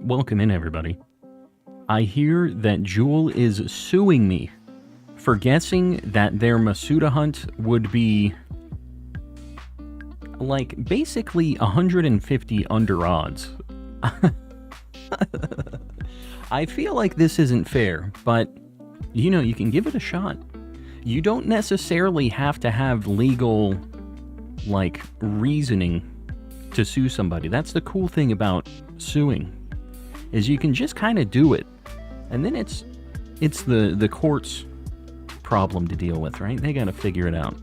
welcome in, everybody. I hear that Jewel is suing me for guessing that their Masuda hunt would be, like, basically 150 under odds. I feel like this isn't fair, but, you know, you can give it a shot. You don't necessarily have to have legal, like, reasoning to sue somebody. That's the cool thing about suing, is you can just kind of do it, and then it's the court's problem to deal with, right? They gotta figure it out.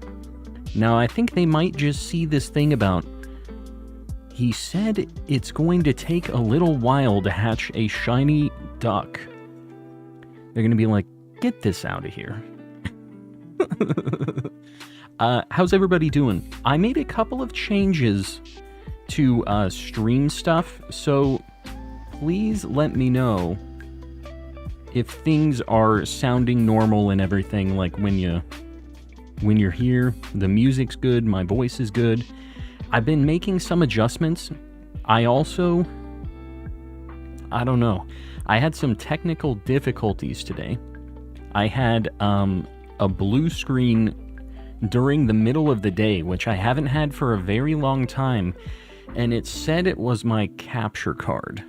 Now, I think they might just see this thing about, he said it's going to take a little while to hatch a shiny duck. They're gonna be like, get this out of here. How's everybody doing? I made a couple of changes to stream stuff, so please let me know if things are sounding normal and everything, like when you're here, the music's good, my voice is good. I've been making some adjustments. I don't know. I had some technical difficulties today. I had a blue screen during the middle of the day, which I haven't had for a very long time, and it said it was my capture card,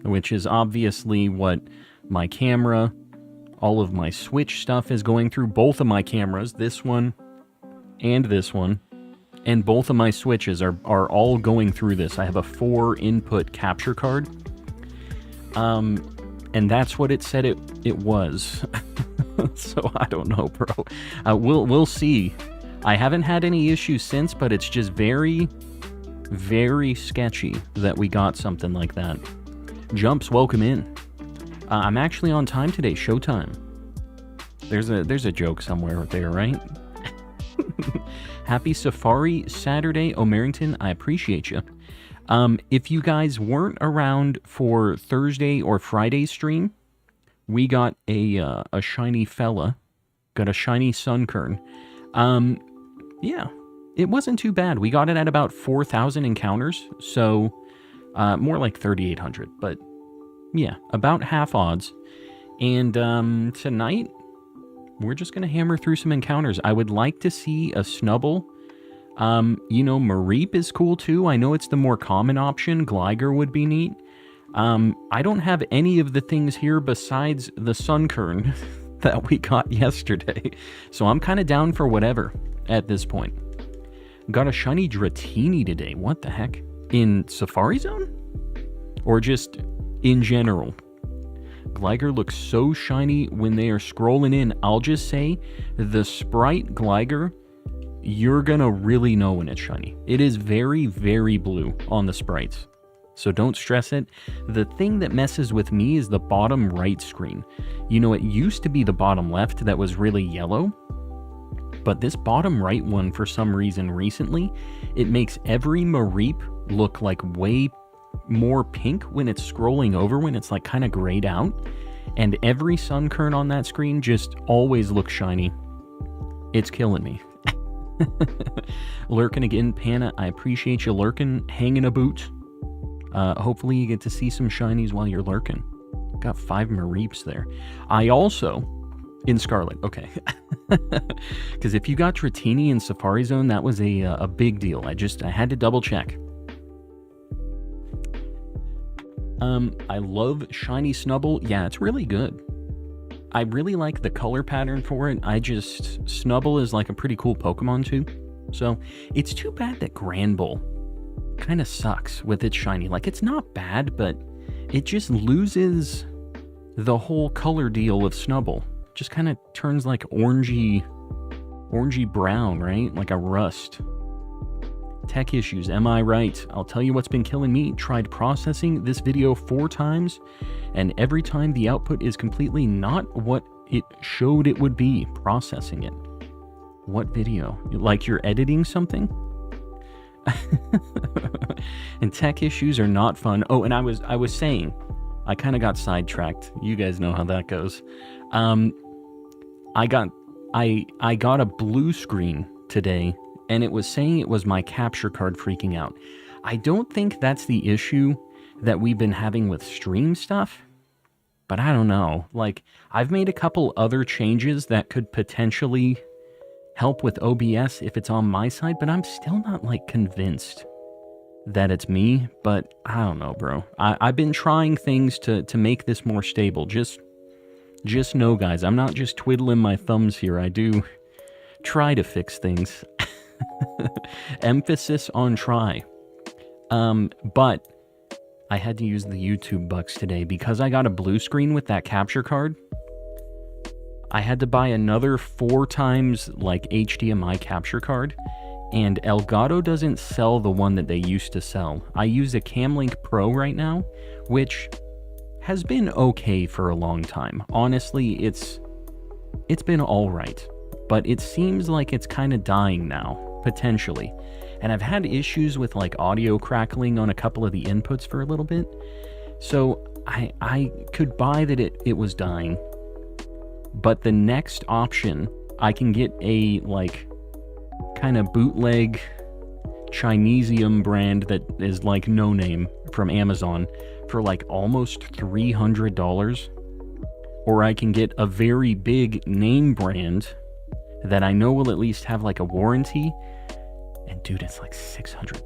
which is obviously what my camera, all of my Switch stuff is going through. Both of my cameras, this one, and both of my Switches are all going through this. I have a 4-input capture card, and that's what it said it was. So I don't know, bro. We'll see. I haven't had any issues since, but it's just very, very sketchy that we got something like that. Jumps, welcome in. I'm actually on time today. Showtime. There's a joke somewhere there, right? Happy Safari Saturday, O'Merrington. I appreciate you. If you guys weren't around for Thursday or Friday stream, we got a shiny fella, got a shiny sunkern. Yeah, it wasn't too bad. We got it at about 4,000 encounters, so more like 3,800, but yeah, about half odds. And tonight, we're just going to hammer through some encounters. I would like to see a Snubble. You know, Mareep is cool too. I know it's the more common option. Gligar would be neat. I don't have any of the things here besides the Sunkern that we got yesterday. So I'm kind of down for whatever at this point. Got a shiny Dratini today. What the heck? In Safari Zone? Or just in general? Gligar looks so shiny when they are scrolling in. I'll just say, the Sprite Gligar, you're gonna really know when it's shiny. It is very, very blue on the sprites, so don't stress it. The thing that messes with me is the bottom right screen. You know, it used to be the bottom left that was really yellow, but this bottom right one, for some reason recently, it makes every Mareep look like way more pink when it's scrolling over, when it's like kind of grayed out, and every Sunkern on that screen just always looks shiny. It's killing me. Lurking again, Panna, I appreciate you lurking, hanging a boot. Hopefully you get to see some shinies while you're lurking. Got 5 Mareeps there. I also, in Scarlet, okay. Because if you got Dratini in Safari Zone, that was a big deal. I had to double check. I love Shiny Snubble. Yeah, it's really good. I really like the color pattern for it. Snubble is like a pretty cool Pokemon too. So, it's too bad that Granbull kind of sucks with its shiny. Like, it's not bad, but it just loses the whole color deal of Snubble. Just kind of turns like orangey brown, right? Like a rust. Tech issues, am I right? I'll tell you what's been killing me. Tried processing this video 4 times, and every time the output is completely not what it showed it would be. Processing it. What video? Like you're editing something? And tech issues are not fun. Oh, and I was saying, I kind of got sidetracked. You guys know how that goes. I got a blue screen today, and it was saying it was my capture card freaking out. I don't think that's the issue. that we've been having with stream stuff. But I don't know. Like, I've made a couple other changes that could potentially help with OBS if it's on my side, but I'm still not, like, convinced that it's me. But I don't know, bro. I've been trying things to make this more stable. Just know, guys, I'm not just twiddling my thumbs here. I do try to fix things. Emphasis on try. But I had to use the YouTube bucks today because I got a blue screen with that capture card. I had to buy another 4 times like HDMI capture card, and Elgato doesn't sell the one that they used to sell. I use a Camlink Pro right now, which has been okay for a long time. Honestly, it's been all right, but it seems like it's kind of dying now, potentially. And I've had issues with like audio crackling on a couple of the inputs for a little bit. So I could buy that it was dying. But the next option, I can get a like kind of bootleg Chinesium brand that is like no name from Amazon for like almost $300. Or I can get a very big name brand that I know will at least have like a warranty. And dude, it's like $600.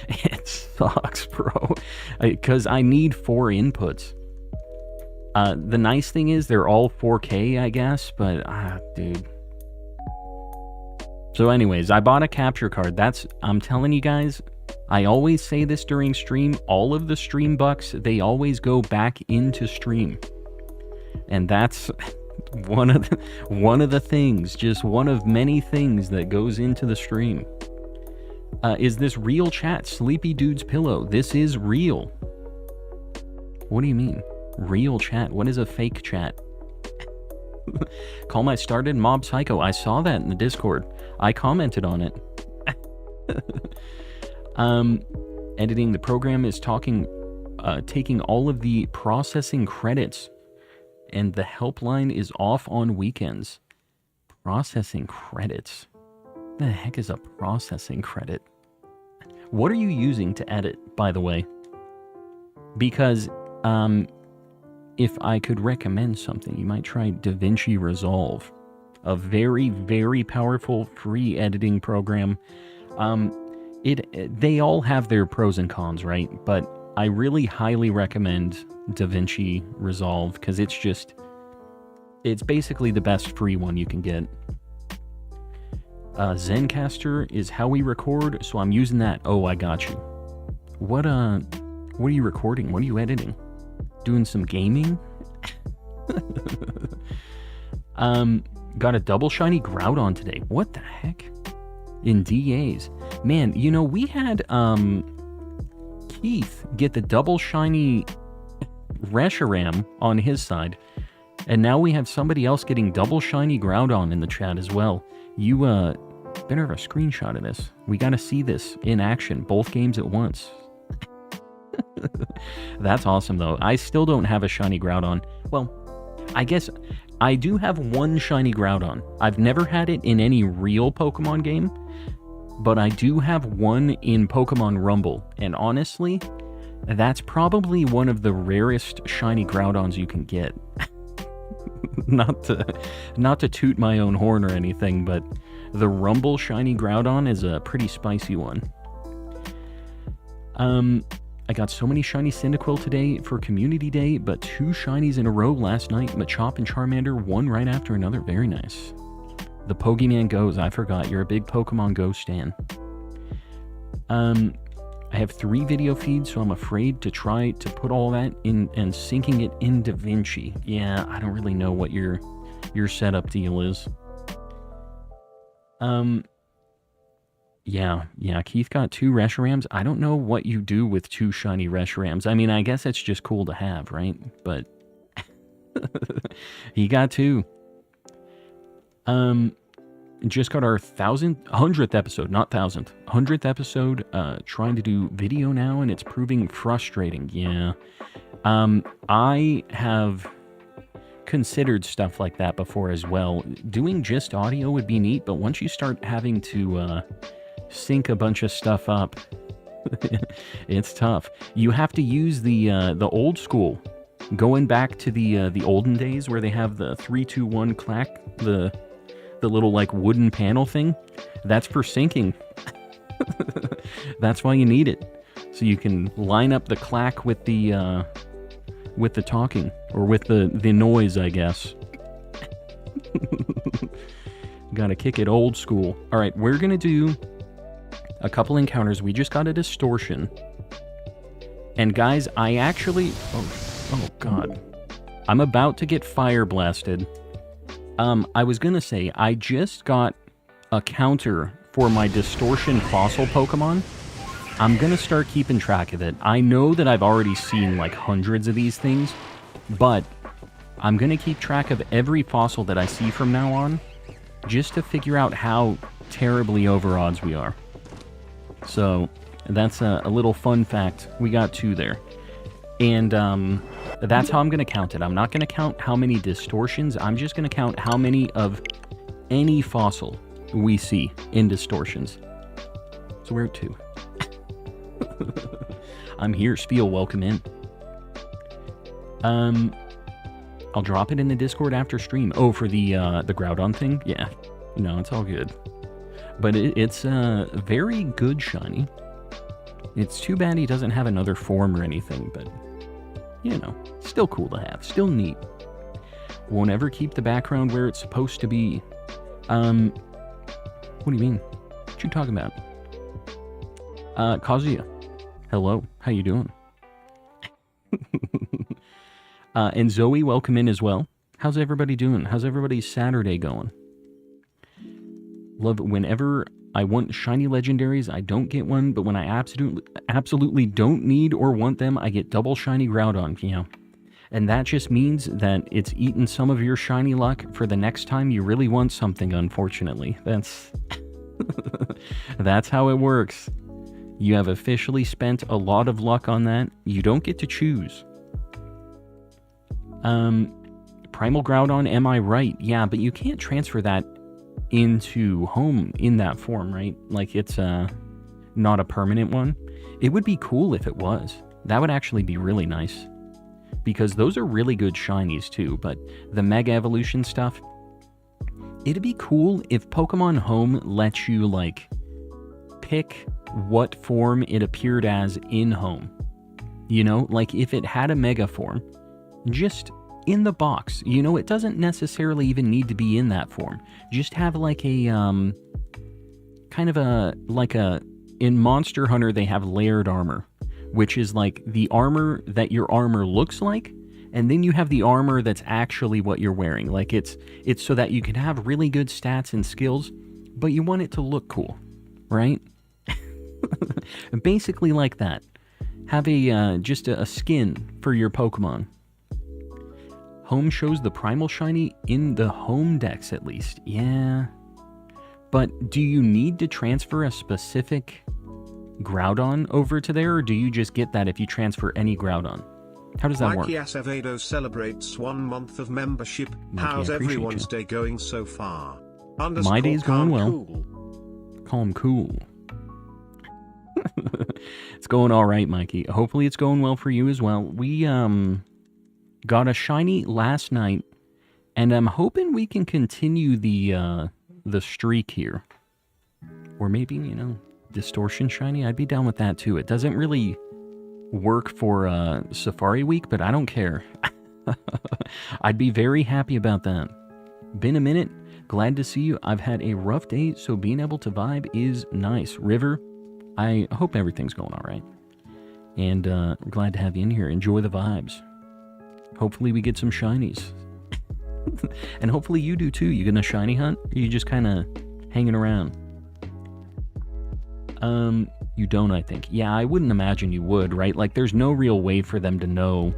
It sucks, bro. Because I need 4 inputs. The nice thing is they're all 4K, I guess, but dude. So anyways, I bought a capture card. I'm telling you guys, I always say this during stream, all of the stream bucks, they always go back into stream. And that's one of the things, just one of many things that goes into the stream. Is this real chat? Sleepy Dude's Pillow. This is real. What do you mean? Real chat? What is a fake chat? Call my started Mob Psycho. I saw that in the Discord. I commented on it. Editing the program is taking all of the processing credits, and the helpline is off on weekends. Processing credits? What the heck is a processing credit? What are you using to edit, by the way? Because, if I could recommend something, you might try DaVinci Resolve. A very, very powerful free editing program. They all have their pros and cons, right? But I really highly recommend DaVinci Resolve because it's basically the best free one you can get. Zencaster is how we record, so I'm using that. Oh, I got you. What are you recording? What are you editing? Doing some gaming? Got a double shiny Groudon today. What the heck? In DAs. Man, you know, we had Keith get the double shiny Reshiram on his side, and now we have somebody else getting double shiny Groudon in the chat as well. You better have a screenshot of this. We gotta see this in action, both games at once. That's awesome, though. I still don't have a shiny Groudon. Well, I guess I do have one shiny Groudon. I've never had it in any real Pokemon game, but I do have one in Pokemon Rumble, and honestly, that's probably one of the rarest shiny Groudons you can get. Not to toot my own horn or anything, but the Rumble shiny Groudon is a pretty spicy one. I got so many shiny Cyndaquil today for Community Day, but 2 shinies in a row last night. Machop and Charmander, one right after another. Very nice. The Pokemon Goes. I forgot. You're a big Pokemon Go stan. I have 3 video feeds, so I'm afraid to try to put all that in and syncing it in DaVinci. Yeah, I don't really know what your setup deal is. Yeah, Keith got 2 Reshirams. I don't know what you do with 2 shiny Reshirams. I mean, I guess it's just cool to have, right? But he got 2. Just got our 100th episode, not 1000th. 100th episode, trying to do video now, and it's proving frustrating. Yeah. I have considered stuff like that before as well. Doing just audio would be neat, but once you start having to sync a bunch of stuff up, It's tough. You have to use the old school, going back to the olden days where they have the 3, 2, 1 clack, the little like wooden panel thing. That's for syncing. That's why you need it, so you can line up the clack with the talking, or with the noise, I guess. Gotta kick it old school. All right, we're gonna do a couple encounters. We just got a distortion, and guys, I actually oh god, I'm about to get fire blasted. I was gonna say, I just got a counter for my distortion fossil Pokemon. I'm gonna start keeping track of it. I know that I've already seen like hundreds of these things, but I'm gonna keep track of every fossil that I see from now on, just to figure out how terribly over odds we are. So that's a little fun fact. We got 2 there. And that's how I'm going to count it. I'm not going to count how many distortions. I'm just going to count how many of any fossil we see in distortions. So we're at 2. I'm here, Spiel. Welcome in. I'll drop it in the Discord after stream. Oh, for the Groudon thing? Yeah. No, it's all good. But it's a very good shiny. It's too bad he doesn't have another form or anything, but, you know, still cool to have. Still neat. Won't ever keep the background where it's supposed to be. What do you mean? What you talking about? Kazuya. Hello. How you doing? And Zoe, welcome in as well. How's everybody doing? How's everybody's Saturday going? Love whenever I want shiny legendaries, I don't get one, but when I absolutely don't need or want them, I get double shiny Groudon, you know. And that just means that it's eaten some of your shiny luck for the next time you really want something, unfortunately. That's that's how it works. You have officially spent a lot of luck on that. You don't get to choose. Primal Groudon, am I right? Yeah, but you can't transfer that into home in that form, right? Like, it's not a permanent one. It would be cool if it was. That would actually be really nice, because those are really good shinies too. But the Mega Evolution stuff, it'd be cool if Pokemon Home lets you, like, pick what form it appeared as in Home. You know, like if it had a Mega form, just in the box, you know, it doesn't necessarily even need to be in that form. Just have like a, kind of in Monster Hunter, they have layered armor, which is like the armor that your armor looks like, and then you have the armor that's actually what you're wearing. Like it's so that you can have really good stats and skills, but you want it to look cool, right? Basically like that. Have a, just a skin for your Pokemon. Home shows the Primal Shiny in the Home Dex, at least. Yeah. But do you need to transfer a specific Groudon over to there, or do you just get that if you transfer any Groudon? How does that work? Mikey Acevedo celebrates 1 month of membership. How's everyone's day going so far? My day's going well. Cool. Call him cool. It's going all right, Mikey. Hopefully it's going well for you as well. We, got a shiny last night, and I'm hoping we can continue the streak here. Or maybe, you know, Distortion shiny. I'd be down with that too. It doesn't really work for Safari Week, but I don't care. I'd be very happy about that. Been a minute. Glad to see you. I've had a rough day, so being able to vibe is nice. River, I hope everything's going all right. And we're glad to have you in here. Enjoy the vibes. Hopefully we get some shinies. And hopefully you do too. You gonna shiny hunt? Or you just kind of hanging around? You don't, I think. Yeah, I wouldn't imagine you would, right? Like, there's no real way for them to know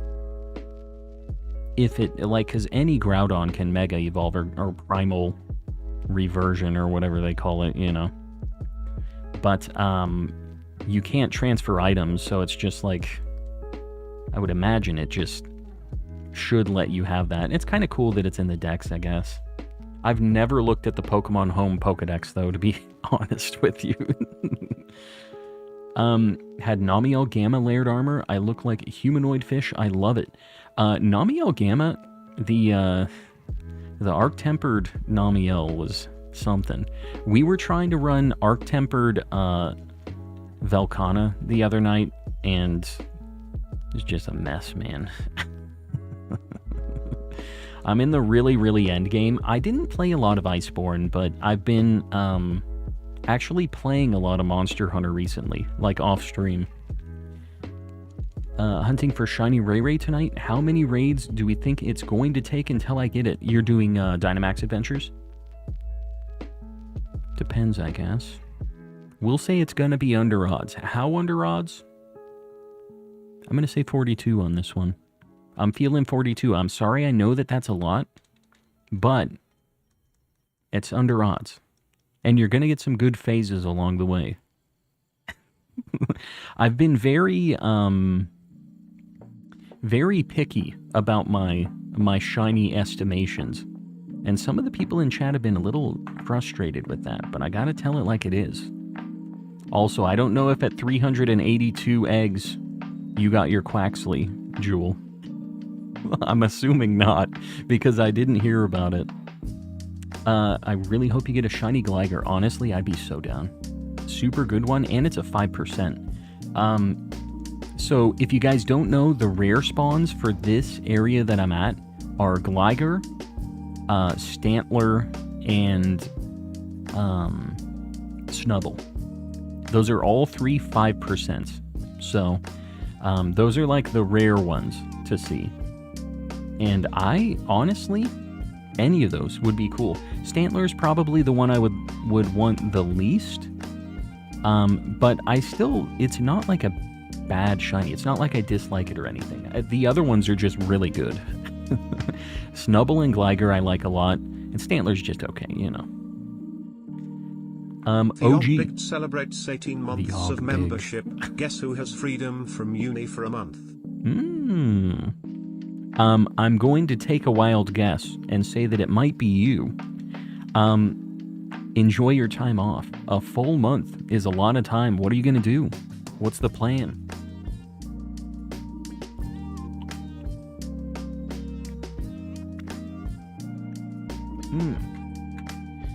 if it, like, because any Groudon can Mega Evolve or Primal Reversion or whatever they call it, you know. But, you can't transfer items, so it's just like, I would imagine it just should let you have that. It's kind of cool that it's in the Dex, I guess. I've never looked at the Pokemon Home Pokedex, though, to be honest with you. Had Namiel Gamma layered armor. I look like a humanoid fish. I love it. Namiel Gamma, the Arc-Tempered Namiel was something. We were trying to run Arc-Tempered Velkhana the other night, and it's just a mess, man. I'm in the really, really end game. I didn't play a lot of Iceborne, but I've been actually playing a lot of Monster Hunter recently, like off stream. Hunting for Shiny Ray Ray tonight. How many raids do we think it's going to take until I get it? You're doing Dynamax Adventures? Depends, I guess. We'll say it's going to be under odds. How under odds? I'm going to say 42 on this one. I'm feeling 42. I'm sorry, I know that that's a lot, but it's under odds. And you're going to get some good phases along the way. I've been very picky about my shiny estimations. And some of the people in chat have been a little frustrated with that, but I gotta tell it like it is. Also, I don't know if at 382 eggs you got your Quaxley jewel. I'm assuming not, because I didn't hear about it. I really hope you get a shiny Gligar. Honestly, I'd be so down. Super good one, and it's a 5%. So, if you guys don't know, the rare spawns for this area that I'm at are Gligar, Stantler, and Snubble. Those are all 3 5%. So, those are like the rare ones to see. And I, honestly, any of those would be cool. Stantler is probably the one I would want the least. But I still, it's not like a bad shiny. It's not like I dislike it or anything. The other ones are just really good. Snubble and Gligar I like a lot, and Stantler's just okay, you know. The OG Object celebrates 18 months of membership. Guess who has freedom from uni for a month? I'm going to take a wild guess and say that it might be you. Enjoy your time off. A full month is a lot of time. What are you going to do? What's the plan?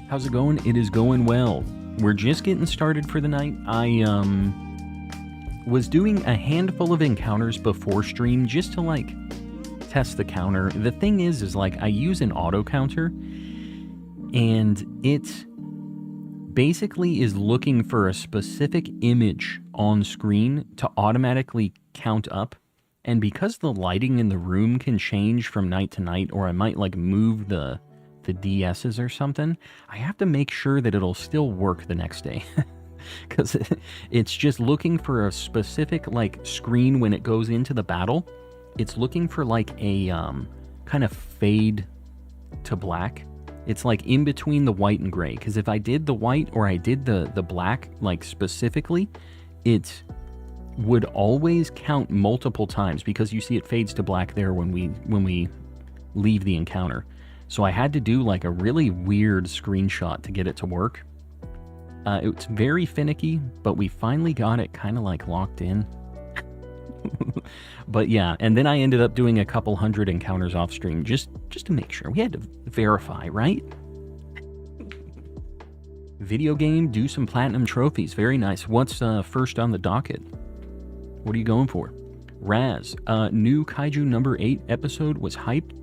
How's it going? It is going well. We're just getting started for the night. I was doing a handful of encounters before stream just to like test the counter. The thing is like I use an auto counter, and it basically is looking for a specific image on screen to automatically count up. And because the lighting in the room can change from night to night, or I might like move the DSs or something, I have to make sure that it'll still work the next day. Because it's just looking for a specific like screen when it goes into the battle. It's looking for like a kind of fade to black. It's like in between the white and gray. Because if I did the white or I did the black like specifically, it would always count multiple times, because you see it fades to black there when we leave the encounter. So I had to do like a really weird screenshot to get it to work. It's very finicky, but we finally got it kind of like locked in. But yeah, and then I ended up doing a couple hundred encounters off stream just to make sure. We had to verify, right? Video game, do some platinum trophies. Very nice. What's first on the docket? What are you going for? Raz, new Kaiju number 8 episode was hyped,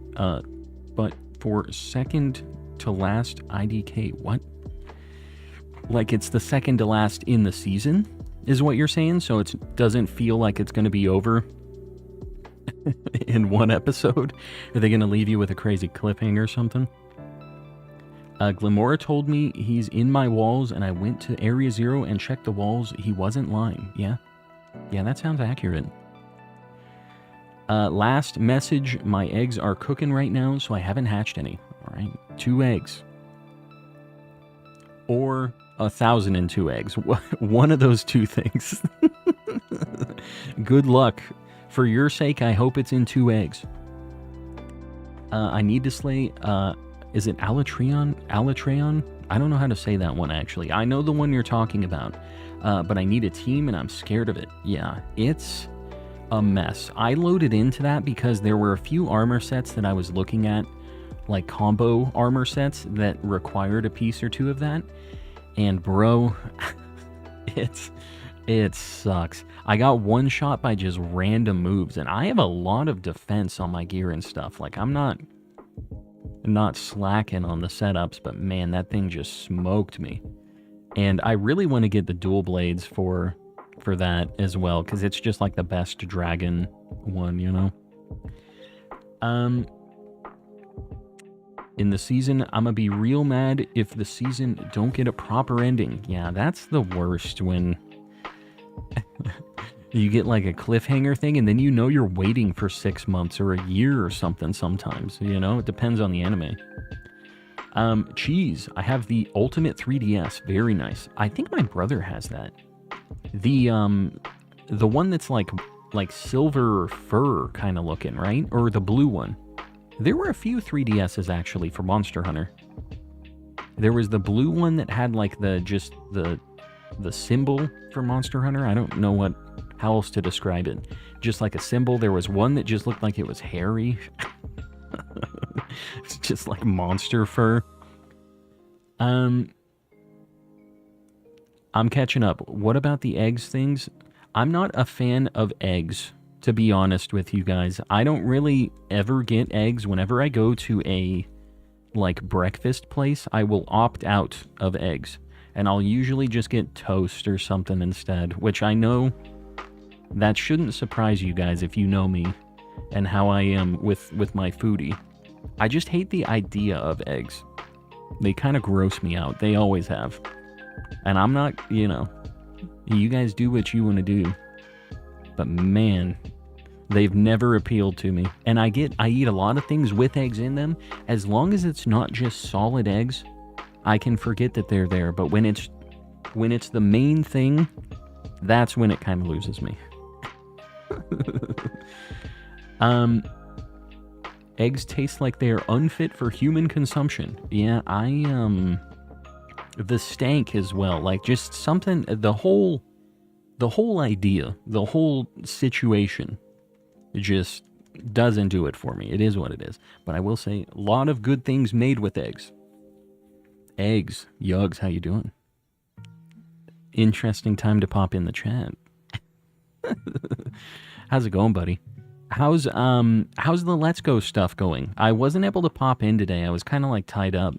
but for second to last IDK. What? Like it's the second to last in the season, is what you're saying? So it doesn't feel like it's going to be over in one episode? Are they going to leave you with a crazy cliffhanger or something? Glimora told me he's in my walls, and I went to Area 0 and checked the walls. He wasn't lying. Yeah, that sounds accurate. Last message, my eggs are cooking right now, so I haven't hatched any. All right, 2 eggs. Or 1,002 eggs. One of those 2 things. Good luck. For your sake, I hope it's in 2 eggs. I need to slay, is it Alatreon? Alatreon? I don't know how to say that one, actually. I know the one you're talking about, but I need a team, and I'm scared of it. Yeah, it's a mess. I loaded into that because there were a few armor sets that I was looking at, like combo armor sets that required a piece or two of that, and bro, it sucks. I got one shot by just random moves, and I have a lot of defense on my gear and stuff. Like, I'm not slacking on the setups, but man, that thing just smoked me. And I really want to get the dual blades for that as well, because it's just like the best dragon one, you know? In the season, I'm gonna be real mad if the season don't get a proper ending. Yeah, that's the worst, when you get like a cliffhanger thing, and then you know you're waiting for 6 months or a year or something sometimes, you know? It depends on the anime. Cheese. I have the Ultimate 3DS. Very nice. I think my brother has that. The one that's like silver fur kind of looking, right? Or the blue one. There were a few 3DSs actually for Monster Hunter. There was the blue one that had like the symbol for Monster Hunter. I don't know how else to describe it. Just like a symbol. There was one that just looked like it was hairy. It's just like monster fur. I'm catching up. What about the eggs things? I'm not a fan of eggs, to be honest with you guys. I don't really ever get eggs. Whenever I go to a like breakfast place, I will opt out of eggs, and I'll usually just get toast or something instead, which I know that shouldn't surprise you guys if you know me and how I am with my foodie. I just hate the idea of eggs. They kind of gross me out. They always have. And I'm not, you know, you guys do what you want to do. But man, they've never appealed to me. And I eat a lot of things with eggs in them. As long as it's not just solid eggs, I can forget that they're there. But when it's the main thing, that's when it kind of loses me. Eggs taste like they are unfit for human consumption. Yeah, the stank as well. Like, just something, the whole idea, the whole situation just doesn't do it for me. It is what it is. But I will say, a lot of good things made with eggs. Eggs. Yugs, how you doing? Interesting time to pop in the chat. How's it going, buddy? How's the Let's Go stuff going? I wasn't able to pop in today. I was kind of like tied up,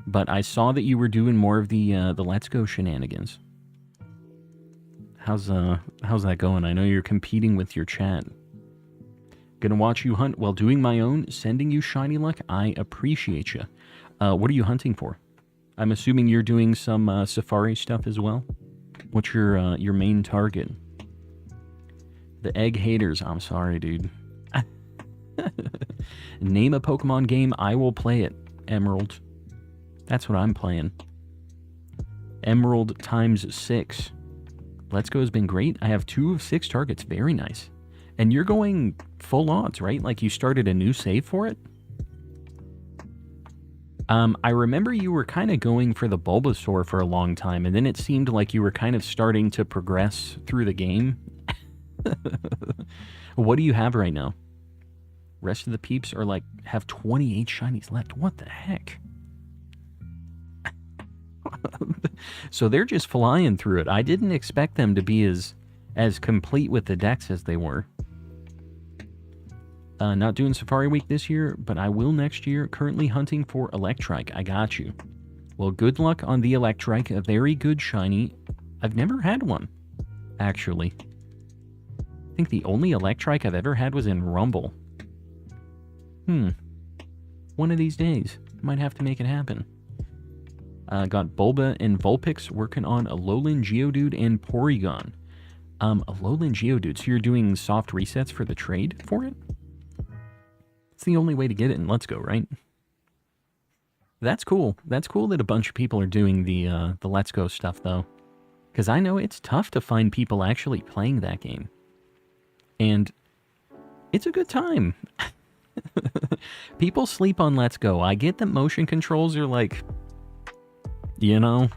but I saw that you were doing more of the Let's Go shenanigans. How's that going? I know you're competing with your chat. Gonna watch you hunt while doing my own. Sending you shiny luck. I appreciate you. What are you hunting for? I'm assuming you're doing some safari stuff as well. What's your main target? The egg haters. I'm sorry, dude. Name a Pokemon game, I will play it. Emerald. That's what I'm playing. Emerald times 6. Let's Go has been great. I have 2 of 6 targets. Very nice. And you're going full odds, right? Like you started a new save for it? I remember you were kind of going for the Bulbasaur for a long time, and then it seemed like you were kind of starting to progress through the game. What do you have right now? Rest of the peeps are like, have 28 shinies left. What the heck? So they're just flying through it. I didn't expect them to be as complete with the decks as they were. Not doing Safari Week this year, but I will next year. Currently hunting for Electrike. I got you. Well, good luck on the Electrike. A very good shiny. I've never had one, actually. I think the only Electrike I've ever had was in Rumble. One of these days. Might have to make it happen. Got Bulba and Vulpix working on Alolan Geodude and Porygon. Alolan Geodude, so you're doing soft resets for the trade for it? It's the only way to get it in Let's Go, right? That's cool. That's cool that a bunch of people are doing the Let's Go stuff, though. Because I know it's tough to find people actually playing that game. And it's a good time. People sleep on Let's Go. I get that motion controls are like you know?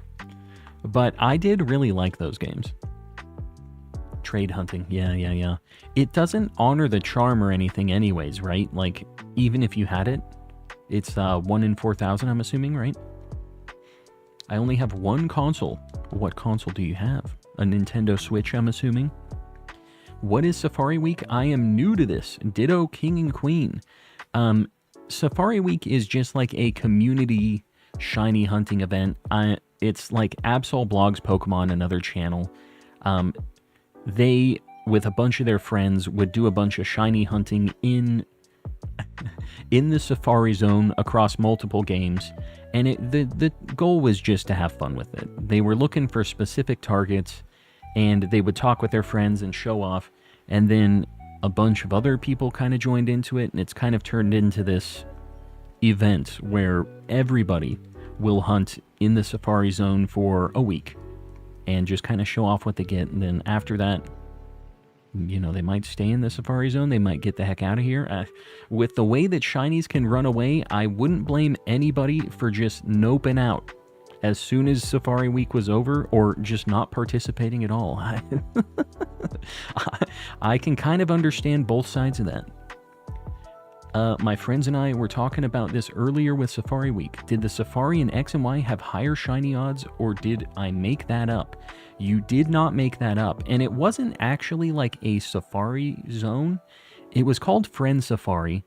But I did really like those games. Trade hunting, yeah. It doesn't honor the charm or anything anyways, right? Like, even if you had it, it's 1 in 4,000, I'm assuming, right? I only have one console. What console do you have? A Nintendo Switch, I'm assuming? What is Safari Week? I am new to this. Ditto King and Queen. Safari Week is just like a community shiny hunting event. It's like Absol Blogs Pokemon, another channel. They, with a bunch of their friends, would do a bunch of shiny hunting in the Safari Zone across multiple games, and the goal was just to have fun with it. They were looking for specific targets, and they would talk with their friends and show off, and then a bunch of other people kind of joined into it, and it's kind of turned into this event where everybody will hunt in the Safari Zone for a week and just kind of show off what they get. And then after that, you know, they might stay in the Safari Zone. They might get the heck out of here. With the way that shinies can run away, I wouldn't blame anybody for just noping out as soon as Safari Week was over, or just not participating at all. I can kind of understand both sides of that. My friends and I were talking about this earlier with Safari Week. Did the Safari and X and Y have higher shiny odds, or did I make that up? You did not make that up, and it wasn't actually like a Safari Zone. It was called Friend Safari,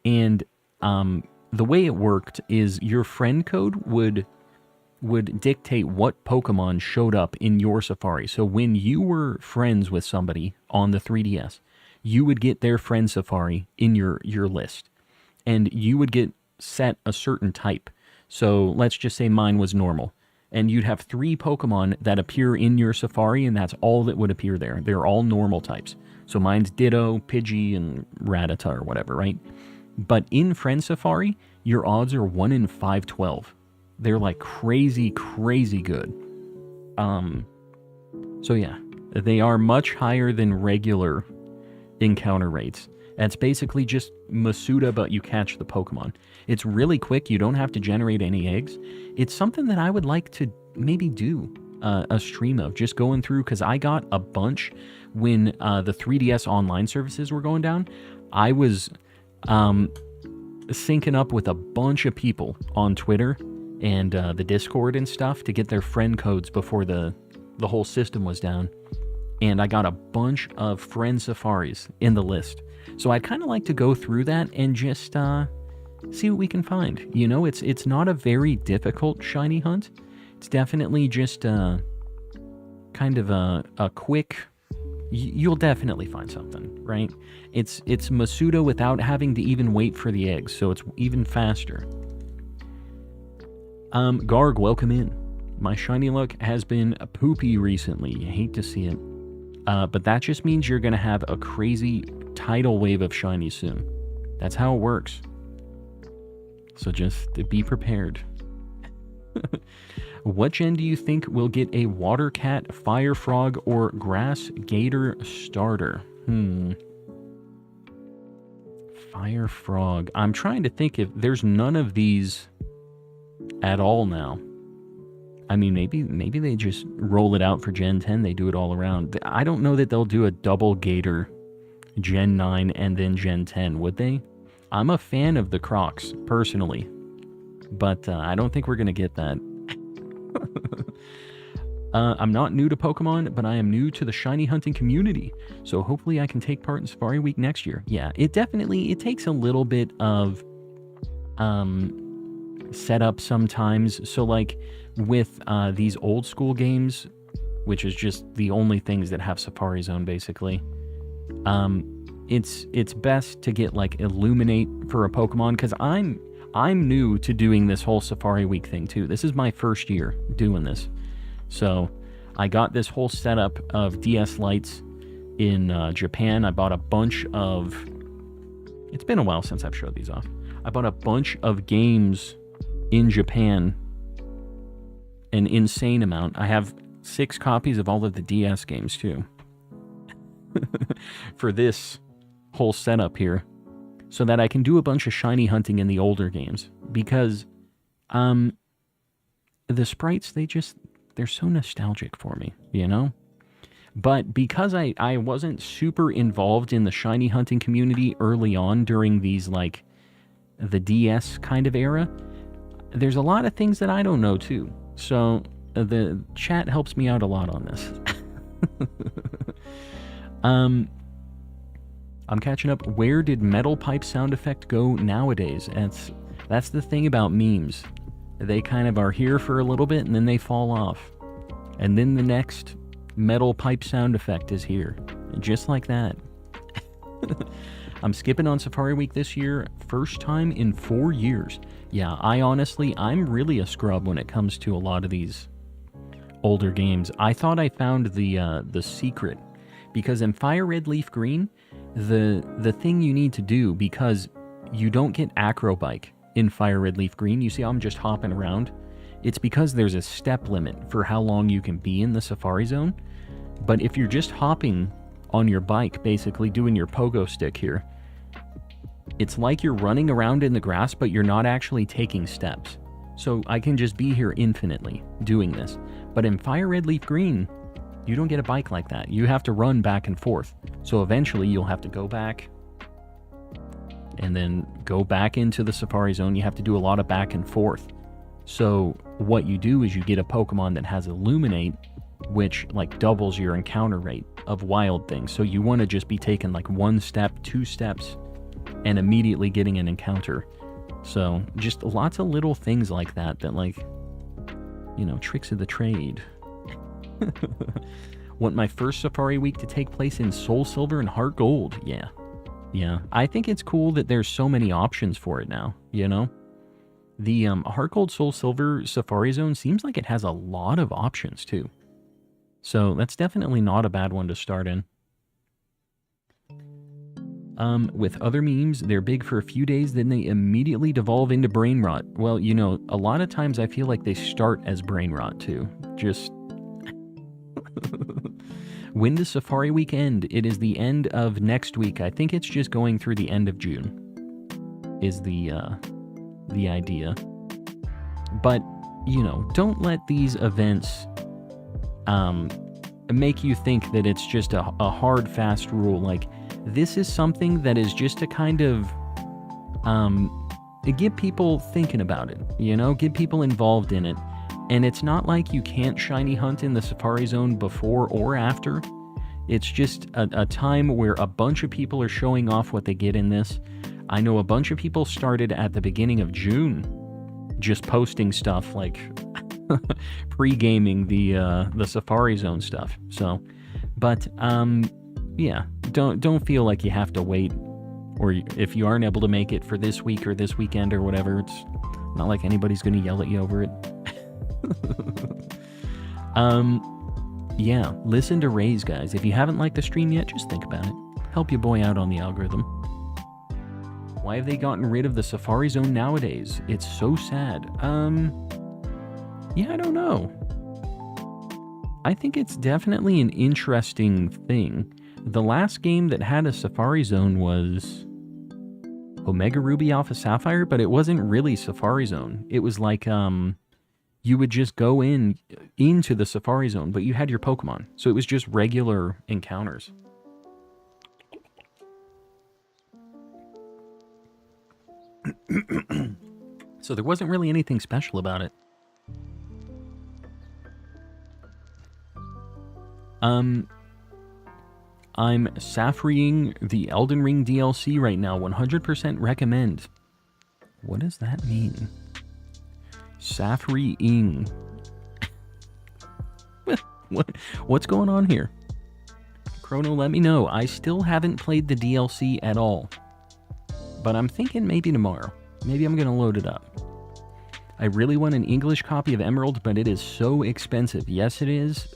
and the way it worked is your friend code would dictate what Pokemon showed up in your Safari. So when you were friends with somebody on the 3DS, you would get their friend Safari in your list, and you would get set a certain type. So let's just say mine was normal, and you'd have 3 Pokemon that appear in your Safari, and that's all that would appear there. They're all normal types. So mine's Ditto, Pidgey, and Rattata or whatever, right? But in Friend Safari, your odds are 1 in 512. They're like crazy, crazy good. So yeah, they are much higher than regular encounter rates. That's basically just Masuda, but you catch the Pokemon. It's really quick. You don't have to generate any eggs. It's something that I would like to maybe do a stream of, just going through, because I got a bunch when the 3DS online services were going down. I was syncing up with a bunch of people on Twitter and the Discord and stuff to get their friend codes before the whole system was down. And I got a bunch of friend safaris in the list. So I'd kind of like to go through that and just see what we can find. You know, it's not a very difficult shiny hunt. It's definitely just kind of a quick... You'll definitely find something, right? It's Masuda without having to even wait for the eggs, so it's even faster. Garg, welcome in. My shiny luck has been poopy recently. I hate to see it. But that just means you're going to have a crazy tidal wave of shinies soon. That's how it works. So just be prepared. What gen do you think will get a Water Cat, Fire Frog, or Grass Gator starter? Fire Frog. I'm trying to think if there's none of these at all now. I mean, maybe they just roll it out for Gen 10. They do it all around. I don't know that they'll do a double Gator Gen 9 and then Gen 10, would they? I'm a fan of the Crocs, personally. But I don't think we're going to get that. I'm not new to Pokemon, but I am new to the shiny hunting community. So hopefully I can take part in Safari Week next year. Yeah, it takes a little bit of setup sometimes. So like with these old school games, which is just the only things that have Safari Zone basically, it's best to get like Illuminate for a Pokemon, because I'm new to doing this whole Safari Week thing too. This is my first year doing this. So I got this whole setup of DS lights in Japan. I bought a bunch of... It's been a while since I've showed these off. I bought a bunch of games in Japan. An insane amount. I have 6 copies of all of the DS games too. For this whole setup here. So that I can do a bunch of shiny hunting in the older games. Because the sprites, they're so nostalgic for me, you know? But because I wasn't super involved in the shiny hunting community early on during these, like, the DS kind of era, there's a lot of things that I don't know, too. So, the chat helps me out a lot on this. I'm catching up. Where did metal pipe sound effect go nowadays? That's the thing about memes. They kind of are here for a little bit and then they fall off. And then the next metal pipe sound effect is here. Just like that. I'm skipping on Safari Week this year. First time in 4 years. Yeah, I'm really a scrub when it comes to a lot of these older games. I thought I found the secret. Because in Fire Red Leaf Green, the thing you need to do, because you don't get acro bike in Fire Red Leaf Green, you see how I'm just hopping around? It's because there's a step limit for how long you can be in the Safari Zone. But if you're just hopping on your bike, basically doing your pogo stick here, it's like you're running around in the grass, but you're not actually taking steps. So I can just be here infinitely doing this. But in Fire Red Leaf Green, you don't get a bike like that. You have to run back and forth. So eventually you'll have to go back and then go back into the Safari Zone. You have to do a lot of back and forth. So what you do is you get a Pokemon that has Illuminate, which like doubles your encounter rate of wild things. So you want to just be taking like 1 step, 2 steps, and immediately getting an encounter. So just lots of little things like that like, you know, tricks of the trade. Want my first Safari Week to take place in Soul Silver and Heart Gold. Yeah. I think it's cool that there's so many options for it now, you know? The Heart Gold Soul Silver Safari Zone seems like it has a lot of options, too. So that's definitely not a bad one to start in. With other memes, they're big for a few days, then they immediately devolve into brain rot. Well, you know, a lot of times I feel like they start as brain rot, too. Just... When does Safari Week end? It is the end of next week. I think it's just going through the end of June is the idea. But, you know, don't let these events make you think that it's just a hard, fast rule. Like, this is something that is just to kind of get people thinking about it, you know, get people involved in it. And it's not like you can't shiny hunt in the Safari Zone before or after. It's just a time where a bunch of people are showing off what they get in this. I know a bunch of people started at the beginning of June just posting stuff like pre-gaming the Safari Zone stuff. So, but yeah, don't feel like you have to wait, or if you aren't able to make it for this week or this weekend or whatever, it's not like anybody's going to yell at you over it. Yeah, listen to Ray's, guys. If you haven't liked the stream yet, just think about it. Help your boy out on the algorithm. Why have they gotten rid of the Safari Zone nowadays? It's so sad. Yeah, I don't know. I think it's definitely an interesting thing. The last game that had a Safari Zone was Omega Ruby Alpha Sapphire, but it wasn't really Safari Zone. It was like, you would just go into the Safari Zone, but you had your Pokemon. So it was just regular encounters. So there wasn't really anything special about it. I'm Sapphiring the Elden Ring DLC right now. 100% recommend. What does that mean? Sapphiring. What's going on here? Chrono, let me know. I still haven't played the DLC at all. But I'm thinking maybe tomorrow. Maybe I'm going to load it up. I really want an English copy of Emerald, but it is so expensive. Yes, it is.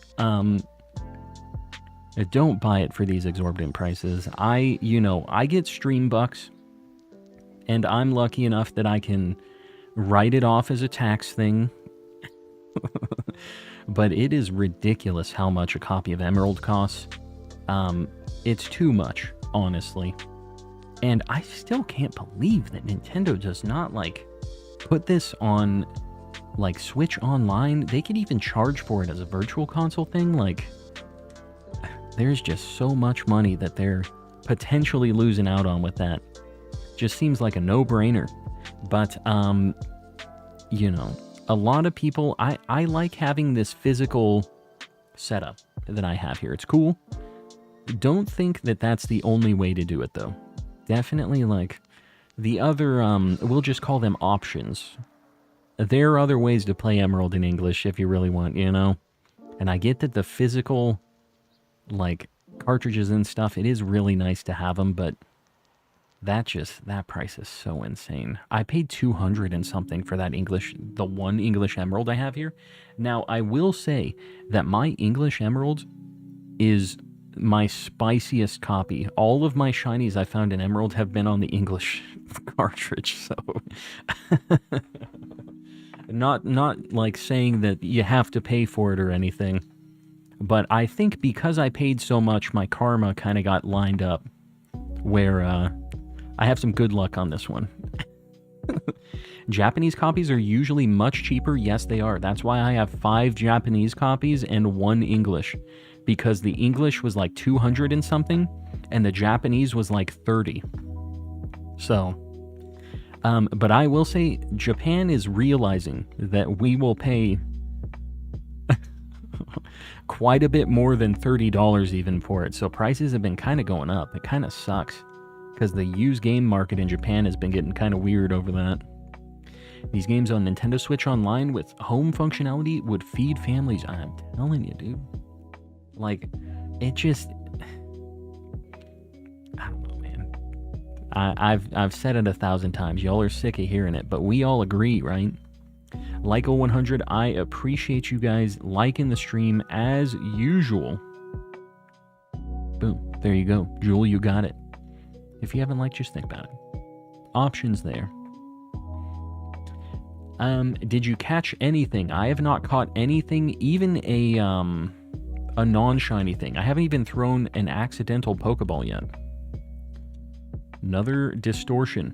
Don't buy it for these exorbitant prices. I get stream bucks, and I'm lucky enough that I can write it off as a tax thing. But it is ridiculous how much a copy of Emerald costs. It's too much, honestly. And I still can't believe that Nintendo does not, like, put this on Like, Switch Online, they could even charge for it as a virtual console thing. Like, there's just so much money that they're potentially losing out on with that. Just seems like a no-brainer. But, you know, a lot of people, I like having this physical setup that I have here. It's cool. Don't think that that's the only way to do it, though. Definitely, like, the other, we'll just call them options. There are other ways to play Emerald in English if you really want, you know? And I get that the physical, like, cartridges and stuff, it is really nice to have them, but that price is so insane. I paid 200 and something for that the one English Emerald I have here. Now, I will say that my English Emerald is my spiciest copy. All of my shinies I found in Emerald have been on the English cartridge, so... Not like saying that you have to pay for it or anything, but I think because I paid so much, my karma kind of got lined up, where I have some good luck on this one. Japanese copies are usually much cheaper. Yes, they are. That's why I have 5 Japanese copies and 1 English, because the English was like 200 and something, and the Japanese was like 30. So... but I will say, Japan is realizing that we will pay quite a bit more than $30 even for it. So prices have been kind of going up. It kind of sucks, because the used game market in Japan has been getting kind of weird over that. These games on Nintendo Switch Online with home functionality would feed families. I'm telling you, dude. Like, it just... I don't know. I've said it 1,000 times. Y'all are sick of hearing it, but we all agree, right? Lyco100, I appreciate you guys liking the stream as usual. Boom. There you go. Jewel, you got it. If you haven't liked, just think about it. Options there. Did you catch anything? I have not caught anything, even a non-shiny thing. I haven't even thrown an accidental Pokeball yet. Another distortion.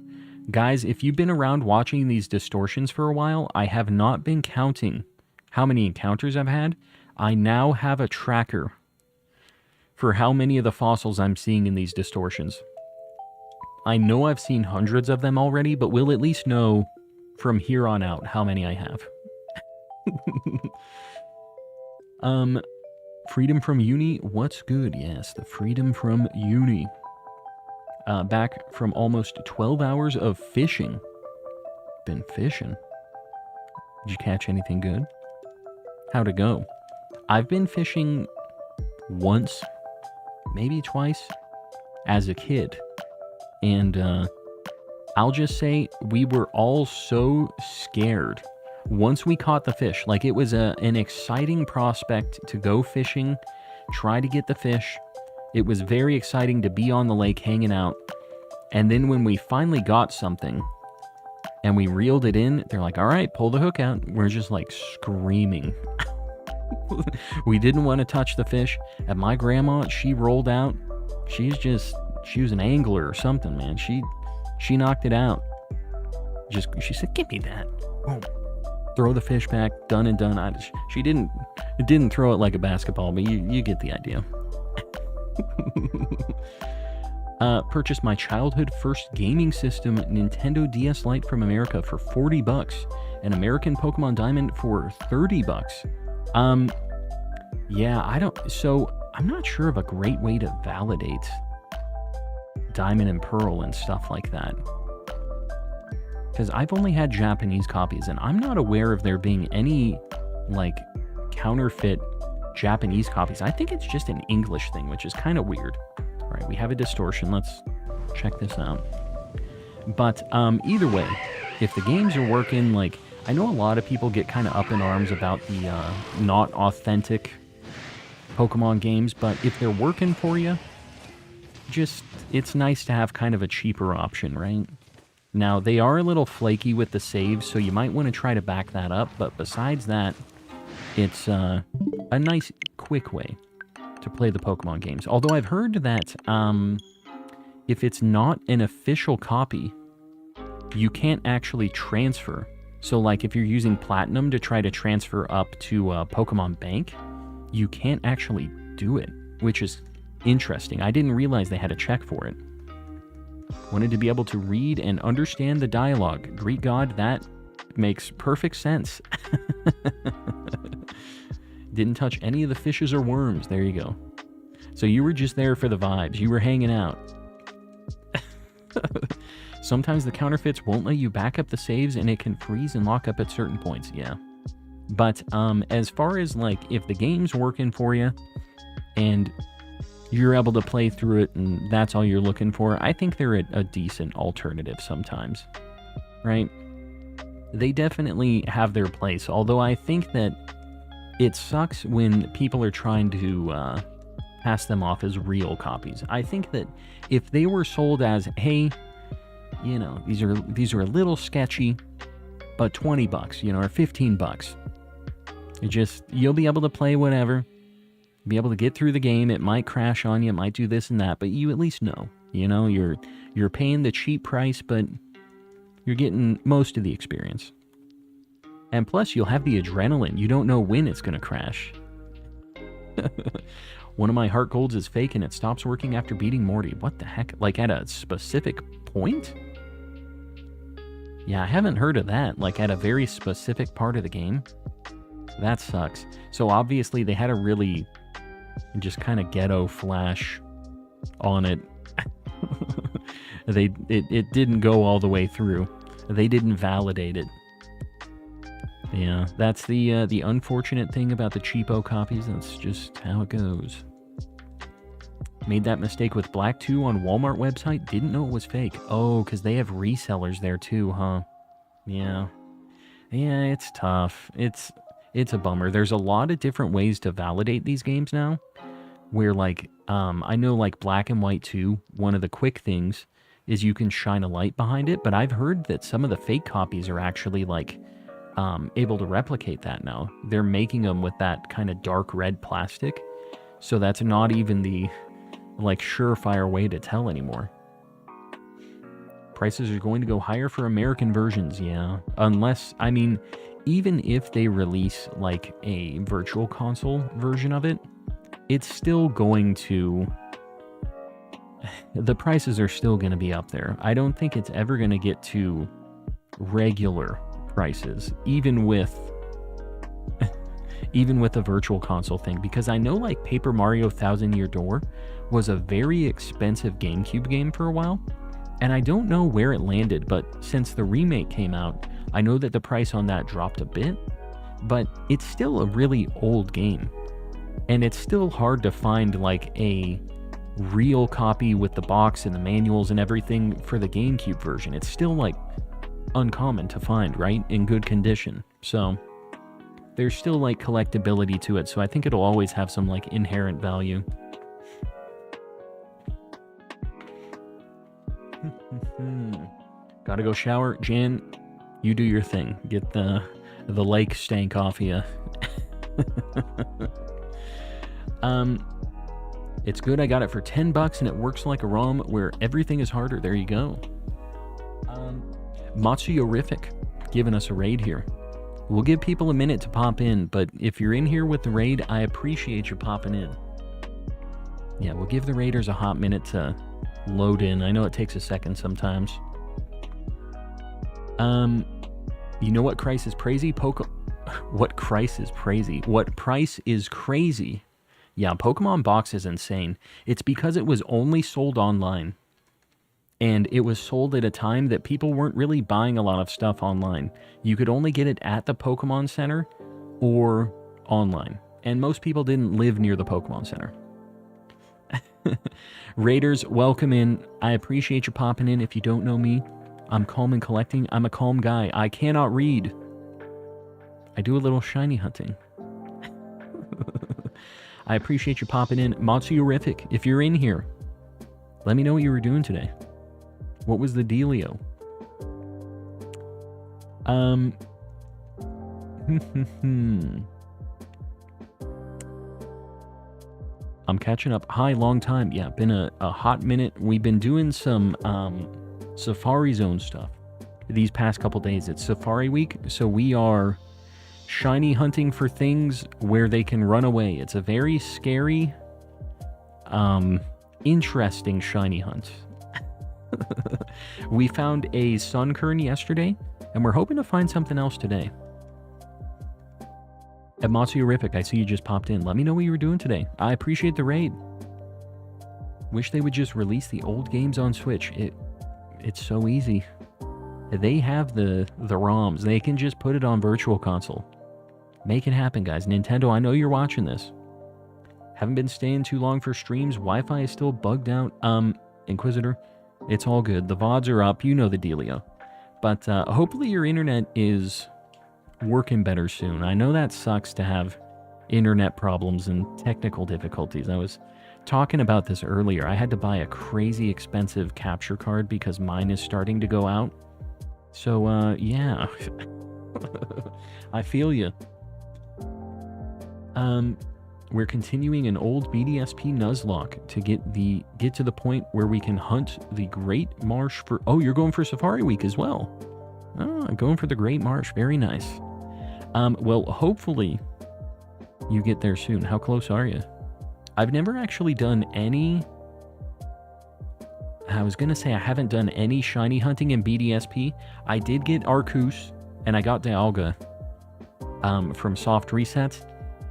Guys, if you've been around watching these distortions for a while, I have not been counting how many encounters I've had. I now have a tracker for how many of the fossils I'm seeing in these distortions. I know I've seen hundreds of them already, but we'll at least know from here on out how many I have. Freedom from uni, what's good? Yes, the freedom from uni. Back from almost 12 hours of fishing. Been fishing. Did you catch anything good? How'd it go? I've been fishing once, maybe twice, as a kid. And I'll just say, we were all so scared once we caught the fish. Like, it was an exciting prospect to go fishing, try to get the fish. It was very exciting to be on the lake hanging out. And then when we finally got something and we reeled it in, they're like, all right, pull the hook out. We're just like screaming. We didn't want to touch the fish. And my grandma, she rolled out. She was an angler or something, man. She knocked it out. She said, give me that. Boom. Throw the fish back, done and done. She didn't throw it like a basketball, but you get the idea. Purchased my childhood first gaming system, Nintendo DS Lite from America for $40, an American Pokemon Diamond for $30. Yeah, I'm not sure of a great way to validate Diamond and Pearl and stuff like that, because I've only had Japanese copies, and I'm not aware of there being any, like, counterfeit Japanese copies. I think it's just an English thing, which is kind of weird. All right, we have a distortion. Let's check this out. But either way, if the games are working, like, I know a lot of people get kind of up in arms about the not authentic Pokemon games, but if they're working for you, it's nice to have kind of a cheaper option, right? Now, they are a little flaky with the saves, so you might want to try to back that up, but besides that, it's a nice, quick way to play the Pokemon games. Although I've heard that if it's not an official copy, you can't actually transfer So, like, if you're using Platinum to try to transfer up to Pokemon Bank, you can't actually do it, which is interesting. I didn't realize they had a check for it. Wanted to be able to read and understand the dialogue. Greek God, that makes perfect sense. Didn't touch any of the fishes or worms. There you go. So you were just there for the vibes. You were hanging out. Sometimes the counterfeits won't let you back up the saves and it can freeze and lock up at certain points. Yeah. But as far as like if the game's working for you and you're able to play through it and that's all you're looking for, I think they're a decent alternative sometimes. Right? They definitely have their place, although I think that it sucks when people are trying to pass them off as real copies. I think that if they were sold as, hey, you know, these are a little sketchy, but $20, you know, or $15. You'll be able to play whatever, be able to get through the game. It might crash on you, it might do this and that, but you at least know, you know, you're paying the cheap price, but you're getting most of the experience. And plus, you'll have the adrenaline. You don't know when it's going to crash. One of my heart golds is fake and it stops working after beating Morty. What the heck? Like at a specific point? Yeah, I haven't heard of that. Like at a very specific part of the game? That sucks. So obviously they had a really just kind of ghetto flash on it. It didn't go all the way through. They didn't validate it. Yeah, that's the unfortunate thing about the cheapo copies. That's just how it goes. Made that mistake with Black 2 on Walmart website. Didn't know it was fake. Oh, because they have resellers there too, huh? Yeah. Yeah, it's tough. It's a bummer. There's a lot of different ways to validate these games now. Where like, I know like Black and White 2, one of the quick things is you can shine a light behind it. But I've heard that some of the fake copies are actually like able to replicate that now. They're making them with that kind of dark red plastic. So that's not even the like surefire way to tell anymore. Prices are going to go higher for American versions, yeah. Unless, I mean, even if they release like a virtual console version of it, it's still going to... the prices are still going to be up there. I don't think it's ever going to get to regular prices, even with the virtual console thing, because I know like Paper Mario Thousand Year Door was a very expensive GameCube game for a while, and I don't know where it landed, but since the remake came out, I know that the price on that dropped a bit, but it's still a really old game, and it's still hard to find like a real copy with the box and the manuals and everything for the GameCube version. It's still like uncommon to find, right? In good condition. So there's still like collectability to it, so I think it'll always have some like inherent value. Gotta go shower. Jan, you do your thing. Get the lake stank off you. It's good. I got it for $10 and it works like a ROM where everything is harder. There you go. Matsuyorific giving us a raid here. We'll give people a minute to pop in, but if you're in here with the raid, I appreciate you popping in. Yeah, we'll give the raiders a hot minute to load in. I know it takes a second sometimes. You know what price is crazy? What price is crazy? What price is crazy? Yeah, Pokemon Box is insane. It's because it was only sold online. And it was sold at a time that people weren't really buying a lot of stuff online. You could only get it at the Pokemon Center or online. And most people didn't live near the Pokemon Center. Raiders, welcome in. I appreciate you popping in. If you don't know me, I'm calm and collecting. I'm a calm guy. I cannot read. I do a little shiny hunting. I appreciate you popping in. Matsuyorific, if you're in here, let me know what you were doing today. What was the dealio? I'm catching up. Hi, long time. Yeah, been a hot minute. We've been doing some Safari Zone stuff. these past couple days. It's Safari Week, so we are shiny hunting for things where they can run away. It's a very scary, interesting shiny hunt. We found a sun kern yesterday, and we're hoping to find something else today. At Matsuyorific, I see you just popped in. Let me know what you were doing today. I appreciate the raid. Wish they would just release the old games on Switch. It's so easy. They have the ROMs. They can just put it on Virtual Console. Make it happen, guys. Nintendo, I know you're watching this. Haven't been staying too long for streams. Wi-Fi is still bugged out. Inquisitor, it's all good. The VODs are up. You know the dealio. But hopefully your internet is working better soon. I know that sucks to have internet problems and technical difficulties. I was talking about this earlier. I had to buy a crazy expensive capture card because mine is starting to go out. So, yeah. I feel you. We're continuing an old BDSP Nuzlocke to get to the point where we can hunt the Great Marsh for... Oh, you're going for Safari Week as well. Oh, going for the Great Marsh. Very nice. Well, hopefully you get there soon. How close are you? I've never actually done any... I was going to say I haven't done any shiny hunting in BDSP. I did get Arcus, and I got Dialga from Soft Resets.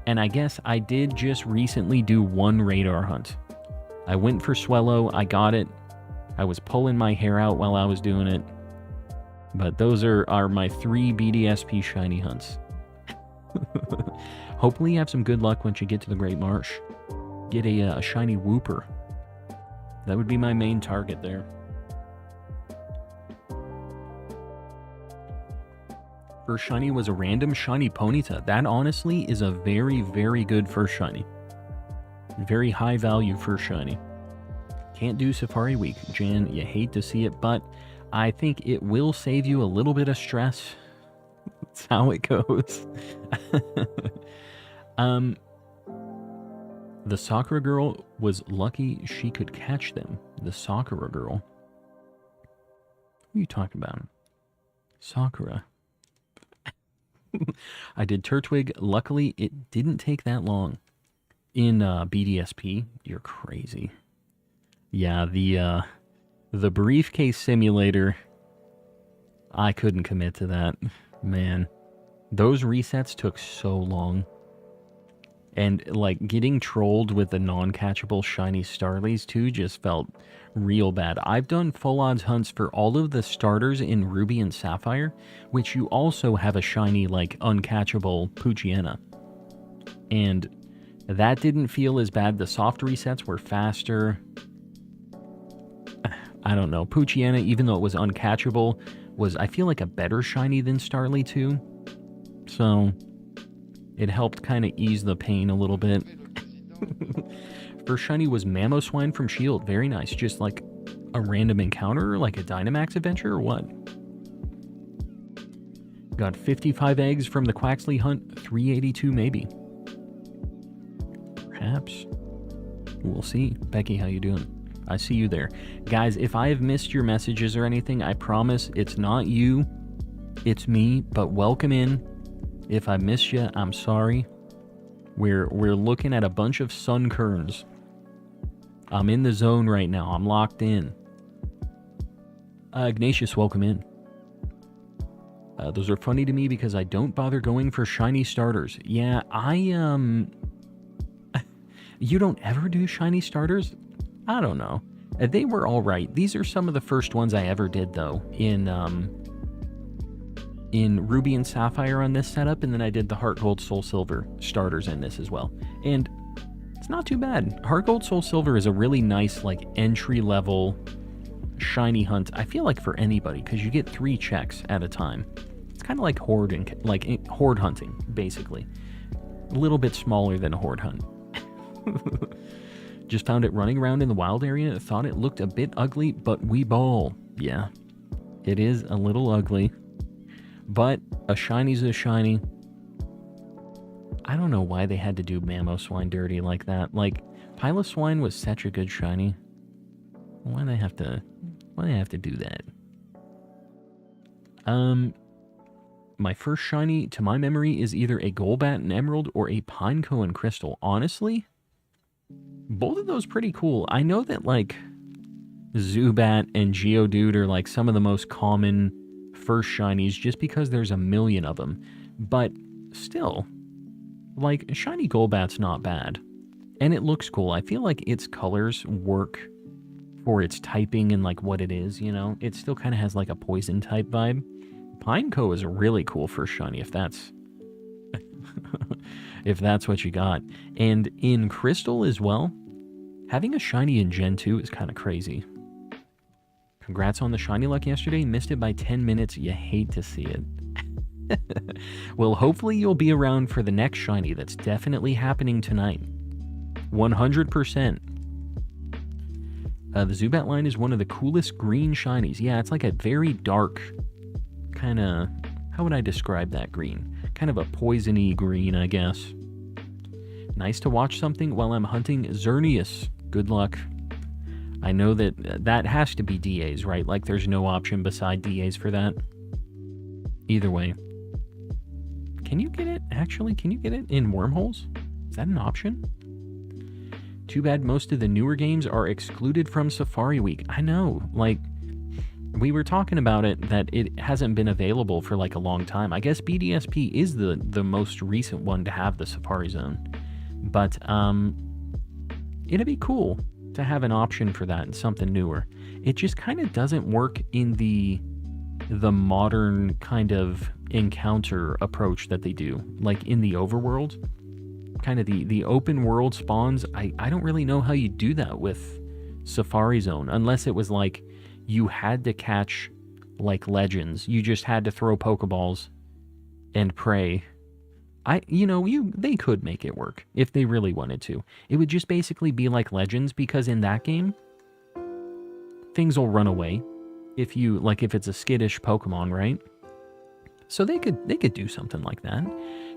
And I guess I did just recently do one radar hunt. I went for Swellow, I got it. I was pulling my hair out while I was doing it. But those are my 3 BDSP shiny hunts. Hopefully you have some good luck once you get to the Great Marsh. Get a shiny Wooper. That would be my main target there. First shiny was a random shiny Ponyta. That honestly is a very, very good first shiny. Very high value first shiny. Can't do Safari Week, Jan. You hate to see it, but I think it will save you a little bit of stress. That's how it goes. The Sakura girl was lucky she could catch them. The Sakura girl. Who are you talking about? Sakura. I did Turtwig. Luckily, it didn't take that long. In BDSP, you're crazy. Yeah, the briefcase simulator, I couldn't commit to that. Man, those resets took so long. And, like, getting trolled with the non-catchable shiny Starlies, too, just felt real bad. I've done full odds hunts for all of the starters in Ruby and Sapphire, which you also have a shiny, like, uncatchable Poochyena. And that didn't feel as bad. The soft resets were faster. I don't know. Poochyena, even though it was uncatchable, was, I feel like, a better shiny than Starly, too. So it helped kind of ease the pain a little bit. First shiny was Mamoswine from S.H.I.E.L.D. Very nice. Just like a random encounter, like a Dynamax adventure, or what? Got 55 eggs from the Quaxley hunt, 382 maybe. Perhaps. We'll see. Becky, how you doing? I see you there. Guys, if I have missed your messages or anything, I promise it's not you, it's me, but welcome in. If I missed you, I'm sorry. We're looking at a bunch of sun kerns. I'm in the zone right now. I'm locked in. Ignatius, welcome in. Those are funny to me because I don't bother going for shiny starters. Yeah, You don't ever do shiny starters? I don't know. They were alright. These are some of the first ones I ever did, though, in Ruby and Sapphire on this setup, and then I did the Heart Gold Soul Silver starters in this as well. And it's not too bad. Heart Gold Soul Silver is a really nice, like, entry-level shiny hunt, I feel like, for anybody, because you get 3 checks at a time. It's kind of like horde hunting, basically. A little bit smaller than a horde hunt. Just found it running around in the wild area. Thought it looked a bit ugly, but we ball. Yeah, it is a little ugly. But a shiny's a shiny. I don't know why they had to do Mamoswine dirty like that. Like, Piloswine was such a good shiny. Why do they have to do that? My first shiny, to my memory, is either a Golbat and Emerald or a Pineco and Crystal. Honestly, both of those pretty cool. I know that, like, Zubat and Geodude are, like, some of the most common first shinies just because there's a million of them. But still, like, shiny Golbat's not bad. And it looks cool. I feel like its colors work for its typing and, like, what it is, you know? It still kind of has, like, a poison type vibe. Pineco is a really cool first shiny if that's if that's what you got. And in Crystal as well, having a shiny in Gen 2 is kind of crazy. Congrats on the shiny luck yesterday. Missed it by 10 minutes. You hate to see it. Well, hopefully you'll be around for the next shiny that's definitely happening tonight. 100%. The Zubat line is one of the coolest green shinies. Yeah, it's like a very dark kind of, how would I describe that green? Kind of a poisony green, I guess. Nice to watch something while I'm hunting Xerneas. Good luck. I know that that has to be DAs, right? Like there's no option beside DAs for that. Either way. Can you get it? Actually, can you get it in wormholes? Is that an option? Too bad most of the newer games are excluded from Safari Week. I know, like, we were talking about it, that it hasn't been available for like a long time. I guess BDSP is the most recent one to have the Safari Zone. But it'd be cool to have an option for that and something newer. It just kind of doesn't work in the modern kind of encounter approach that they do. Like in the overworld, kind of the open world spawns. I don't really know how you do that with Safari Zone, unless it was like you had to catch like legends. You just had to throw Pokeballs and pray. They could make it work if they really wanted to. It would just basically be like legends, because in that game, things will run away if it's a skittish Pokemon, right? So they could do something like that.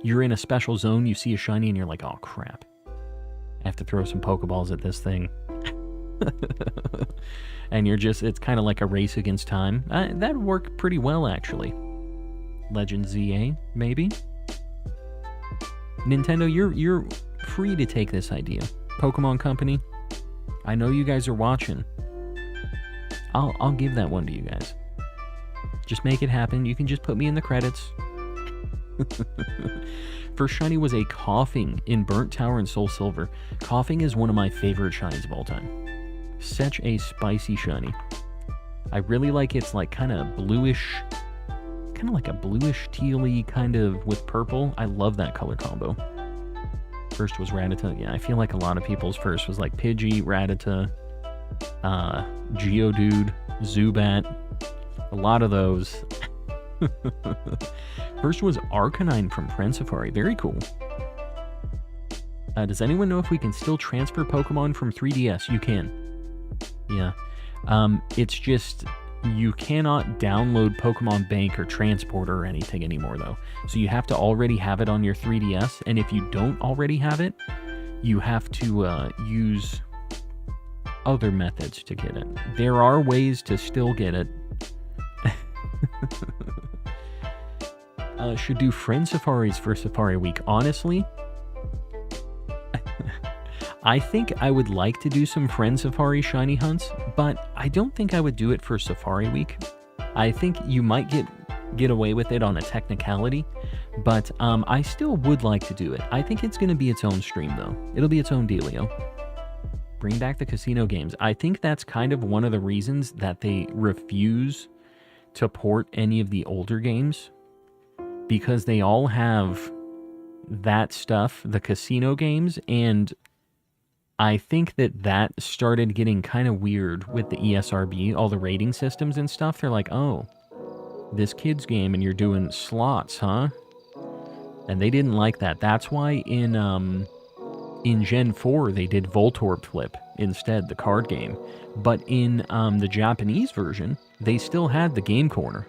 You're in a special zone, you see a shiny, and you're like, oh crap, I have to throw some Pokeballs at this thing. And it's kind of like a race against time. That'd work pretty well, actually. Legend ZA, maybe? Nintendo, you're free to take this idea. Pokemon Company, I know you guys are watching. I'll give that one to you guys. Just make it happen. You can just put me in the credits. First shiny was a Coughing in Burnt Tower and Soul Silver. Coughing is one of my favorite shinies of all time. Such a spicy shiny. I really like its like kind of bluish, kind of like a bluish tealy kind of with purple. I love that color combo. First was Rattata. Yeah, I feel like a lot of people's first was like Pidgey, Rattata, Geodude, Zubat. A lot of those. First was Arcanine from Friend Safari. Very cool. Does anyone know if we can still transfer Pokemon from 3DS? You can. Yeah. It's just you cannot download Pokemon Bank or Transporter or anything anymore, though. So you have to already have it on your 3DS, and if you don't already have it, you have to use other methods to get it. There are ways to still get it. Should do friend safaris for Safari Week. Honestly, I think I would like to do some friend safari shiny hunts, but I don't think I would do it for Safari Week. I think you might get away with it on a technicality, but I still would like to do it. I think it's going to be its own stream, though. It'll be its own dealio. Bring back the casino games. I think that's kind of one of the reasons that they refuse to port any of the older games, because they all have that stuff, the casino games, and I think that started getting kind of weird with the ESRB, all the rating systems and stuff. They're like, oh, this kid's game and you're doing slots, huh? And they didn't like that. That's why in Gen 4 they did Voltorb Flip instead, the card game. But in the Japanese version, they still had the game corner.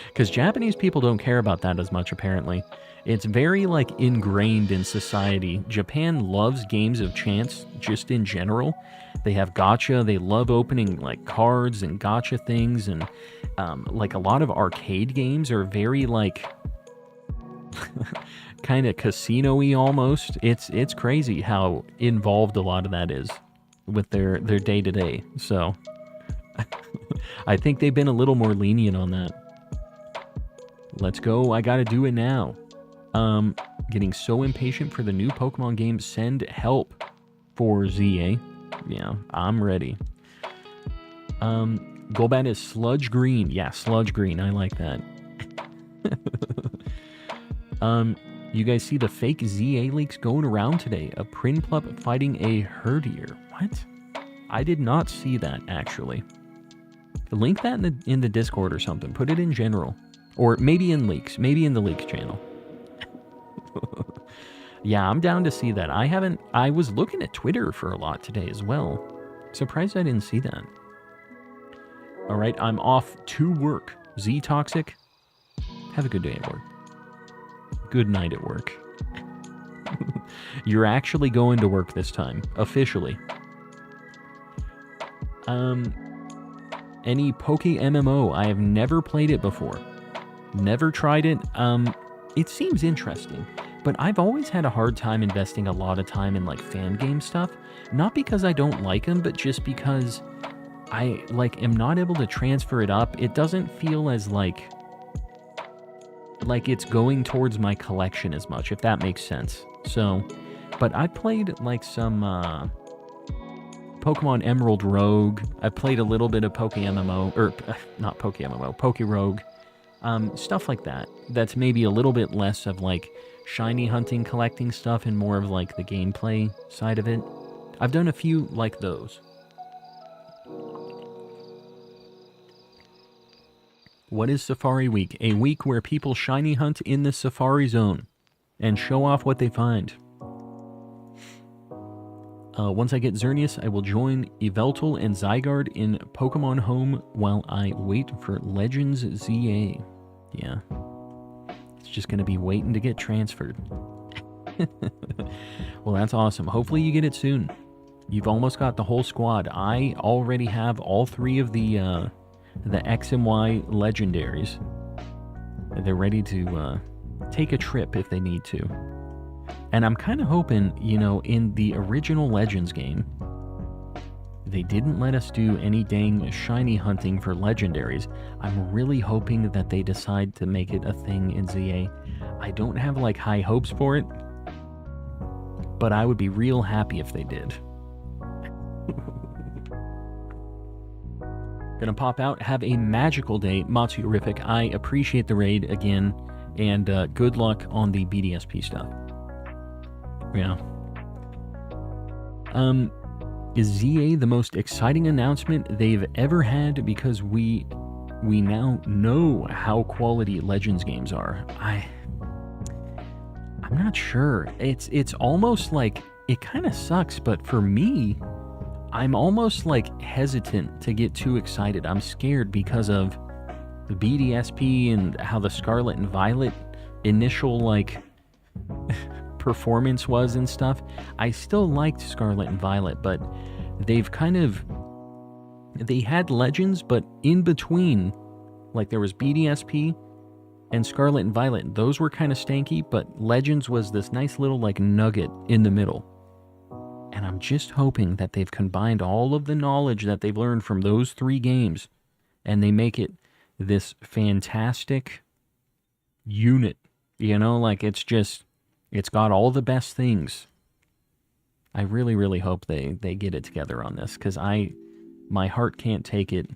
Because Japanese people don't care about that as much, apparently. It's very, like, ingrained in society. Japan loves games of chance, just in general. They have gacha, they love opening, like, cards and gacha things, and, like, a lot of arcade games are very, like, kind of casino-y almost. It's crazy how involved a lot of that is with their day-to-day. So, I think they've been a little more lenient on that. Let's go, I gotta do it now. Getting so impatient for the new Pokemon game. Send help for ZA. Yeah, I'm ready. Golbat is Sludge Green. Yeah, Sludge Green. I like that. You guys see the fake ZA leaks going around today? A Prinplup fighting a Herdier. What? I did not see that, actually. Link that in the Discord or something. Put it in general. Or maybe in leaks. Maybe in the leaks channel. Yeah, I'm down to see that. I was looking at Twitter for a lot today as well. Surprised I didn't see that. Alright, I'm off to work. Z Toxic, have a good day at work. Good night at work. You're actually going to work this time, officially. Any Poke MMO? I have never played it before. Never tried it. It seems interesting, but I've always had a hard time investing a lot of time in, like, fan game stuff. Not because I don't like them, but just because I, like, am not able to transfer it up. It doesn't feel as, like it's going towards my collection as much, if that makes sense. So, but I played, like, some, Pokemon Emerald Rogue. I played a little bit of Poke MMO, or, not Poke MMO, Poke Rogue. Stuff like that. That's maybe a little bit less of, like, shiny hunting, collecting stuff, and more of, like, the gameplay side of it. I've done a few like those. What is Safari Week? A week where people shiny hunt in the Safari Zone and show off what they find. Once I get Xerneas, I will join Yveltal and Zygarde in Pokemon Home while I wait for Legends ZA. Yeah. It's just going to be waiting to get transferred. Well, that's awesome. Hopefully you get it soon. You've almost got the whole squad. I already have all 3 of the X and Y legendaries. They're ready to take a trip if they need to. And I'm kind of hoping, you know, in the original Legends game, they didn't let us do any dang shiny hunting for legendaries. I'm really hoping that they decide to make it a thing in ZA. I don't have, like, high hopes for it, but I would be real happy if they did. Gonna pop out. Have a magical day, Matsurific. I appreciate the raid again, and good luck on the BDSP stuff. Yeah. Is ZA the most exciting announcement they've ever had? Because we now know how quality Legends games are. I'm not sure. It's almost like, it kind of sucks, but for me, I'm almost, like, hesitant to get too excited. I'm scared because of the BDSP and how the Scarlet and Violet initial, like, performance was and stuff. I still liked Scarlet and Violet, but they've kind of, they had Legends, but in between, like, there was BDSP and Scarlet and Violet. Those were kind of stanky, but Legends was this nice little, like, nugget in the middle. And I'm just hoping that they've combined all of the knowledge that they've learned from those 3 games, and they make it this fantastic unit. You know, like, it's got all the best things. I really, really hope they get it together on this, because my heart can't take it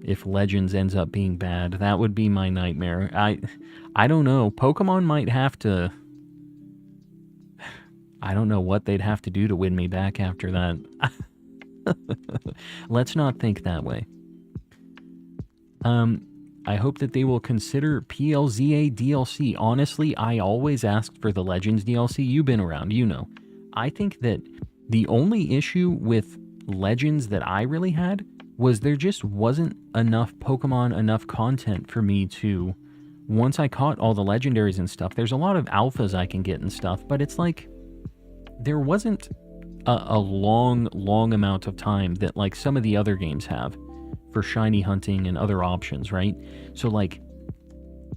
if Legends ends up being bad. That would be my nightmare. I don't know. Pokemon might have to... I don't know what they'd have to do to win me back after that. Let's not think that way. I hope that they will consider PLZA DLC. Honestly, I always asked for the Legends DLC. You've been around, you know. I think that the only issue with Legends that I really had was there just wasn't enough Pokemon, enough content for me to, once I caught all the legendaries and stuff, there's a lot of alphas I can get and stuff, but it's like, there wasn't a long amount of time that like some of the other games have for shiny hunting and other options, right? So like,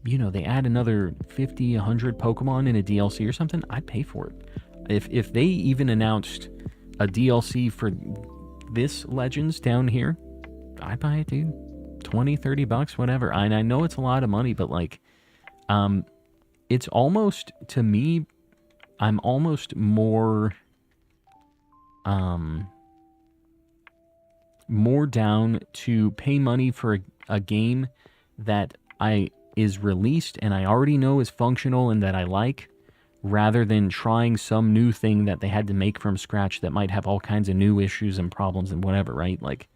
you know, they add another 50, 100 Pokemon in a DLC or something, I'd pay for it. If they even announced a DLC for this Legends down here, I'd buy it, dude. 20, 30 bucks, whatever. I know it's a lot of money, but like, it's almost, to me, I'm almost more down to pay money for a game that is released and I already know is functional and that I like, rather than trying some new thing that they had to make from scratch that might have all kinds of new issues and problems and whatever, right? Like,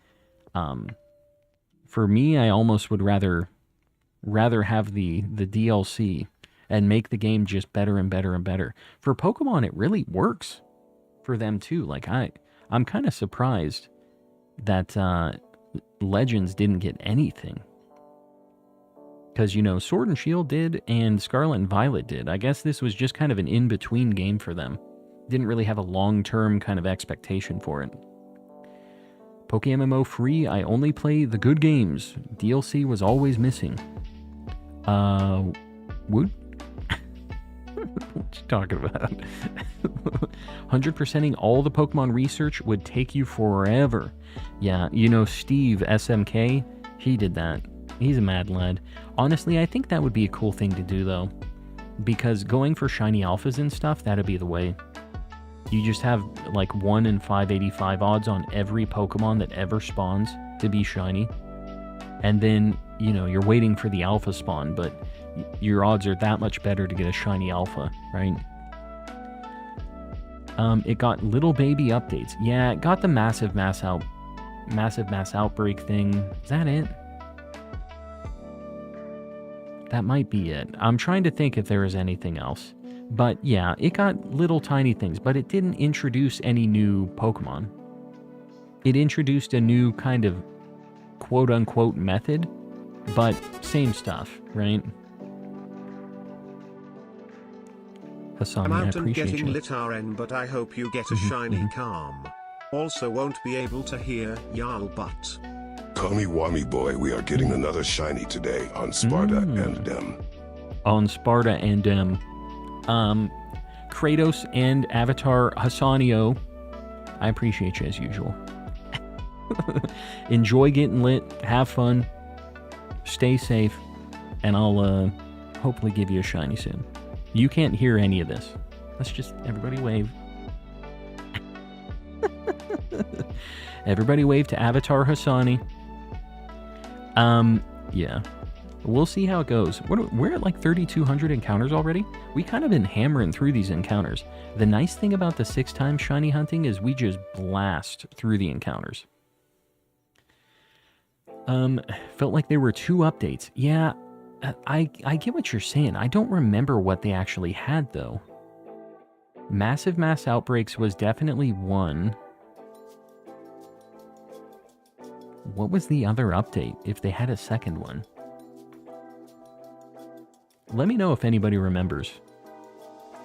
for me, I almost would rather have the DLC and make the game just better and better and better. For Pokemon, it really works for them too. Like, I'm kind of surprised that Legends didn't get anything. Because, you know, Sword and Shield did, and Scarlet and Violet did. I guess this was just kind of an in-between game for them. Didn't really have a long-term kind of expectation for it. PokeMMO free, I only play the good games. DLC was always missing. Wood? What you talking about? 100%ing all the Pokemon research would take you forever. Yeah, you know, Steve, SMK, he did that. He's a mad lad. Honestly, I think that would be a cool thing to do, though. Because going for shiny alphas and stuff, that'd be the way. You just have, like, 1 in 585 odds on every Pokemon that ever spawns to be shiny. And then, you know, you're waiting for the alpha spawn, but your odds are that much better to get a shiny alpha, right? It got little baby updates. Yeah, it got the massive mass outbreak thing. Is that it? That might be it. I'm trying to think if there is anything else. But yeah, it got little tiny things, but it didn't introduce any new Pokemon. It introduced a new kind of quote-unquote method, but same stuff, right? Hassani, I'm I out and appreciate getting you. lit RN, but I hope you get a shiny calm. Also won't be able to hear y'all, but... Call me Wami Boy, we are getting another shiny today on Sparta and Dem. On Sparta and Dem. Kratos and Avatar Hassanio, I appreciate you as usual. Enjoy getting lit, have fun, stay safe, and I'll hopefully give you a shiny soon. You can't hear any of this. Let's just, everybody wave. Everybody wave to Avatar Hassani. Yeah. We'll see how it goes. We're at like 3,200 encounters already. We kind of been hammering through these encounters. The nice thing about the 6x shiny hunting is we just blast through the encounters. Felt like there were 2 updates. Yeah, I get what you're saying. I don't remember what they actually had, though. Massive mass outbreaks was definitely one. What was the other update, if they had a second one? Let me know if anybody remembers. I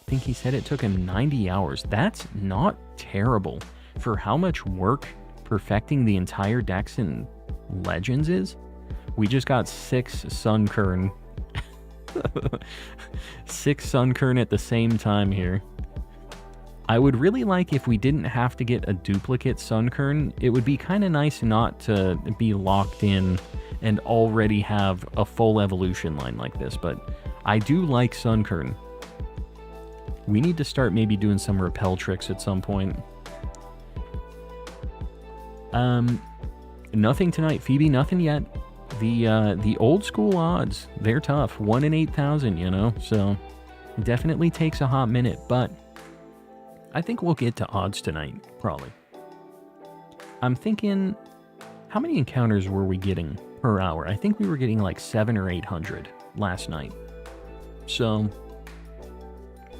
think he said it took him 90 hours. That's not terrible for how much work perfecting the entire Dex in Legends is. We just got 6 Sunkern. 6 Sunkern at the same time here. I would really like if we didn't have to get a duplicate Sunkern. It would be kind of nice not to be locked in and already have a full evolution line like this, but I do like Sunkern. We need to start maybe doing some repel tricks at some point. Nothing tonight, Phoebe, nothing yet. The old school odds, they're tough. 1 in 8,000, you know, so it definitely takes a hot minute, but I think we'll get to odds tonight, probably. I'm thinking, how many encounters were we getting per hour? I think we were getting like 700 or 800 last night. So,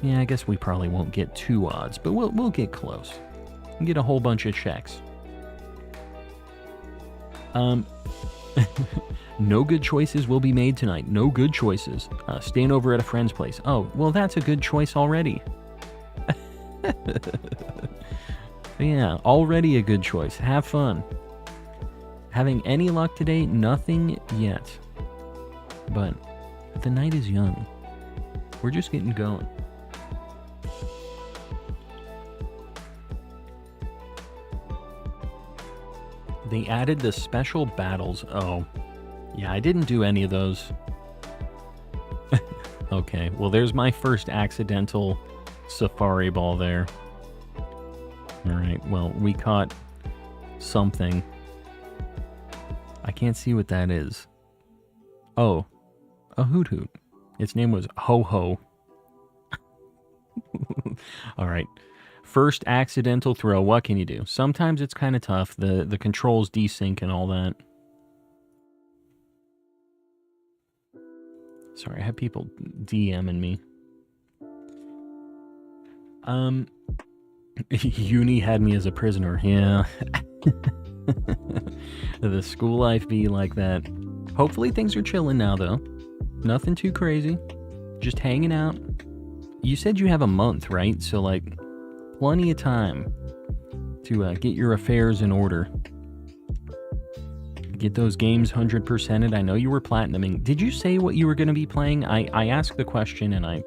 yeah, I guess we probably won't get 2 odds, but we'll get close. We'll get a whole bunch of checks. Um, no good choices will be made tonight. No good choices. Staying over at a friend's place. Oh, well, that's a good choice already. Yeah, already a good choice. Have fun. Having any luck today? Nothing yet. But the night is young. We're just getting going. They added the special battles. Oh, yeah, I didn't do any of those. Okay, well, there's my first accidental safari ball there. Alright, well, we caught something. I can't see what that is. Oh, a hoot hoot. Its name was Ho Ho. Alright. First accidental throw. What can you do? Sometimes it's kind of tough. The controls desync and all that. Sorry, I have people DMing me. Uni had me as a prisoner. Yeah. The school life be like that. Hopefully things are chilling now, though. Nothing too crazy. Just hanging out. You said you have a month, right? So, like, plenty of time to get your affairs in order. Get those games 100%ed. I know you were platinuming. Did you say what you were going to be playing? I asked the question and I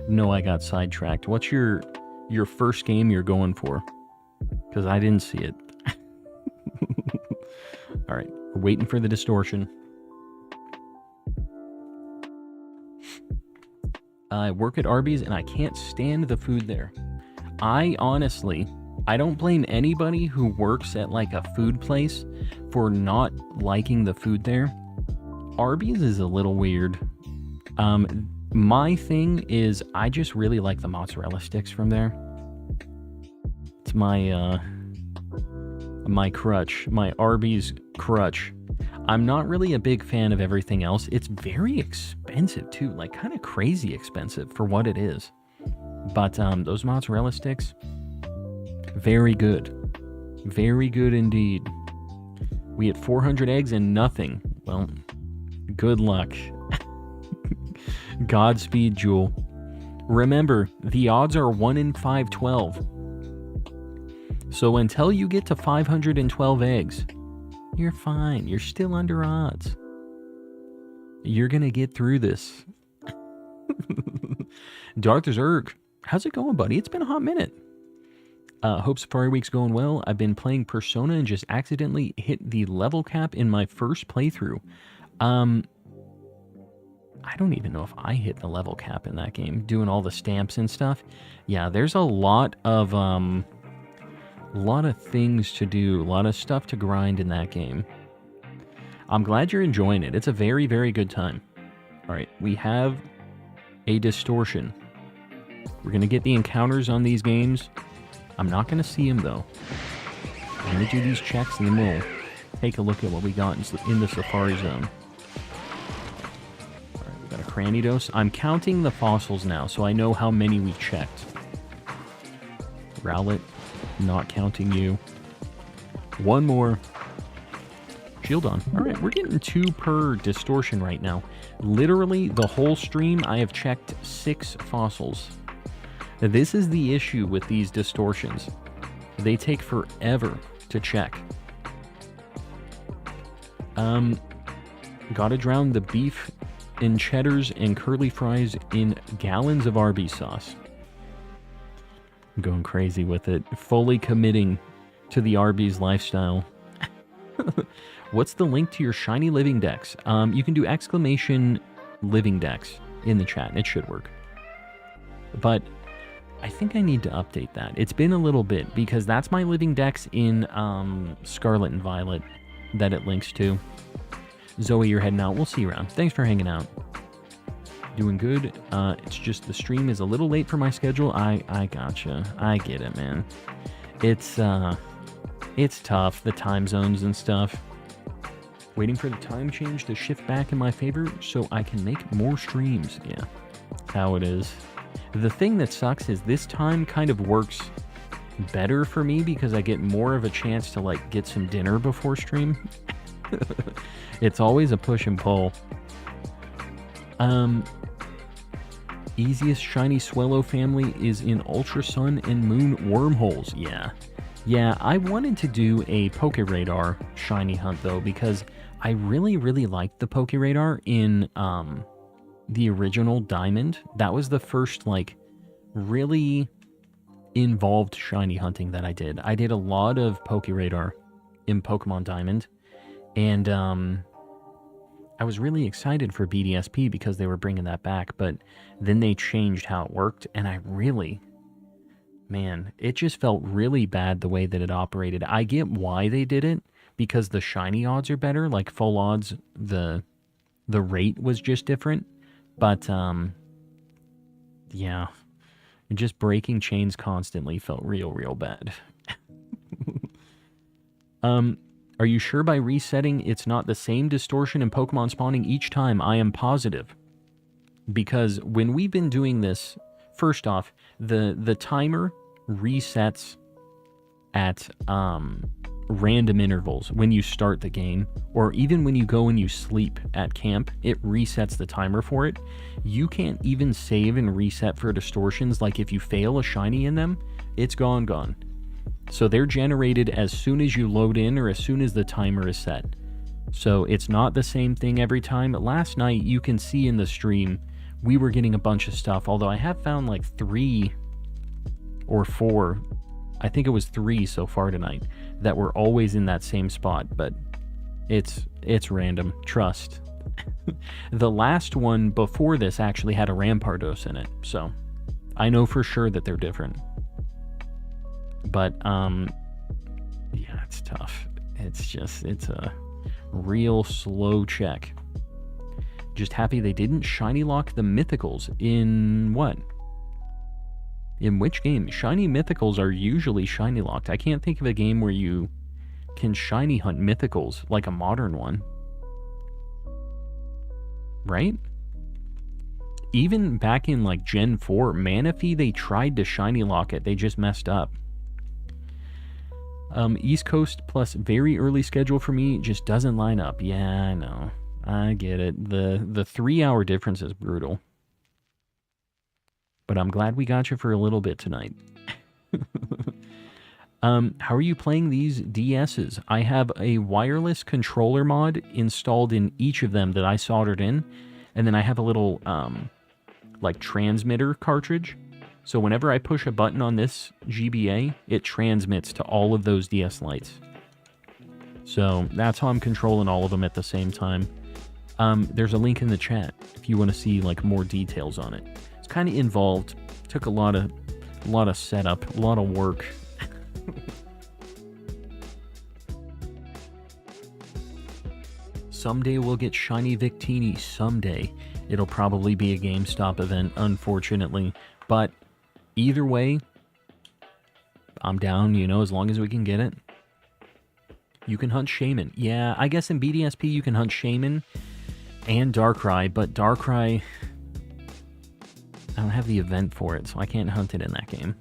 know I got sidetracked. What's your first game you're going for? Because I didn't see it. Alright, we're waiting for the distortion. I work at Arby's and I can't stand the food there. I don't blame anybody who works at like a food place for not liking the food there. Arby's is a little weird. My thing is I just really like the mozzarella sticks from there. It's my crutch, my Arby's crutch. I'm not really a big fan of everything else. It's very expensive too, like kind of crazy expensive for what it is. But those mozzarella sticks, very good. Very good indeed. We had 400 eggs and nothing. Well, good luck. Godspeed, Jewel. Remember, the odds are 1 in 512. So until you get to 512 eggs, you're fine. You're still under odds. You're gonna get through this. Darth Zerg, how's it going, buddy? It's been a hot minute. Hope Safari Week's going well. I've been playing Persona and just accidentally hit the level cap in my first playthrough. I don't even know if I hit the level cap in that game, doing all the stamps and stuff. Yeah, there's a lot of things to do, a lot of stuff to grind in that game. I'm glad you're enjoying it. It's a very, very good time. All right, we have a distortion. We're going to get the encounters on these games. I'm not going to see them, though. I'm going to do these checks, and then we'll take a look at what we got in the Safari Zone. All right, we got a cranny dose. I'm counting the fossils now, so I know how many we've checked. Rowlet, not counting you. One more. Shield on. All right, we're getting 2 per distortion right now. Literally, the whole stream, I have checked 6 fossils. This is the issue with these distortions. They take forever to check. Gotta drown the beef in cheddars and curly fries in gallons of Arby's sauce. I'm going crazy with it. Fully committing to the Arby's lifestyle. What's the link to your Shiny Living Dex? You can do exclamation Living Dex in the chat. It should work. But I think I need to update that. It's been a little bit because that's my Living Dex in Scarlet and Violet that it links to. Zoe, you're heading out. We'll see you around. Thanks for hanging out. Doing good. It's just the stream is a little late for my schedule. I gotcha. I get it, man. It's tough, the time zones and stuff. Waiting for the time change to shift back in my favor so I can make more streams. Yeah, that's how it is. The thing that sucks is this time kind of works better for me because I get more of a chance to like get some dinner before stream. It's always a push and pull. Easiest shiny Swellow family is in Ultra Sun and Moon wormholes. Yeah. Yeah, I wanted to do a Poke Radar shiny hunt though, because I really, really liked the Poke Radar in the original Diamond. That was the first, like, really involved shiny hunting that I did. I did a lot of Poke Radar in Pokemon Diamond, and I was really excited for BDSP because they were bringing that back, but then they changed how it worked, and I really, man, it just felt really bad the way that it operated. I get why they did it, because the shiny odds are better, like full odds, the rate was just different, but yeah, just breaking chains constantly felt real bad. Are you sure by resetting it's not the same distortion in Pokemon spawning each time? I am positive. Because when we've been doing this, first off, the timer resets at random intervals when you start the game, or even when you go and you sleep at camp, it resets the timer for it. You can't even save and reset for distortions. Like if you fail a shiny in them, it's gone. So they're generated as soon as you load in or as soon as the timer is set. So it's not the same thing every time. Last night, you can see in the stream, we were getting a bunch of stuff, although I have found like 3 or 4, I think it was 3 so far tonight, that were always in that same spot, but it's random, trust. The last one before this actually had a Rampardos in it, so I know for sure that they're different. But, yeah, it's tough. It's a real slow check. Just happy they didn't shiny lock the mythicals in what? In which game? Shiny mythicals are usually shiny locked. I can't think of a game where you can shiny hunt mythicals like a modern one. Right? Even back in like Gen 4, Manaphy, they tried to shiny lock it. They just messed up. East Coast plus very early schedule for me just doesn't line up. Yeah, I know. I get it. The 3-hour difference is brutal. But I'm glad we got you for a little bit tonight. How are you playing these DSs? I have a wireless controller mod installed in each of them that I soldered in. And then I have a little, like, transmitter cartridge. So whenever I push a button on this GBA, it transmits to all of those DS lights. So that's how I'm controlling all of them at the same time. There's a link in the chat if you want to see like more details on it. It's kind of involved. Took a lot of setup, a lot of work. Someday we'll get Shiny Victini. Someday. It'll probably be a GameStop event, unfortunately. But either way, I'm down, you know, as long as we can get it. You can hunt Shaman. Yeah, I guess in BDSP you can hunt Shaman and Darkrai, but Darkrai, I don't have the event for it, so I can't hunt it in that game.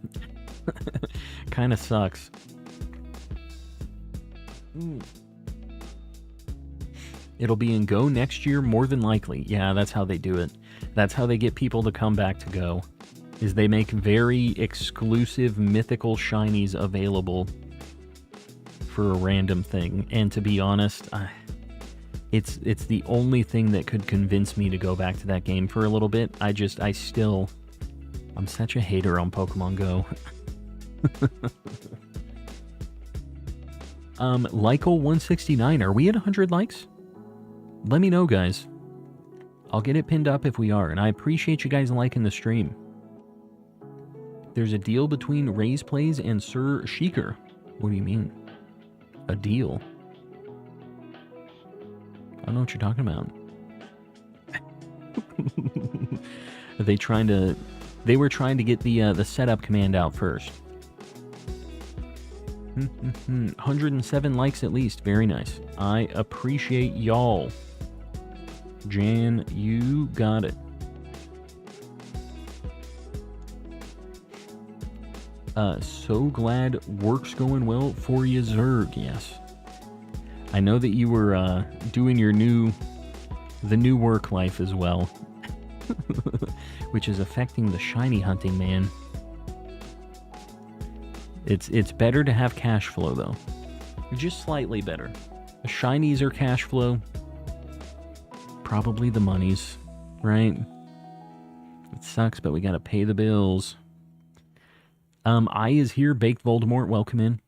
Kind of sucks. It'll be in Go next year, more than likely. Yeah, that's how they do it. That's how they get people to come back to Go. Is they make very exclusive mythical shinies available for a random thing. And to be honest, it's the only thing that could convince me to go back to that game for a little bit. I'm such a hater on Pokemon Go. Lyko169, are we at 100 likes? Let me know, guys. I'll get it pinned up if we are, and I appreciate you guys liking the stream. There's a deal between Ray's Plays and Sir Sheikar. What do you mean? A deal? I don't know what you're talking about. They were trying to get the setup command out first. 107 likes at least. Very nice. I appreciate y'all. Jan, you got it. So glad work's going well for you, Zerg. Yes. I know that you were doing your the new work life as well, which is affecting the shiny hunting, man. It's better to have cash flow though, just slightly better. The shinies are cash flow, probably the monies, right? It sucks, but we gotta pay the bills. I is here, Baked Voldemort, welcome in.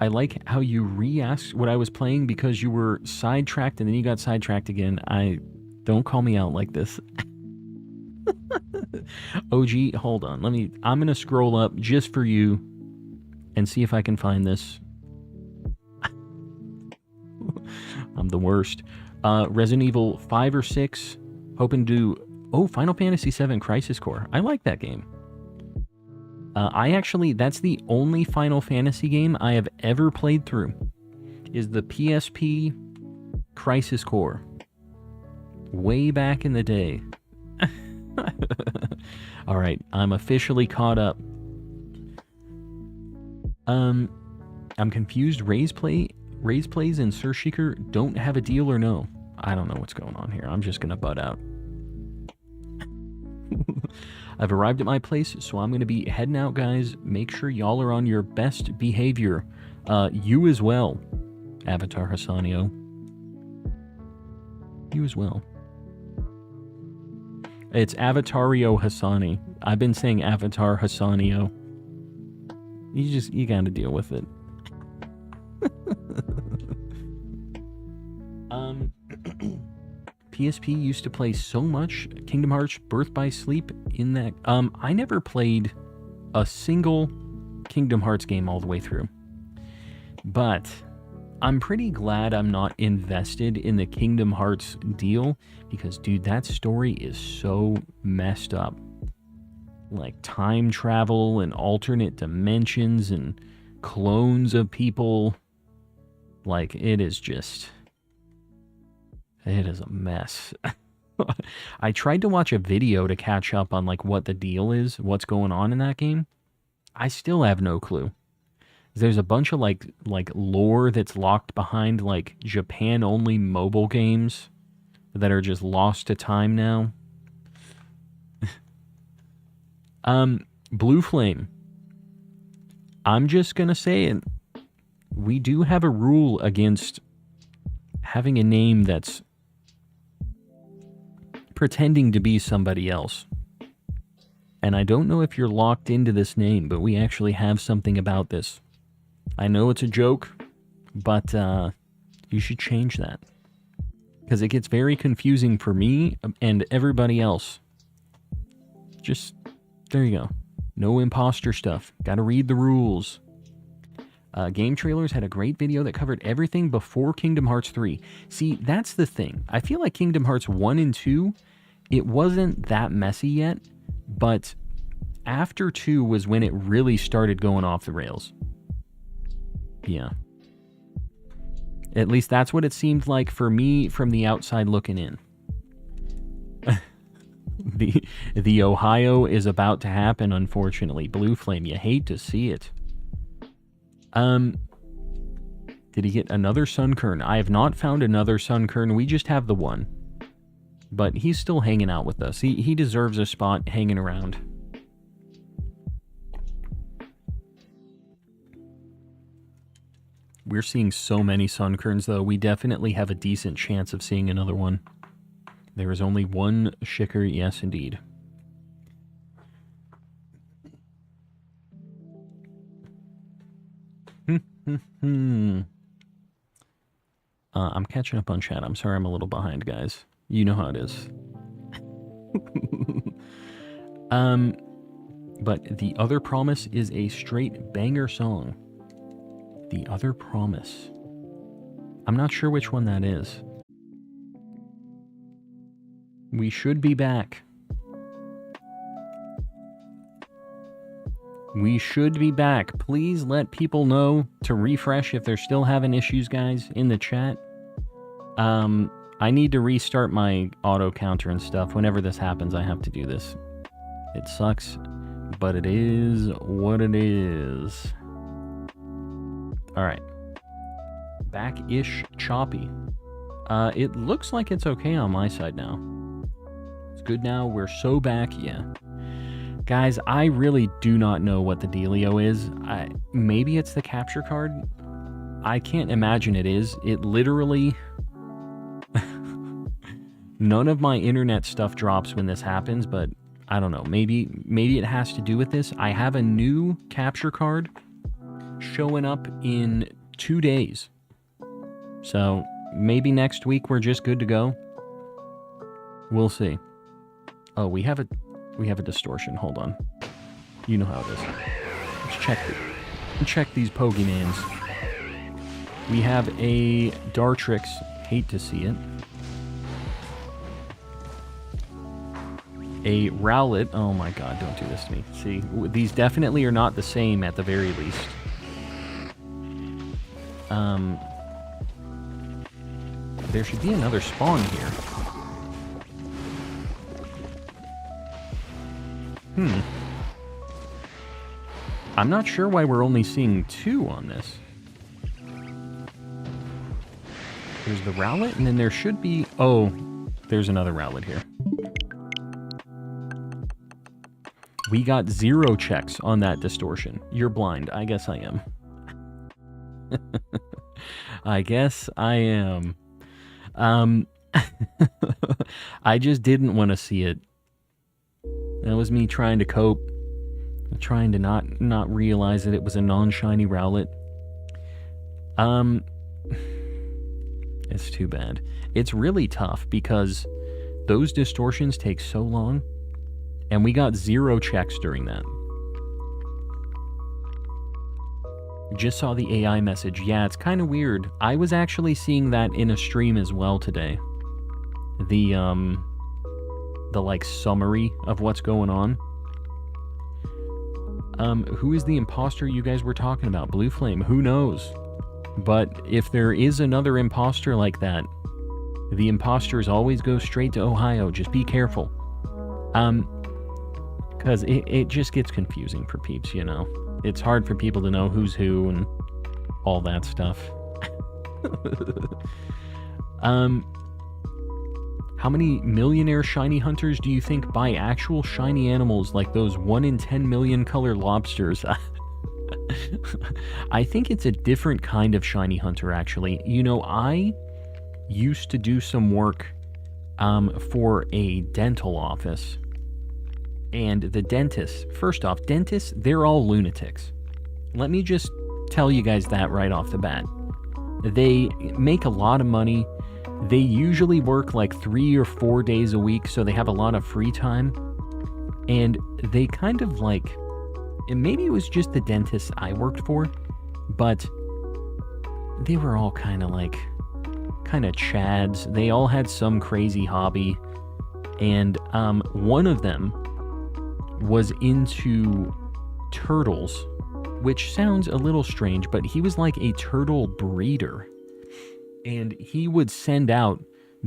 I like how you re-asked what I was playing because you were sidetracked and then you got sidetracked again. Don't call me out like this. OG, hold on. I'm gonna scroll up just for you and see if I can find this. I'm the worst. Resident Evil 5 or 6, hoping to do... Oh, Final Fantasy VII Crisis Core. I like that game. That's the only Final Fantasy game I have ever played through, is the PSP Crisis Core. Way back in the day. Alright, I'm officially caught up. I'm confused. Raise Plays and Surshika don't have a deal or no? I don't know what's going on here. I'm just gonna butt out. I've arrived at my place, so I'm going to be heading out, guys. Make sure y'all are on your best behavior. You as well, Avatar Hassanio. You as well. It's Avatario Hassani. I've been saying Avatar Hassanio. You gotta deal with it. PSP used to play so much Kingdom Hearts Birth by Sleep in that. I never played a single Kingdom Hearts game all the way through. But I'm pretty glad I'm not invested in the Kingdom Hearts deal because, dude, that story is so messed up. Like time travel and alternate dimensions and clones of people. Like, it is a mess. I tried to watch a video to catch up on like what the deal is, what's going on in that game. I still have no clue. There's a bunch of like lore that's locked behind like Japan only mobile games that are just lost to time now. Blue Flame. I'm just gonna say it. We do have a rule against having a name that's pretending to be somebody else. And I don't know if you're locked into this name, but we actually have something about this. I know it's a joke, but you should change that. Because it gets very confusing for me and everybody else. Just, there you go. No imposter stuff. Gotta read the rules. Game Trailers had a great video that covered everything before Kingdom Hearts 3. See, that's the thing. I feel like Kingdom Hearts 1 and 2, it wasn't that messy yet, but after 2 was when it really started going off the rails. Yeah. At least that's what it seemed like for me from the outside looking in. The Ohio is about to happen, unfortunately. Blue Flame, you hate to see it. Did he get another Sunkern? I have not found another Sunkern. We just have the one. But he's still hanging out with us. He deserves a spot hanging around. We're seeing so many Sunkerns, though. We definitely have a decent chance of seeing another one. There is only one Shicker, yes, indeed. I'm catching up on chat. I'm sorry I'm a little behind, guys. You know how it is. But The Other Promise is a straight banger song. The Other Promise. I'm not sure which one that is. We should be back. We should be back. Please let people know to refresh if they're still having issues, guys, in the chat. I need to restart my auto counter and stuff. Whenever this happens, I have to do this. It sucks, but it is what it is. Alright. Back-ish choppy. It looks like it's okay on my side now. It's good now. We're so back. Yeah. Guys, I really do not know what the dealio is. Maybe it's the capture card. I can't imagine it is. It literally... None of my internet stuff drops when this happens, but I don't know. Maybe it has to do with this. I have a new capture card showing up in 2 days. So maybe next week we're just good to go. We'll see. Oh, we have a distortion. Hold on. You know how it is. Let's check these Pokemans. We have a Dartrix. Hate to see it. A Rowlet. Oh my god, don't do this to me. See, these definitely are not the same at the very least. There should be another spawn here. I'm not sure why we're only seeing 2 on this. There's the Rowlet, and then there should be... Oh, there's another Rowlet here. We got 0 checks on that distortion. You're blind. I guess I am. I guess I am. I just didn't want to see it. That was me trying to cope. Trying to not realize that it was a non-shiny Rowlet. It's too bad. It's really tough because those distortions take so long. And we got 0 checks during that. Just saw the AI message. Yeah, it's kind of weird. I was actually seeing that in a stream as well today. The like summary of what's going on. Who is the imposter you guys were talking about? Blue Flame, who knows? But if there is another imposter like that, the imposters always go straight to Ohio. Just be careful. Because it just gets confusing for peeps, you know? It's hard for people to know who's who and all that stuff. How many millionaire shiny hunters do you think buy actual shiny animals like those 1 in 10 million color lobsters? I think it's a different kind of shiny hunter, actually. You know, I used to do some work for a dental office. And the dentists, first off, dentists, they're all lunatics. Let me just tell you guys that right off the bat. They make a lot of money. They usually work like 3 or 4 days a week, so they have a lot of free time. And they kind of like, and maybe it was just the dentists I worked for, but they were all kind of chads. They all had some crazy hobby. And one of them was into turtles, which sounds a little strange, but he was like a turtle breeder. And he would send out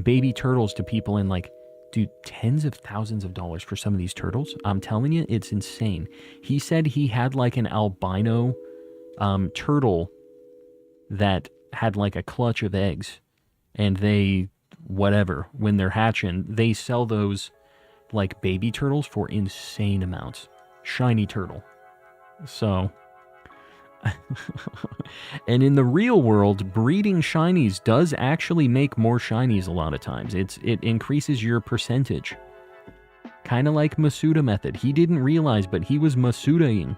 baby turtles to people and like, dude, tens of thousands of dollars for some of these turtles. I'm telling you, it's insane. He said he had like an albino turtle that had like a clutch of eggs, and they, whatever, when they're hatching, they sell those like baby turtles for insane amounts. Shiny turtle. So, and in the real world, breeding shinies does actually make more shinies a lot of times. It increases your percentage. Kind of like Masuda method. He didn't realize, but he was Masudaing.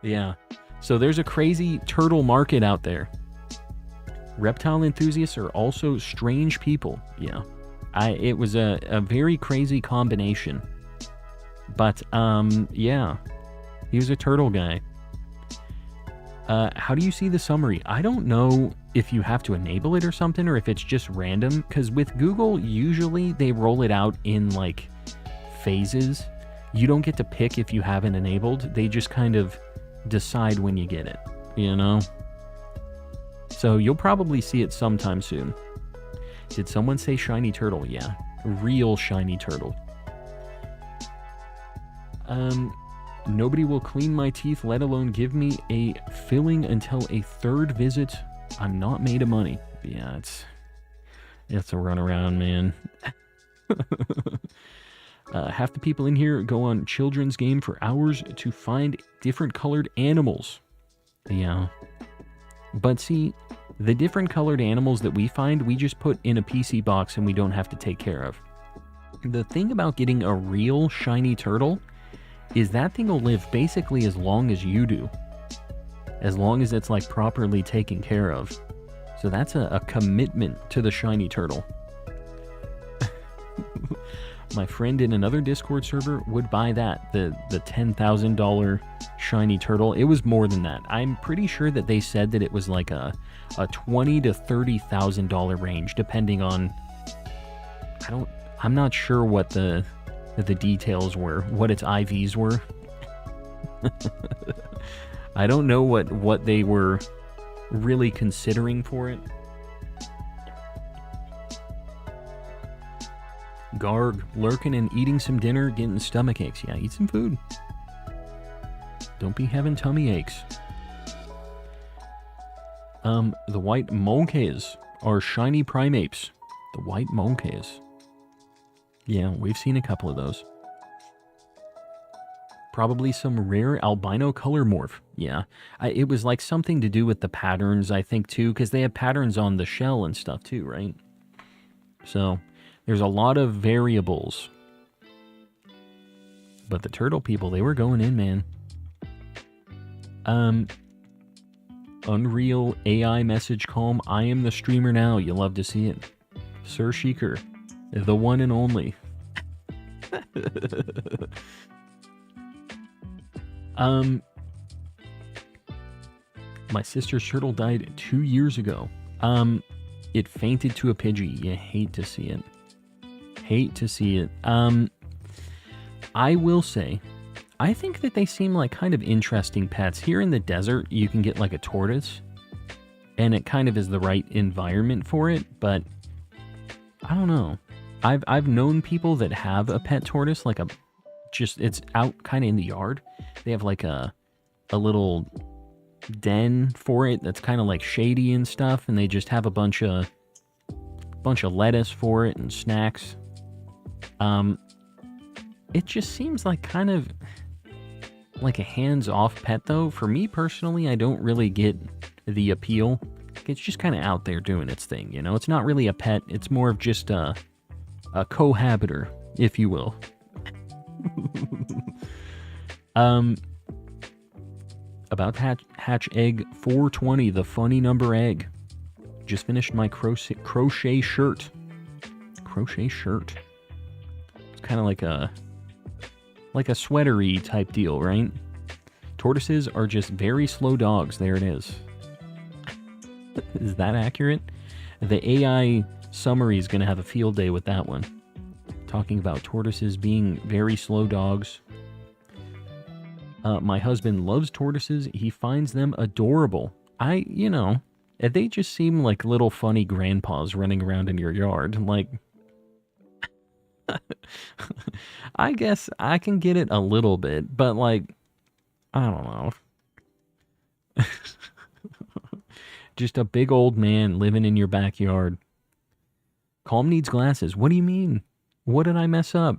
Yeah. So there's a crazy turtle market out there. Reptile enthusiasts are also strange people. Yeah. It was a very crazy combination. But, yeah. He was a turtle guy. How do you see the summary? I don't know if you have to enable it or something, or if it's just random. Because with Google, usually they roll it out in, like, phases. You don't get to pick if you have it enabled. They just kind of decide when you get it, you know? So you'll probably see it sometime soon. Did someone say shiny turtle? Yeah. Real shiny turtle. Nobody will clean my teeth, let alone give me a filling until a third visit. I'm not made of money. Yeah, it's a runaround, man. Half the people in here go on children's game for hours to find different colored animals. Yeah. But see, the different colored animals that we find, we just put in a PC box and we don't have to take care of. The thing about getting a real shiny turtle is that thing will live basically as long as you do. As long as it's like properly taken care of. So that's a commitment to the shiny turtle. My friend in another Discord server would buy that, the $10,000 shiny turtle. It was more than that. I'm pretty sure that they said that it was like a $20,000 to $30,000 range, depending on. I'm not sure what the details were, what its IVs were. I don't know what they were really considering for it. Garg, lurking and eating some dinner, getting stomach aches. Yeah, eat some food. Don't be having tummy aches. The white monkeys are shiny primates. The white monkeys. Yeah, we've seen a couple of those. Probably some rare albino color morph. Yeah, it was like something to do with the patterns, I think, too, because they have patterns on the shell and stuff, too, right? So there's a lot of variables. But the turtle people, they were going in, man. Unreal AI message calm. I am the streamer now. You love to see it. Sir Sheikr, the one and only. My sister's turtle died 2 years ago. It fainted to a Pidgey. You hate to see it. Hate to see it. I will say, I think that they seem like kind of interesting pets. Here in the desert, you can get like a tortoise, and it kind of is the right environment for it, but I don't know. I've known people that have a pet tortoise, like it's out kind of in the yard. They have like a little den for it that's kind of like shady and stuff, and they just have a bunch of lettuce for it and snacks. It just seems like kind of like a hands-off pet, though. For me personally, I don't really get the appeal. It's just kind of out there doing its thing, you know? It's not really a pet. It's more of just a cohabiter, if you will. About hatch egg 420, the funny number egg. Just finished my crochet shirt. Crochet shirt. It's kind of like a sweatery type deal, right? Tortoises are just very slow dogs. There it is. Is that accurate? The AI summary is going to have a field day with that one. Talking about tortoises being very slow dogs. My husband loves tortoises. He finds them adorable. They just seem like little funny grandpas running around in your yard. Like, I guess I can get it a little bit, but like, I don't know. Just a big old man living in your backyard. Calm needs glasses. What do you mean? What did I mess up?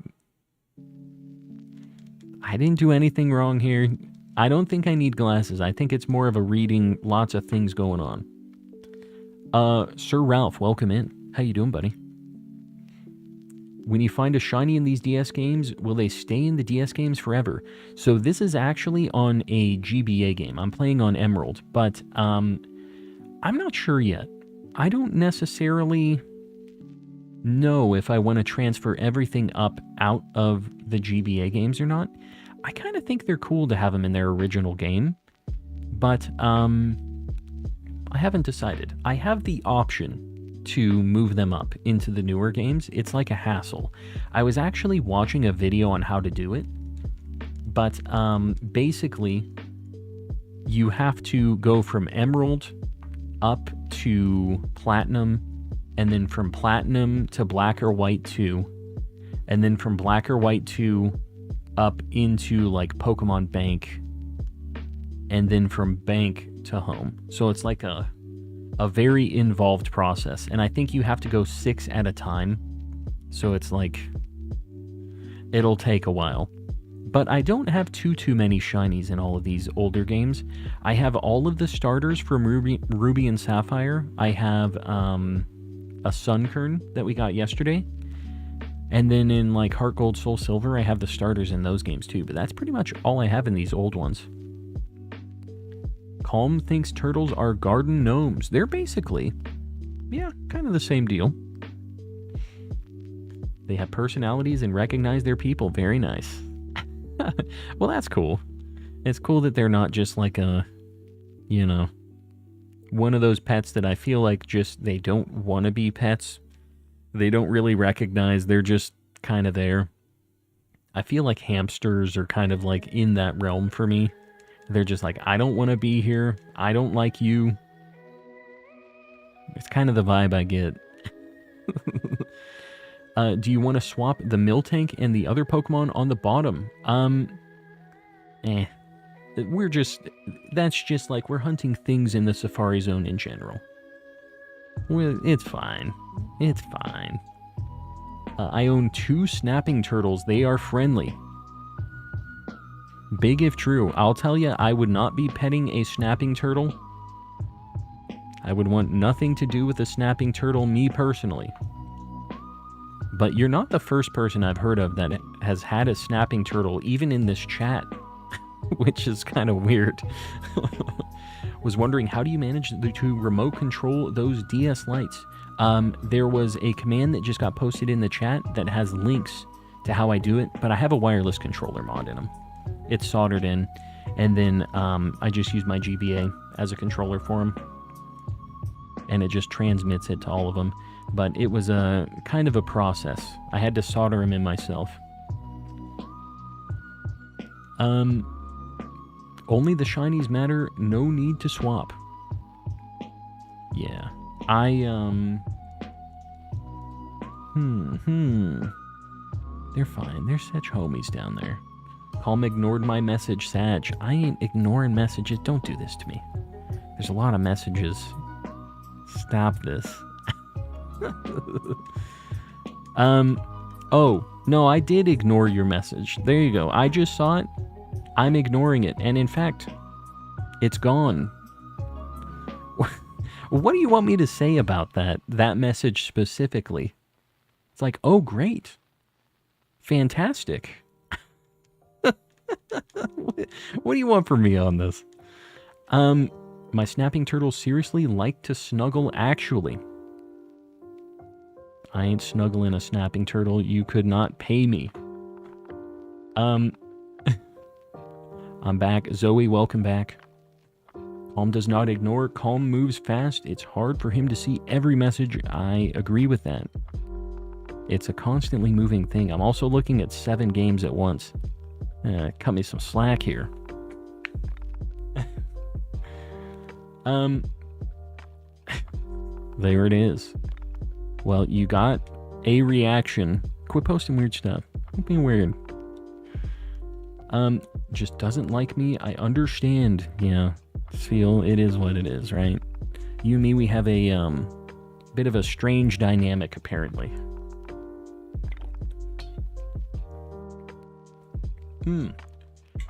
I didn't do anything wrong here. I don't think I need glasses. I think it's more of a reading lots of things going on. Sir Ralph, welcome in. How you doing, buddy? When you find a shiny in these DS games, will they stay in the DS games forever? So this is actually on a GBA game. I'm playing on Emerald, but I'm not sure yet. I don't necessarily know if I want to transfer everything up out of the GBA games or not. I kind of think they're cool to have them in their original game, but I haven't decided. I have the option to move them up into the newer games. It's like a hassle. I was actually watching a video on how to do it, but basically you have to go from Emerald up to Platinum, and then from Platinum to Black or White 2, and then from Black or White 2 up into like Pokemon Bank, and then from Bank to home. So it's like a very involved process, and I think you have to go 6 at a time. So it's like it'll take a while. But I don't have too many shinies in all of these older games. I have all of the starters from Ruby and Sapphire. I have a Sunkern that we got yesterday. And then in like Heart Gold, Soul Silver, I have the starters in those games too. But that's pretty much all I have in these old ones. Calm thinks turtles are garden gnomes. They're basically, yeah, kind of the same deal. They have personalities and recognize their people. Very nice. Well, that's cool. It's cool that they're not just like a, you know, one of those pets that I feel like just they don't want to be pets. They don't really recognize. They're just kind of there. I feel like hamsters are kind of like in that realm for me. They're just like, I don't want to be here. I don't like you. It's kind of the vibe I get. Do you want to swap the Miltank and the other Pokemon on the bottom? That's just like we're hunting things in the Safari Zone in general. Well, it's fine. It's fine. I own 2 snapping turtles. They are friendly. Big if true. I'll tell you, I would not be petting a snapping turtle. I would want nothing to do with a snapping turtle, me personally. But you're not the first person I've heard of that has had a snapping turtle, even in this chat, which is kind of weird. Was wondering, how do you manage to remote control those DS lights? There was a command that just got posted in the chat that has links to how I do it, but I have a wireless controller mod in them. It's soldered in, and then I just use my GBA as a controller for them, and it just transmits it to all of them. But it was a kind of a process. I had to solder them in myself. Only the shinies matter. No need to swap. Yeah. They're fine. They're such homies down there. Calm ignored my message, Sag. I ain't ignoring messages. Don't do this to me. There's a lot of messages. Stop this. Oh, no, I did ignore your message. There you go. I just saw it. I'm ignoring it. And in fact, it's gone. What do you want me to say about that message specifically? It's like, oh, great. Fantastic. What do you want from me on this? My snapping turtles seriously like to snuggle, actually. I ain't snuggling a snapping turtle. You could not pay me. I'm back. Zoe, welcome back. Calm does not ignore. Calm moves fast. It's hard for him to see every message. I agree with that. It's a constantly moving thing. I'm also looking at 7 games at once. Cut me some slack here. There it is. Well, you got a reaction. Quit posting weird stuff. Don't be weird. Just doesn't like me. I understand. Yeah. Feel it is what it is, right? You and me, we have a bit of a strange dynamic, apparently.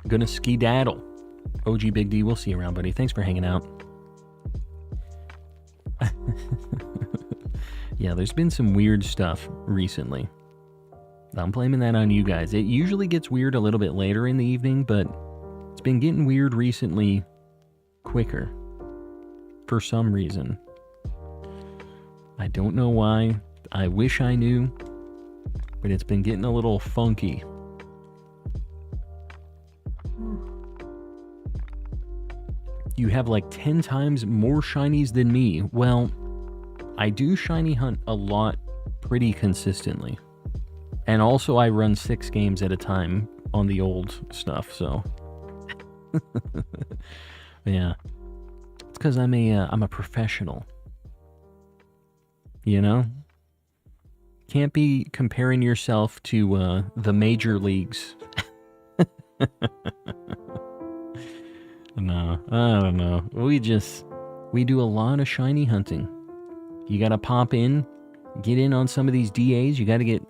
Gonna skedaddle. OG Big D, we'll see you around, buddy. Thanks for hanging out. Yeah, there's been some weird stuff recently. I'm blaming that on you guys. It usually gets weird a little bit later in the evening, but it's been getting weird recently quicker. For some reason. I don't know why. I wish I knew. But it's been getting a little funky. You have like 10 times more shinies than me. Well, I do shiny hunt a lot pretty consistently. And also I run 6 games at a time on the old stuff, so. Yeah. It's because I'm a professional. You know? Can't be comparing yourself to the major leagues. No, I don't know. We do a lot of shiny hunting. You gotta pop in, get in on some of these DAs. You gotta get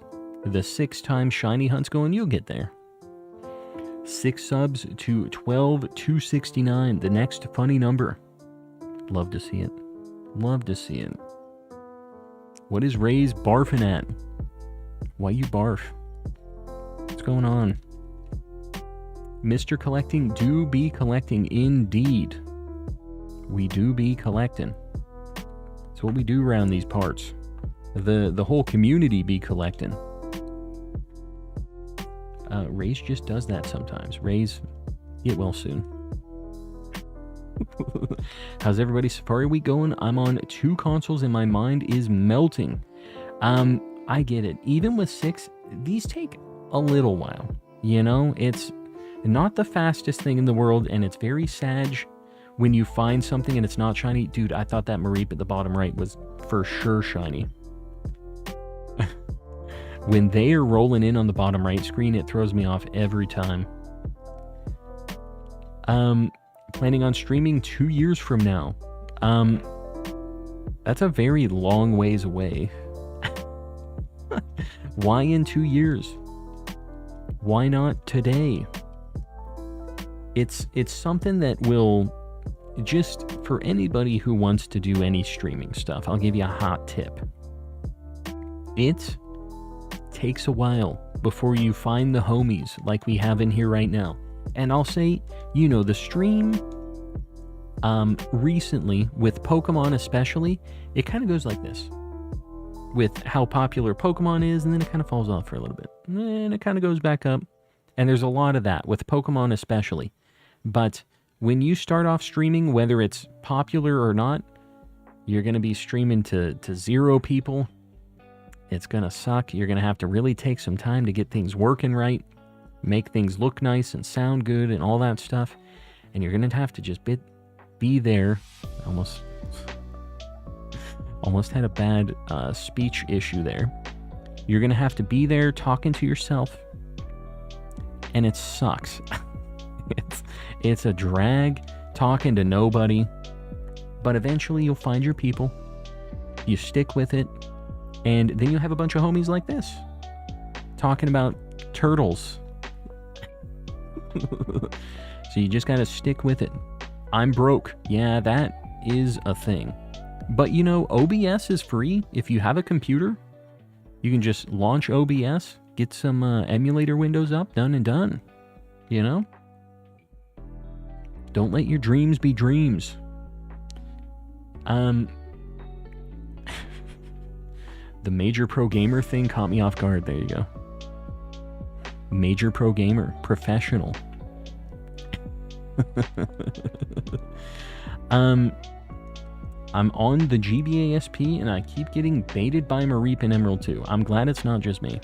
the 6-time shiny hunts going. You'll get there. 6 subs to 12,269. The next funny number. Love to see it. Love to see it. What is Ray's barfing at? Why you barf? What's going on? Mr. Collecting do be collecting indeed. We do be collecting. That's what we do around these parts. The whole community be collecting. Ray's just does that sometimes. Ray's get well soon. How's everybody's Safari week going? I'm on 2 consoles and my mind is melting. I get it. Even with 6, these take a little while. You know, it's not the fastest thing in the world, and it's very sad when you find something and it's not shiny. Dude, I thought that Mareep at the bottom right was for sure shiny. When they are rolling in on the bottom right screen, it throws me off every time. Planning on streaming 2 years from now. That's a very long ways away. Why in 2 years? Why not today? It's something that will, just for anybody who wants to do any streaming stuff, I'll give you a hot tip. It takes a while before you find the homies like we have in here right now. And I'll say, you know, the stream recently, with Pokemon especially, it kind of goes like this. With how popular Pokemon is, and then it kind of falls off for a little bit. And it kind of goes back up. And there's a lot of that, with Pokemon especially. But when you start off streaming, whether it's popular or not, you're going to be streaming to 0 people. It's going to suck. You're going to have to really take some time to get things working right, make things look nice and sound good and all that stuff. And you're going to have to just be there. Almost had a bad speech issue there. You're going to have to be there talking to yourself. And it sucks. It's a drag talking to nobody. But eventually you'll find your people. You stick with it. And then you have a bunch of homies like this. Talking about turtles. So you just gotta stick with it. I'm broke. Yeah, that is a thing. But you know, OBS is free. If you have a computer, you can just launch OBS, get some emulator windows up, done and done. You know? Don't let your dreams be dreams. The Major Pro Gamer thing caught me off guard. There you go. Major Pro Gamer. Professional. I'm on the GBASP and I keep getting baited by Mareep and Emerald 2. I'm glad it's not just me.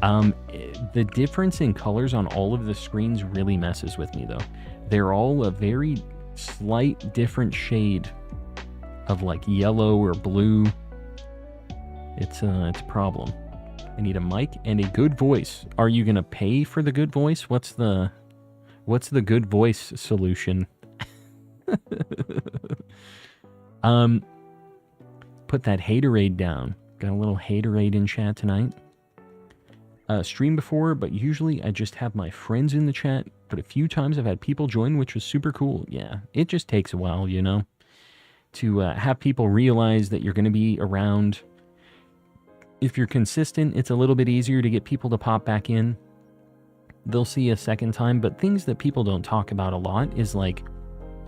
The difference in colors on all of the screens really messes with me though. They're all a very slight different shade of like yellow or blue. It's a problem. I need a mic and a good voice. Are you gonna pay for the good voice? What's the good voice solution? Put that haterade down. Got a little haterade in chat tonight. Streamed before, but usually I just have my friends in the chat. But a few times I've had people join, which was super cool. Yeah, it just takes a while, you know, to have people realize that you're going to be around. If you're consistent, it's a little bit easier to get people to pop back in. They'll see a second time, but things that people don't talk about a lot is like,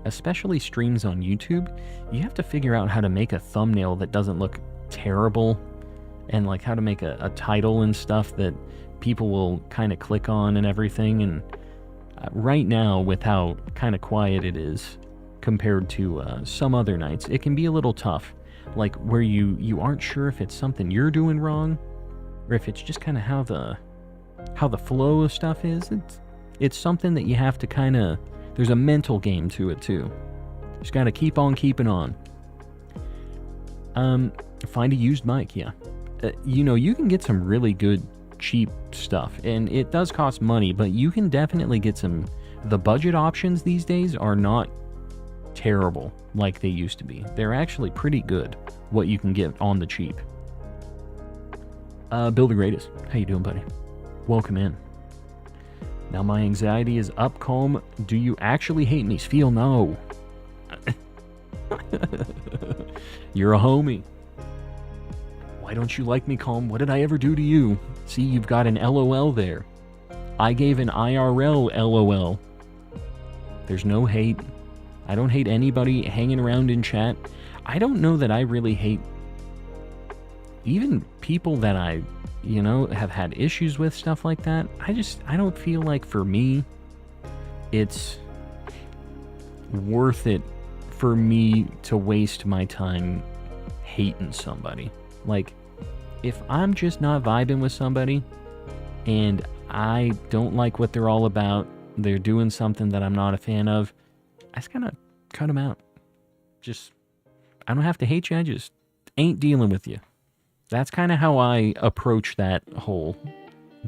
especially streams on YouTube, you have to figure out how to make a thumbnail that doesn't look terrible, and like how to make a title and stuff that people will kind of click on and everything. And right now, with how kind of quiet it is compared to some other nights, it can be a little tough. Like where you aren't sure if it's something you're doing wrong, or if it's just kind of how the flow of stuff is. It's something that you have to kind of, there's a mental game to it too. Just got to keep on keeping on. Find a used mic, yeah. You know, you can get some really good cheap stuff. And it does cost money, but you can definitely get some... The budget options these days are not terrible like they used to be. They're actually pretty good, what you can get on the cheap. Bill the Greatest. How you doing, buddy? Welcome in. Now my anxiety is up, calm. Do you actually hate me? Feel no. You're a homie. Why don't you like me, calm? What did I ever do to you? See, you've got an LOL there. I gave an IRL LOL. There's no hate. I don't hate anybody hanging around in chat. I don't know that I really hate even people that I, you know, have had issues with, stuff like that. I don't feel like for me, it's worth it for me to waste my time hating somebody. Like, if I'm just not vibing with somebody and I don't like what they're all about, they're doing something that I'm not a fan of, I just gotta cut them out. Just, I don't have to hate you, I just ain't dealing with you. That's kind of how I approach that whole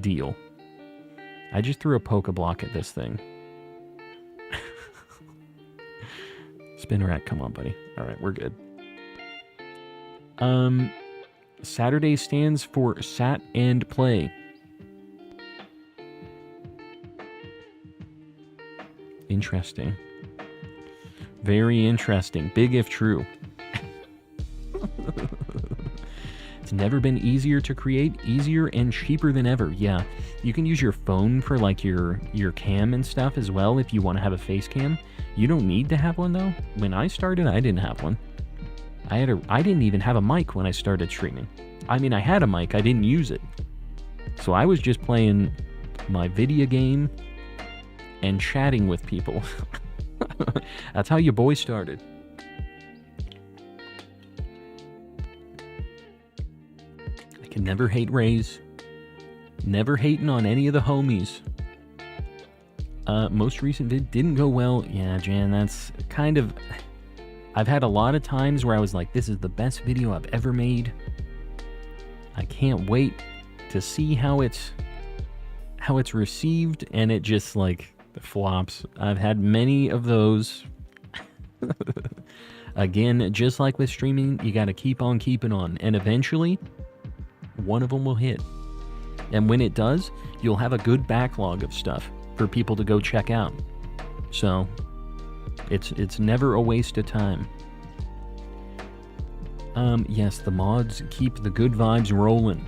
deal. I just threw a Pokeblock at this thing. Spinnerat, come on, buddy. All right, we're good. Saturday stands for Sat and Play. Interesting. Very interesting. Big if true. It's never been easier to create, easier and cheaper than ever. Yeah, you can use your phone for like your cam and stuff as well if you want to have a face cam. You don't need to have one though. When I started, I didn't have one. I didn't even have a mic when I started streaming. I mean, I had a mic, I didn't use it. So I was just playing my video game and chatting with people. That's how your boy started. I can never hate Rays. Never hating on any of the homies. Most recent vid didn't go well. Yeah, Jan, that's kind of... I've had a lot of times where I was like, this is the best video I've ever made. I can't wait to see how it's received, and it just like flops. I've had many of those. Again, just like with streaming, you got to keep on keeping on, and eventually one of them will hit. And when it does, you'll have a good backlog of stuff for people to go check out. So it's never a waste of time. Yes, the mods keep the good vibes rolling.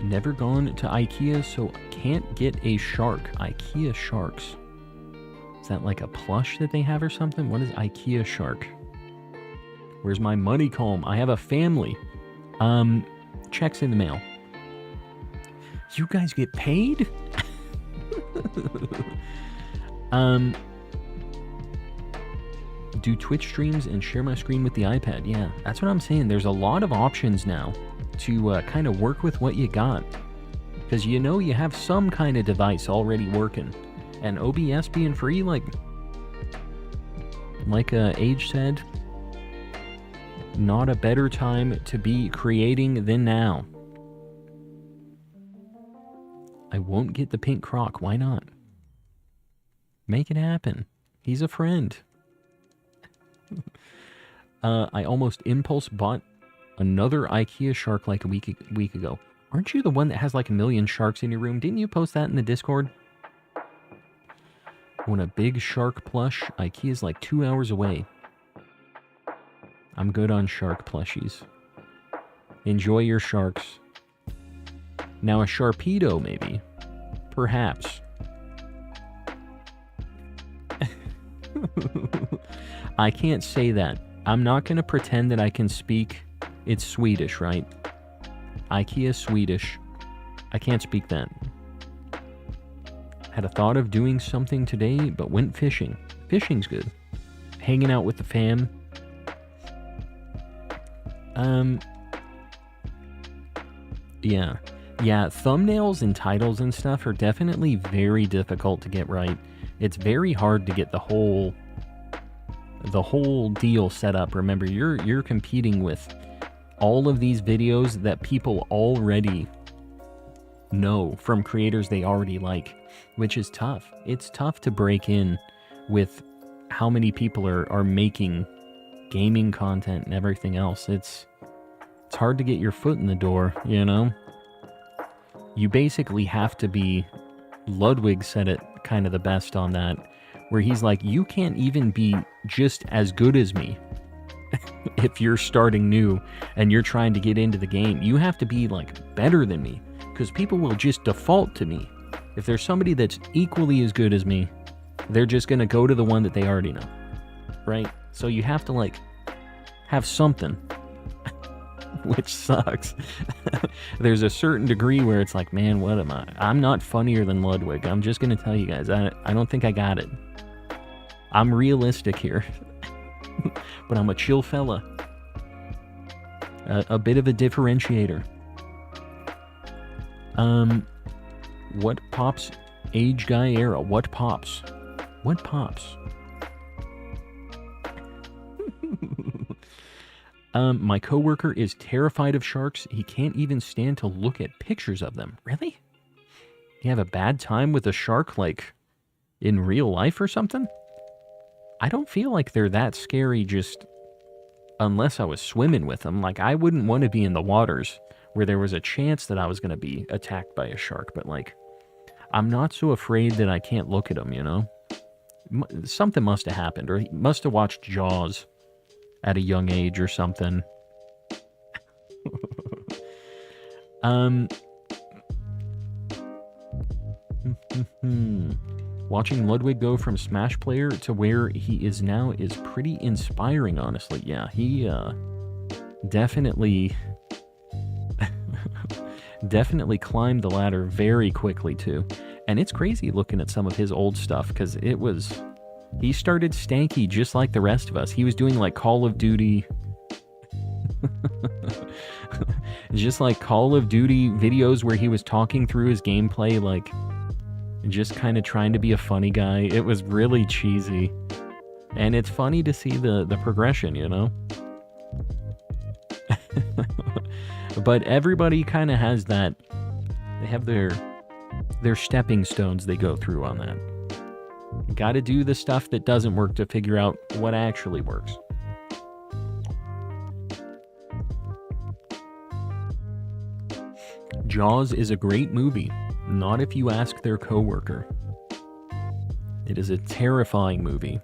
Never gone to IKEA, so can't get a shark. IKEA sharks. Is that like a plush that they have or something? What is IKEA shark? Where's my money comb? I have a family. Checks in the mail. You guys get paid? Do Twitch streams and share my screen with the iPad. Yeah, that's what I'm saying. There's a lot of options now to kind of work with what you got. Because you know you have some kind of device already working. And OBS being free, like Age said, not a better time to be creating than now. I won't get the pink croc. Why not? Make it happen. He's a friend. I almost impulse bought another IKEA shark like a week ago. Aren't you the one that has like 1 million sharks in your room? Didn't you post that in the Discord? I want a big shark plush. IKEA's like 2 hours away. I'm good on shark plushies. Enjoy your sharks. Now a Sharpedo, maybe. Perhaps. I can't say that. I'm not going to pretend that I can speak. It's Swedish, right? IKEA Swedish. I can't speak that. Had a thought of doing something today, but went fishing. Fishing's good. Hanging out with the fam. Yeah. Yeah, thumbnails and titles and stuff are definitely very difficult to get right. It's very hard to get the whole the whole deal set up. Remember, you're competing with all of these videos that people already know from creators they already like, which is tough. It's tough to break in with how many people are making gaming content and everything else. It's hard to get your foot in the door, you know? You basically have to be... Ludwig said it kind of the best on that, where he's like, you can't even be just as good as me if you're starting new and you're trying to get into the game. You have to be, like, better than me, because people will just default to me. If there's somebody that's equally as good as me, they're just going to go to the one that they already know, right? So you have to, like, have something, which sucks. There's a certain degree where it's like, man, what am I? I'm not funnier than Ludwig. I'm just going to tell you guys, I don't think I got it. I'm realistic here, but I'm a chill fella. A bit of a differentiator. What pops? Age guy era. What pops? What pops? My coworker is terrified of sharks. He can't even stand to look at pictures of them. Really? You have a bad time with a shark, like, in real life or something? I don't feel like they're that scary just unless I was swimming with them. Like, I wouldn't want to be in the waters where there was a chance that I was going to be attacked by a shark. But, like, I'm not so afraid that I can't look at them, you know? Something must have happened, or he must have watched Jaws at a young age or something. Watching Ludwig go from Smash player to where he is now is pretty inspiring, honestly. Yeah, he definitely definitely climbed the ladder very quickly too. And it's crazy looking at some of his old stuff, because he started stanky just like the rest of us. He was doing like Call of Duty. Just like Call of Duty videos where he was talking through his gameplay, like just kind of trying to be a funny guy. It was really cheesy. And it's funny to see the progression, you know? But everybody kind of has that. They have their stepping stones they go through on that. Got to do the stuff that doesn't work to figure out what actually works. Jaws is a great movie, not if you ask their coworker. It is a terrifying movie.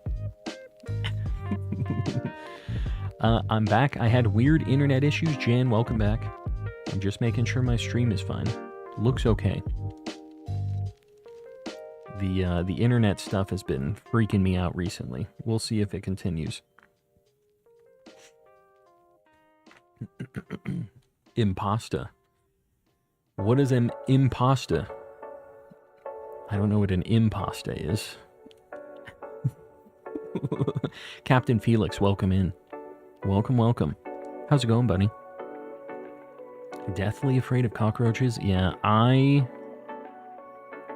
I'm back. I had weird internet issues. Jan, welcome back. I'm just making sure my stream is fine. Looks okay. The internet stuff has been freaking me out recently. We'll see if it continues. Impasta. What is an impasta? I don't know what an impasta is. Captain Felix, welcome in. Welcome, welcome. How's it going, buddy? Deathly afraid of cockroaches? Yeah,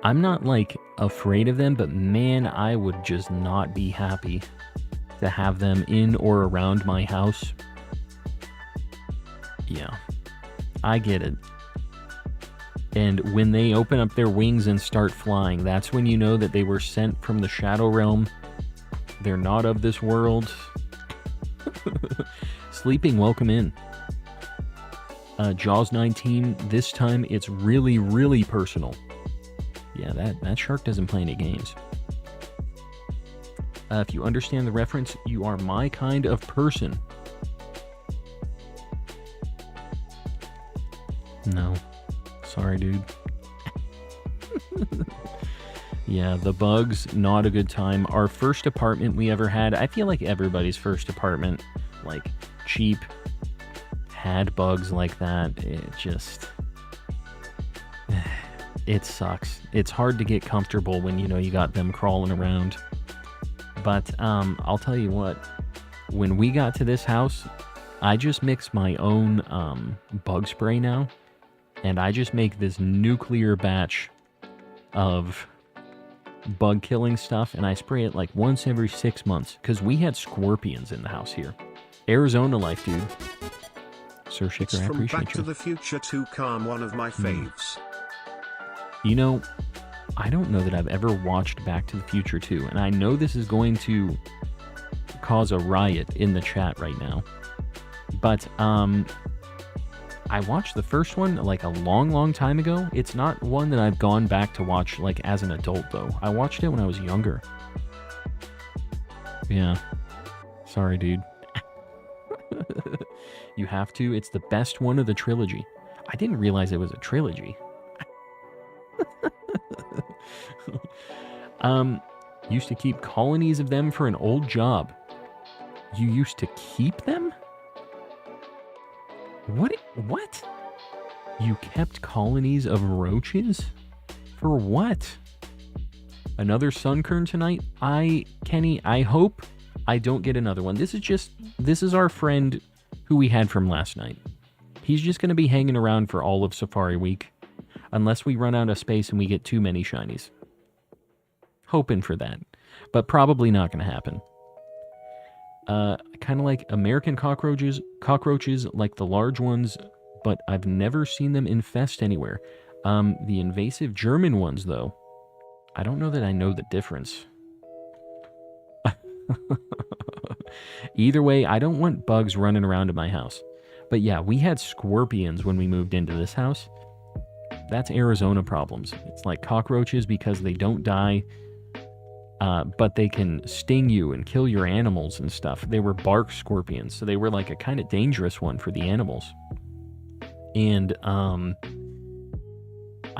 I'm not, like, afraid of them, but man, I would just not be happy to have them in or around my house. Yeah, I get it. And when they open up their wings and start flying, that's when you know that they were sent from the Shadow Realm. They're not of this world. Sleeping, welcome in. Jaws 19, this time it's really, really personal. Yeah, that shark doesn't play any games. If you understand the reference, you are my kind of person. No. Sorry, dude. Yeah, the bugs, not a good time. Our first apartment we ever had, I feel like everybody's first apartment, like, cheap, had bugs like that. It just... It sucks. It's hard to get comfortable when, you know, you got them crawling around. But, I'll tell you what. When we got to this house, I just mix my own, bug spray now. And I just make this nuclear batch of bug killing stuff, and I spray it like once every 6 months because we had scorpions in the house here. Arizona life, dude. Sir Shicker, I From appreciate Back to you. the Future 2 Calm, one of my faves. You know, I don't know that I've ever watched Back to the Future 2, and I know this is going to cause a riot in the chat right now. But I watched the first one like a long time ago. It's not one that I've gone back to watch like as an adult though. I watched it when I was younger. Yeah. Sorry, dude. You have to. It's the best one of the trilogy. I didn't realize it was a trilogy. Used to keep colonies of them for an old job. You used to keep them? What? You kept colonies of roaches? For what? Another sunkern tonight? Kenny, I hope I don't get another one. This is our friend who we had from last night. He's just going to be hanging around for all of Safari Week. Unless we run out of space and we get too many shinies. Hoping for that. But probably not going to happen. Kind of like American cockroaches like the large ones, but I've never seen them infest anywhere. The invasive German ones, though, I don't know that I know the difference. Either way, I don't want bugs running around in my house. But yeah, we had scorpions when we moved into this house. That's Arizona problems. It's like cockroaches because they don't die, but they can sting you and kill your animals and stuff. They were bark scorpions, so they were like a kind of dangerous one for the animals. And I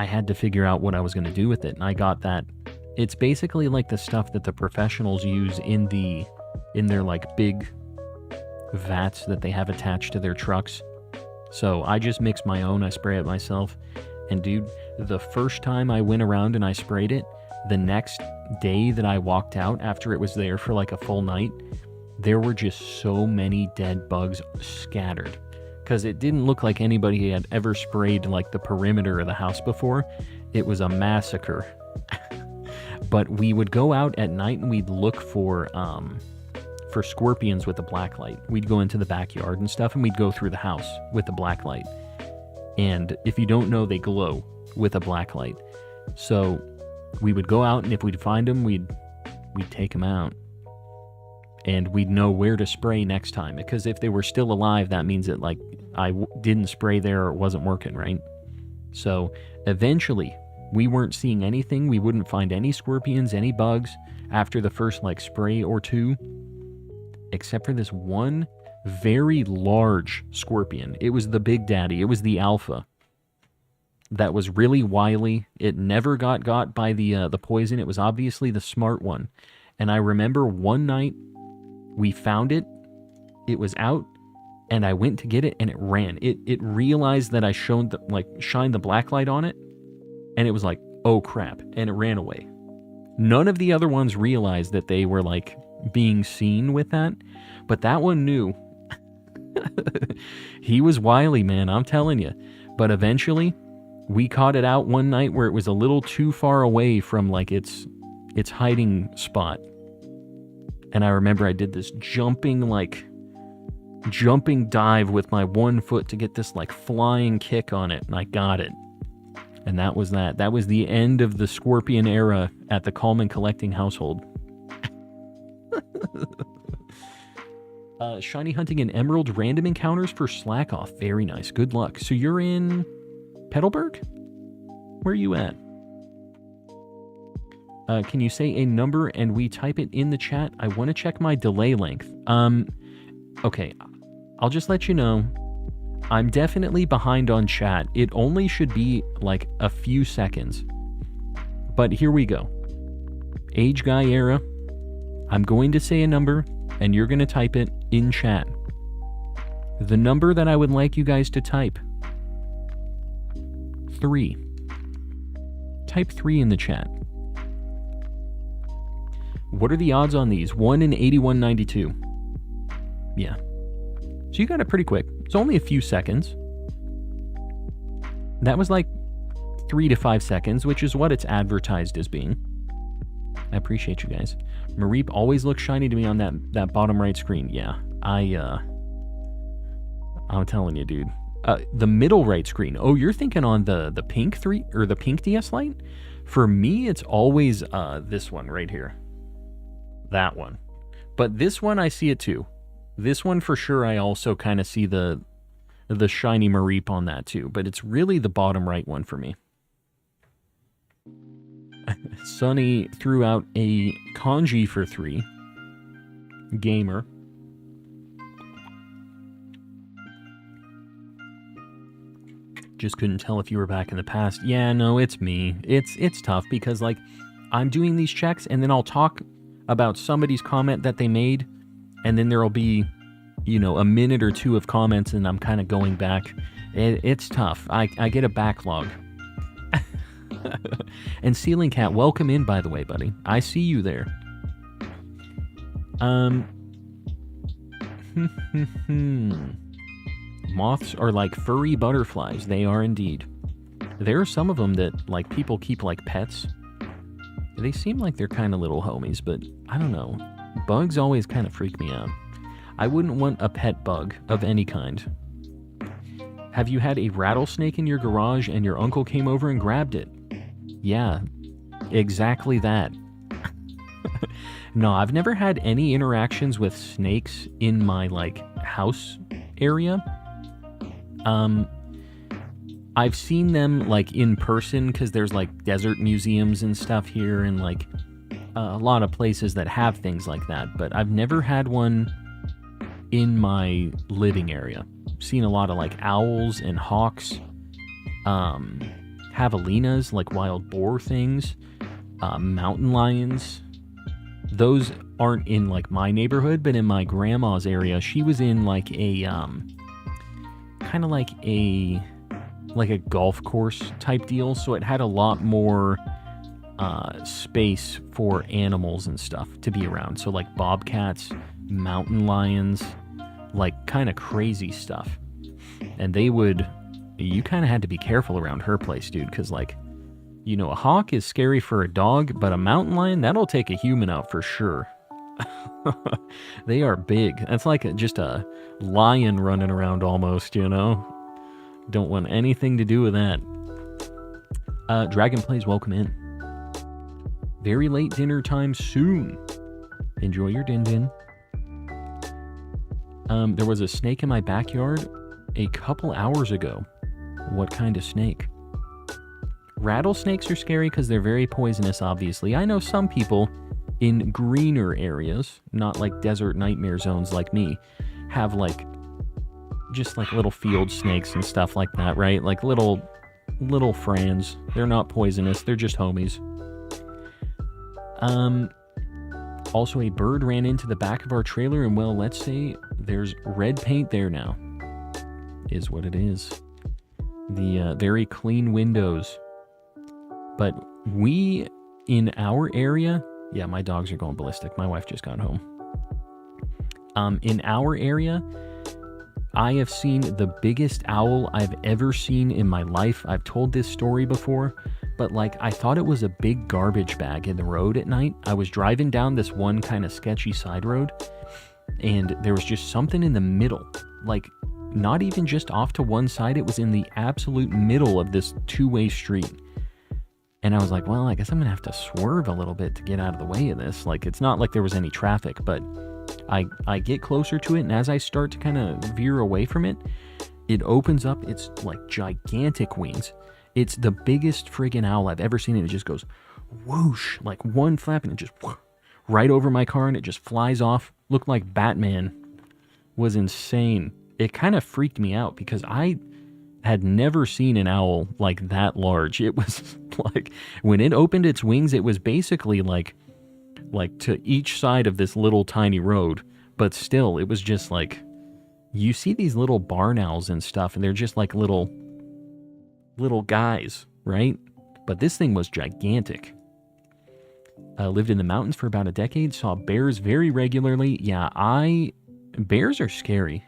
had to figure out what I was going to do with it, and I got that. It's basically like the stuff that the professionals use in their like big vats that they have attached to their trucks. So I just mix my own, I spray it myself. And dude, the first time I went around and I sprayed it, the next day that I walked out after it was there for like a full night, there were just so many dead bugs scattered. Because it didn't look like anybody had ever sprayed like the perimeter of the house before. It was a massacre. But we would go out at night and we'd look for scorpions with the black light. We'd go into the backyard and stuff, and we'd go through the house with the black light. And if you don't know, they glow with a black light. So we would go out, and if we'd find them, we'd take them out. And we'd know where to spray next time. Because if they were still alive, that means that like I didn't spray there or it wasn't working, right? So eventually, we weren't seeing anything. We wouldn't find any scorpions, any bugs after the first like spray or two. Except for this one very large scorpion. It was the big daddy. It was the alpha. That was really wily. It never got by the poison. It was obviously the smart one. And I remember one night we found it. It was out, and I went to get it, and it ran. It realized that I shined the black light on it, and it was like, oh crap, and it ran away. None of the other ones realized that they were like being seen with that, but that one knew. He was wily, man, I'm telling you. But eventually, we caught it out one night where it was a little too far away from like its hiding spot. And I remember I did this jumping dive with my 1 foot to get this like flying kick on it, and I got it. And that was that. That was the end of the scorpion era at the Calm and Collecting household. Shiny hunting and emerald random encounters for slack off. Very nice. Good luck. So you're in Petalburg? Where are you at? Can you say a number and we type it in the chat? I want to check my delay length. Okay. I'll just let you know. I'm definitely behind on chat. It only should be like a few seconds. But here we go. Age Guy era. I'm going to say a number, and you're going to type it in chat. The number that I would like you guys to type. 3. Type 3 in the chat. What are the odds on these? 1 in 8192. Yeah. So you got it pretty quick. It's only a few seconds. That was like 3 to 5 seconds, which is what it's advertised as being. I appreciate you guys. Mareep always looks shiny to me on that bottom right screen. Yeah, I'm telling you, dude. The middle right screen. Oh, you're thinking on the pink 3 or the pink DS Lite? For me, it's always this one right here. That one. But this one, I see it too. This one for sure, I also kind of see the shiny Mareep on that too. But it's really the bottom right one for me. Sunny threw out a kanji for 3. Gamer. Just couldn't tell if you were back in the past. Yeah, no, it's me. It's tough because, like, I'm doing these checks and then I'll talk about somebody's comment that they made, and then there'll be, you know, a minute or two of comments and I'm kind of going back. It's tough. I get a backlog. And Ceiling Cat, welcome in, by the way, buddy. I see you there. Moths are like furry butterflies. They are indeed. There are some of them that, like, people keep like pets. They seem like they're kind of little homies, but I don't know. Bugs always kind of freak me out. I wouldn't want a pet bug of any kind. Have you had a rattlesnake in your garage and your uncle came over and grabbed it? Yeah, exactly that. No, I've never had any interactions with snakes in my, like, house area. I've seen them, like, in person because there's, like, desert museums and stuff here and, like, a lot of places that have things like that. But I've never had one in my living area. I've seen a lot of, like, owls and hawks, javelinas, like wild boar things, mountain lions. Those aren't in, like, my neighborhood, but in my grandma's area, she was in, like, a, kind of like a golf course type deal, so it had a lot more space for animals and stuff to be around. So, like, bobcats, mountain lions, like, kind of crazy stuff. And you kind of had to be careful around her place, dude, because, like, you know, a hawk is scary for a dog, but a mountain lion, that'll take a human out for sure. They are big. That's like just a lion running around almost, you know? Don't want anything to do with that. Dragon Plays, welcome in. Very late dinner time soon. Enjoy your din-din. There was a snake in my backyard a couple hours ago. What kind of snake? Rattlesnakes are scary because they're very poisonous, obviously. I know some people in greener areas, not like desert nightmare zones like me, have like just like little field snakes and stuff like that, right? Like little friends. They're not poisonous, they're just homies. Also, a bird ran into the back of our trailer, and well, let's say there's red paint there now. Is what it is. The very clean windows. But we, in our area, yeah, my dogs are going ballistic. My wife just got home. In our area, I have seen the biggest owl I've ever seen in my life. I've told this story before, but like I thought it was a big garbage bag in the road at night. I was driving down this one kind of sketchy side road, and there was just something in the middle, like not even just off to one side. It was in the absolute middle of this two-way street. And I was like, well, I guess I'm going to have to swerve a little bit to get out of the way of this. Like, it's not like there was any traffic, but I get closer to it, and as I start to kind of veer away from it, it opens up its, like, gigantic wings. It's the biggest friggin' owl I've ever seen, and it just goes whoosh, like one flap, and it just whoosh, right over my car, and it just flies off. Looked like Batman. Was insane. It kind of freaked me out, because I had never seen an owl like that large. It was like, when it opened its wings, it was basically like to each side of this little tiny road, but still, it was just like, you see these little barn owls and stuff, and they're just like little guys, right? But this thing was gigantic. Lived in the mountains for about a decade, saw bears very regularly. Yeah, bears are scary.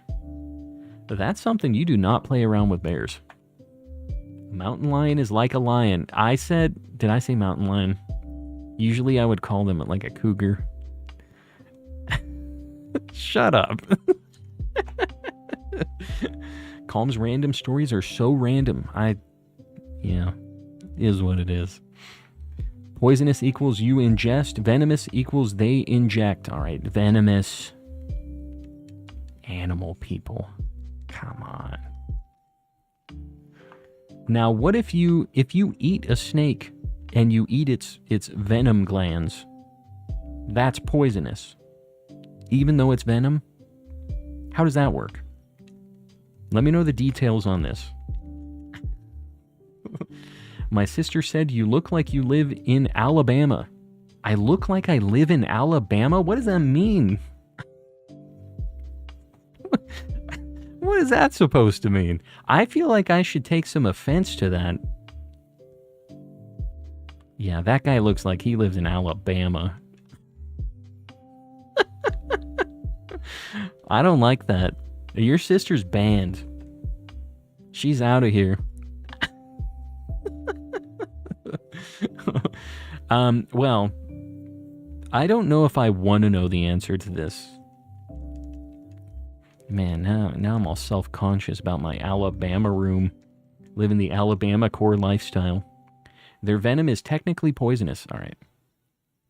That's something you do not play around with bears. Mountain lion is like a lion. Did I say mountain lion? Usually I would call them like a cougar. Shut up. Calm's random stories are so random. Yeah, is what it is. Poisonous equals you ingest. Venomous equals they inject. All right, venomous. Animal people. Come on. Now, what if you eat a snake and you eat its venom glands? That's poisonous. Even though it's venom? How does that work? Let me know the details on this. My sister said you look like you live in Alabama. I look like I live in Alabama? What does that mean? What is that supposed to mean? I feel like I should take some offense to that. Yeah, that guy looks like he lives in Alabama. I don't like that. Your sister's banned. She's out of here. Well, I don't know if I want to know the answer to this. Man, now I'm all self-conscious about my Alabama room. Living the Alabama core lifestyle. Their venom is technically poisonous. All right.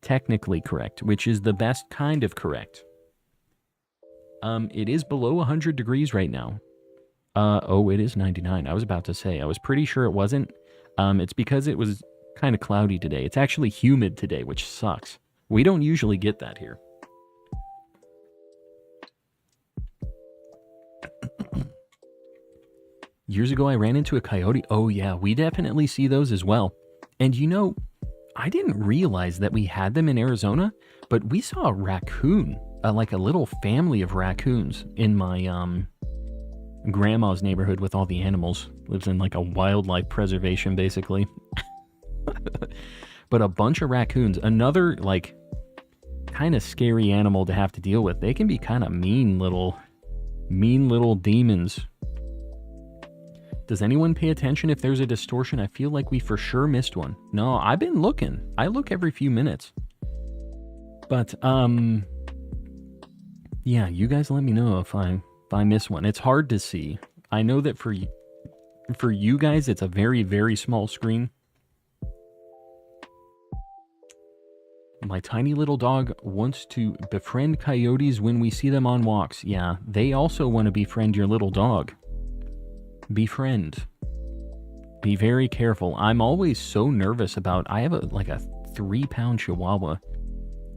Technically correct, which is the best kind of correct. It is below 100 degrees right now. Oh, it is 99. I was about to say. I was pretty sure it wasn't. It's because it was kind of cloudy today. It's actually humid today, which sucks. We don't usually get that here. Years ago, I ran into a coyote. Oh, yeah, we definitely see those as well. And you know, I didn't realize that we had them in Arizona, but we saw a raccoon, like a little family of raccoons in my grandma's neighborhood with all the animals. Lives in like a wildlife preservation, basically. But a bunch of raccoons, another like kind of scary animal to have to deal with. They can be kind of mean little demons. Does anyone pay attention if there's a distortion? I feel like we for sure missed one. No, I've been looking. I look every few minutes. But, yeah, you guys let me know if I miss one. It's hard to see. I know that for you guys, it's a very, very small screen. My tiny little dog wants to befriend coyotes when we see them on walks. Yeah, they also want to befriend your little dog. Befriend. Be very careful. I'm always so nervous about... I have a 3-pound chihuahua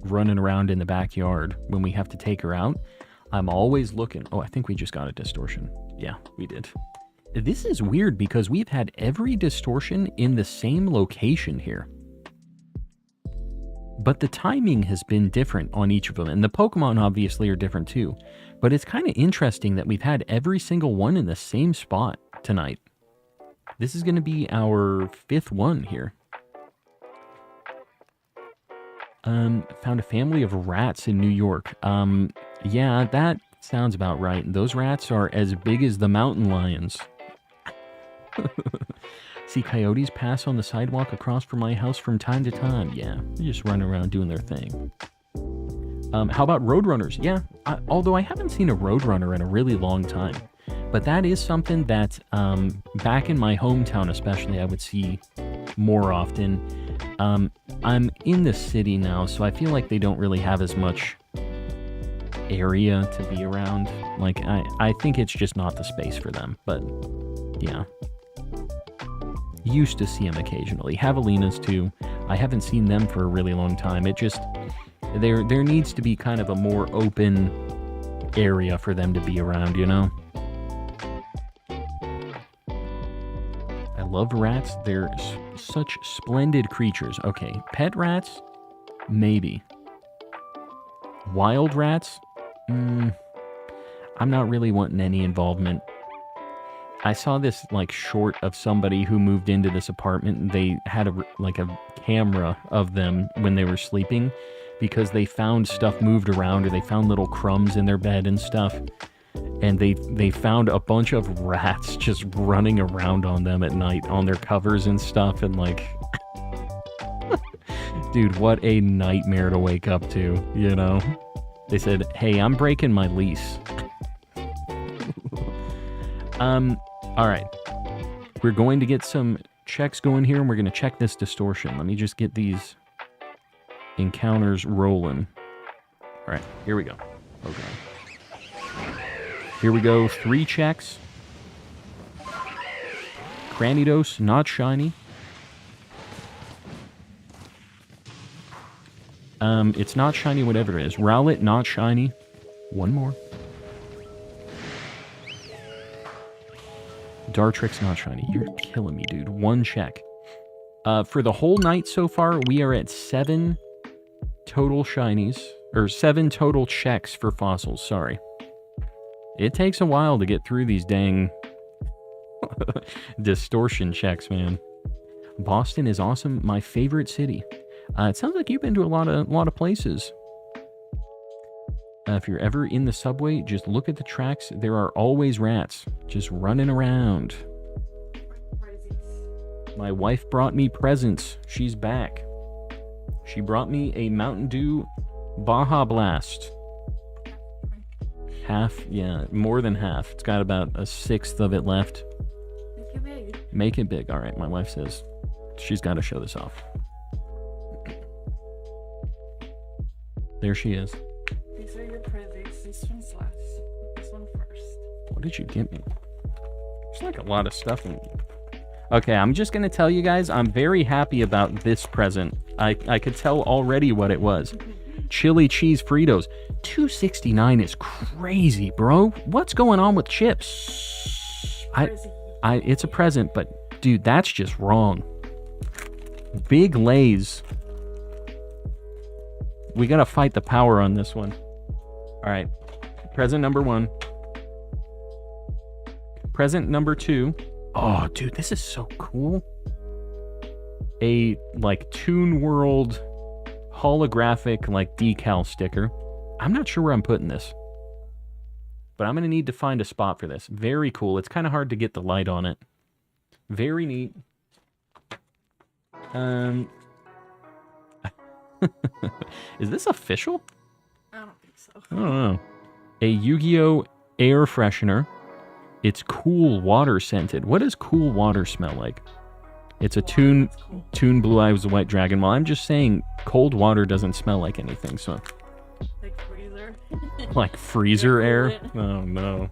running around in the backyard when we have to take her out. I'm always looking... Oh, I think we just got a distortion. Yeah, we did. This is weird because we've had every distortion in the same location here. But the timing has been different on each of them, and the Pokemon obviously are different too. But it's kind of interesting that we've had every single one in the same spot tonight. This is going to be our 5th one here. Found a family of rats in New York. Yeah, that sounds about right. Those rats are as big as the mountain lions. See coyotes pass on the sidewalk across from my house from time to time. Yeah, they just run around doing their thing. How about roadrunners? Yeah, although I haven't seen a roadrunner in a really long time. But that is something that, back in my hometown especially, I would see more often. I'm in the city now, so I feel like they don't really have as much area to be around. Like, I think it's just not the space for them, but yeah. Used to see them occasionally. Javelinas too. I haven't seen them for a really long time. It just, there needs to be kind of a more open area for them to be around, you know? I love rats. They're such splendid creatures. Okay, pet rats? Maybe. Wild rats? I'm not really wanting any involvement. I saw this like short of somebody who moved into this apartment and they had a camera of them when they were sleeping because they found stuff moved around or they found little crumbs in their bed and stuff. And they found a bunch of rats just running around on them at night on their covers and stuff and like Dude, what a nightmare to wake up to, you know? They said, hey, I'm breaking my lease. Alright. We're going to get some checks going here, and we're going to check this distortion. Let me just get these encounters rolling. Alright, here we go. Okay. Here we go, 3 checks. Cranidos, not shiny. It's not shiny, whatever it is. Rowlet, not shiny. 1 more. Dartrix, not shiny. You're killing me, dude. 1 check. For the whole night so far, we are at 7 total shinies. Or 7 total checks for fossils, sorry. It takes a while to get through these dang distortion checks, man. Boston is awesome. My favorite city. It sounds like you've been to a lot of places. If you're ever in the subway, just look at the tracks. There are always rats just running around. My wife brought me presents. She's back. She brought me a Mountain Dew Baja Blast. Half, yeah, more than half. It's got about a 1/6 of it left. Make it big. Make it big. All right, my wife says she's got to show this off. There she is. These are your prezzies. This one's last. This one first. What did you get me? There's like a lot of stuff in. Okay, I'm just gonna tell you guys, I'm very happy about this present. I could tell already what it was. Chili cheese Fritos. $2.69 is crazy, bro. What's going on with chips? It's a present, but dude, that's just wrong. Big Lay's. We gotta fight the power on this one. All right, present number 1. Present number 2. Oh, dude, this is so cool. A, like, Toon World holographic, like, decal sticker. I'm not sure where I'm putting this, but I'm going to need to find a spot for this. Very cool. It's kind of hard to get the light on it. Very neat. Is this official? I don't think so. I don't know. A Yu-Gi-Oh! Air freshener. It's cool water scented. What does cool water smell like? It's a Toon Blue Eyes White Dragon. Well, I'm just saying cold water doesn't smell like anything, so... Like freezer? Like freezer air? Oh, no.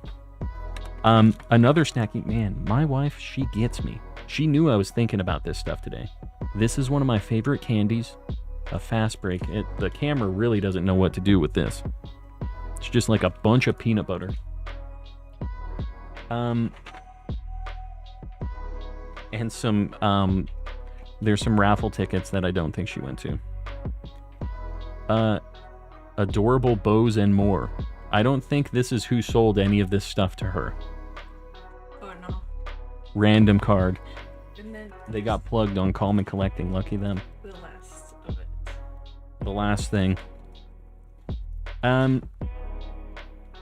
Another snacking... Man, my wife, she gets me. She knew I was thinking about this stuff today. This is one of my favorite candies. A fast break. The camera really doesn't know what to do with this. It's just like a bunch of peanut butter. And some, there's some raffle tickets that I don't think she went to. Adorable bows and more. I don't think this is who sold any of this stuff to her. Oh no. Random card. And then They got plugged on Calm Collecting. Lucky them. the last of it. The last thing.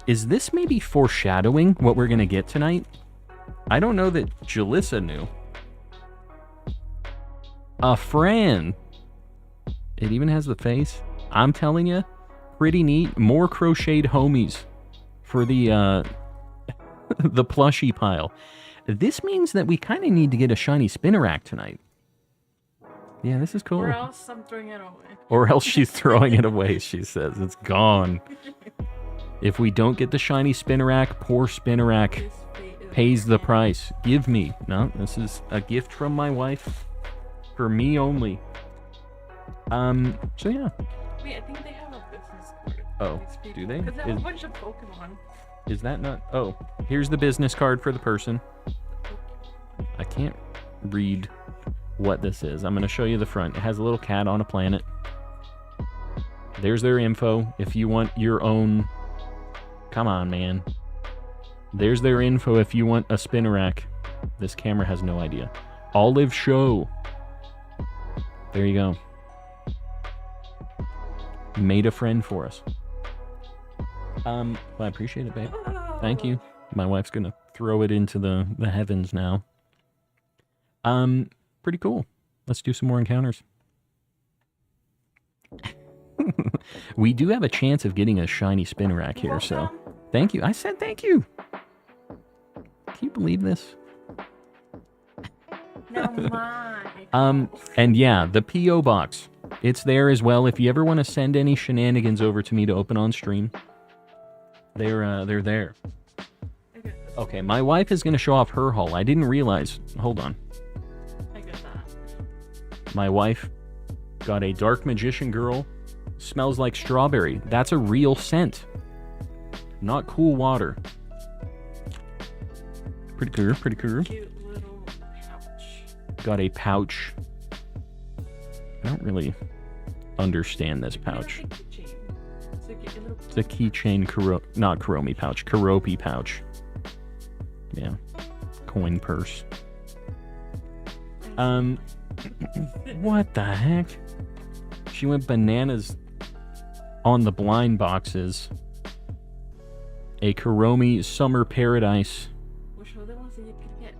Is this maybe foreshadowing what we're gonna get tonight? I don't know that Jalissa knew. A Fran. It even has the face. I'm telling you, pretty neat. More crocheted homies for the the plushie pile. This means that we kind of need to get a shiny Spinnerack tonight. Yeah, this is cool. Or else I'm throwing it away. Or else she's throwing it away, she says. It's gone. If we don't get the shiny Spinnerack, poor Spinnerack This fate is pays the mine. price. Give me. No, this is a gift from my wife. For me only. So yeah. Wait, I think they have a business card. Oh, do they? Because they have Is- a bunch of Pokemon. Is that not... Oh, here's the business card for the person. I can't read what this is. I'm going to show you the front. It has a little cat on a planet. There's their info. If you want your own... Come on, man. There's their info if you want a Spinnerack. This camera has no idea. Olive Show. There you go. Made a friend for us. Well, I appreciate it, babe. Thank you. My wife's gonna throw it into the heavens now. Pretty cool. Let's do some more encounters. We do have a chance of getting a shiny spin rack here, so thank you. I said thank you. Can you believe this? Now mine. And yeah, the P.O. box. It's there as well. If you ever want to send any shenanigans over to me to open on stream, they're there. Okay, my wife is going to show off her haul. I didn't realize. Hold on. I get that. My wife got a Dark Magician Girl. Smells like strawberry. That's a real scent. Not cool water. Pretty cool, pretty cool. Cute little pouch. Got a pouch. I don't really understand this pouch. It's a keychain, not Kuromi pouch, Kuropi pouch. Yeah. Coin purse. What the heck? She went bananas on the blind boxes. A Kuromi Summer Paradise. Which other ones that you could get?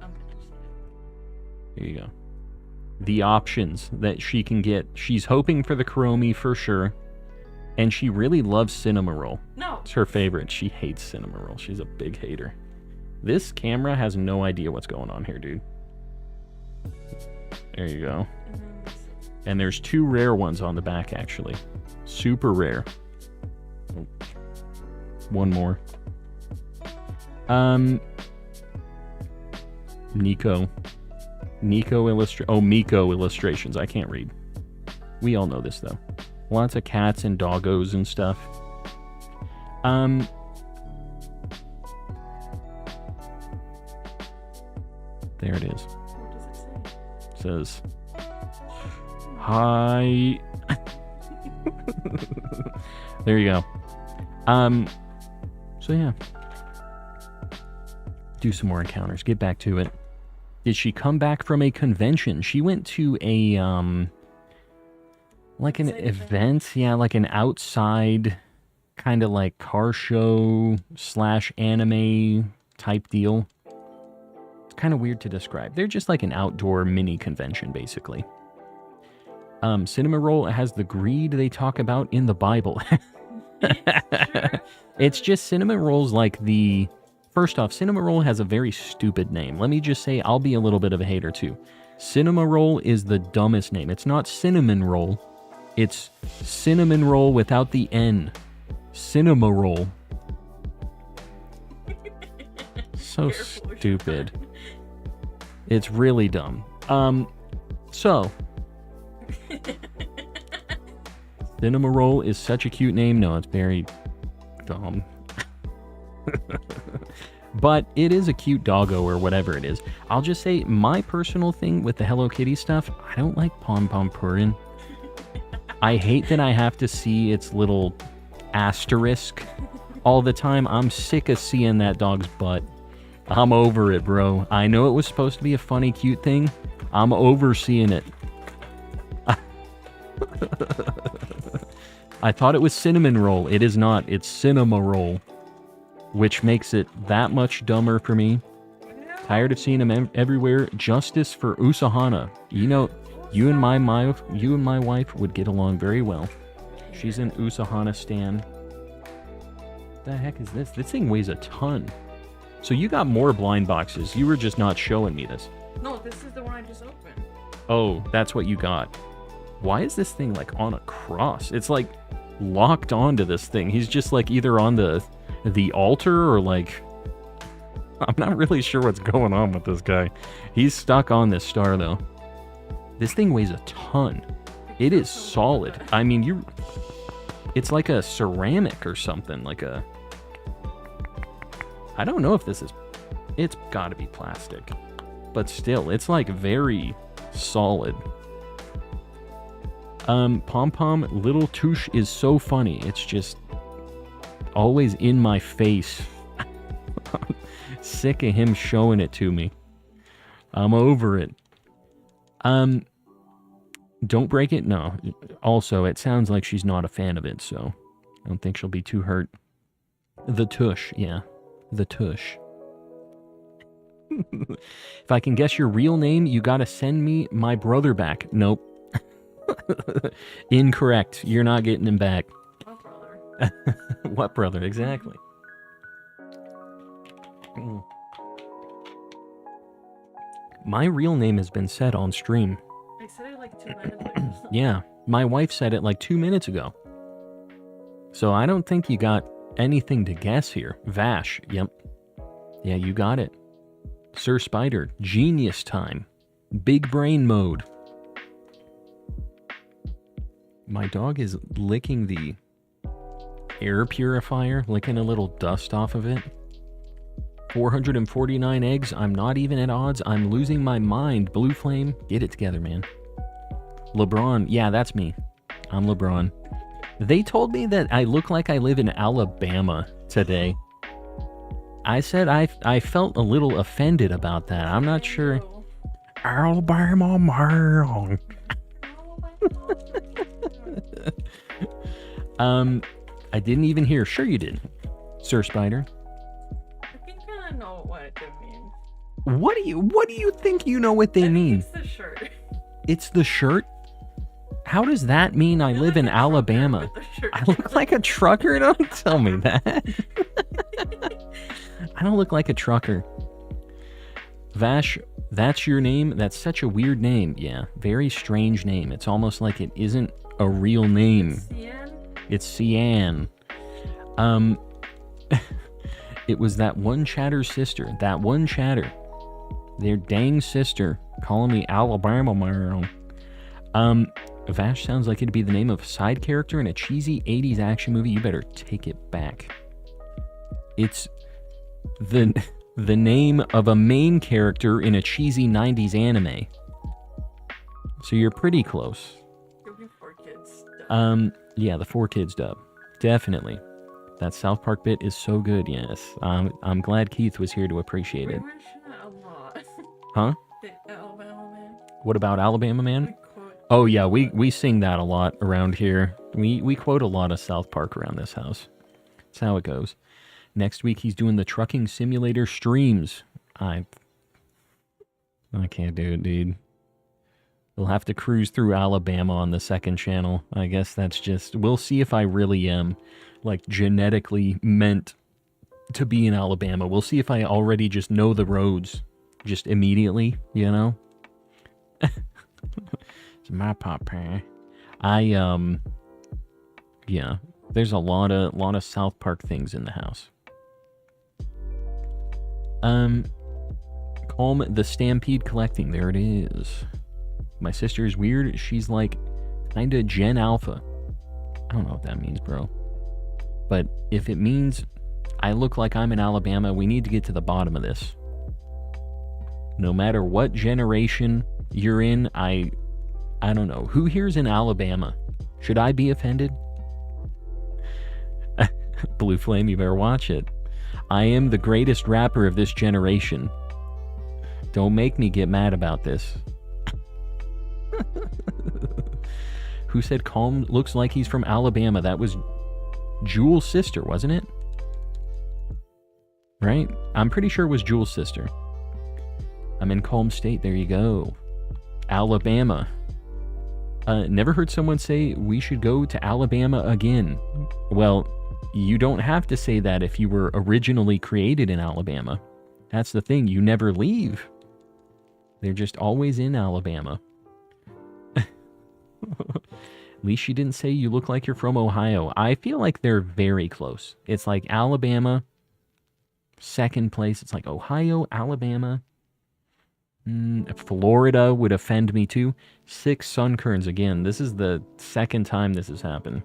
Here you go. The options that she can get. She's hoping for the Kuromi for sure. And she really loves Cinnamoroll. No. It's her favorite. She hates Cinnamoroll. She's a big hater. This camera has no idea what's going on here, dude. There you go. And there's 2 rare ones on the back, actually. Super rare. Oh. One more. Miko illustrations. I can't read. We all know this, though. Lots of cats and doggos and stuff. There it is. What does it say? It says, hi. There you go. So yeah. Do some more encounters. Get back to it. Did she come back from a convention? She went to a, like an event. Yeah, like an outside kind of like car show / anime type deal. It's kind of weird to describe. They're just like an outdoor mini convention, basically. Cinnamoroll has the greed they talk about in the Bible. It's just Cinnamoroll's like the... First off, Cinnamoroll has a very stupid name. Let me just say, I'll be a little bit of a hater too. Cinnamoroll is the dumbest name. It's not Cinnamon Roll. It's Cinnamon Roll without the N. Cinnamoroll. So stupid. It's really dumb. So... Cinnamoroll is such a cute name. No, it's very dumb. But it is a cute doggo or whatever it is. I'll just say my personal thing with the Hello Kitty stuff, I don't like Pom Pom Purin. I hate that I have to see its little asterisk all the time. I'm sick of seeing that dog's butt. I'm over it, bro. I know it was supposed to be a funny, cute thing. I'm over seeing it. I thought it was Cinnamon Roll. It is not. It's Cinnamoroll. Which makes it that much dumber for me. Tired of seeing him everywhere. Justice for Usahana. You know, you and my wife would get along very well. She's an Usahana stan. What the heck is this? This thing weighs a ton. So you got more blind boxes. You were just not showing me this. No, this is the one I just opened. Oh, that's what you got. Why is this thing like on a cross? It's like locked onto this thing. He's just like either on the altar or like... I'm not really sure what's going on with this guy. He's stuck on this star though. This thing weighs a ton. It is solid. I mean, it's like a ceramic or something. Like a... I don't know if this is... It's gotta be plastic. But still, it's like very solid. Pom Pom Little Touche is so funny. It's just always in my face. Sick of him showing it to me. I'm over it. Don't break it? No. Also, it sounds like she's not a fan of it, so I don't think she'll be too hurt. The Tush, yeah. The Tush. If I can guess your real name, you gotta send me my brother back. Nope. Incorrect. You're not getting him back. Oh, brother. What brother? Exactly. My real name has been said on stream. I said it like 2 minutes ago. Yeah, my wife said it like 2 minutes ago. So I don't think you got anything to guess here. Vash, yep. Yeah, you got it. Sir Spider, genius time. Big brain mode. My dog is licking the air purifier, licking a little dust off of it. 449 eggs. I'm not even at odds. I'm losing my mind. Blue Flame, get it together, man. LeBron, yeah, that's me. I'm LeBron. They told me that I look like I live in Alabama today. I said I felt a little offended about that. I'm not sure. Alabama man. I didn't even hear. Sure you did, Sir Spider. I think I know what it means. What do you think you know what they mean? It's the shirt. It's the shirt? How does that mean I live in Alabama? I look like a trucker? Don't tell me that. I don't look like a trucker. Vash, that's your name? That's such a weird name. Yeah, very strange name. It's almost like it isn't a real name. It's Cian. It was that one chatter sister. That one chatter. Their dang sister calling me Alabama man. Vash sounds like it'd be the name of a side character in a cheesy 80s action movie. You better take it back. It's the name of a main character in a cheesy 90s anime. So you're pretty close. Yeah, the 4Kids dub. Definitely. That South Park bit is so good, yes. I'm glad Keith was here to appreciate it. We mention it a lot. Huh? The Alabama man. What about Alabama Man? We quote. Oh yeah, we sing that a lot around here. We quote a lot of South Park around this house. That's how it goes. Next week he's doing the trucking simulator streams. I can't do it, dude. We'll have to cruise through Alabama on the second channel. I guess that's just... We'll see if I really am, like, genetically meant to be in Alabama. We'll see if I already just know the roads. Just immediately, you know? It's my papa. Yeah. There's a lot of South Park things in the house. Calm the Stampede collecting. There it is. My sister is weird. She's like kinda Gen Alpha. I don't know what that means, bro. But if it means I look like I'm in Alabama, we need to get to the bottom of this. No matter what generation you're in, I don't know. Who here's in Alabama? Should I be offended? Blue Flame, you better watch it. I am the greatest rapper of this generation. Don't make me get mad about this. Who said Calm looks like he's from Alabama? That was Jules' sister, wasn't it? Right? I'm pretty sure it was Jules' sister. I'm in Calm State. There you go. Alabama. Never heard someone say we should go to Alabama again. Well, you don't have to say that if you were originally created in Alabama. That's the thing. You never leave. They're just always in Alabama. At least she didn't say you look like you're from Ohio. I feel like they're very close. It's like Alabama, second place. It's like Ohio, Alabama. Florida would offend me too. 6 Sunkerns again. This is the second time this has happened.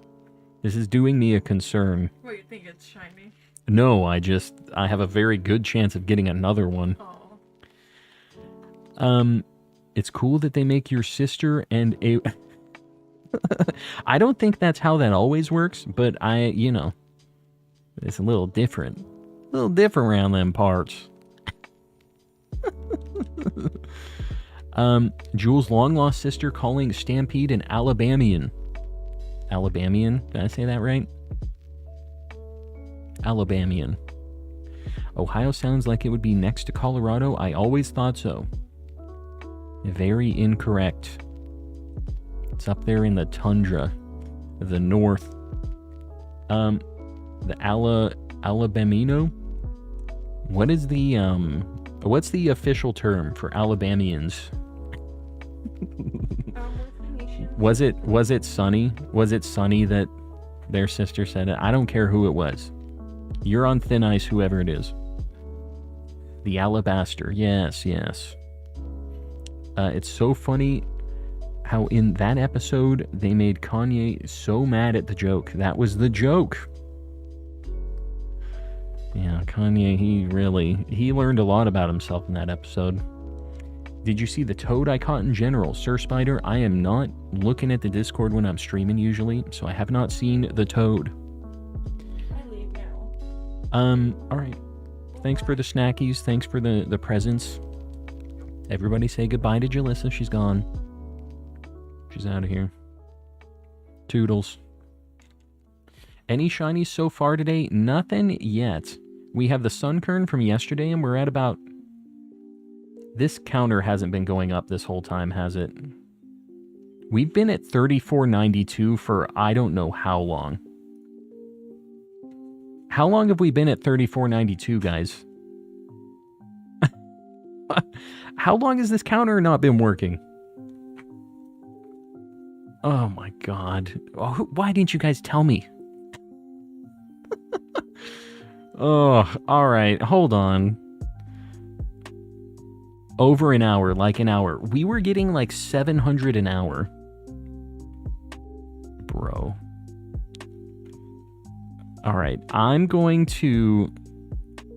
This is doing me a concern. What, you think it's shiny? No, I have a very good chance of getting another one. Oh. It's cool that they make your sister and a... I don't think that's how that always works, but it's a little different. A little different around them parts. Jules' long-lost sister calling Stampede an Alabamian. Alabamian? Did I say that right? Alabamian. Ohio sounds like it would be next to Colorado. I always thought so. Very incorrect. It's up there in the tundra of the north. The Alabamino? What is the, what's the official term for Alabamians? Was it Sunny? Was it Sunny that their sister said it? I don't care who it was. You're on thin ice, whoever it is. The Alabaster. Yes, yes. It's so funny how in that episode they made Kanye so mad at the joke. That was the joke. Yeah, Kanye, he learned a lot about himself in that episode. Did you see the toad I caught in general? Sir Spider, I am not looking at the Discord when I'm streaming usually, so I have not seen the toad. I leave now. Alright. Thanks for the snackies, thanks for the presents. Everybody say goodbye to Jalissa, she's gone. She's out of here. Toodles. Any shinies so far today? Nothing yet. We have the Sunkern from yesterday, and we're at about... This counter hasn't been going up this whole time, has it? We've been at 34.92 for I don't know how long. How long have we been at 34.92, guys? How long has this counter not been working? Oh my god. Oh, why didn't you guys tell me? Oh, alright. Hold on. Over an hour, like an hour. We were getting like 700 an hour. Bro. Alright, I'm going to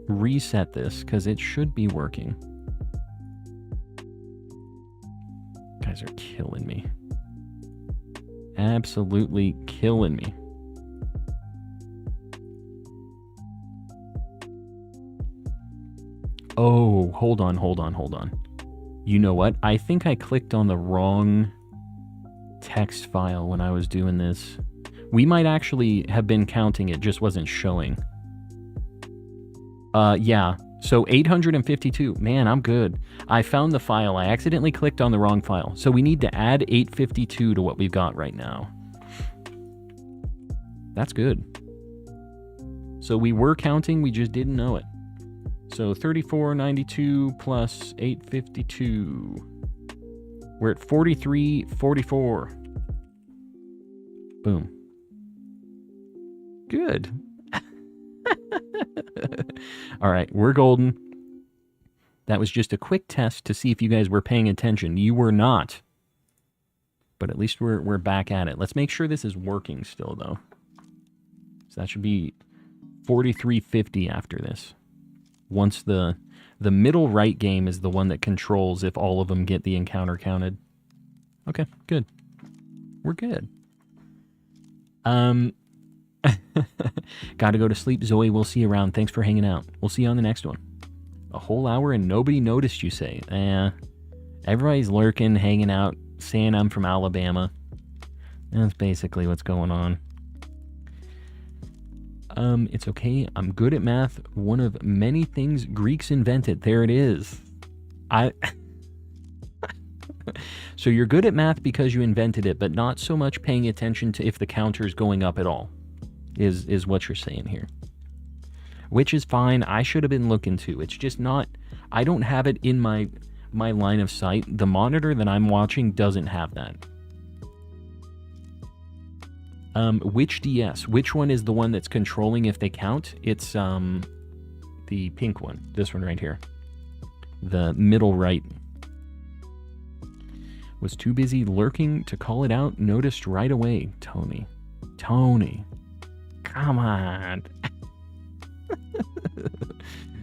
reset this because it should be working. You guys are killing me. Absolutely killing me. Oh, hold on. You know what? I think I clicked on the wrong text file when I was doing this. We might actually have been counting, it just wasn't showing. Yeah. So 852. Man, I'm good. I found the file. I accidentally clicked on the wrong file. So we need to add 852 to what we've got right now. That's good. So we were counting, we just didn't know it. So 3492 plus 852. We're at 4344. Boom. Good. All right, we're golden. That was just a quick test to see if you guys were paying attention. You were not. But at least we're back at it. Let's make sure this is working still, though. So that should be 4350 after this. Once the middle right game is the one that controls if all of them get the encounter counted. Okay, good. We're good. Gotta go to sleep, Zoe. We'll see you around. Thanks for hanging out. We'll see you on the next one. A whole hour and nobody noticed, you say? Everybody's lurking, hanging out, saying I'm from Alabama. That's basically what's going on. It's okay. I'm good at math. One of many things Greeks invented. There it is. So you're good at math because you invented it, but not so much paying attention to if the counter's going up at all, is what you're saying here. Which is fine. I should have been looking too. It's just not... I don't have it in my line of sight. The monitor that I'm watching doesn't have that. Which DS? Which one is the one that's controlling if they count? It's the pink one. This one right here. The middle right. Was too busy lurking to call it out. Noticed right away. Tony. Come on.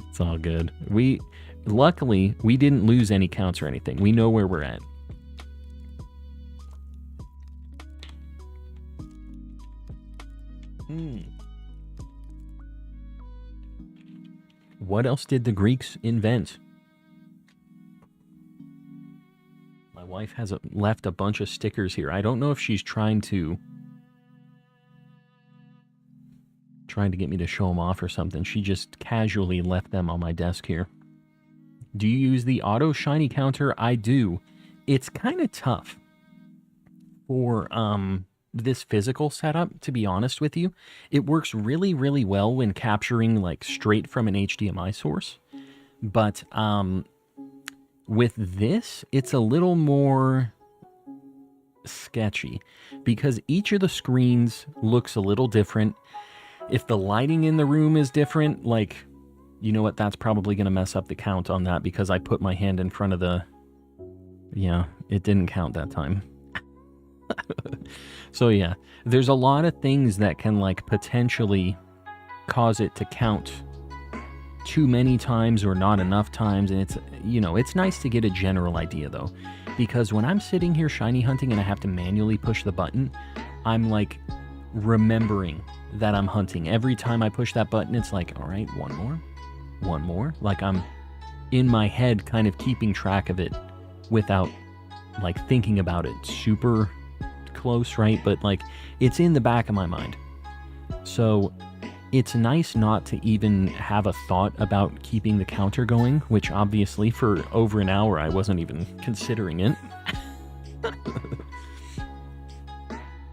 It's all good. Luckily, we didn't lose any counts or anything. We know where we're at. What else did the Greeks invent? My wife has left a bunch of stickers here. I don't know if she's trying to get me to show them off or something. She just casually left them on my desk here. Do you use the auto shiny counter? I do. It's kind of tough. for this physical setup, to be honest with you. It works really, really well when capturing like straight from an HDMI source. But with this, it's a little more sketchy because each of the screens looks a little different. If the lighting in the room is different, like, you know what, that's probably going to mess up the count on that because I put my hand in front of the... Yeah, it didn't count that time. So yeah, there's a lot of things that can like potentially cause it to count too many times or not enough times, and it's, you know, it's nice to get a general idea though, because when I'm sitting here shiny hunting and I have to manually push the button, I'm like remembering that I'm hunting. Every time I push that button, it's like, all right, one more, like I'm in my head kind of keeping track of it without like thinking about it super close, right? But like it's in the back of my mind. So it's nice not to even have a thought about keeping the counter going, which obviously for over an hour I wasn't even considering it.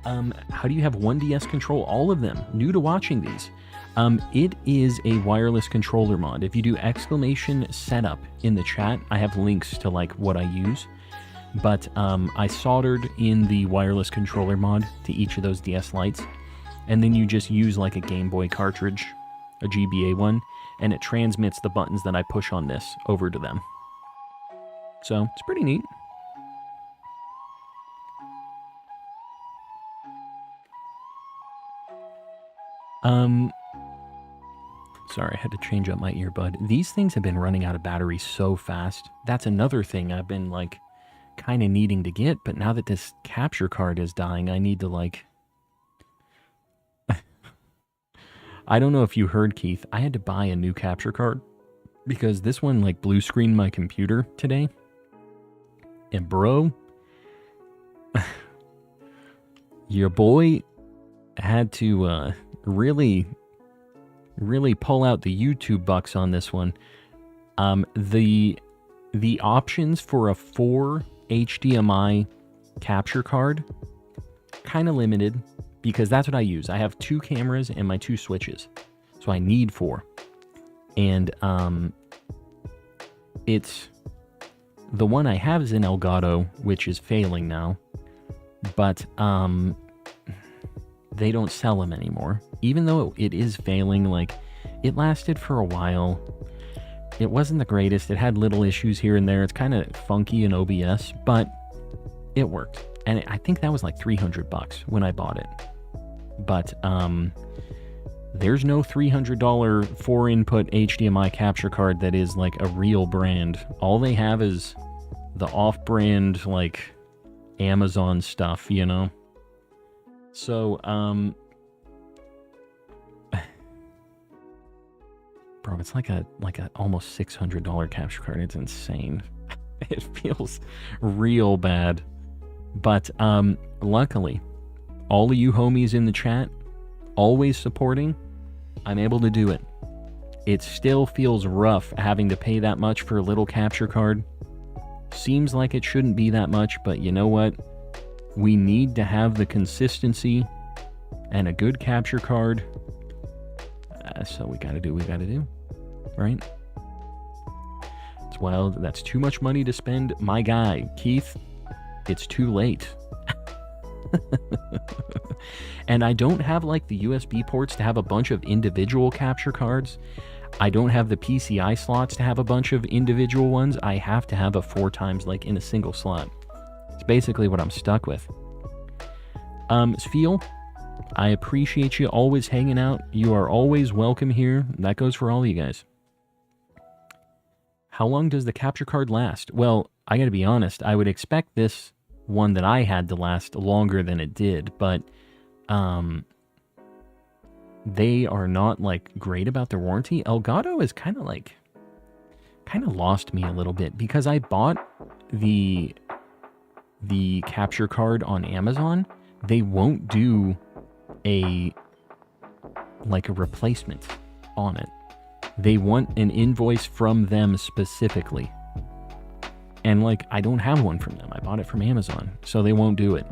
How do you have 1DS control all of them? New to watching these. It is a wireless controller mod. If you do exclamation setup in the chat, I have links to like what I use. But I soldered in the wireless controller mod to each of those DS lights. And then you just use like a Game Boy cartridge, a GBA one, and it transmits the buttons that I push on this over to them. So it's pretty neat. Sorry, I had to change up my earbud. These things have been running out of battery so fast. That's another thing I've been like kind of needing to get, but now that this capture card is dying, I need to like... I don't know if you heard, Keith, I had to buy a new capture card because this one like blue screened my computer today. And bro, your boy had to really pull out the YouTube bucks on this one. The options for a 4 HDMI capture card kind of limited because that's what I use. I have 2 cameras and my 2 switches, so I need 4. And it's the one I have is an Elgato, which is failing now, but they don't sell them anymore. Even though it is failing, like, it lasted for a while. It wasn't the greatest. It had little issues here and there. It's kind of funky in OBS, but it worked. And I think that was like $300 when I bought it. But there's no $300 4-input HDMI capture card that is like a real brand. All they have is the off-brand, like, Amazon stuff, you know? So, bro, it's like a almost $600 capture card. It's insane. It feels real bad. But luckily, all of you homies in the chat, always supporting, I'm able to do it. It still feels rough having to pay that much for a little capture card. Seems like it shouldn't be that much, but you know what? We need to have the consistency and a good capture card. So we gotta do what we gotta do, right? Well, that's too much money to spend. My guy, Keith, it's too late. And I don't have like the USB ports to have a bunch of individual capture cards. I don't have the PCI slots to have a bunch of individual ones. I have to have a 4 times like in a single slot. It's basically what I'm stuck with. Sfeel, I appreciate you always hanging out. You are always welcome here. That goes for all of you guys. How long does the capture card last? Well, I gotta be honest, I would expect this one that I had to last longer than it did, but they are not like great about their warranty. Elgato is kind of lost me a little bit because I bought the capture card on Amazon. They won't do a replacement on it. They want an invoice from them specifically. And like, I don't have one from them. I bought it from Amazon, so they won't do it.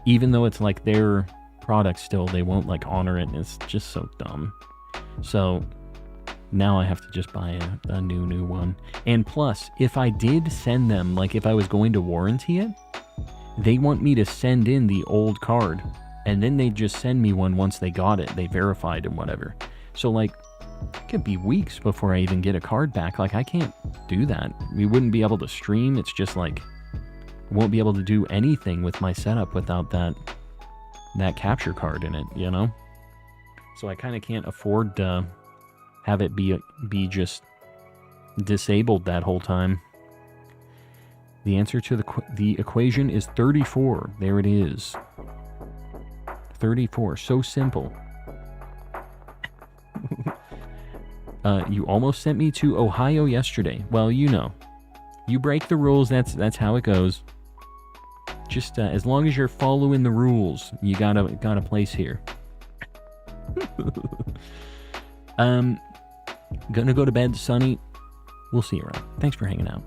even though it's like their product still, they won't like honor it, and it's just so dumb. So now I have to just buy a new one. And plus, if I did send them, like if I was going to warranty it, they want me to send in the old card, and then they just send me one once they got it, they verified and whatever. So like, it could be weeks before I even get a card back. Like, I can't do that. We wouldn't be able to stream. It's just like, I won't be able to do anything with my setup without that capture card in it, you know? So I kind of can't afford to have it be just disabled that whole time. The answer to the equation is 34. There it is. 34. So simple. You almost sent me to Ohio yesterday. Well, you know. You break the rules, that's how it goes. Just as long as you're following the rules, you got a place here. Gonna go to bed, Sonny. We'll see you around. Thanks for hanging out.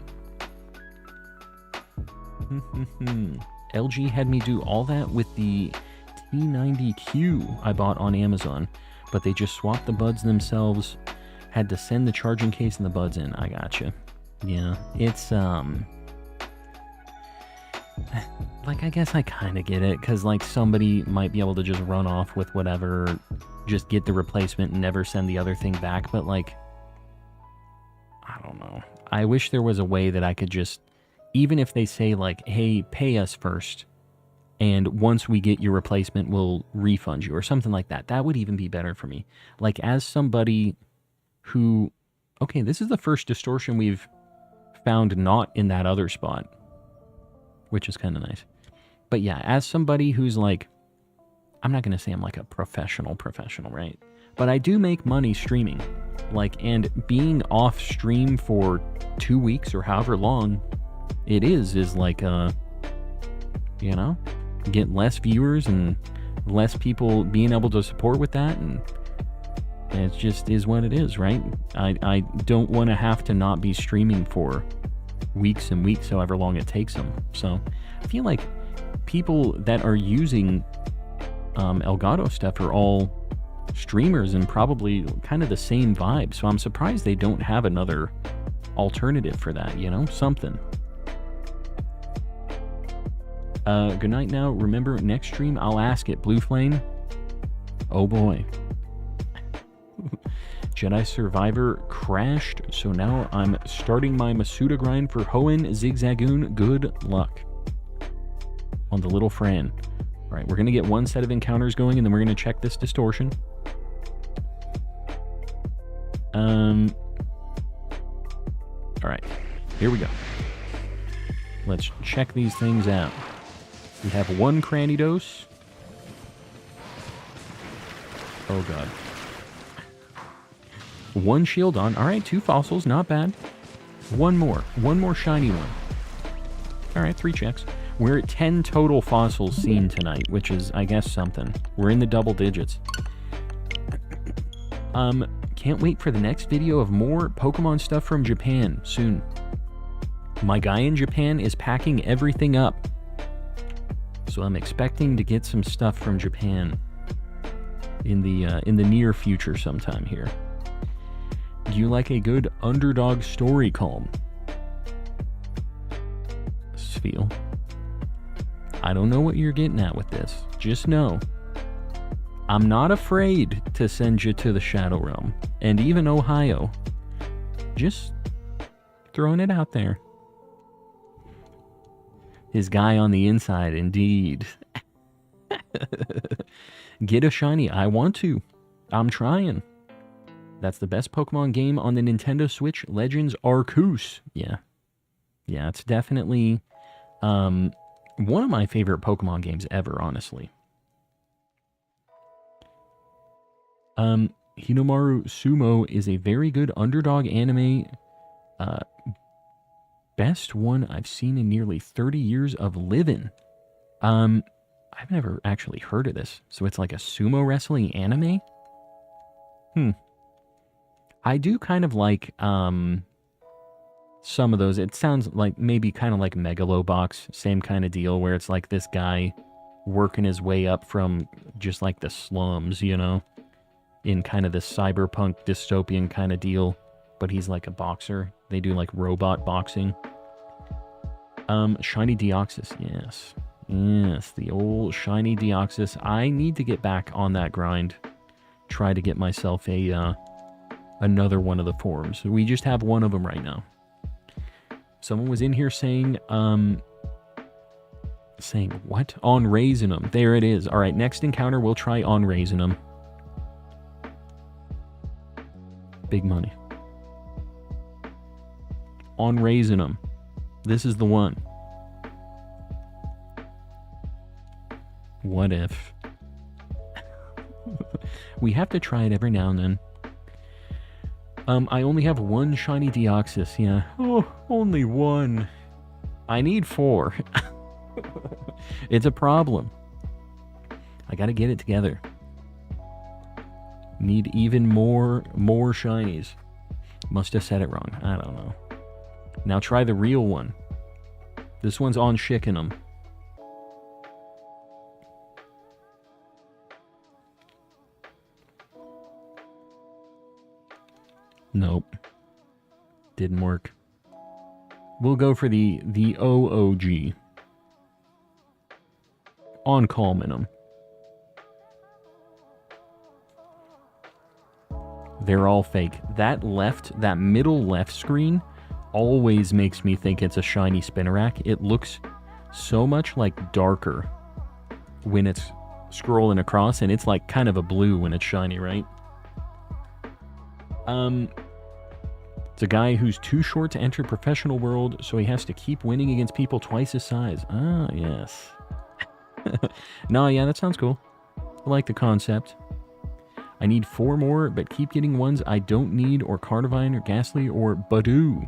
LG had me do all that with the T90Q I bought on Amazon, but they just swapped the buds themselves. Had to send the charging case and the buds in. I gotcha. Yeah, it's like, I guess I kind of get it, because like somebody might be able to just run off with whatever, just get the replacement and never send the other thing back, but like, I don't know. I wish there was a way that I could just, even if they say like, hey, pay us first, and once we get your replacement, we'll refund you, or something like that. That would even be better for me. Like, as somebody who, okay, this is the first distortion we've found not in that other spot, which is kind of nice. But yeah, as somebody who's like, I'm not going to say I'm like a professional, right? But I do make money streaming. Like, and being off stream for 2 weeks or however long it is like, you know, get less viewers and less people being able to support with that, and it just is what it is, right? I don't want to have to not be streaming for weeks and weeks, however long it takes them. So I feel like people that are using Elgato stuff are all streamers and probably kind of the same vibe. So I'm surprised they don't have another alternative for that, you know, something. Good night now. Remember, next stream I'll ask it. Blue Flame. Oh boy. Jedi Survivor crashed, so now I'm starting my Masuda grind for Hoenn Zigzagoon. Good luck on the little Fran. Alright, we're going to get one set of encounters going, and then we're going to check this distortion. Alright, here we go. Let's check these things out. We have one cranny dose. Oh god. One shield on. Alright, 2 fossils, not bad. One more shiny one. Alright, 3 checks. We're at 10 total fossils seen tonight, which is, I guess, something. We're in the double digits. Can't wait for the next video of more Pokemon stuff from Japan soon. My guy in Japan is packing everything up, so I'm expecting to get some stuff from Japan in the near future sometime here. Do you like a good underdog story, Calm? Sfeel. I don't know what you're getting at with this. Just know, I'm not afraid to send you to the Shadow Realm, and even Ohio. Just throwing it out there. His guy on the inside, indeed. Get a shiny. I want to. I'm trying. That's the best Pokemon game on the Nintendo Switch, Legends Arceus. Yeah. Yeah, it's definitely one of my favorite Pokemon games ever, honestly. Hinomaru Sumo is a very good underdog anime. Best one I've seen in nearly 30 years of living. I've never actually heard of this. So it's like a sumo wrestling anime? I do kind of like some of those. It sounds like maybe kind of like Megalobox, same kind of deal, where it's like this guy working his way up from just like the slums, you know, in kind of this cyberpunk dystopian kind of deal. But he's like a boxer. They do like robot boxing. Shiny Deoxys, yes. Yes, the old Shiny Deoxys. I need to get back on that grind. Try to get myself a another one of the forms. We just have one of them right now. Someone was in here saying, saying what? On Raisinum. There it is. All right, next encounter, we'll try on Raisinum. Big money. On Raisinum. This is the one. What if? We have to try it every now and then. I only have one Shiny Deoxys, yeah. Oh, only one. I need 4. It's a problem. I gotta get it together. Need even more shinies. Must have said it wrong. I don't know. Now try the real one. This one's on Shickenham. Nope. Didn't work. We'll go for the OOG. On Calminum. They're all fake. That middle left screen always makes me think it's a shiny Spinarak. It looks so much like darker when it's scrolling across, and it's like kind of a blue when it's shiny, right? It's a guy who's too short to enter professional world, so he has to keep winning against people twice his size. Ah, yes. No, yeah, that sounds cool. I like the concept. I need 4 more, but keep getting ones I don't need, or Carnivine, or Ghastly, or Badoo.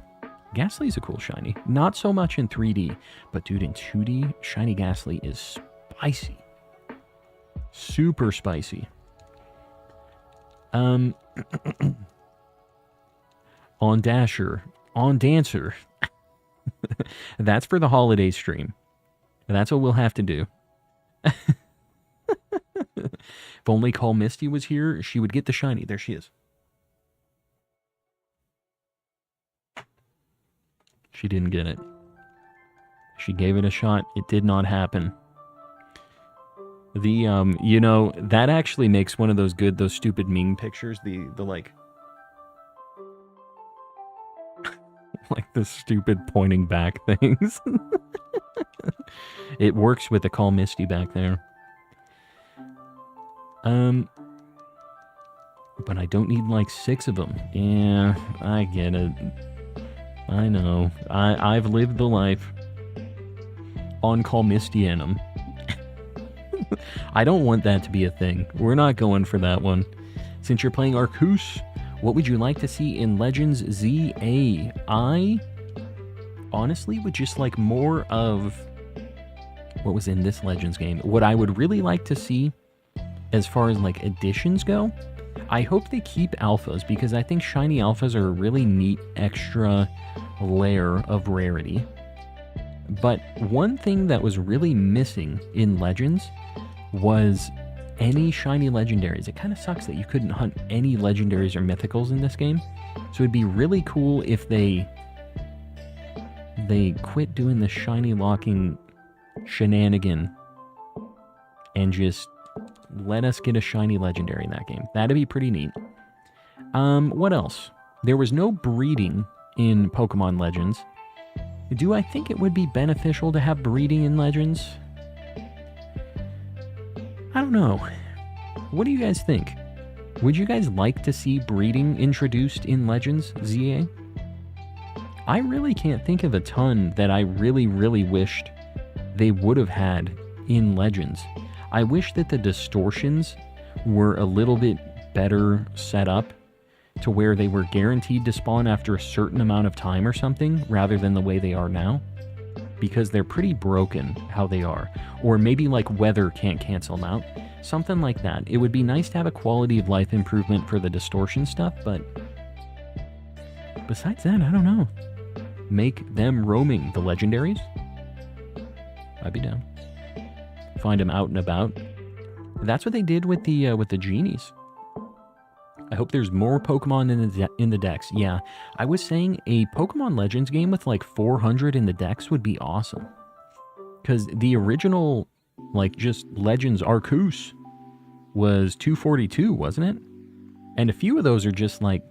Ghastly's a cool shiny. Not so much in 3D, but dude, in 2D, Shiny Ghastly is spicy. Super spicy. On Dasher. On Dancer. That's for the holiday stream. That's what we'll have to do. If only Call Misty was here, she would get the shiny. There she is. She didn't get it. She gave it a shot. It did not happen. The, you know, that actually makes one of those stupid meme pictures. The like... like the stupid pointing back things. It works with the Call Misty back there. But I don't need like 6 of them. Yeah, I get it. I know. I've lived the life. On Call Misty in them. I don't want that to be a thing. We're not going for that one. Since you're playing Arceus, what would you like to see in Legends ZA? I honestly would just like more of what was in this Legends game. What I would really like to see as far as like additions go, I hope they keep alphas, because I think shiny alphas are a really neat extra layer of rarity. But one thing that was really missing in Legends was any shiny legendaries. It kind of sucks that you couldn't hunt any legendaries or mythicals in this game. So it'd be really cool if they quit doing the shiny locking shenanigan and just let us get a shiny legendary in that game. That'd be pretty neat. What else? There was no breeding in Pokemon Legends. Do I think it would be beneficial to have breeding in Legends? I don't know. What do you guys think? Would you guys like to see breeding introduced in Legends ZA? I really can't think of a ton that I really, really wished they would have had in Legends. I wish that the distortions were a little bit better set up to where they were guaranteed to spawn after a certain amount of time or something, rather than the way they are now. Because they're pretty broken how they are. Or maybe like weather can't cancel them out. Something like that. It would be nice to have a quality of life improvement for the distortion stuff, but besides that, I don't know. Make them roaming the legendaries? I'd be down. find them out and about. That's what they did with the genies. I hope there's more Pokemon in the Dex. Yeah, I was saying a Pokemon Legends game with like 400 in the Dex would be awesome. Because the original, like, just Legends Arceus was 242, wasn't it? And a few of those are just like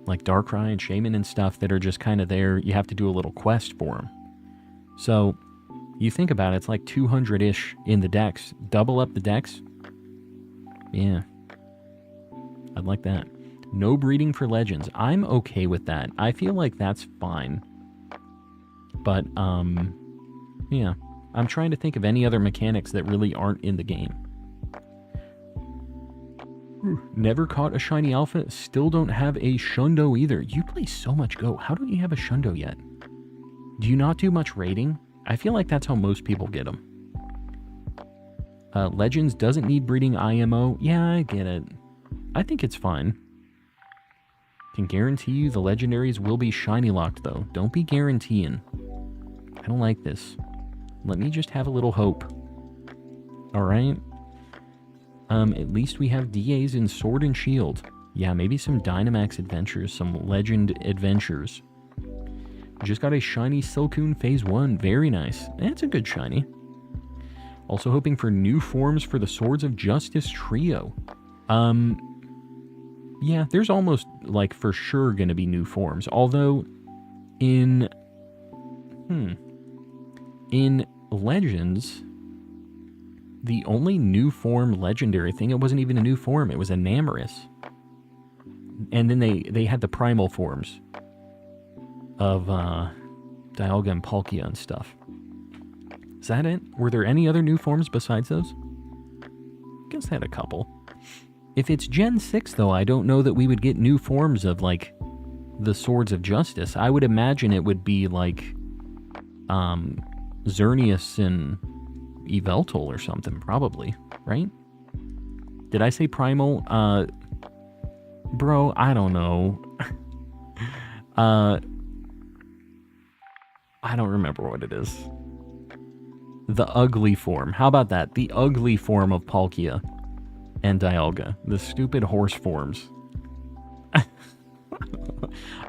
Darkrai and Shaman and stuff that are just kind of there. You have to do a little quest for them. So you think about it, it's like 200-ish in the Dex. Double up the Dex. Yeah. I'd like that. No breeding for Legends. I'm okay with that. I feel like that's fine. But, yeah. I'm trying to think of any other mechanics that really aren't in the game. Never caught a shiny alpha. Still don't have a Shundo either. You play so much Go. How don't you have a Shundo yet? Do you not do much raiding? I feel like that's how most people get them. Legends doesn't need breeding IMO. Yeah, I get it. I think it's fine. Can guarantee you the legendaries will be shiny locked though. Don't be guaranteeing. I don't like this. Let me just have a little hope. Alright. At least we have DAs in Sword and Shield. Yeah, maybe some Dynamax adventures, some Legend adventures. Just got a shiny Silcoon Phase 1. Very nice. That's a good shiny. Also hoping for new forms for the Swords of Justice trio. Yeah, there's almost, like, for sure going to be new forms. Although, in Legends, the only new form legendary thing, it wasn't even a new form, it was a Namarus. And then they had the primal forms of Dialga and Palkia and stuff. Is that it? Were there any other new forms besides those? I guess I had a couple. If it's Gen 6, though, I don't know that we would get new forms of, like, the Swords of Justice. I would imagine it would be, like, Xerneas and Yveltal or something, probably, right? Did I say Primal? Bro, I don't know. I don't remember what it is. The ugly form. How about that? The ugly form of Palkia and Dialga. The stupid horse forms.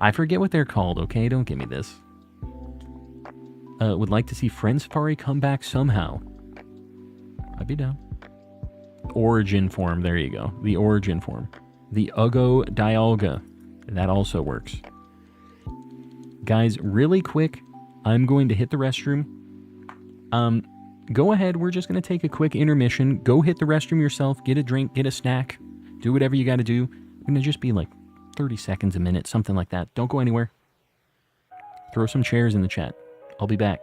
I forget what they're called, okay? Don't give me this. Would like to see Friend Safari come back somehow. I'd be down. Origin form. There you go. The origin form. The Ugo Dialga. That also works. Guys, really quick, I'm going to hit the restroom. Go ahead, we're just going to take a quick intermission. Go hit the restroom yourself, get a drink, get a snack, do whatever you got to do. It's going to just be like 30 seconds a minute, something like that. Don't go anywhere. Throw some chairs in the chat. I'll be back.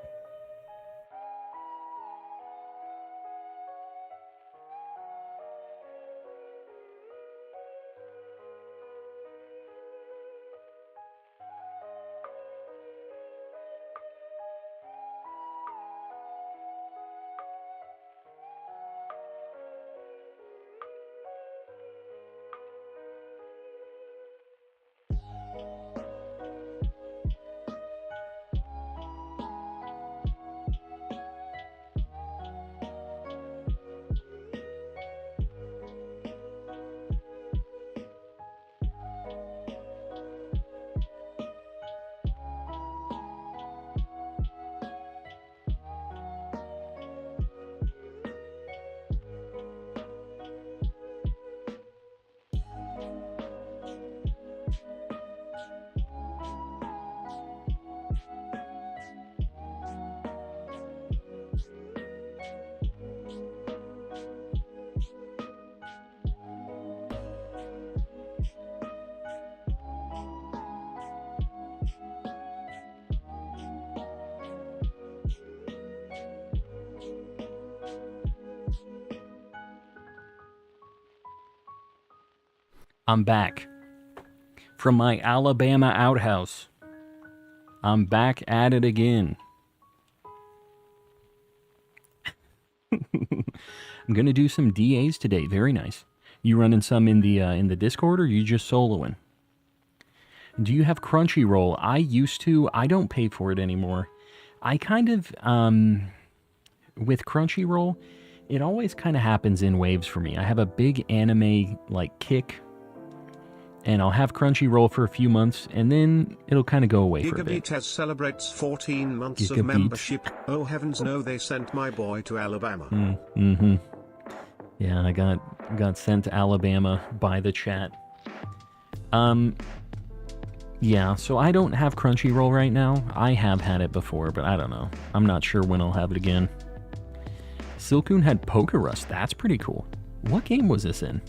I'm back from my Alabama outhouse. I'm back at it again. I'm gonna do some DAs today. Very nice. You running some in the Discord, or you just soloing? Do you have Crunchyroll? I used to. I don't pay for it anymore. I kind of with Crunchyroll, it always kind of happens in waves for me. I have a big anime like kick, and I'll have Crunchyroll for a few months, and then it'll kind of go away for a bit. Gigabeat celebrates 14 months of Gigabeat. membership. Oh heavens no, they sent my boy to Alabama. Mm-hmm. Yeah, I got sent to Alabama by the chat. Yeah, so I don't have Crunchyroll right now. I have had it before, but I don't know. I'm not sure when I'll have it again. Silcoon had Poker Rust. That's pretty cool. What game was this in?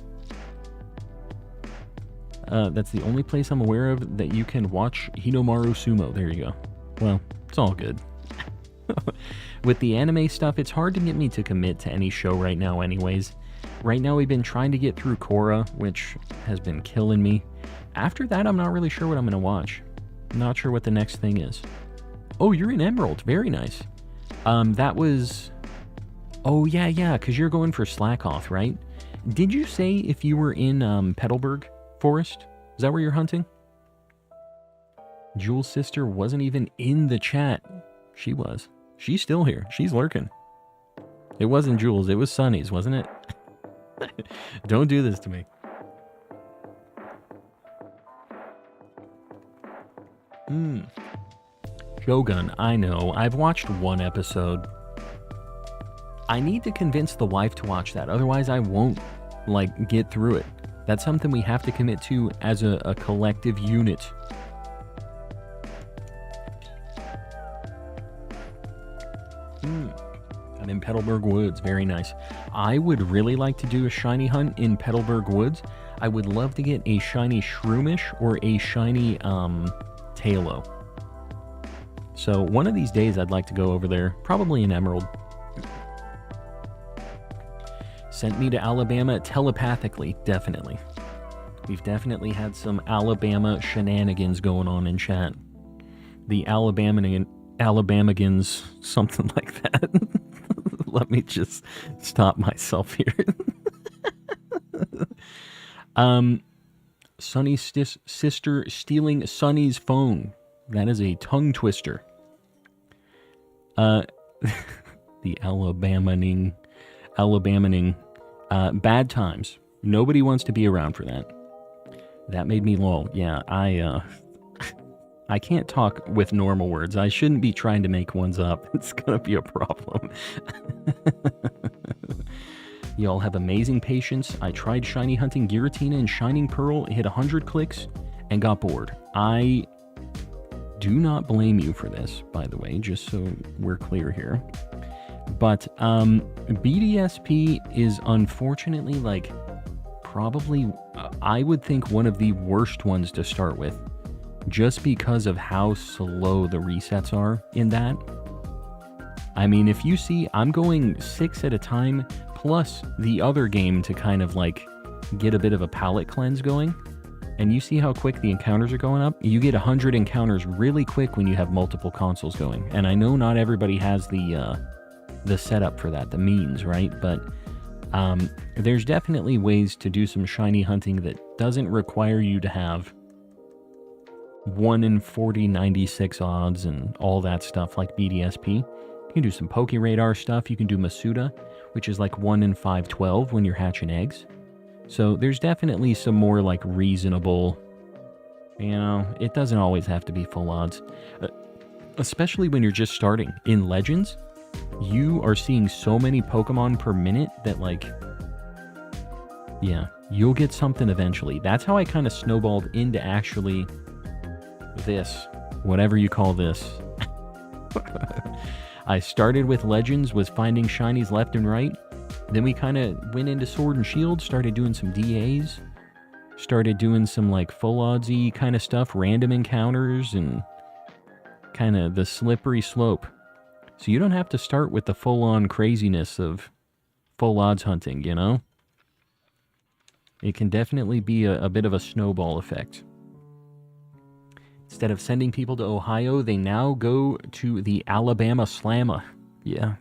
That's the only place I'm aware of that you can watch Hinomaru Sumo. There you go. Well, it's all good. With the anime stuff, it's hard to get me to commit to any show right now anyways. Right now we've been trying to get through Korra, which has been killing me. After that, I'm not really sure what I'm going to watch. I'm not sure what the next thing is. Oh, you're in Emerald. Very nice. That was... Oh, yeah, because you're going for Slackoth, right? Did you say if you were in Petalburg Forest? Is that where you're hunting? Jules' sister wasn't even in the chat. She was. She's still here. She's lurking. It wasn't Jules. It was Sunny's, wasn't it? Don't do this to me. Shogun, I know. I've watched one episode. I need to convince the wife to watch that. Otherwise, I won't, get through it. That's something we have to commit to as a collective unit. I'm in Petalburg Woods. Very nice. I would really like to do a shiny hunt in Petalburg Woods. I would love to get a shiny Shroomish or a shiny Tailo. So one of these days I'd like to go over there. Probably in Emerald. Sent me to Alabama telepathically. Definitely. We've definitely had some Alabama shenanigans going on in chat. The Alabamagans, something like that. Let me just stop myself here. Sunny's sister stealing Sunny's phone. That is a tongue twister. The Alabamaning. Bad times. Nobody wants to be around for that. That made me lol. Yeah, I can't talk with normal words. I shouldn't be trying to make ones up. It's gonna be a problem. Y'all have amazing patience. I tried shiny hunting Giratina and Shining Pearl, hit 100 clicks, and got bored. I do not blame you for this, by the way, just so we're clear here. But BDSP is unfortunately, probably, I would think one of the worst ones to start with. Just because of how slow the resets are in that. I mean, if you see, I'm going 6 at a time, plus the other game to kind of get a bit of a palate cleanse going. And you see how quick the encounters are going up? You get 100 encounters really quick when you have multiple consoles going. And I know not everybody has the setup for that, the means, right? But there's definitely ways to do some shiny hunting that doesn't require you to have 1 in 40, 96 odds and all that stuff like BDSP. You can do some Poke Radar stuff. You can do Masuda, which is 1 in 512 when you're hatching eggs. So there's definitely some more reasonable, it doesn't always have to be full odds. Especially when you're just starting. In Legends, you are seeing so many Pokemon per minute that yeah, you'll get something eventually. That's how I kind of snowballed into actually this, whatever you call this. I started with Legends, was finding shinies left and right. Then we kind of went into Sword and Shield, started doing some DAs, started doing some full oddsy kind of stuff, random encounters, and kind of the slippery slope. So you don't have to start with the full-on craziness of full odds hunting, It can definitely be a bit of a snowball effect. Instead of sending people to Ohio, they now go to the Alabama Slamma. Yeah.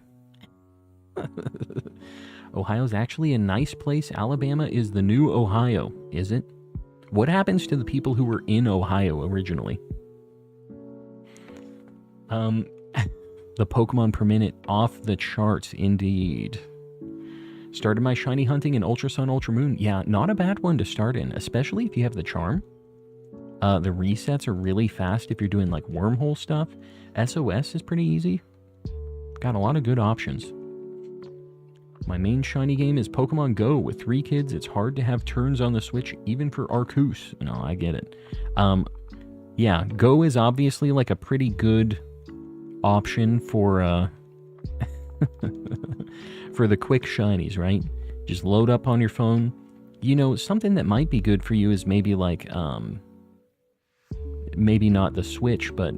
Ohio's actually a nice place. Alabama is the new Ohio, is it? What happens to the people who were in Ohio originally? The Pokemon per minute off the charts, indeed. Started my shiny hunting in Ultra Sun, Ultra Moon. Yeah, not a bad one to start in, especially if you have the charm. The resets are really fast if you're doing like wormhole stuff. SOS is pretty easy. Got a lot of good options. My main shiny game is Pokemon Go. With 3 kids, it's hard to have turns on the Switch, even for Arceus. No, I get it. Yeah, Go is obviously like a pretty good option for for the quick shinies, right? Just load up on your phone. You know, something that might be good for you is maybe like maybe not the Switch, but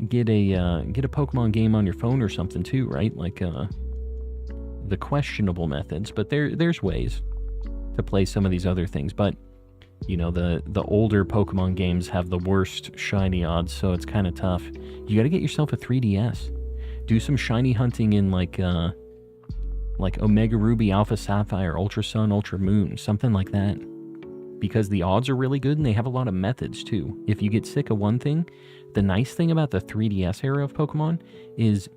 get a Pokemon game on your phone or something too, right? Like the questionable methods, but there's ways to play some of these other things. But you know, the older Pokemon games have the worst shiny odds, so it's kind of tough. You got to get yourself a 3DS. Do some shiny hunting in like Omega Ruby, Alpha Sapphire, Ultra Sun, Ultra Moon, something like that. Because the odds are really good and they have a lot of methods too. If you get sick of one thing, the nice thing about the 3DS era of Pokemon is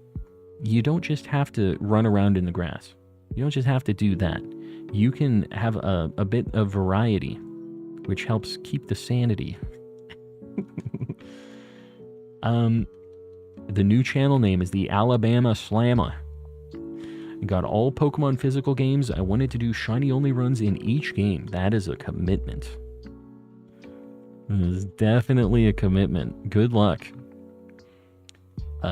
you don't just have to run around in the grass. You don't just have to do that. You can have a bit of variety, which helps keep the sanity. The new channel name is the Alabama Slammer. Got all Pokemon physical games. I wanted to do shiny only runs in each game. That is a commitment. It is definitely a commitment. Good luck.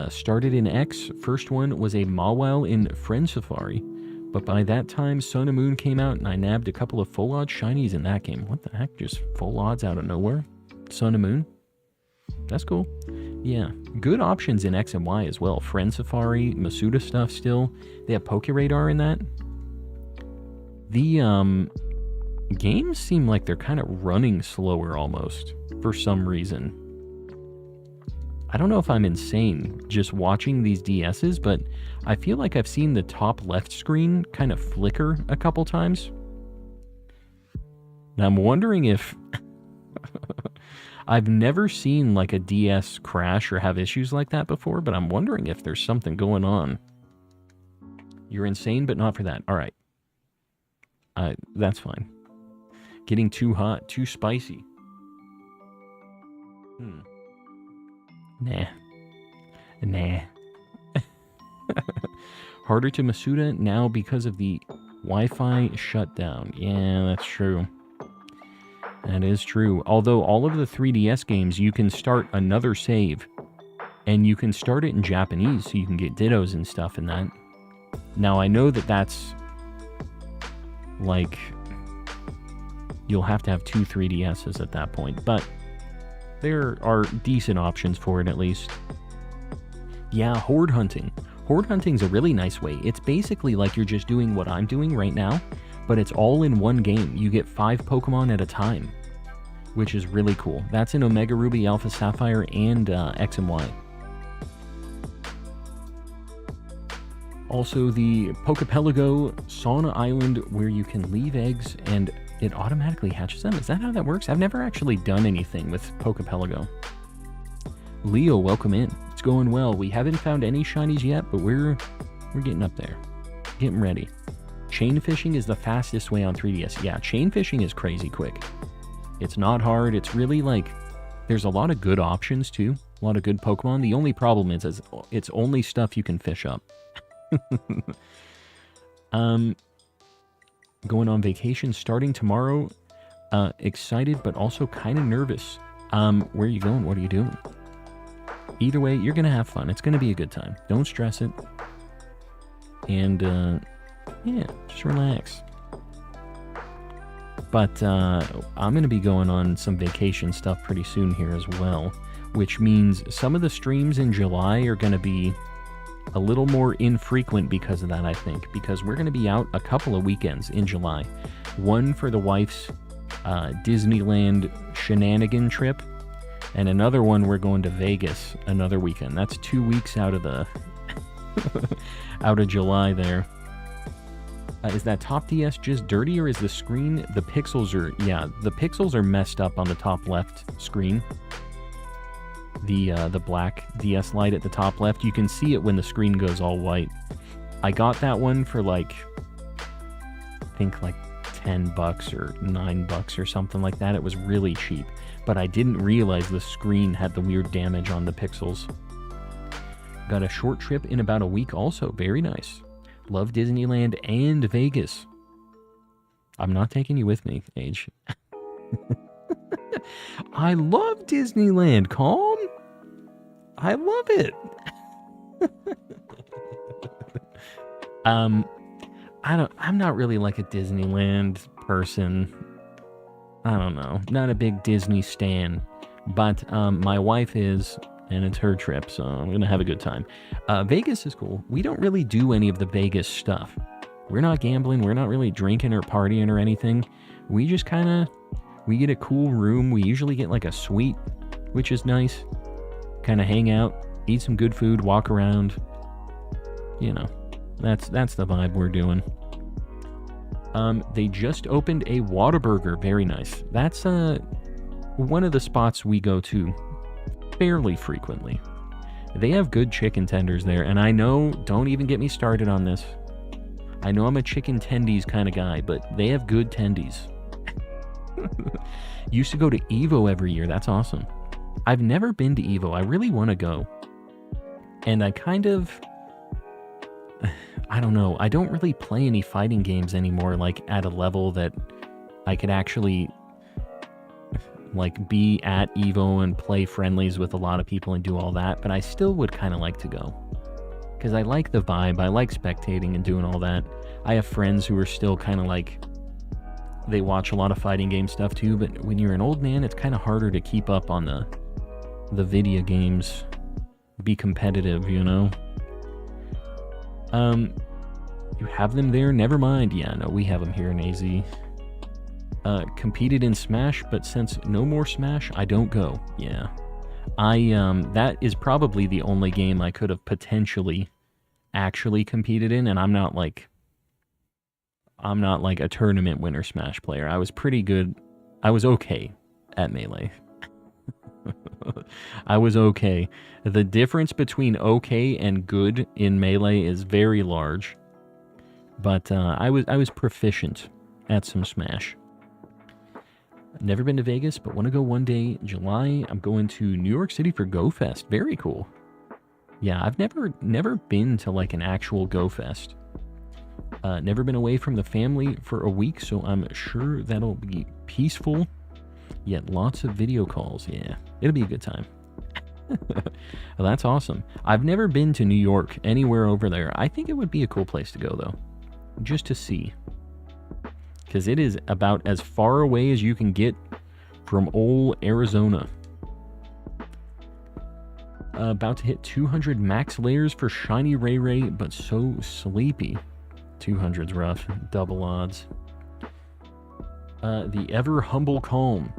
Started in X. First one was a Mawile in Friend Safari. But by that time, Sun and Moon came out and I nabbed a couple of full odds shinies in that game. What the heck? Just full odds out of nowhere? Sun and Moon? That's cool. Yeah, good options in X and Y as well. Friend Safari, Masuda stuff still. They have Pokeradar in that. The games seem like they're kind of running slower almost for some reason. I don't know if I'm insane just watching these DSs, but I feel like I've seen the top left screen kind of flicker a couple times. And I'm wondering if... I've never seen like a DS crash or have issues like that before, but I'm wondering if there's something going on. You're insane, but not for that. All right. That's fine. Getting too hot, too spicy. Nah. Harder to Masuda now because of the Wi-Fi shutdown. Yeah, that's true. That is true. Although all of the 3DS games, you can start another save. And you can start it in Japanese, so you can get dittos and stuff in that. Now, I know that that's... like... you'll have to have 2 3DSs at that point. But there are decent options for it, at least. Yeah, horde hunting. Horde hunting's a really nice way. It's basically like you're just doing what I'm doing right now, but it's all in one game. You get 5 Pokemon at a time, which is really cool. That's in Omega Ruby, Alpha Sapphire, and X and Y. Also, the Pokepelago Sauna Island, where you can leave eggs and it automatically hatches them. Is that how that works? I've never actually done anything with Pokepelago. Leo, welcome in. It's going well. We haven't found any shinies yet, but we're getting up there. Getting ready. Chain fishing is the fastest way on 3DS. Yeah, chain fishing is crazy quick. It's not hard. It's really like... there's a lot of good options, too. A lot of good Pokemon. The only problem is it's only stuff you can fish up. Going on vacation starting tomorrow. Excited, but also kind of nervous. Where are you going? What are you doing? Either way, you're going to have fun. It's going to be a good time. Don't stress it. And, yeah, just relax. But I'm going to be going on some vacation stuff pretty soon here as well, which means some of the streams in July are going to be a little more infrequent because of that, I think, because we're going to be out a couple of weekends in July. One for the wife's Disneyland shenanigan trip, and another one we're going to Vegas another weekend. That's 2 weeks out of the out of July there. Is that top DS just dirty, or is the screen, the pixels are, yeah, the pixels are messed up on the top left screen. the black DS light at the top left. You can see it when the screen goes all white. I got that one for like, I think like $10 or $9 or something like that. It was really cheap, but I didn't realize the screen had the weird damage on the pixels. Got a short trip in about a week also. Very nice. Love Disneyland and Vegas. I'm not taking you with me, Age. I love Disneyland, Calm. I love it. I'm not really like a Disneyland person. I don't know. Not a big Disney stan. But my wife is, and it's her trip, so I'm going to have a good time. Vegas is cool. We don't really do any of the Vegas stuff. We're not gambling. We're not really drinking or partying or anything. We just kind of, we get a cool room. We usually get like a suite, which is nice. Kind of hang out, eat some good food, walk around. You know, that's the vibe we're doing. They just opened a Whataburger. Very nice. That's one of the spots we go to fairly frequently. They have good chicken tenders there, and I know, don't even get me started on this. I know I'm a chicken tendies kind of guy, but they have good tendies. Used to go to Evo every year. That's awesome. I've never been to Evo. I really want to go. And I kind of, I don't know. I don't really play any fighting games anymore, like at a level that I could actually like be at Evo and play friendlies with a lot of people and do all that. But I still would kind of like to go. Because I like the vibe. I like spectating and doing all that. I have friends who are still kind of like, they watch a lot of fighting game stuff too, but when you're an old man, it's kind of harder to keep up on the video games, be competitive, you know? You have them there? Never mind. Yeah, no, we have them here in AZ. Competed in Smash, but since no more Smash, I don't go. Yeah. That is probably the only game I could have potentially actually competed in, and I'm not like a tournament winner Smash player. I was pretty good. I was okay at Melee. I was okay. The difference between okay and good in Melee is very large. But I was proficient at some Smash. Never been to Vegas, but want to go one day. July, I'm going to New York City for Go Fest. Very cool. Yeah, I've never been to like an actual Go Fest. Never been away from the family for a week, so I'm sure that'll be peaceful. Yet lots of video calls. Yeah, it'll be a good time. Well, that's awesome. I've never been to New York, anywhere over there. I think it would be a cool place to go, though. Just to see. Because it is about as far away as you can get from old Arizona. About to hit 200 max layers for Shiny Ray Ray, but so sleepy. 200's rough. Double odds. The ever humble calm.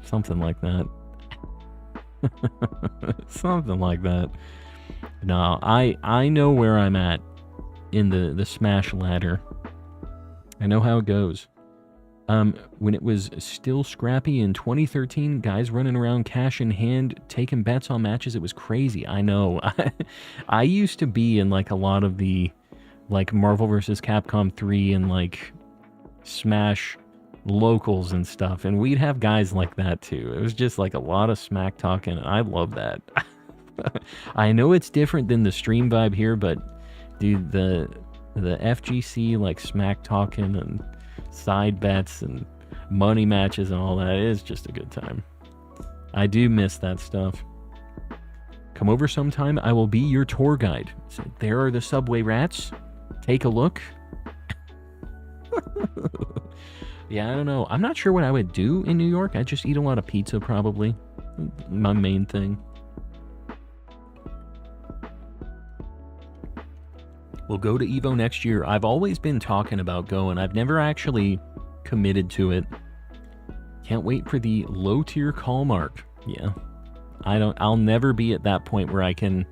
Something like that. Something like that. No, I know where I'm at in the Smash ladder. I know how it goes. When it was still scrappy in 2013, guys running around cash in hand, taking bets on matches, it was crazy. I know. I used to be in like a lot of the like Marvel vs. Capcom 3 and like Smash locals and stuff, and we'd have guys like that too. It was just like a lot of smack talking, and I love that. I know it's different than the stream vibe here, but dude, the FGC like smack talking and side bets and money matches and all that is just a good time. I do miss that stuff. Come over sometime, I will be your tour guide. So there are the subway rats. Take a look. Yeah, I don't know. I'm not sure what I would do in New York. I'd just eat a lot of pizza, probably. My main thing. We'll go to Evo next year. I've always been talking about going. I've never actually committed to it. Can't wait for the low tier call mark. Yeah. I'll never be at that point where I can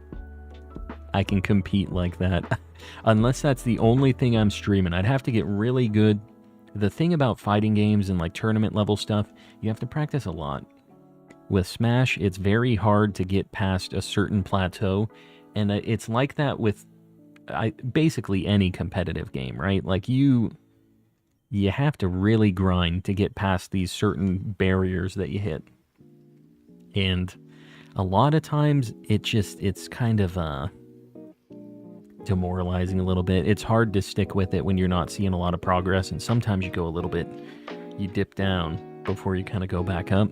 compete like that. Unless that's the only thing I'm streaming. I'd have to get really good. The thing about fighting games and like tournament level stuff, you have to practice a lot. With Smash, it's very hard to get past a certain plateau, and it's like that with basically any competitive game, right? Like you have to really grind to get past these certain barriers that you hit. And a lot of times it's kind of demoralizing a little bit. It's hard to stick with it when you're not seeing a lot of progress, and sometimes you go a little bit, you dip down before you kind of go back up.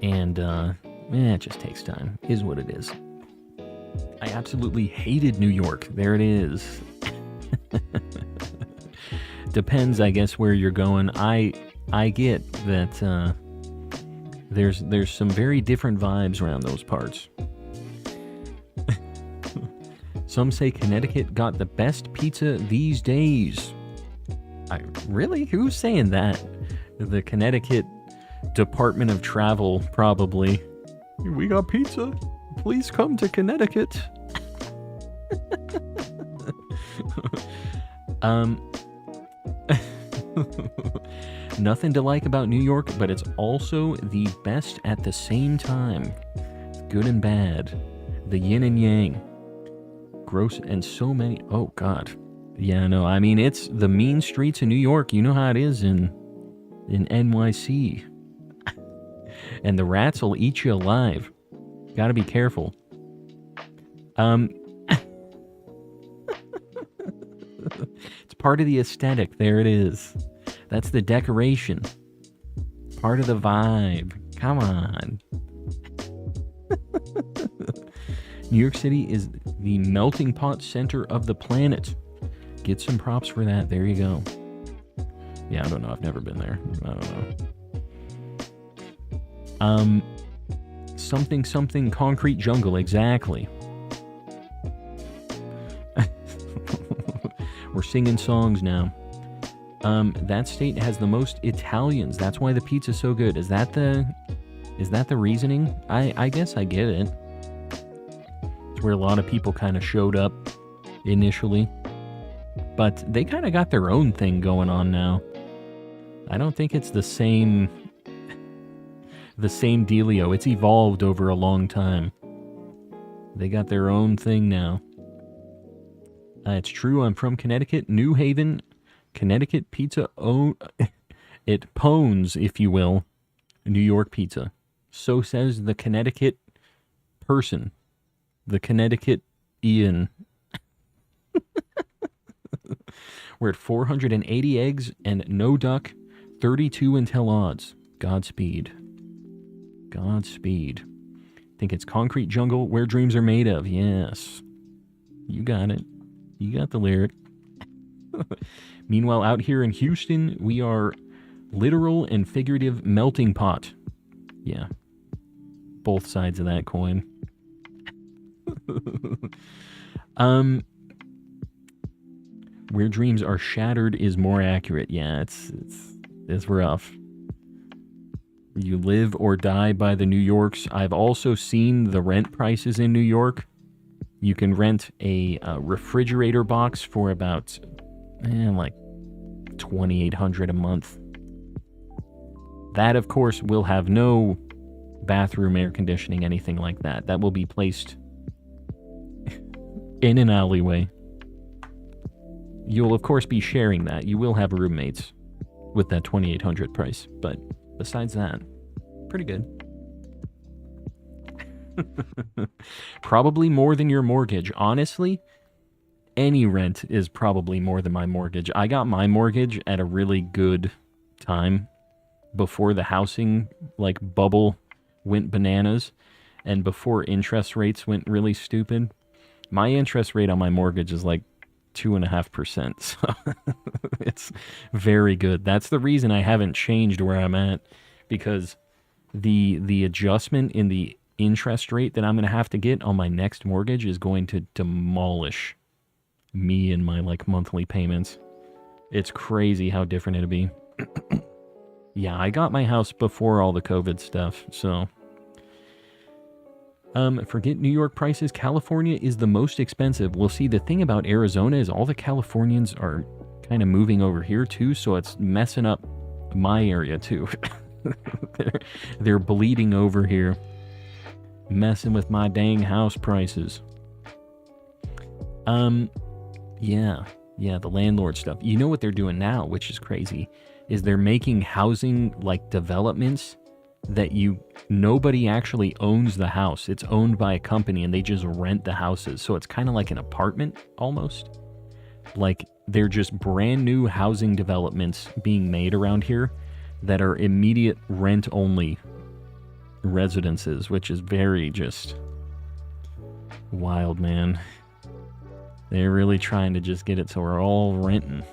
And it just takes time, is what it is. I absolutely hated New York. There it is. Depends, I guess, where you're going. I get that there's some very different vibes around those parts. Some say Connecticut got the best pizza these days. Really? Who's saying that? The Connecticut Department of Travel, probably. We got pizza. Please come to Connecticut. Nothing to like about New York, but it's also the best at the same time. Good and bad. The yin and yang. Gross and so many... Oh, God. Yeah, no, I mean, it's the mean streets in New York. You know how it is in NYC. And the rats will eat you alive. Gotta be careful. It's part of the aesthetic. There it is. That's the decoration. Part of the vibe. Come on. New York City is the melting pot center of the planet. Get some props for that. There you go. Yeah, I don't know. I've never been there. I don't know. Something concrete jungle. Exactly. We're singing songs now. That state has the most Italians. That's why the pizza's so good. Is that the reasoning? I guess I get it. It's where a lot of people kind of showed up initially. But they kind of got their own thing going on now. I don't think it's the same dealio. It's evolved over a long time. They got their own thing now. It's true, I'm from Connecticut, New Haven, Connecticut pizza. It pwns, if you will, New York pizza. So says the Connecticut person. The Connecticut Ian. We're at 480 eggs and no duck, 32 until odds. Godspeed. Godspeed. Think it's concrete jungle where dreams are made of. Yes. You got it. You got the lyric. Meanwhile, out here in Houston, we are literal and figurative melting pot. Yeah. Both sides of that coin. Where dreams are shattered is more accurate. Yeah, it's rough. You live or die by the New Yorks. I've also seen the rent prices in New York. You can rent a refrigerator box for about like $2,800 a month. That, of course, will have no bathroom air conditioning, anything like that. That will be placed in an alleyway. You'll, of course, be sharing that. You will have roommates with that $2,800 price. But besides that, pretty good. Probably more than your mortgage. Honestly, any rent is probably more than my mortgage. I got my mortgage at a really good time before the housing bubble went bananas and before interest rates went really stupid. My interest rate on my mortgage is 2.5%. So it's very good. That's the reason I haven't changed where I'm at, because the adjustment in the interest rate that I'm going to have to get on my next mortgage is going to demolish me and my monthly payments. It's crazy how different it'll be. Yeah, I got my house before all the COVID stuff, so forget New York prices. California is the most expensive. Well, see, the thing about Arizona is all the Californians are kind of moving over here too, so it's messing up my area too. they're bleeding over here, messing with my dang house prices. Yeah, the landlord stuff. You know what they're doing now, which is crazy, is they're making housing like developments that nobody actually owns the house. It's owned by a company and they just rent the houses. So it's kind of like an apartment almost. Like they're just brand new housing developments being made around here that are immediate rent only residences, which is very just wild, man. They're really trying to just get it so we're all renting.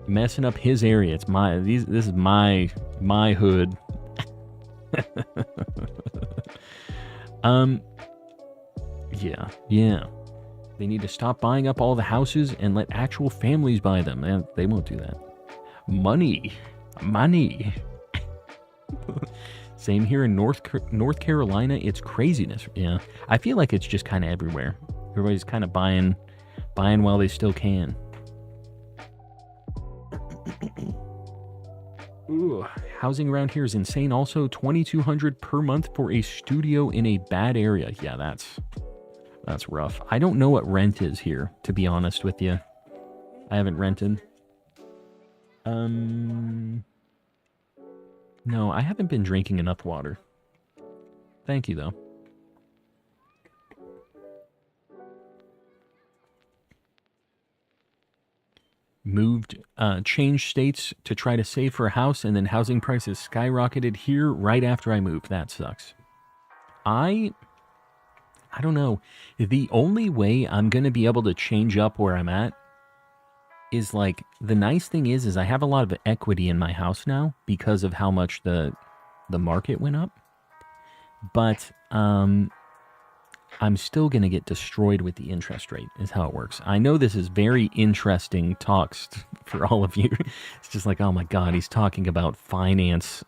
Messing up his area. It's this is my hood. Yeah. They need to stop buying up all the houses and let actual families buy them. And they won't do that. Money. Same here in North Carolina. It's craziness. Yeah, I feel like it's just kind of everywhere. Everybody's kind of buying while they still can. Ooh, housing around here is insane. Also, $2,200 per month for a studio in a bad area. Yeah, that's rough. I don't know what rent is here, to be honest with you. I haven't rented. No, I haven't been drinking enough water. Thank you, though. Changed states to try to save for a house, and then housing prices skyrocketed here right after I moved. That sucks. I don't know. The only way I'm going to be able to change up where I'm at is like, the nice thing is I have a lot of equity in my house now because of how much the market went up. But I'm still going to get destroyed with the interest rate is how it works. I know this is very interesting talks for all of you. It's just like, oh my God, he's talking about finance.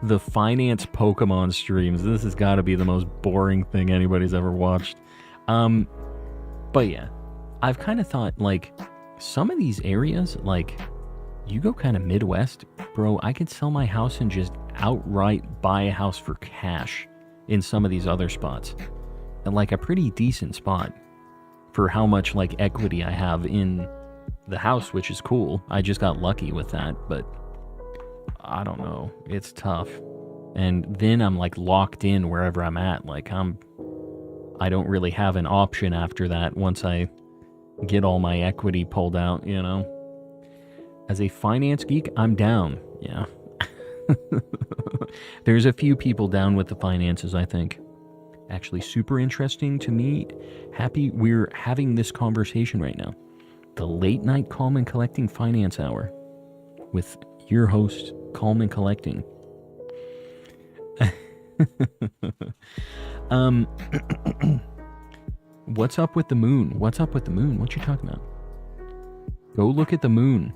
The finance Pokemon streams. This has got to be the most boring thing anybody's ever watched. But yeah, I've kind of thought, like, some of these areas, like, you go kind of Midwest, bro, I could sell my house and just outright buy a house for cash in some of these other spots. And, like, a pretty decent spot for how much, like, equity I have in the house, which is cool. I just got lucky with that, but I don't know. It's tough. And then I'm, like, locked in wherever I'm at. Like, I don't really have an option after that once I get all my equity pulled out, you know? As a finance geek, I'm down. Yeah. There's a few people down with the finances, I think. Actually, super interesting to me. Happy we're having this conversation right now. The late night Calm and Collecting Finance Hour with your host, Calm and Collecting. What's up with the moon? What you talking about? Go look at the moon.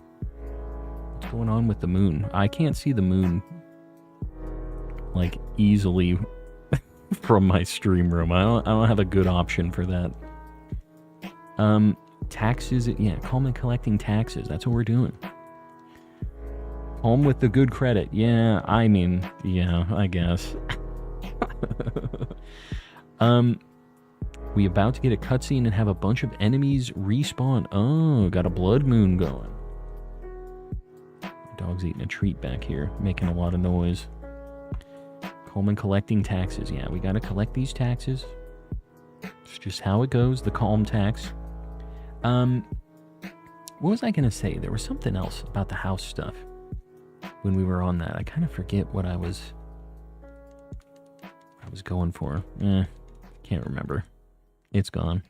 What's going on with the moon? I can't see the moon, like, easily from my stream room. I don't have a good option for that. Taxes. Yeah, Calm and Collecting taxes. That's what we're doing. Home with the good credit. Yeah, I mean, yeah, I guess. We about to get a cutscene and have a bunch of enemies respawn. Oh, got a blood moon going. Dog's eating a treat back here, making a lot of noise. Coleman collecting taxes. Yeah, we gotta collect these taxes. It's just how it goes, the calm tax. What was I gonna say? There was something else about the house stuff when we were on that. I kind of forget what I was going for. Can't remember. It's gone.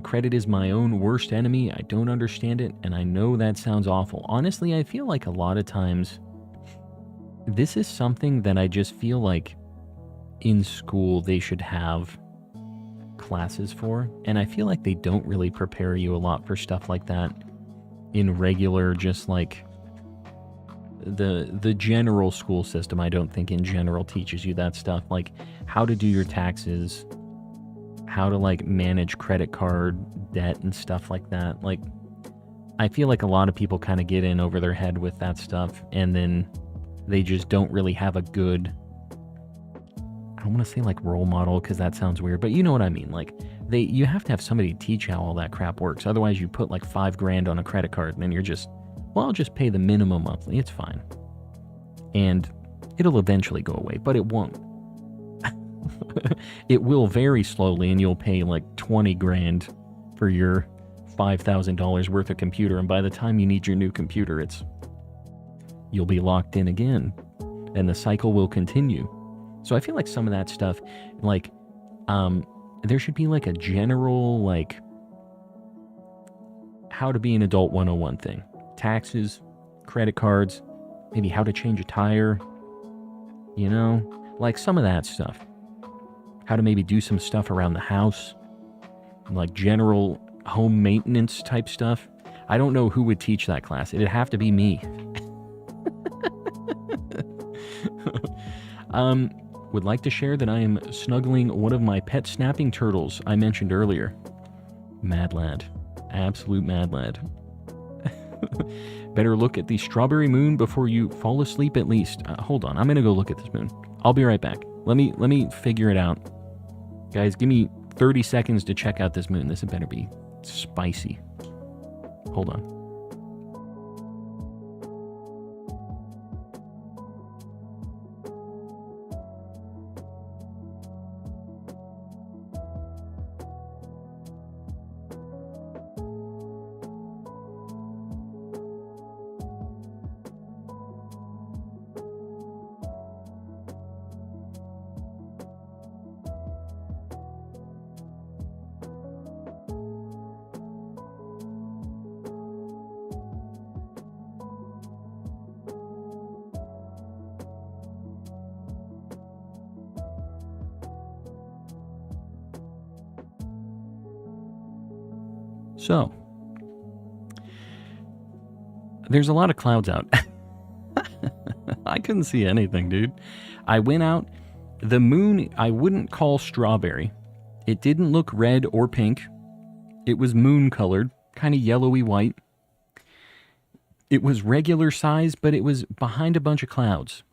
Credit is my own worst enemy. I don't understand it, and I know that sounds awful. Honestly, I feel like a lot of times this is something that I just feel like in school they should have classes for, and I feel like they don't really prepare you a lot for stuff like that in regular, just like the general school system. I don't think in general teaches you that stuff, like how to do your taxes, how to like manage credit card debt and stuff like that. Like, I feel like a lot of people kind of get in over their head with that stuff, and then they just don't really have a good, I don't want to say like role model because that sounds weird, but you know what I mean. Like you have to have somebody teach how all that crap works. Otherwise you put like $5,000 on a credit card and then you're just, well, I'll just pay the minimum monthly. It's fine. And it'll eventually go away, but it won't. It will very slowly, and you'll pay like $20,000 for your $5,000 worth of computer, and by the time you need your new computer, you'll be locked in again, and the cycle will continue. So I feel like some of that stuff, like, there should be like a general, like, how to be an adult 101 thing. Taxes, credit cards, maybe how to change a tire, you know, like some of that stuff. How to maybe do some stuff around the house, like general home maintenance type stuff. I don't know who would teach that class. It'd have to be me. Would like to share that I am snuggling one of my pet snapping turtles I mentioned earlier. Mad lad. Absolute mad lad. Better look at the strawberry moon before you fall asleep at least. Hold on, I'm gonna go look at this moon. I'll be right back. Let me figure it out. Guys, give me 30 seconds to check out this moon. This had better be spicy. Hold on. So, there's a lot of clouds out. I couldn't see anything, dude. I went out. The moon, I wouldn't call strawberry. It didn't look red or pink. It was moon colored, kind of yellowy white. It was regular size, but it was behind a bunch of clouds.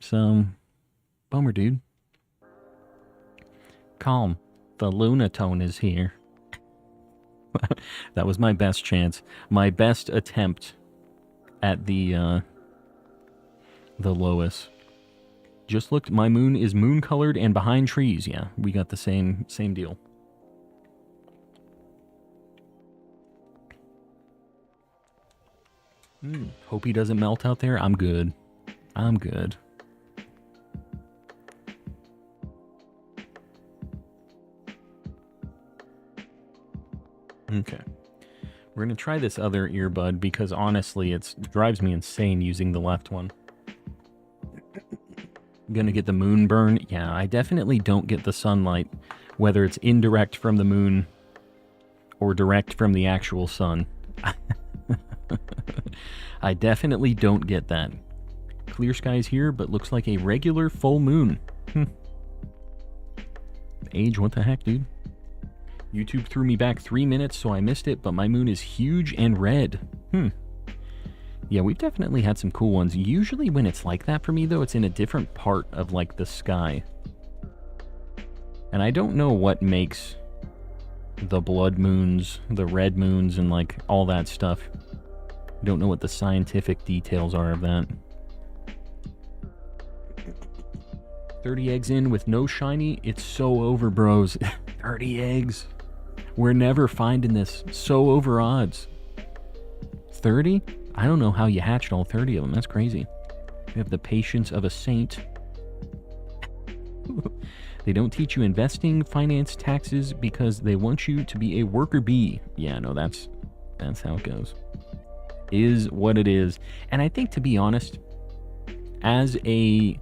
So, bummer, dude. Calm. The Lunatone is here. That was my best chance. My best attempt at the Lois. Just looked, my moon is moon colored and behind trees. Yeah, we got the same deal. Hope he doesn't melt out there. I'm good. I'm good. Okay. We're going to try this other earbud because honestly, it drives me insane using the left one. Gonna get the moon burn. Yeah, I definitely don't get the sunlight, whether it's indirect from the moon or direct from the actual sun. I definitely don't get that. Clear skies here, but looks like a regular full moon. Age, what the heck, dude? YouTube threw me back 3 minutes, so I missed it, but my moon is huge and red. Yeah, we've definitely had some cool ones. Usually when it's like that for me, though, it's in a different part of, like, the sky. And I don't know what makes the blood moons, the red moons, and, like, all that stuff. I don't know what the scientific details are of that. 30 eggs in with no shiny. It's so over, bros. 30 eggs. We're never finding this. So over odds. 30? I don't know how you hatched all 30 of them. That's crazy. You have the patience of a saint. They don't teach you investing, finance, taxes because they want you to be a worker bee. Yeah, no, that's how it goes. Is what it is. And I think, to be honest, as a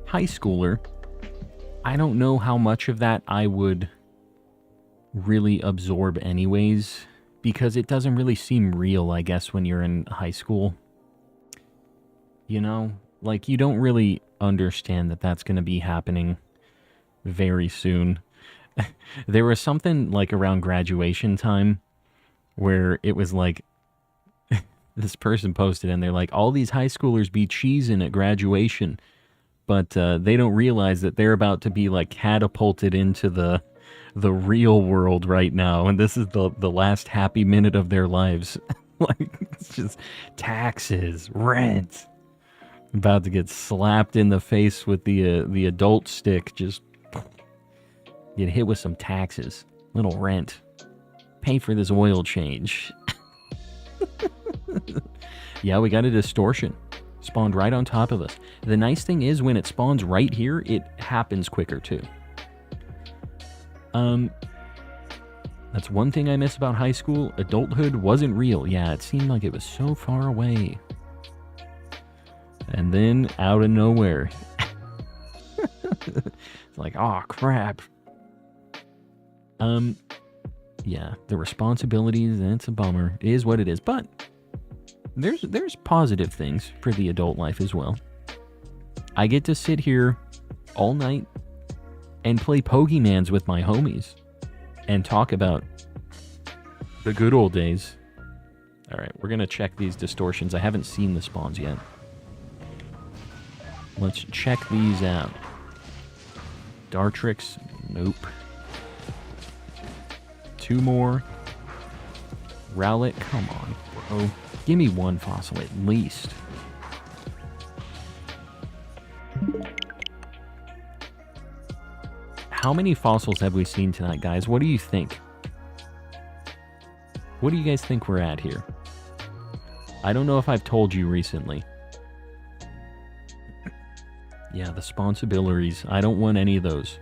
high schooler, I don't know how much of that I would really absorb anyways, because it doesn't really seem real, I guess, when you're in high school. You know? Like, you don't really understand that that's going to be happening very soon. There was something, like, around graduation time where it was like, this person posted, and they're like, all these high schoolers be cheesing at graduation, but they don't realize that they're about to be like catapulted into the real world right now, and this is the last happy minute of their lives. Like, it's just taxes, rent. About to get slapped in the face with the adult stick. Just get hit with some taxes, little rent, pay for this oil change. Yeah, we got a distortion. Spawned right on top of us. The nice thing is when it spawns right here, it happens quicker too. That's one thing I miss about high school. Adulthood wasn't real. Yeah, it seemed like it was so far away. And then, out of nowhere. It's like, oh, crap. Yeah, the responsibilities, it's a bummer. It is what it is. But, there's positive things for the adult life as well. I get to sit here all night and play Pokemans with my homies. And talk about the good old days. Alright, we're going to check these distortions. I haven't seen the spawns yet. Let's check these out. Dartrix, nope. Two more. Rowlet, come on, bro. Give me one fossil at least. How many fossils have we seen tonight, guys? What do you think? What do you guys think we're at here? I don't know if I've told you recently. Yeah, the responsibilities. I don't want any of those.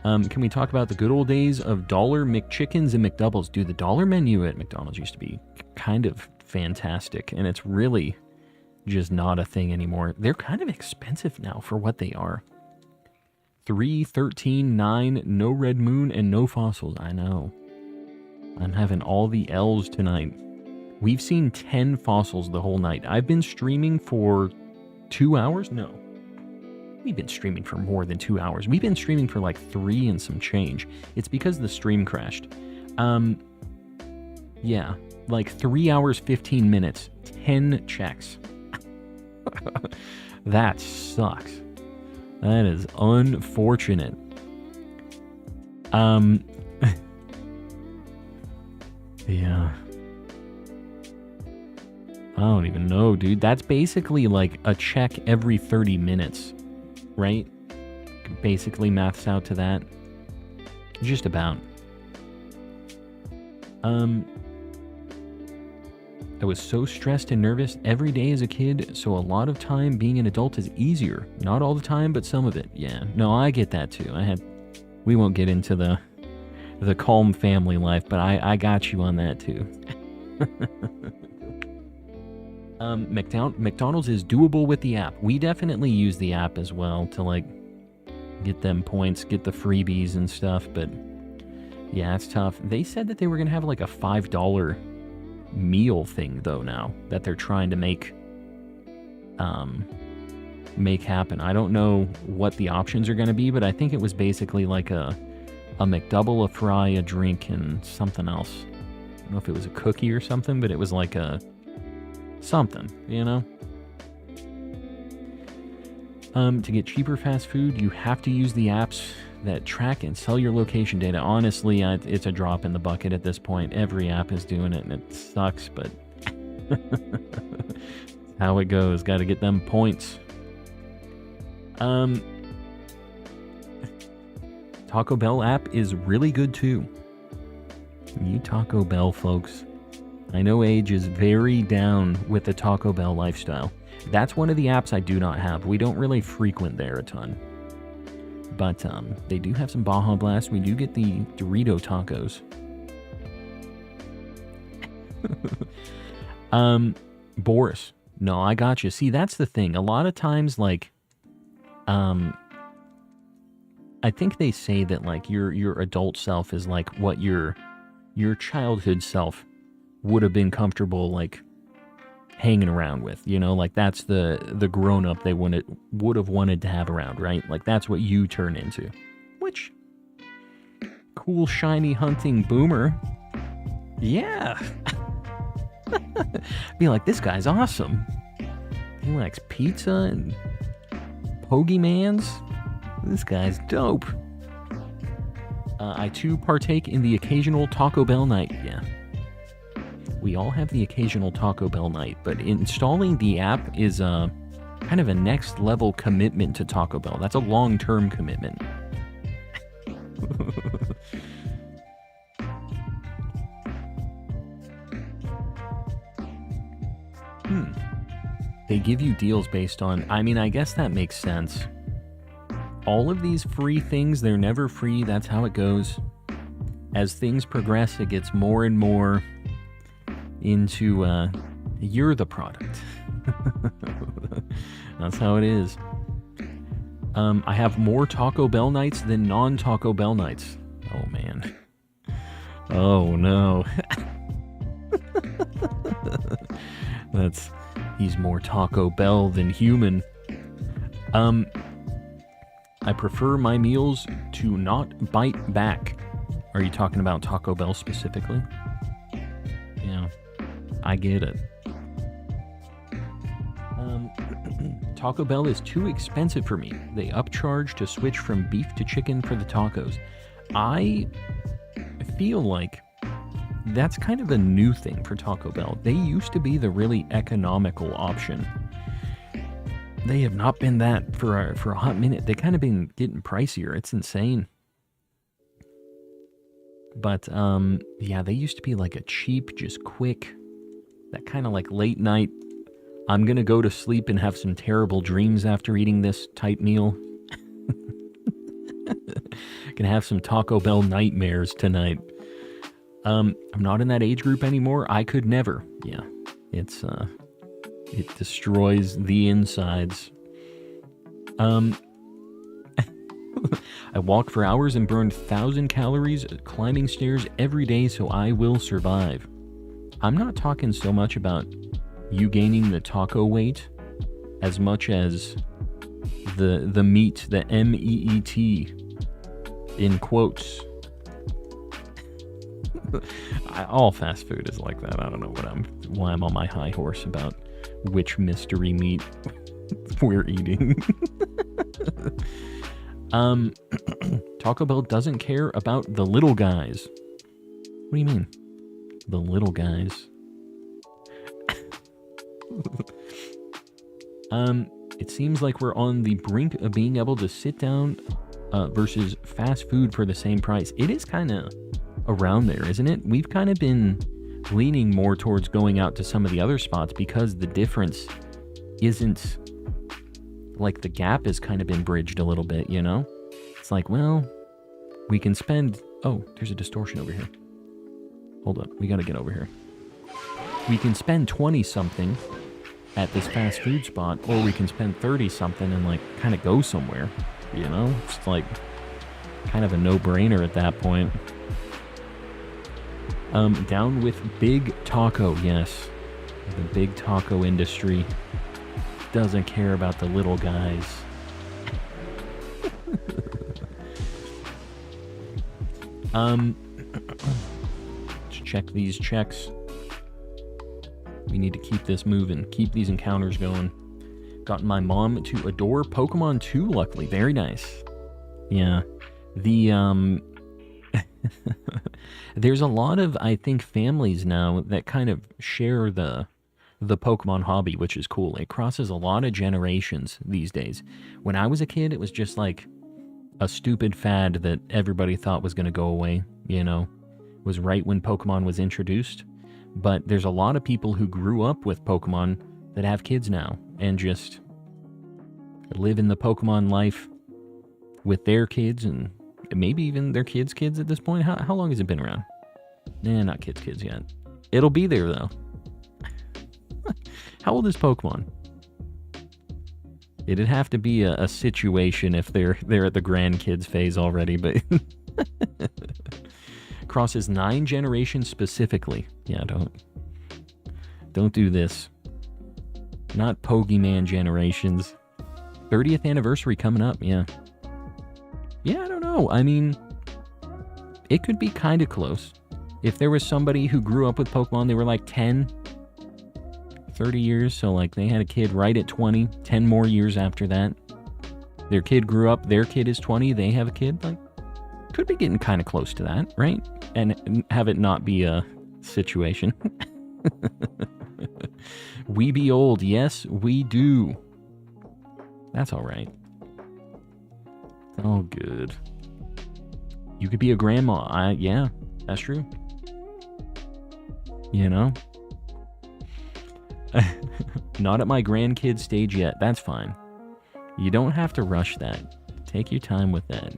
Can we talk about the good old days of dollar McChickens and McDoubles? Dude, the dollar menu at McDonald's used to be kind of fantastic, and it's really just not a thing anymore. They're kind of expensive now for what they are. 3, 13, 9, no red moon, and no fossils. I know. I'm having all the L's tonight. We've seen 10 fossils the whole night. I've been streaming for 2 hours? No. We've been streaming for more than 2 hours. We've been streaming for like 3 and some change. It's because the stream crashed. Yeah. Like 3 hours, 15 minutes. 10 checks. That sucks. That is unfortunate. Yeah. I don't even know, dude. That's basically like a check every 30 minutes, right? Basically maths out to that. Just about. I was so stressed and nervous every day as a kid, so a lot of time being an adult is easier. Not all the time, but some of it. Yeah. No, I get that too. We won't get into the calm family life, but I got you on that too. McDonald's is doable with the app. We definitely use the app as well to like get them points, get the freebies and stuff, but yeah, it's tough. They said that they were gonna have like a $5 meal thing though now that they're trying to make happen. I don't know what the options are gonna be, but I think it was basically like a McDouble, a fry, a drink, and something else. I don't know if it was a cookie or something, but it was like a something, you know? To get cheaper fast food, you have to use the apps that track and sell your location data. Honestly, it's a drop in the bucket at this point. Every app is doing it, and it sucks, but how it goes. Got to get them points. Taco Bell app is really good too. You Taco Bell folks. I know Age is very down with the Taco Bell lifestyle. That's one of the apps I do not have. We don't really frequent there a ton. But they do have some Baja Blast. We do get the Dorito tacos. Boris. No, I got you. See, that's the thing. A lot of times, like, I think they say that, like, your adult self is like what your childhood self would have been comfortable, like, hanging around with, you know, like that's the grown-up they would have wanted to have around, right? Like that's what you turn into. Which, cool shiny hunting boomer. Yeah. Be like, this guy's awesome. He likes pizza and Pokemans. This guy's dope. I too partake in the occasional Taco Bell night. Yeah. We all have the occasional Taco Bell night, but installing the app is kind of a next level commitment to Taco Bell. That's a long-term commitment. They give you deals based on... I mean, I guess that makes sense. All of these free things, they're never free. That's how it goes. As things progress, it gets more and more into, you're the product. That's how it is. I have more Taco Bell nights than non-Taco Bell nights. Oh, man. Oh, no. He's more Taco Bell than human. I prefer my meals to not bite back. Are you talking about Taco Bell specifically? Yeah, I get it. Taco Bell is too expensive for me. They upcharge to switch from beef to chicken for the tacos. I feel like that's kind of a new thing for Taco Bell. They used to be the really economical option. They have not been that for a hot minute. They kind of been getting pricier. It's insane. But, yeah, they used to be like a cheap, just quick, that kind of like late night, I'm gonna go to sleep and have some terrible dreams after eating this type meal. Gonna have some Taco Bell nightmares tonight. I'm not in that age group anymore. I could never. Yeah, it destroys the insides. I walk for hours and burn 1,000 calories climbing stairs every day so I will survive. I'm not talking so much about you gaining the taco weight as much as the meat, the M-E-E-T in quotes. All fast food is like that. I don't know why I'm on my high horse about which mystery meat we're eating. Taco Bell doesn't care about the little guys. What do you mean? The little guys. It seems like we're on the brink of being able to sit down versus fast food for the same price. It is kind of around there, isn't it? We've kind of been leaning more towards going out to some of the other spots because the difference isn't like the gap has kind of been bridged a little bit, you know? It's like, well, we can spend... Oh, there's a distortion over here. Hold up, we gotta get over here. We can spend 20-something at this fast food spot, or we can spend 30-something and, like, kind of go somewhere, you know? It's, like, kind of a no-brainer at that point. Down with Big Taco, yes. The big taco industry doesn't care about the little guys. Let's check these checks. We need to keep this moving. Keep these encounters going. Gotten my mom to adore Pokemon 2, luckily. Very nice. Yeah. The, there's a lot of, I think, families now that kind of share the Pokemon hobby, which is cool. It crosses a lot of generations these days. When I was a kid, it was just like a stupid fad that everybody thought was going to go away, you know? It was right when Pokemon was introduced. But there's a lot of people who grew up with Pokemon that have kids now and just live in the Pokemon life with their kids and maybe even their kids' kids at this point. How long has it been around? Not kids' yet. It'll be there, though. How old is Pokemon? It'd have to be a situation if they're at the grandkids phase already, but... Crosses 9 generations specifically. Yeah, don't do this. Not Pokemon generations. 30th anniversary coming up, yeah. Yeah, I don't know. I mean, it could be kind of close. If there was somebody who grew up with Pokemon, they were like 10, 30 years. So, like, they had a kid right at 20, 10 more years after that. Their kid grew up, their kid is 20, they have a kid. Like, could be getting kind of close to that, right? And have it not be a situation. We be old. Yes, we do. That's all right. Oh, good. You could be a grandma. Yeah, that's true. You know? Not at my grandkid stage yet. That's fine. You don't have to rush that. Take your time with that.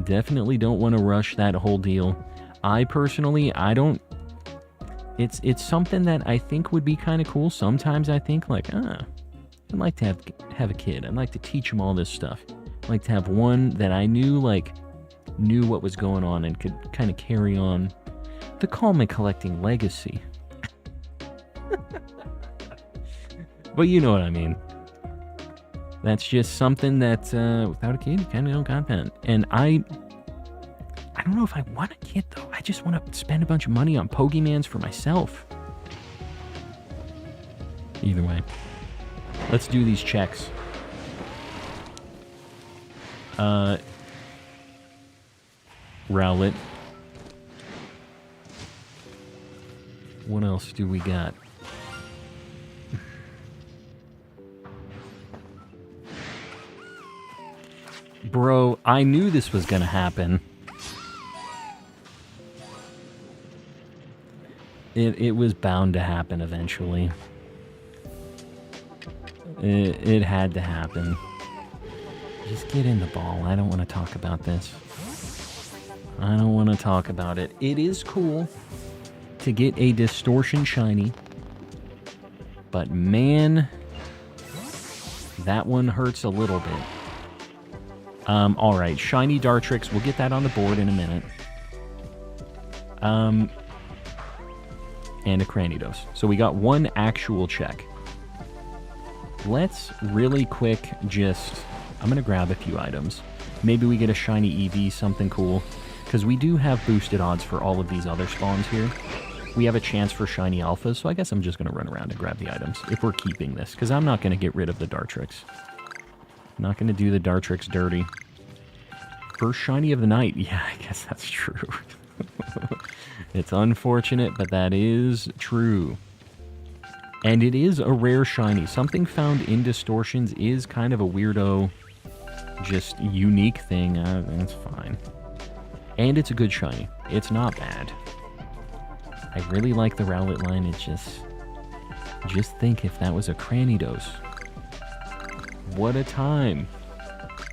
Definitely don't want to rush that whole deal. I personally, I don't... It's something that I think would be kind of cool. Sometimes I think like, I'd like to have a kid. I'd like to teach him all this stuff. I'd like to have one that I knew what was going on and could kind of carry on the calm and collecting legacy. But you know what I mean. That's just something that without a kid, you kind of don't got that. And I don't know if I want a kid, though. I just want to spend a bunch of money on Pokemans for myself. Either way. Let's do these checks. Rowlet. What else do we got? Bro, I knew this was gonna happen. It was bound to happen eventually. It had to happen. Just get in the ball. I don't want to talk about this. I don't want to talk about it. It is cool to get a distortion shiny. But man, that one hurts a little bit. Alright, shiny Dartrix. We'll get that on the board in a minute. And a Cranidos. So we got one actual check. Let's really quick just... I'm going to grab a few items. Maybe we get a shiny EV, something cool. Because we do have boosted odds for all of these other spawns here. We have a chance for shiny alphas, so I guess I'm just going to run around and grab the items if we're keeping this. Because I'm not going to get rid of the Dartrix. I'm not going to do the Dartrix dirty. First shiny of the night. Yeah, I guess that's true. It's unfortunate, but that is true. And it is a rare shiny. Something found in distortions is kind of a weirdo, just unique thing. That's fine. And it's a good shiny. It's not bad. I really like the Rowlet line. It's just think if that was a Cranidos. What a time.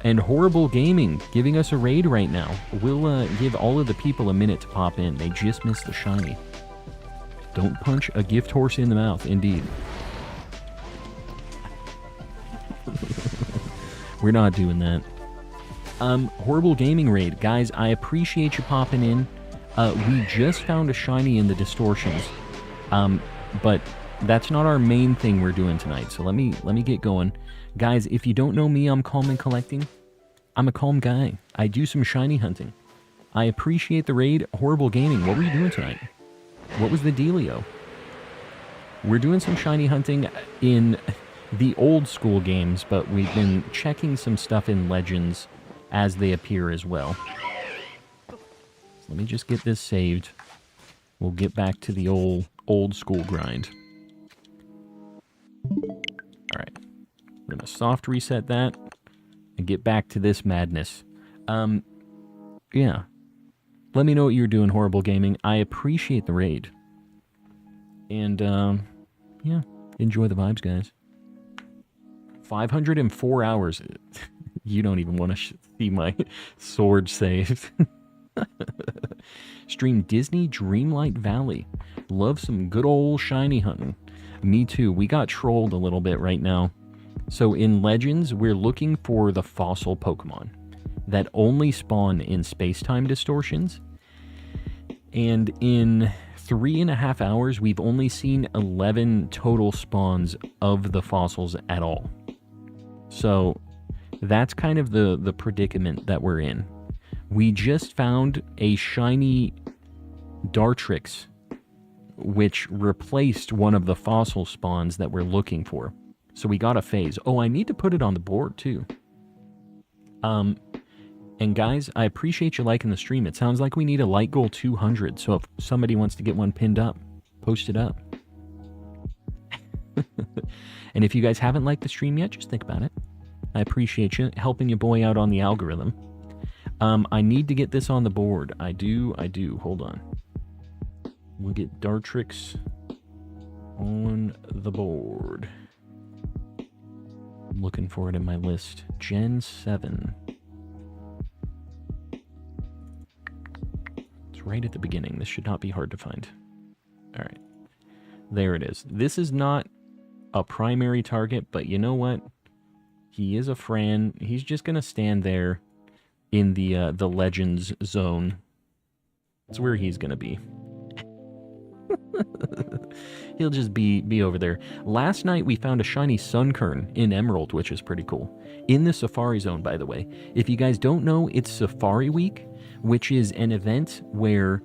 And Horrible Gaming giving us a raid right now. We'll give all of the people a minute to pop in. They just missed the shiny. Don't punch a gift horse in the mouth, indeed. We're not doing that. Horrible Gaming raid. Guys, I appreciate you popping in. We just found a shiny in the distortions. But that's not our main thing we're doing tonight. So let me get going. Guys, if you don't know me, I'm calm and collecting. I'm a calm guy. I do some shiny hunting. I appreciate the raid. Horrible Gaming. What were you doing tonight? What was the dealio? We're doing some shiny hunting in the old school games, but we've been checking some stuff in Legends as they appear as well. So let me just get this saved. We'll get back to the old school grind. Alright. We're going to soft reset that and get back to this madness. Yeah. Let me know what you're doing, Horrible Gaming. I appreciate the raid. And, yeah. Enjoy the vibes, guys. 504 hours. You don't even want to see my sword saved. Stream Disney Dreamlight Valley. Love some good old shiny hunting. Me too. We got trolled a little bit right now. So in Legends, we're looking for the fossil Pokemon that only spawn in space-time distortions. And in 3.5 hours, we've only seen 11 total spawns of the fossils at all. So that's kind of the predicament that we're in. We just found a shiny Dartrix which replaced one of the fossil spawns that we're looking for. So we got a phase. Oh, I need to put it on the board too. And guys, I appreciate you liking the stream. It sounds like we need a like goal 200. So if somebody wants to get one pinned up, post it up. And if you guys haven't liked the stream yet, just think about it. I appreciate you helping your boy out on the algorithm. I need to get this on the board. I do. Hold on. We'll get Dartrix on the board. I'm looking for it in my list. Gen 7. It's right at the beginning. This should not be hard to find. All right. There it is. This is not a primary target, but you know what? He is a Fran. He's just going to stand there in the Legends zone. That's where he's going to be. He'll just be over there. Last night we found a shiny Sunkern in Emerald, which is pretty cool. In the Safari Zone, by the way. If you guys don't know, it's Safari Week, which is an event where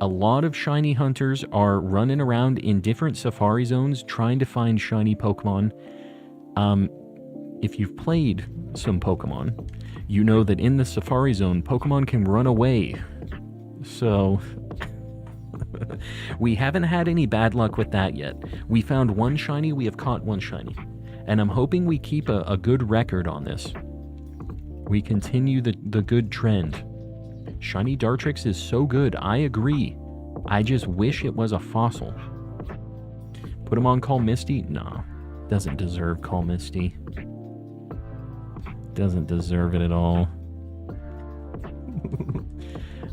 a lot of shiny hunters are running around in different Safari Zones trying to find shiny Pokemon. If you've played some Pokemon, you know that in the Safari Zone, Pokemon can run away. So we haven't had any bad luck with that yet. We found one shiny, we have caught one shiny. And I'm hoping we keep a good record on this. We continue the good trend. Shiny Dartrix is so good, I agree. I just wish it was a fossil. Put him on Call Misty? Nah, doesn't deserve Call Misty. Doesn't deserve it at all.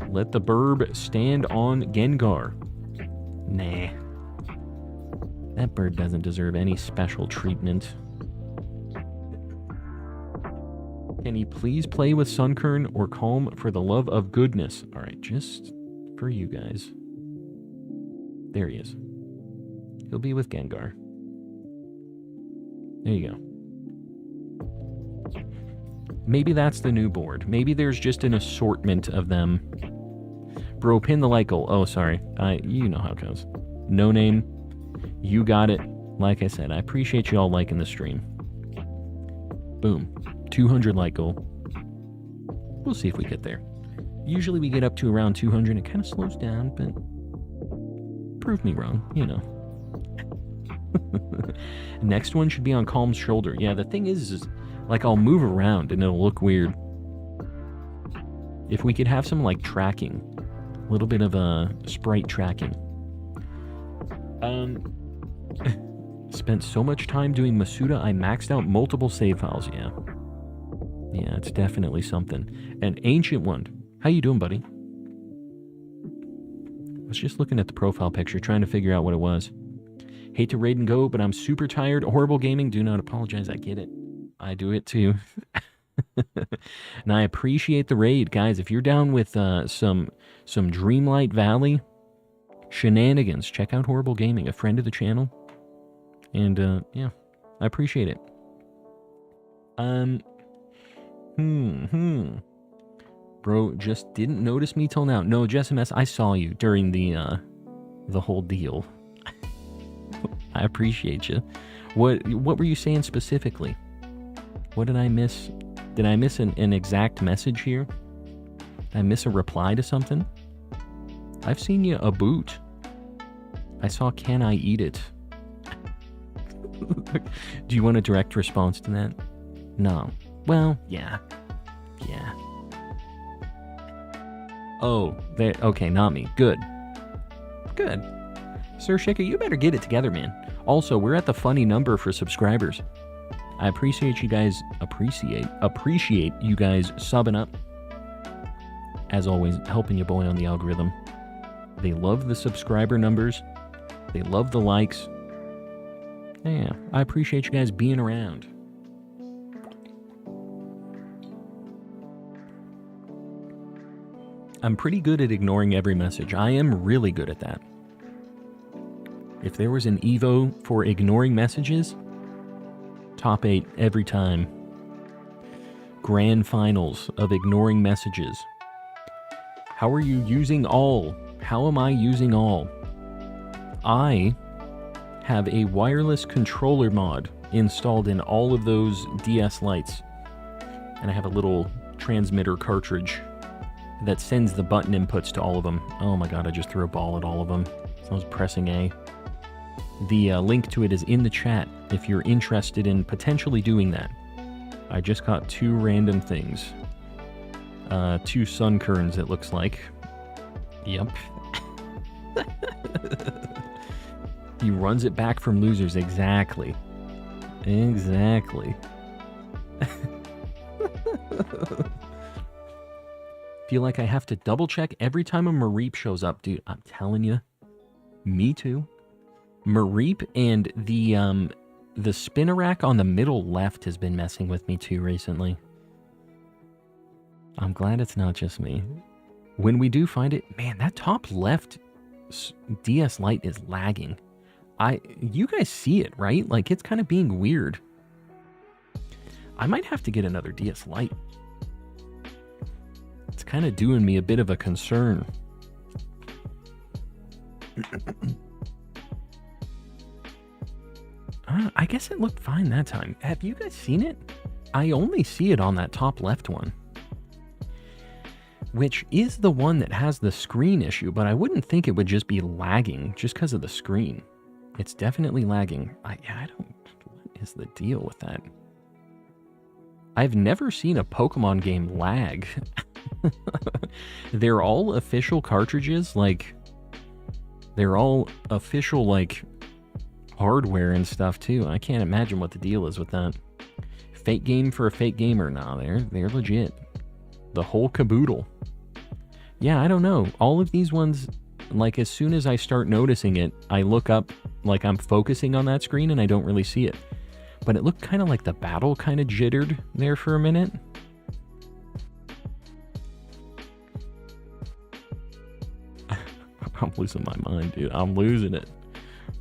Let the burb stand on Gengar. Nah. That bird doesn't deserve any special treatment. Can he please play with Sunkern or Calm for the love of goodness? Alright, just for you guys. There he is. He'll be with Gengar. There you go. Maybe that's the new board. Maybe there's just an assortment of them. Bro, pin the like goal. Oh, sorry. You know how it goes. No name. You got it. Like I said, I appreciate you all liking the stream. Boom. 200 like goal. We'll see if we get there. Usually we get up to around 200. It kind of slows down, but prove me wrong, you know. Next one should be on Calm's shoulder. Yeah, the thing is like I'll move around and it'll look weird. If we could have some like tracking, a little bit of sprite tracking. Spent so much time doing Masuda, I maxed out multiple save files. Yeah, it's definitely something. An ancient one. How you doing, buddy? I was just looking at the profile picture, trying to figure out what it was. Hate to raid and go, but I'm super tired. Horrible gaming. Do not apologize. I get it. I do it too. And I appreciate the raid, guys. If you're down with some Dreamlight Valley shenanigans, check out Horrible Gaming, a friend of the channel. And yeah, I appreciate it. Bro, just didn't notice me till now. No, JessMS, I saw you during the whole deal. I appreciate you. What were you saying specifically? What did I miss? Did I miss an exact message here? Did I miss a reply to something? I've seen you a boot. I saw can I eat it? Do you want a direct response to that? No. Well, yeah. Yeah. Oh, there. Okay, not me. Good. Good. Sir Shaker, you better get it together, man. Also, we're at the funny number for subscribers. I appreciate you guys. Appreciate you guys subbing up. As always, helping your boy on the algorithm. They love the subscriber numbers. They love the likes. Yeah, I appreciate you guys being around. I'm pretty good at ignoring every message. I am really good at that. If there was an Evo for ignoring messages, top 8 every time. Grand finals of ignoring messages. How are you using all? How am I using all? I have a wireless controller mod installed in all of those DS lights. And I have a little transmitter cartridge that sends the button inputs to all of them. Oh my god, I just threw a ball at all of them. So I was pressing A. The link to it is in the chat if you're interested in potentially doing that. I just got 2 random things. 2 sun kerns, it looks like. Yep. He runs it back from losers. Exactly. Exactly. Feel like I have to double check every time a Mareep shows up, dude. I'm telling you. Me too. Mareep and the Spinnerack on the middle left has been messing with me too recently. I'm glad it's not just me. When we do find it, man, that top left DS Lite is lagging. You guys see it, right? Like, it's kind of being weird. I might have to get another DS Lite. It's kind of doing me a bit of a concern. I guess it looked fine that time. Have you guys seen it? I only see it on that top left one, which is the one that has the screen issue, but I wouldn't think it would just be lagging just because of the screen. It's definitely lagging. I don't... What is the deal with that? I've never seen a Pokemon game lag. They're all official cartridges, like... They're all official, like, hardware and stuff, too. I can't imagine what the deal is with that. Fake game for a fake gamer. Nah, they're legit. The whole caboodle. Yeah, I don't know. All of these ones, like, as soon as I start noticing it, I look up, like I'm focusing on that screen, and I don't really see it. But it looked kind of like the battle kind of jittered there for a minute. I'm losing my mind, dude. I'm losing it.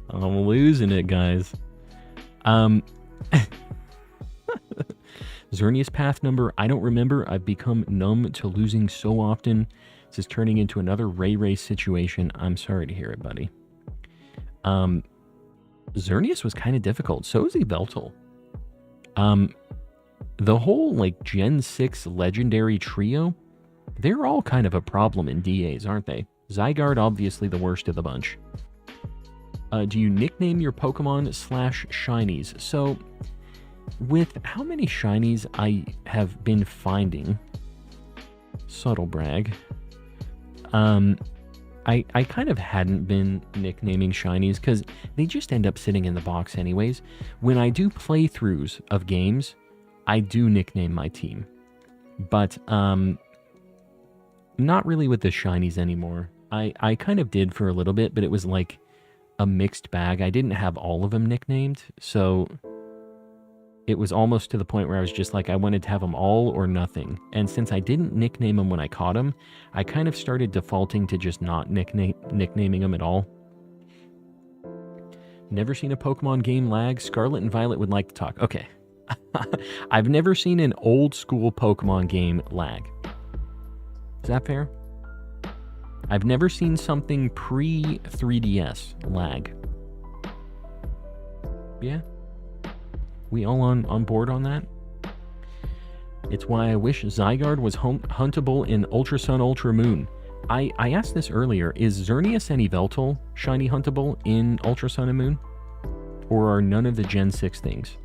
I'm losing it, guys. Xerneas path number, I don't remember. I've become numb to losing so often. This is turning into another Ray situation. I'm sorry to hear it, buddy. Xerneas was kind of difficult. So is Yveltal. The whole, like, Gen 6 legendary trio, they're all kind of a problem in DAs, aren't they? Zygarde, obviously the worst of the bunch. Do you nickname your Pokemon / shinies? So, with how many shinies I have been finding, subtle brag, I kind of hadn't been nicknaming shinies because they just end up sitting in the box anyways. When I do playthroughs of games, I do nickname my team. But, not really with the shinies anymore. I kind of did for a little bit, but it was like a mixed bag. I didn't have all of them nicknamed, so it was almost to the point where I was just like, I wanted to have them all or nothing. And since I didn't nickname them when I caught them, I kind of started defaulting to just not nicknaming them at all. Never seen a Pokemon game lag. Scarlet and Violet would like to talk. Okay. I've never seen an old school Pokemon game lag. Is that fair? I've never seen something pre-3DS lag. Yeah? We all on board on that? It's why I wish Zygarde was huntable in Ultra Sun, Ultra Moon. I asked this earlier. Is Xerneas and Yveltal shiny huntable in Ultra Sun and Moon? Or are none of the Gen 6 things?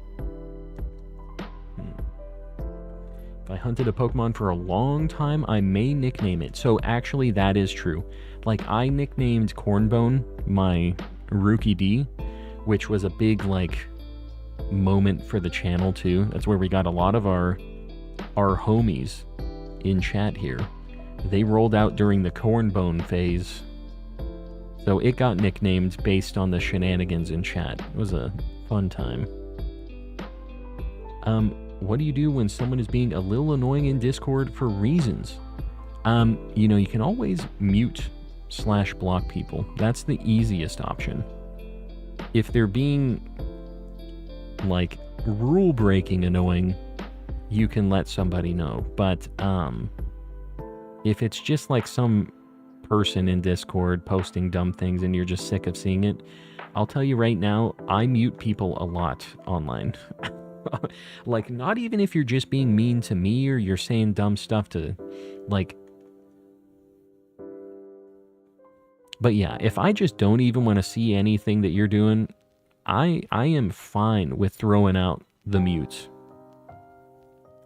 If I hunted a Pokemon for a long time, I may nickname it. So actually, that is true. Like, I nicknamed Cornbone my Rookie D, which was a big, like, moment for the channel, too. That's where we got a lot of our homies in chat here. They rolled out during the Cornbone phase. So it got nicknamed based on the shenanigans in chat. It was a fun time. What do you do when someone is being a little annoying in Discord for reasons? You know, you can always mute / block people. That's the easiest option. If they're being, like, rule-breaking annoying, you can let somebody know. But, if it's just, like, some person in Discord posting dumb things and you're just sick of seeing it, I'll tell you right now, I mute people a lot online. Like, not even if you're just being mean to me or you're saying dumb stuff to, like... But yeah, if I just don't even want to see anything that you're doing, I am fine with throwing out the mutes.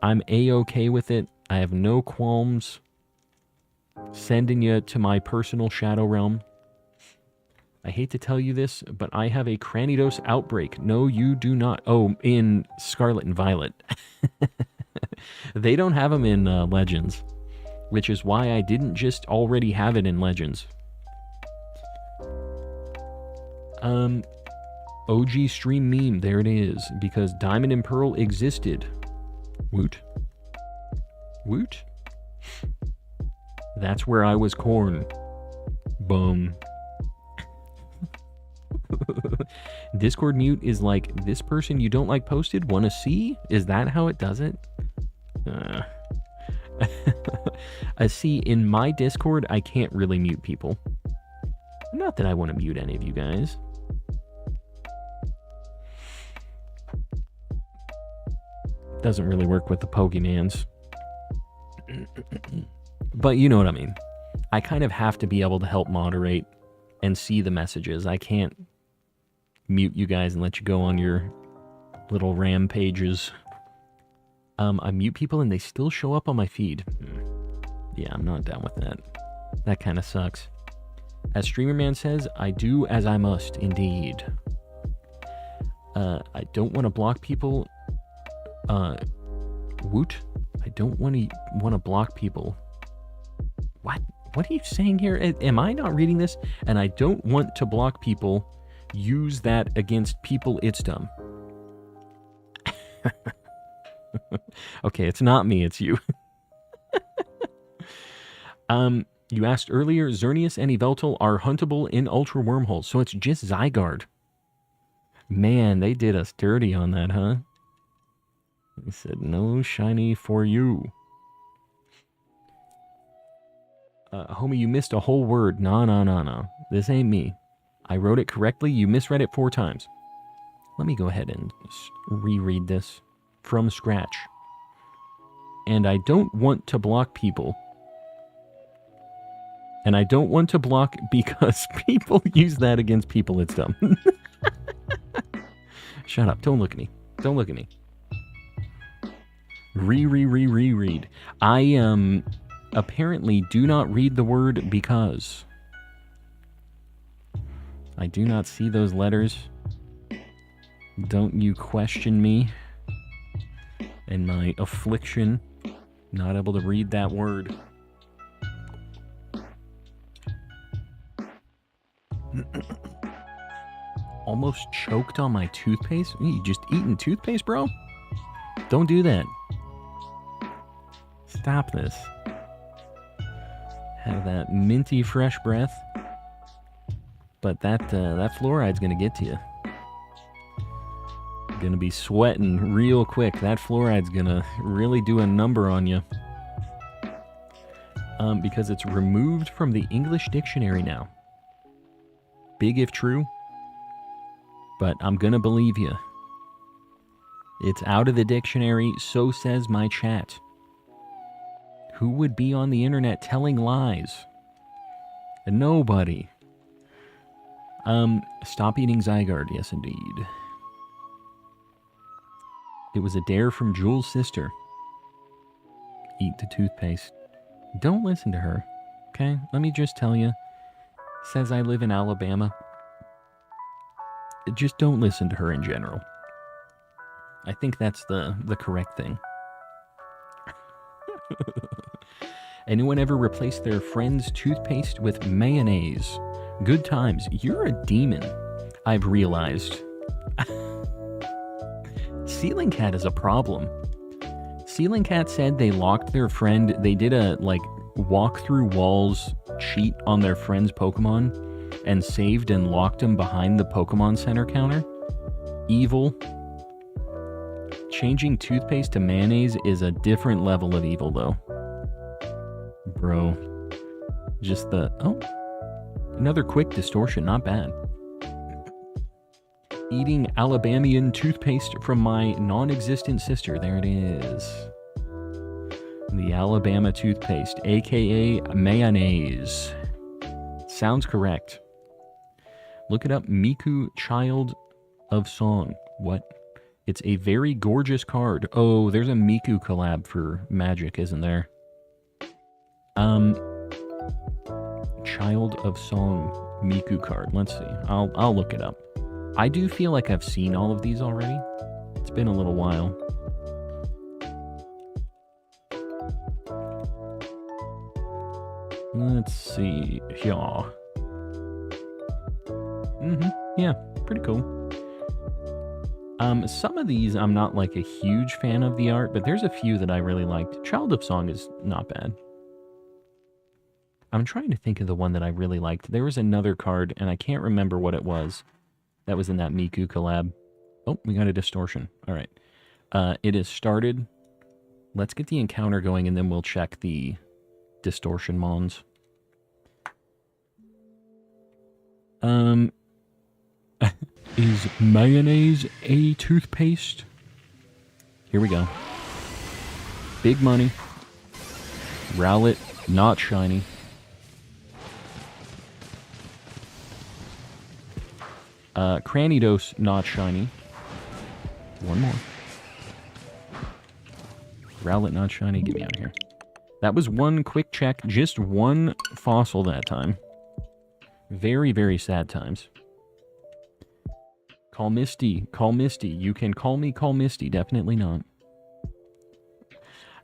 I'm A-okay with it. I have no qualms sending you to my personal shadow realm. I hate to tell you this, but I have a Cranidos outbreak. No, you do not. Oh, in Scarlet and Violet. They don't have them in Legends, which is why I didn't just already have it in Legends. OG stream meme, there it is, because Diamond and Pearl existed. Woot. Woot. That's where I was corn. Bum. Discord mute is like, this person you don't like posted, want to see? Is that how it does it? See, in my Discord, I can't really mute people. Not that I want to mute any of you guys. Doesn't really work with the Pokemans. But you know what I mean. I kind of have to be able to help moderate and see the messages. I can't mute you guys and let you go on your little rampages. I mute people and they still show up on my feed. Yeah, I'm not down with that. That kind of sucks. As Streamerman says, I do as I must, indeed. I don't want to block people. Woot? I don't want to block people. What? What are you saying here? Am I not reading this? And I don't want to block people. Use that against people. It's dumb. Okay, it's not me. It's you. You asked earlier, Xerneas and Yveltal are huntable in Ultra Wormholes, so it's just Zygarde. Man, they did us dirty on that, huh? They said, no shiny for you. Homie, you missed a whole word. No. This ain't me. I wrote it correctly. You misread it 4 times. Let me go ahead and reread this from scratch. And I don't want to block people. And I don't want to block because people use that against people. It's dumb. Shut up. Don't look at me. Don't look at me. Reread. I apparently do not read the word because. I do not see those letters. Don't you question me and my affliction. Not able to read that word. Almost choked on my toothpaste? You just eating toothpaste, bro? Don't do that. Stop this. Have that minty fresh breath. But that fluoride's gonna get to you. Gonna be sweating real quick. That fluoride's gonna really do a number on you. Because it's removed from the English dictionary now. Big if true. But I'm gonna believe you. It's out of the dictionary, so says my chat. Who would be on the internet telling lies? Nobody. Stop eating Zygarde, yes indeed. It was a dare from Jules' sister. Eat the toothpaste. Don't listen to her, okay? Let me just tell you. Says I live in Alabama. Just don't listen to her in general. I think that's the correct thing. Anyone ever replace their friend's toothpaste with mayonnaise? Good times. You're a demon, I've realized. Ceiling Cat is a problem. Ceiling Cat said they locked their friend. They did a, walk through walls cheat on their friend's Pokemon and saved and locked him behind the Pokemon Center counter. Evil. Changing toothpaste to mayonnaise is a different level of evil, though. Bro. Just the... Oh, another quick distortion. Not bad. Eating Alabamian toothpaste from my non-existent sister. There it is. The Alabama toothpaste, aka mayonnaise. Sounds correct. Look it up. Miku, Child of Song. What? It's a very gorgeous card. Oh, there's a Miku collab for Magic, isn't there? Child of Song Miku card. Let's see. I'll look it up. I do feel like I've seen all of these already. It's been a little while. Let's see. Yeah. Yeah, pretty cool. Some of these I'm not like a huge fan of the art, but there's a few that I really liked. Child of Song is not bad. I'm trying to think of the one that I really liked. There was another card, and I can't remember what it was. That was in that Miku collab. Oh, we got a distortion. All right. It is started. Let's get the encounter going, and then we'll check the distortion mons. Is mayonnaise a toothpaste? Here we go. Big money. Rowlet, not shiny. Cranidos, not shiny. One more. Rowlet, not shiny. Get me out of here. That was one quick check. Just one fossil that time. Very, very sad times. Call Misty. Call Misty. You can call me Call Misty. Definitely not.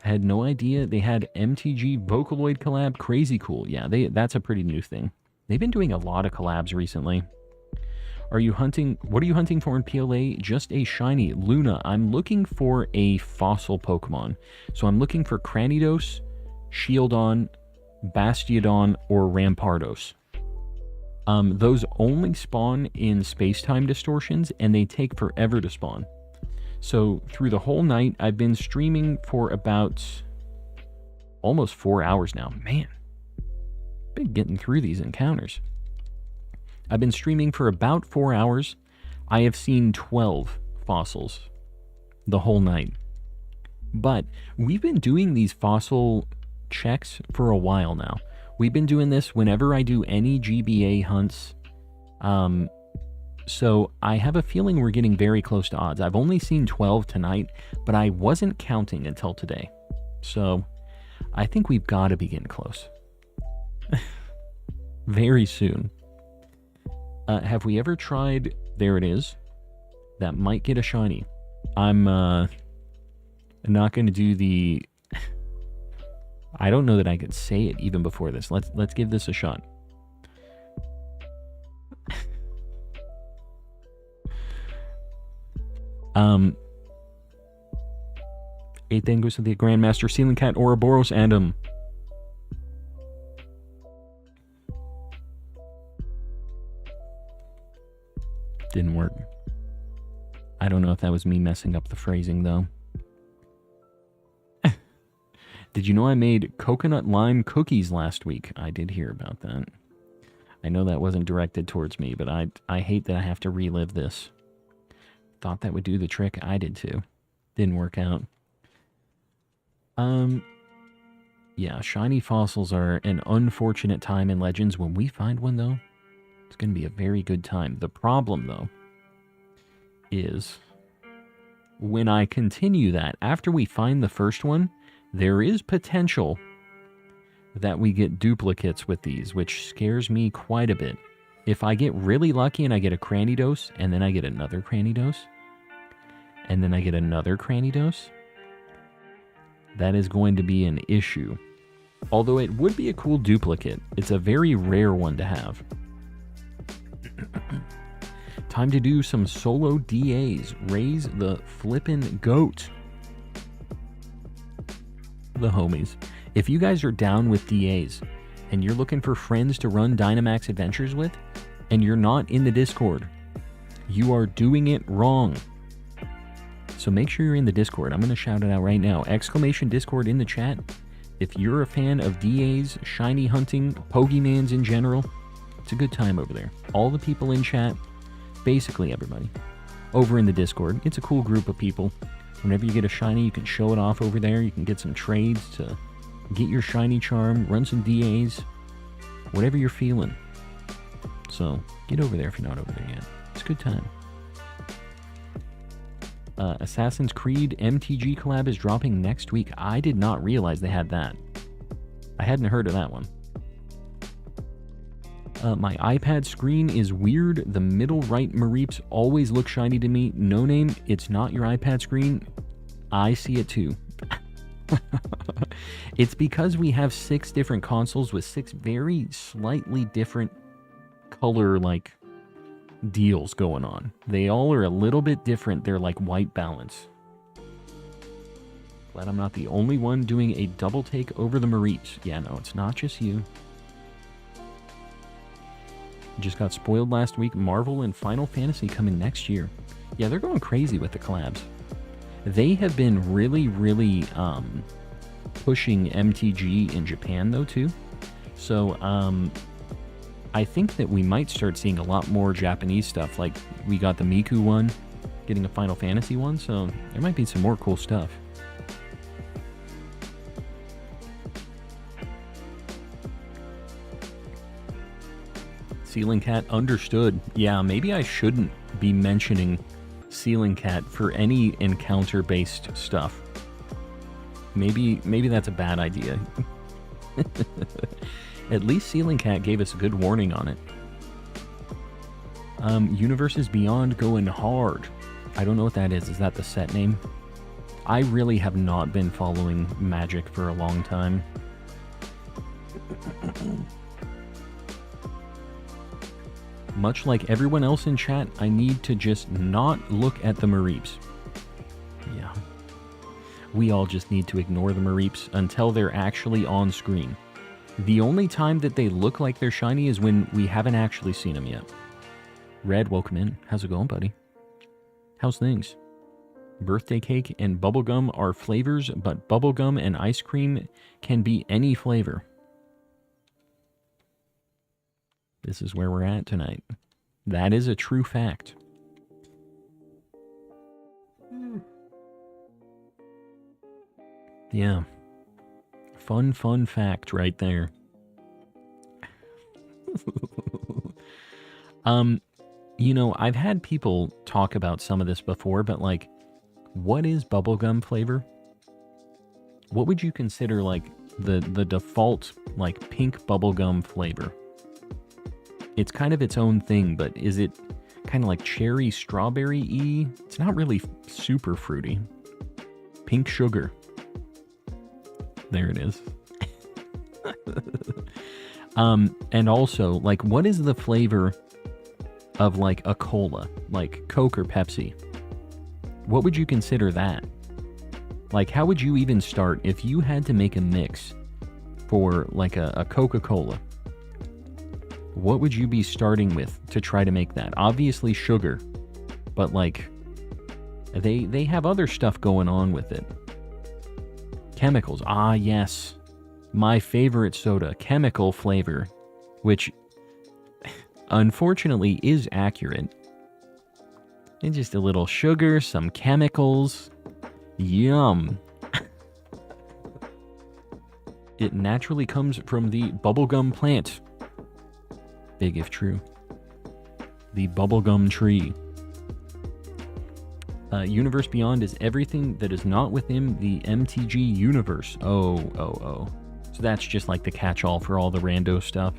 I had no idea they had MTG Vocaloid collab. Crazy cool. Yeah, that's a pretty new thing. They've been doing a lot of collabs recently. Are you hunting? What are you hunting for in PLA? Just a shiny. Luna, I'm looking for a fossil Pokemon. So I'm looking for Cranidos, Shieldon, Bastiodon, or Rampardos. Those only spawn in space-time distortions, and they take forever to spawn. So through the whole night, I've been streaming for about almost 4 hours now. Man, been getting through these encounters. I've been streaming for about 4 hours. I have seen 12 fossils the whole night. But we've been doing these fossil checks for a while now. We've been doing this whenever I do any GBA hunts. So I have a feeling we're getting very close to odds. I've only seen 12 tonight, but I wasn't counting until today. So I think we've got to be getting close. Very soon. Have we ever tried... There it is. That might get a shiny. I'm not going to do the... I don't know that I could say it even before this. Let's give this a shot. Eighth Angus of the Grandmaster, Ceiling Cat, Ouroboros, and didn't work. I don't know if that was me messing up the phrasing, though. Did you know I made coconut lime cookies last week? I did hear about that. I know that wasn't directed towards me, but I hate that I have to relive this. Thought that would do the trick. I did too. Didn't work out. Yeah, shiny fossils are an unfortunate time in Legends. When we find one, though, it's going to be a very good time. The problem, though, is when I continue that, after we find the first one, there is potential that we get duplicates with these, which scares me quite a bit. If I get really lucky and I get a Cranidos, and then I get another Cranidos, and then I get another Cranidos, that is going to be an issue. Although it would be a cool duplicate. It's a very rare one to have. Time to do some solo DAs. Raise the flippin' goat. The homies. If you guys are down with DAs and you're looking for friends to run Dynamax adventures with, and you're not in the Discord, you are doing it wrong. So make sure you're in the Discord. I'm going to shout it out right now. ! Discord in the chat. If you're a fan of DAs, shiny hunting, Pokemans in general, it's a good time over there. All the people in chat, basically everybody, over in the Discord. It's a cool group of people. Whenever you get a shiny, you can show it off over there. You can get some trades to get your shiny charm, run some DAs, whatever you're feeling. So get over there if you're not over there yet. It's a good time. Assassin's Creed MTG collab is dropping next week. I did not realize they had that. I hadn't heard of that one. My iPad screen is weird. The middle right Mareeps always look shiny to me. No name, it's not your iPad screen. I see it too. It's because we have 6 different consoles with 6 very slightly different color, like, deals going on. They all are a little bit different. They're like white balance. Glad I'm not the only one doing a double take over the Mareeps. Yeah, no, it's not just you. Just got spoiled last week. Marvel and Final Fantasy coming next year. Yeah, they're going crazy with the collabs. They have been really, really pushing MTG in Japan, though, too. So, I think that we might start seeing a lot more Japanese stuff. Like, we got the Miku one, getting a Final Fantasy one, so there might be some more cool stuff. Ceiling Cat understood. Yeah, maybe I shouldn't be mentioning Ceiling Cat for any encounter-based stuff. Maybe that's a bad idea. At least Ceiling Cat gave us a good warning on it. Universes Beyond going hard. I don't know what that is. Is that the set name? I really have not been following Magic for a long time. Much like everyone else in chat, I need to just not look at the Mareeps. Yeah. We all just need to ignore the Mareeps until they're actually on screen. The only time that they look like they're shiny is when we haven't actually seen them yet. Red, welcome in. How's it going, buddy? How's things? Birthday cake and bubblegum are flavors, but bubblegum and ice cream can be any flavor. This is where we're at tonight. That is a true fact. Yeah. Fun fact right there. You know, I've had people talk about some of this before, but like, what is bubblegum flavor? What would you consider like the default like pink bubblegum flavor? It's kind of its own thing, but is it kind of like cherry strawberry-y? It's not really super fruity. Pink sugar. There it is. And also, like, what is the flavor of like a cola, like Coke or Pepsi? What would you consider that? Like, how would you even start if you had to make a mix for like a Coca-Cola? What would you be starting with to try to make that? Obviously sugar, but like they have other stuff going on with it. Chemicals. Ah, yes. My favorite soda, chemical flavor, which unfortunately is accurate. And just a little sugar, some chemicals. Yum. It naturally comes from the bubblegum plant. Big if true. The bubblegum tree. Universe Beyond is everything that is not within the MTG universe. Oh. So that's just like the catch-all for all the rando stuff.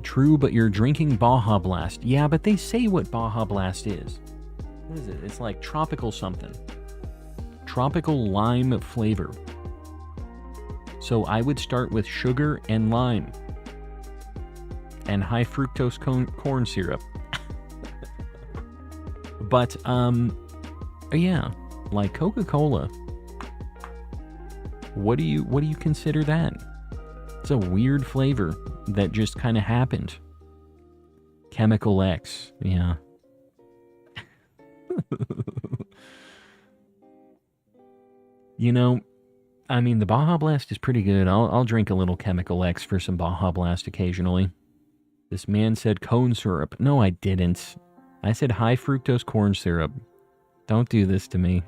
True, but you're drinking Baja Blast. Yeah, but they say what Baja Blast is. What is it? It's like tropical something. Tropical lime flavor. So I would start with sugar and lime. And high fructose corn syrup. But, yeah, like Coca-Cola. What do you consider that? It's a weird flavor that just kind of happened. Chemical X, yeah. You know, I mean, the Baja Blast is pretty good. I'll drink a little Chemical X for some Baja Blast occasionally. This man said cone syrup. No, I didn't. I said high fructose corn syrup. Don't do this to me.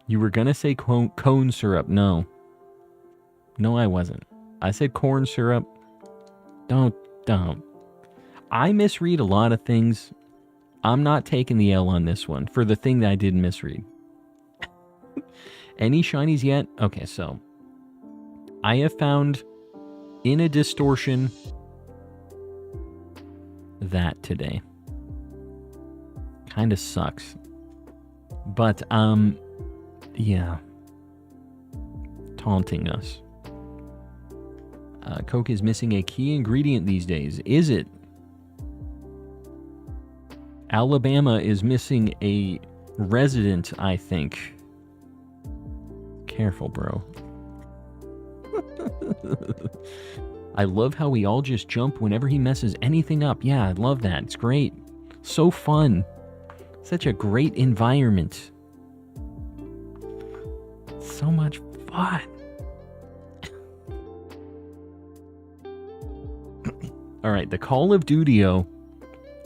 You were gonna say cone syrup. No. No, I wasn't. I said corn syrup. Don't. I misread a lot of things. I'm not taking the L on this one for the thing that I did misread. Any shinies yet? Okay, so I have found in a distortion that today. Kind of sucks. But, yeah. Taunting us. Coke is missing a key ingredient these days. Is it? Alabama is missing a resident, I think. Careful, bro. I love how we all just jump whenever he messes anything up. Yeah, I love that. It's great. So fun. Such a great environment. So much fun. Alright, the Call of Duty-O.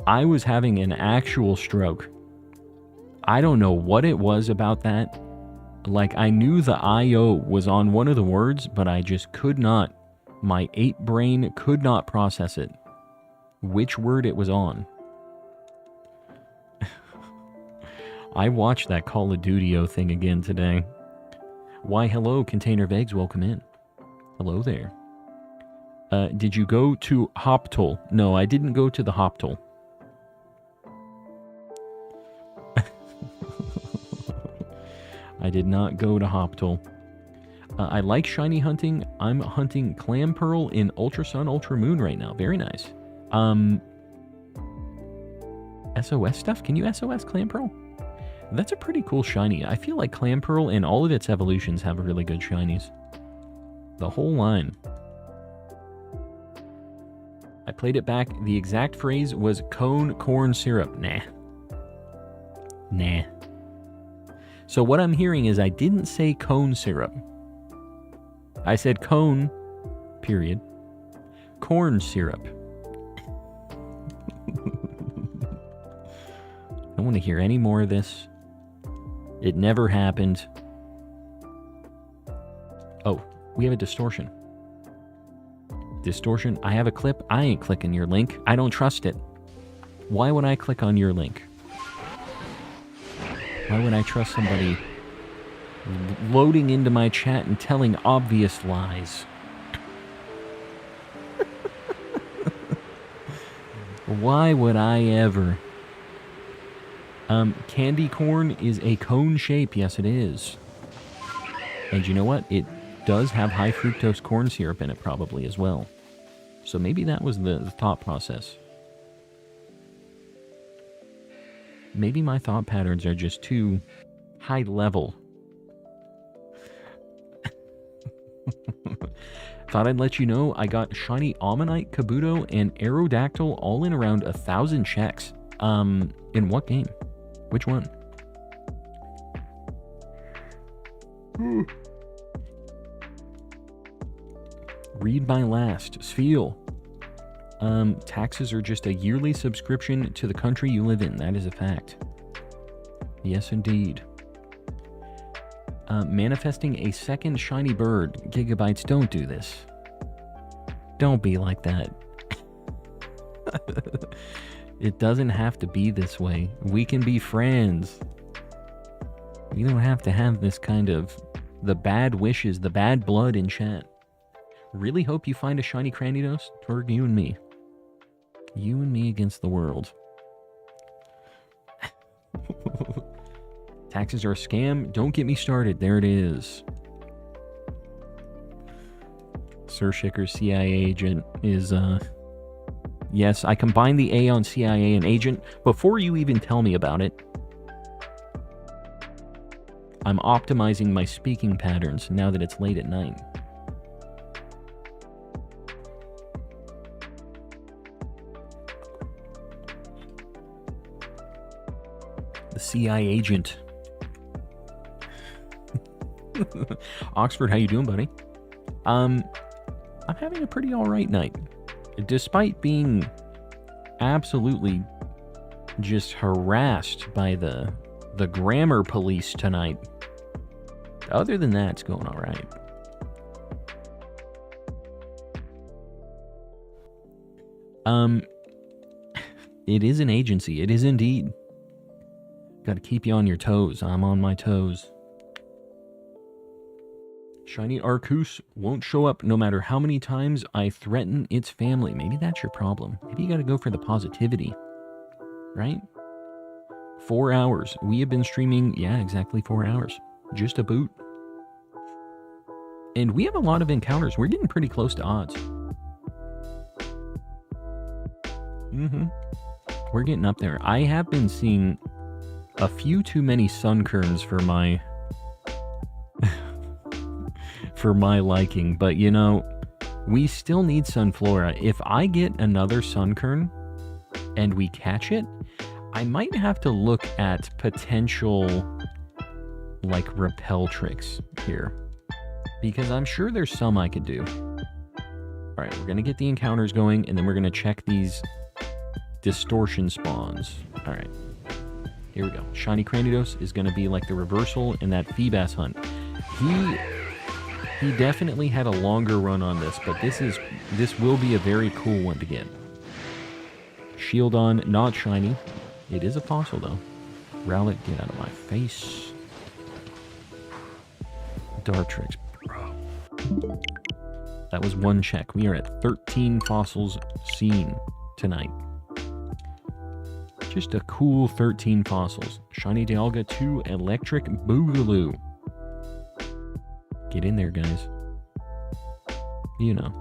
I was having an actual stroke. I don't know what it was about that. Like, I knew the I-O was on one of the words, but I just could not. My 8 brain could not process it. Which word it was on. I watched that Call of Duty-O thing again today. Why, hello, Container of Eggs, welcome in. Hello there. Did you go to Hoptol? No, I didn't go to the Hoptol. I did not go to Hoptol. I like shiny hunting. I'm hunting Clam Pearl in Ultra Sun, Ultra Moon right now. Very nice. SOS stuff? Can you SOS Clam Pearl? That's a pretty cool shiny. I feel like Clam Pearl and all of its evolutions have really good shinies. The whole line. I played it back. The exact phrase was cone corn syrup. Nah. Nah. So what I'm hearing is I didn't say cone syrup. I said cone, period. Corn syrup. I don't want to hear any more of this. It never happened. Oh, we have a distortion. Distortion. I have a clip. I ain't clicking your link. I don't trust it. Why would I click on your link? Why would I trust somebody loading into my chat and telling obvious lies? Why would I ever? Candy corn is a cone shape. Yes, it is. And you know what? It does have high fructose corn syrup in it probably as well. So maybe that was the thought process. Maybe my thought patterns are just too high level. Thought I'd let you know I got Shiny Ammonite, Kabuto, and Aerodactyl all in around 1,000 checks. In what game? Which one? Read my last. Sfeel. Taxes are just a yearly subscription to the country you live in. That is a fact. Yes, indeed. Manifesting a second shiny bird. Gigabytes, don't do this. Don't be like that. It doesn't have to be this way. We can be friends. We don't have to have this kind of the bad wishes, the bad blood in chat. Really hope you find a shiny Cranidos. Toward you and me. You and me against the world. Taxes are a scam. Don't get me started. There it is. Sir Shicker's CIA agent is, yes, I combined the A on CIA and agent before you even tell me about it. I'm optimizing my speaking patterns now that it's late at night. The CIA agent. Oxford, how you doing, buddy? I'm having a pretty alright night. Despite being absolutely just harassed by the grammar police tonight. Other than that, it's going alright. It is an agency. It is indeed. Got to keep you on your toes. I'm on my toes. Shiny Arcus won't show up no matter how many times I threaten its family. Maybe that's your problem. Maybe you got to go for the positivity. Right? 4 hours. We have been streaming, yeah, exactly 4 hours. Just a boot. And we have a lot of encounters. We're getting pretty close to odds. We're getting up there. I have been seeing a few too many sunkerns for my for my liking, but you know, we still need Sunflora. If I get another sunkern and we catch it, I might have to look at potential like repel tricks here, because I'm sure there's some I could do. All right, we're gonna get the encounters going, and then we're gonna check these distortion spawns. All right, here we go. Shiny Cranidos is gonna be like the reversal in that Feebas hunt. He definitely had a longer run on this, but this will be a very cool one to get. Shield on, not shiny. It is a fossil though. Rowlet, get out of my face. Dartrix, bro. That was one check. We are at 13 fossils seen tonight. Just a cool 13 fossils. Shiny Dialga 2 Electric Boogaloo. Get in there, guys. You know.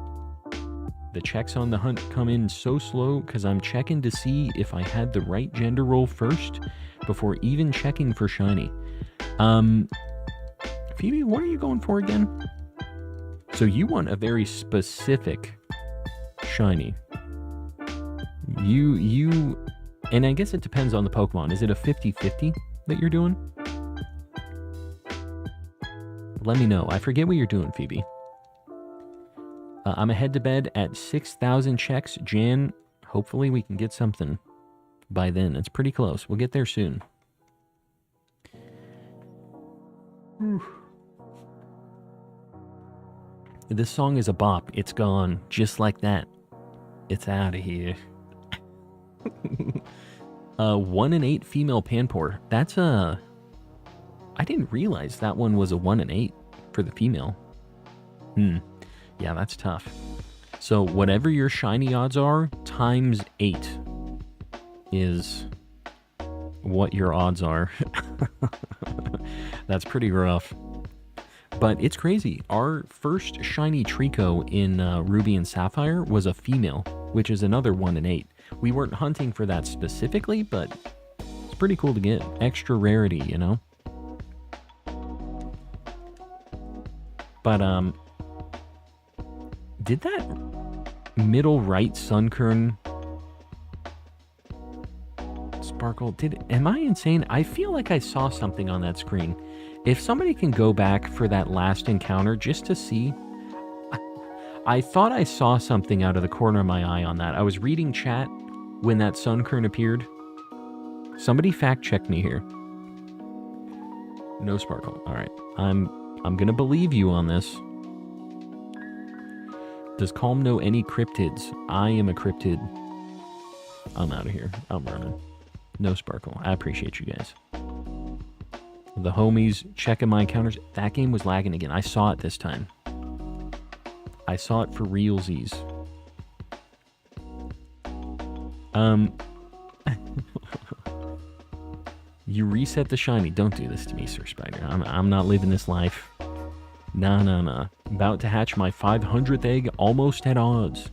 The checks on the hunt come in so slow because I'm checking to see if I had the right gender role first before even checking for shiny. Phoebe, what are you going for again? So you want a very specific shiny. And I guess it depends on the Pokemon. Is it a 50-50 that you're doing? Let me know. I forget what you're doing, Phoebe. I'm ahead to bed at 6,000 checks. Jan, hopefully we can get something by then. It's pretty close. We'll get there soon. Whew. This song is a bop. It's gone. Just like that. It's out of here. 1 in 8 female Panpour. That's a... I didn't realize that one was a 1 in 8 for the female. Yeah, that's tough. So whatever your shiny odds are, times 8 is what your odds are. That's pretty rough. But it's crazy. Our first shiny Trico in Ruby and Sapphire was a female, which is another 1 in 8. We weren't hunting for that specifically, but it's pretty cool to get. Extra rarity, you know? But, did that middle right Sunkern sparkle? Am I insane? I feel like I saw something on that screen. If somebody can go back for that last encounter just to see, I thought I saw something out of the corner of my eye on that. I was reading chat when that Sunkern appeared. Somebody fact check me here. No sparkle. All right. I'm gonna believe you on this. Does Calm know any cryptids? I am a cryptid. I'm out of here. I'm running. No sparkle. I appreciate you guys. The homies checking my encounters. That game was lagging again. I saw it this time. I saw it for realsies. You reset the shiny. Don't do this to me, Sir Spider. I'm not living this life. Nah. About to hatch my 500th egg, almost at odds.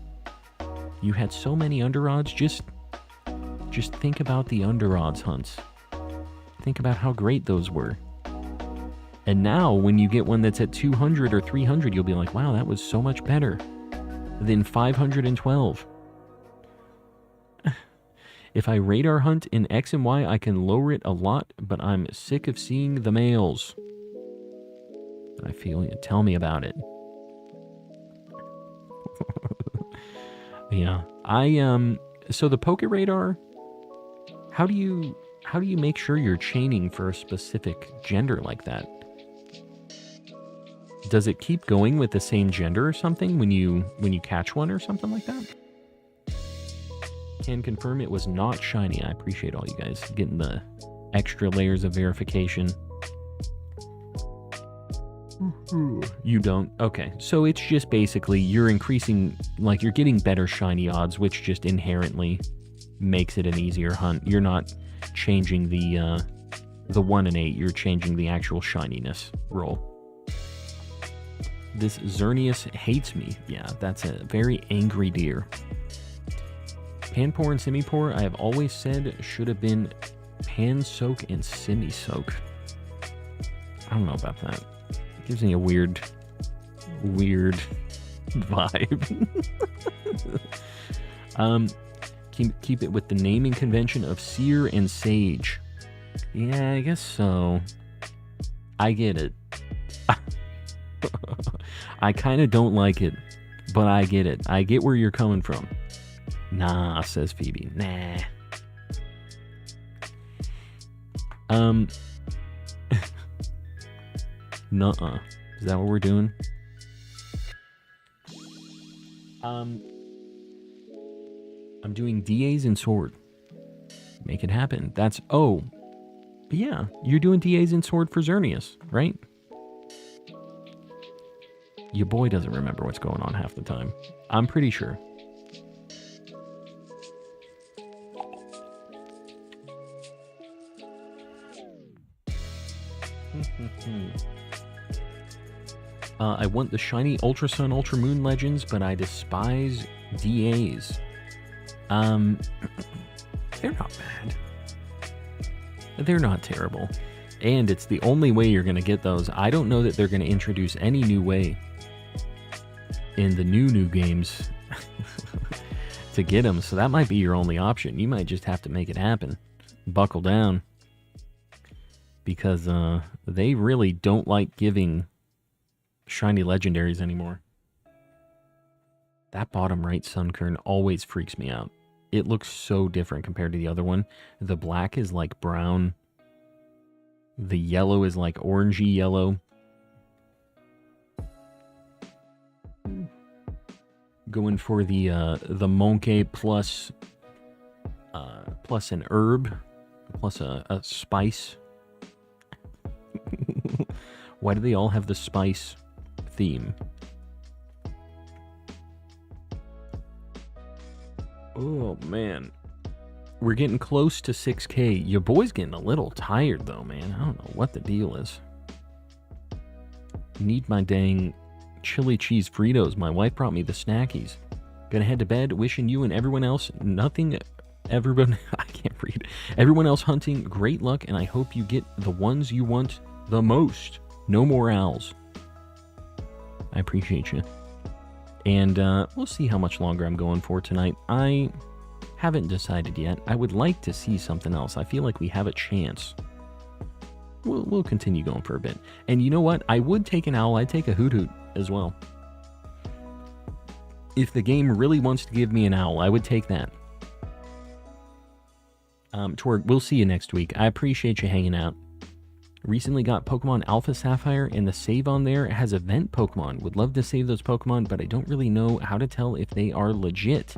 You had so many under odds. Just think about the under odds hunts. Think about how great those were. And now, when you get one that's at 200 or 300, you'll be like, wow, that was so much better than 512. If I radar hunt in X and Y, I can lower it a lot, but I'm sick of seeing the males. I feel you. Tell me about it. Yeah. So the Poke Radar, how do you make sure you're chaining for a specific gender like that? Does it keep going with the same gender or something when you catch one or something like that? Can confirm it was not shiny. I appreciate all you guys getting the extra layers of verification. You don't? Okay. So it's just basically you're increasing, like you're getting better shiny odds, which just inherently makes it an easier hunt. You're not changing the 1 in 8, you're changing the actual shininess roll. This Xerneas hates me. Yeah, that's a very angry deer. Panpour and Simipour, I have always said, should have been Pan Soak and Simi Soak. I don't know about that. It gives me a weird vibe. Keep it with the naming convention of Seer and Sage. Yeah, I guess so. I get it. I kind of don't like it, but I get it. I get where you're coming from. Nah, says Phoebe. Nah. Nuh-uh. Is that what we're doing? I'm doing DAs in Sword. Make it happen. That's... Oh. Yeah, you're doing DAs in Sword for Xerneas, right? Your boy doesn't remember what's going on half the time. I'm pretty sure. I want the shiny Ultra Sun, Ultra Moon Legends, but I despise DAs. They're not bad. They're not terrible. And it's the only way you're going to get those. I don't know that they're going to introduce any new way in the new games to get them. So that might be your only option. You might just have to make it happen. Buckle down. Because they really don't like giving shiny legendaries anymore. That bottom right Sunkern always freaks me out. It looks so different compared to the other one. The black is like brown. The yellow is like orangey yellow. Going for the Monkey plus an herb, plus a spice. Why do they all have the spice theme? Oh, man. We're getting close to 6K. Your boy's getting a little tired, though, man. I don't know what the deal is. Need my dang chili cheese Fritos. My wife brought me the snackies. Gonna head to bed. Wishing you and everyone else everyone... I can't read. Everyone else hunting great luck, and I hope you get the ones you want the most. No more owls. I appreciate you. And we'll see how much longer I'm going for tonight. I haven't decided yet. I would like to see something else. I feel like we have a chance. We'll continue going for a bit. And you know what? I would take an owl. I'd take a hoot hoot as well. If the game really wants to give me an owl, I would take that. Torg, we'll see you next week. I appreciate you hanging out. Recently got Pokemon Alpha Sapphire, and the save on there has event Pokemon. Would love to save those Pokemon, but I don't really know how to tell if they are legit.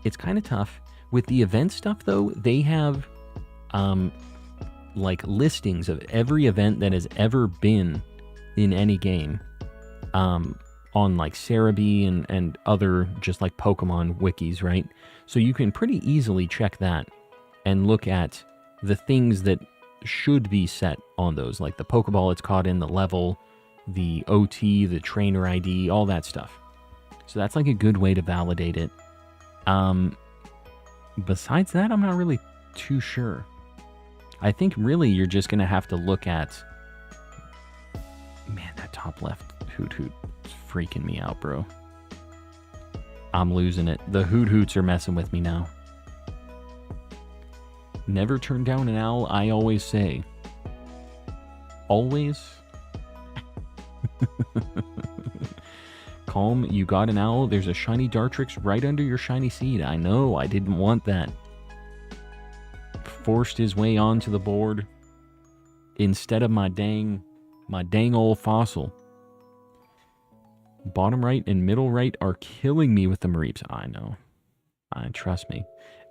It's kind of tough. With the event stuff, though, they have, like, listings of every event that has ever been in any game, on, like, Cerebi and other, just, like, Pokemon wikis, right? So you can pretty easily check that and look at the things that should be set on those, like the Pokeball it's caught in, the level, the OT, the trainer ID, all that stuff. So that's like a good way to validate it. Besides that, I'm not really too sure. I think really you're just going to have to look at... Man, that top left Hoot Hoot is freaking me out, bro. I'm losing it. The Hoot Hoots are messing with me now. Never turn down an owl, I always say. always. Calm, you got an owl. There's a shiny Dartrix right under your shiny seed. I know, I didn't want that. Forced his way onto the board instead of my dang old fossil. Bottom right and middle right are killing me with the Mareeps. I know. Trust me.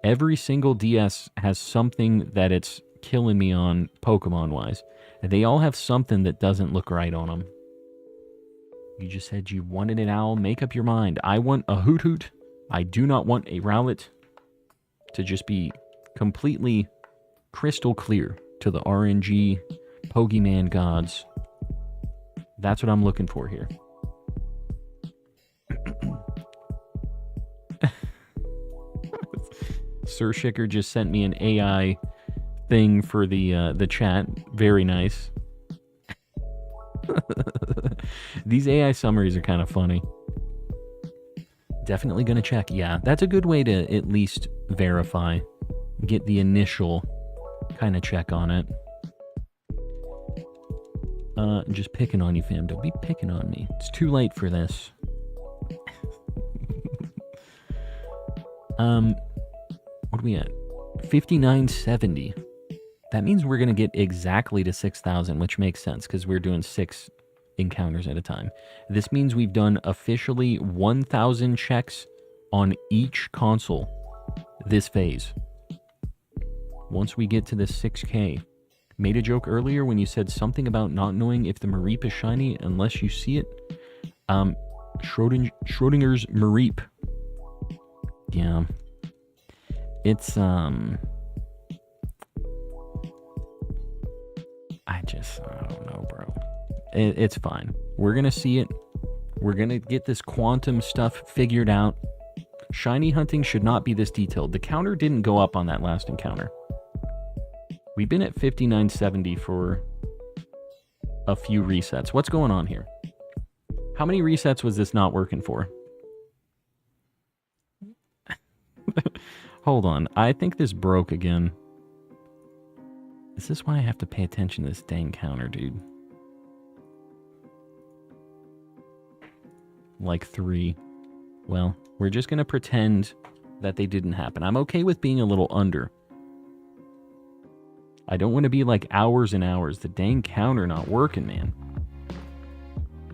Every single DS has something that it's killing me on Pokemon-wise. They all have something that doesn't look right on them. You just said you wanted an owl. Make up your mind. I want a Hoot Hoot. I do not want a Rowlet. To just be completely crystal clear to the RNG Pokemon gods. That's what I'm looking for here. Sir Shicker just sent me an AI thing for the chat. Very nice. These AI summaries are kind of funny. Definitely gonna check. Yeah, that's a good way to at least verify. Get the initial kind of check on it. Just picking on you, fam. Don't be picking on me. It's too late for this. What are we at? 5970. That means we're going to get exactly to 6,000, which makes sense because we're doing 6 encounters at a time. This means we've done officially 1,000 checks on each console this phase. Once we get to the 6K. Made a joke earlier when you said something about not knowing if the Mareep is shiny unless you see it. Schrodinger's Mareep. Yeah. It's, I don't know, bro. It's fine. We're gonna see it. We're gonna get this quantum stuff figured out. Shiny hunting should not be this detailed. The counter didn't go up on that last encounter. We've been at 5970 for a few resets. What's going on here? How many resets was this not working for? Hold on. I think this broke again. Is this why I have to pay attention to this dang counter, dude? Like 3. Well, we're just going to pretend that they didn't happen. I'm okay with being a little under. I don't want to be like hours and hours. The dang counter not working, man.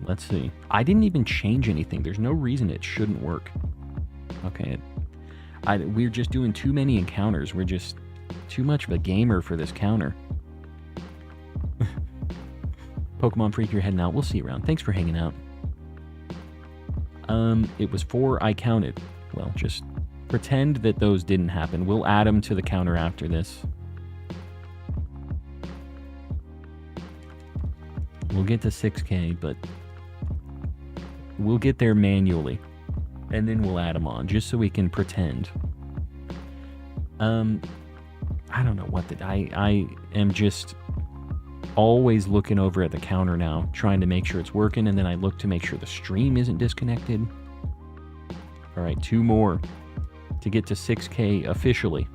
Let's see. I didn't even change anything. There's no reason it shouldn't work. Okay. We're just doing too many encounters. We're just too much of a gamer for this counter. Pokemon Freak, you're heading out. We'll see you around. Thanks for hanging out. It was 4 I counted. Well, just pretend that those didn't happen. We'll add them to the counter after this. We'll get to 6K, but we'll get there manually. And then we'll add them on, just so we can pretend. I don't know what I am just always looking over at the counter now, trying to make sure it's working, and then I look to make sure the stream isn't disconnected. Alright, 2 more to get to 6K officially.